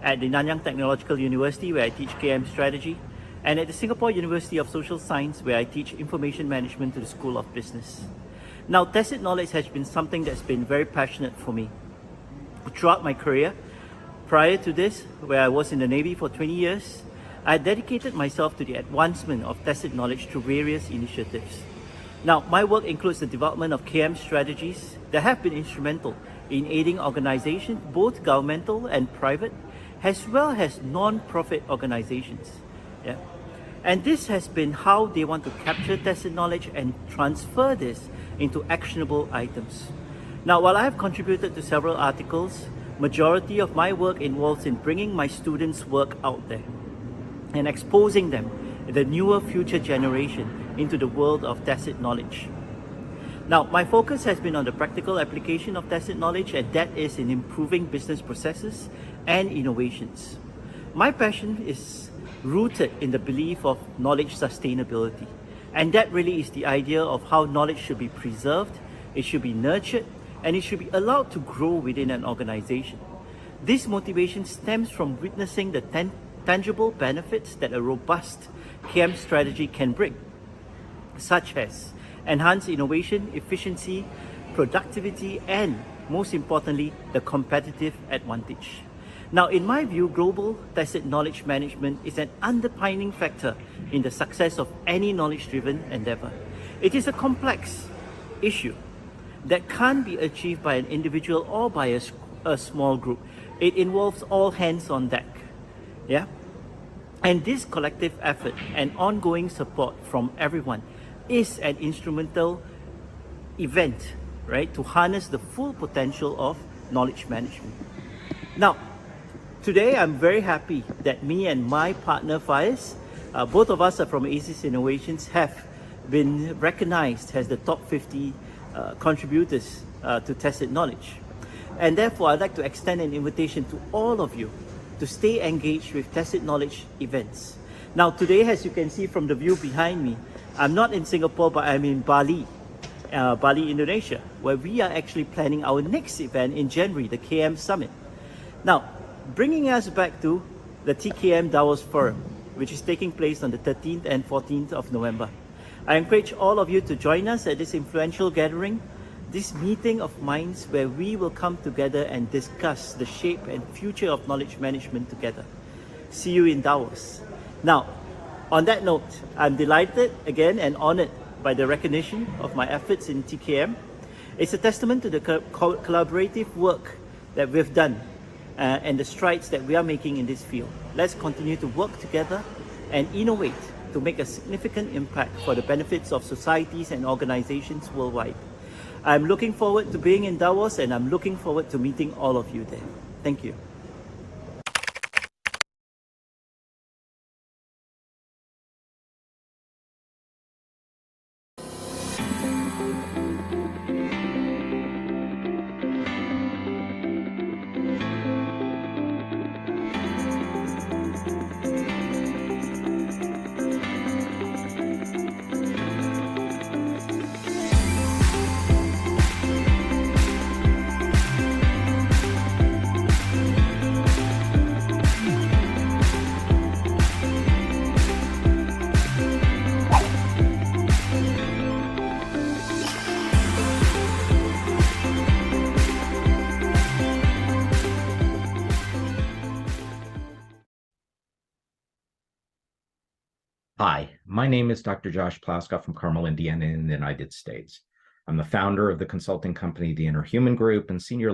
at the Nanyang Technological University, where I teach KM strategy, and at the Singapore University of Social Science, where I teach information management to the School of Business. Now, tacit knowledge has been something that's been very passionate for me throughout my career. Prior to this, where I was in the Navy for 20 years, I dedicated myself to the advancement of tacit knowledge through various initiatives. Now, my work includes the development of KM strategies that have been instrumental in aiding organizations, both governmental and private, as well as non-profit organizations. Yeah. And this has been how they want to capture tacit knowledge and transfer this into actionable items. Now, while I have contributed to several articles, majority of my work involves in bringing my students' work out there and exposing them, the newer future generation, into the world of tacit knowledge. Now, my focus has been on the practical application of tacit knowledge, and that is in improving business processes and innovations. My passion is rooted in the belief of knowledge sustainability, and that really is the idea of how knowledge should be preserved, it should be nurtured, and it should be allowed to grow within an organization. This motivation stems from witnessing the tangible benefits that a robust KM strategy can bring, such as enhanced innovation, efficiency, productivity, and most importantly, the competitive advantage. Now, in my view, global tacit knowledge management is an underpinning factor in the success of any knowledge-driven endeavor. It is a complex issue that can't be achieved by an individual or by a small group. It involves all hands on deck. Yeah? And this collective effort and ongoing support from everyone is an instrumental event, right, to harness the full potential of knowledge management. Now, today I'm very happy that me and my partner Faiz, both of us are from ACES Innovations, have been recognized as the top 50 contributors to tacit knowledge. And therefore, I'd like to extend an invitation to all of you to stay engaged with tacit knowledge events. Now, today, as you can see from the view behind me, I'm not in Singapore, but I'm in Bali, Indonesia, where we are actually planning our next event in January, the KM Summit. Now, bringing us back to the TKM Davos Forum, which is taking place on the 13th and 14th of November. I encourage all of you to join us at this influential gathering, this meeting of minds where we will come together and discuss the shape and future of knowledge management together. See you in Davos. Now, On that note, I'm delighted again and honored by the recognition of my efforts in TKM. It's a testament to the collaborative work that we've done and the strides that we are making in this field. Let's continue to work together and innovate to make a significant impact for the benefits of societies and organizations worldwide. I'm looking forward to being in Davos, and I'm looking forward to meeting all of you there. Thank you. Hi, my name is Dr. Josh Plaskoff from Carmel, Indiana in the United States. I'm the founder of the consulting company, the Inner Human Group, and senior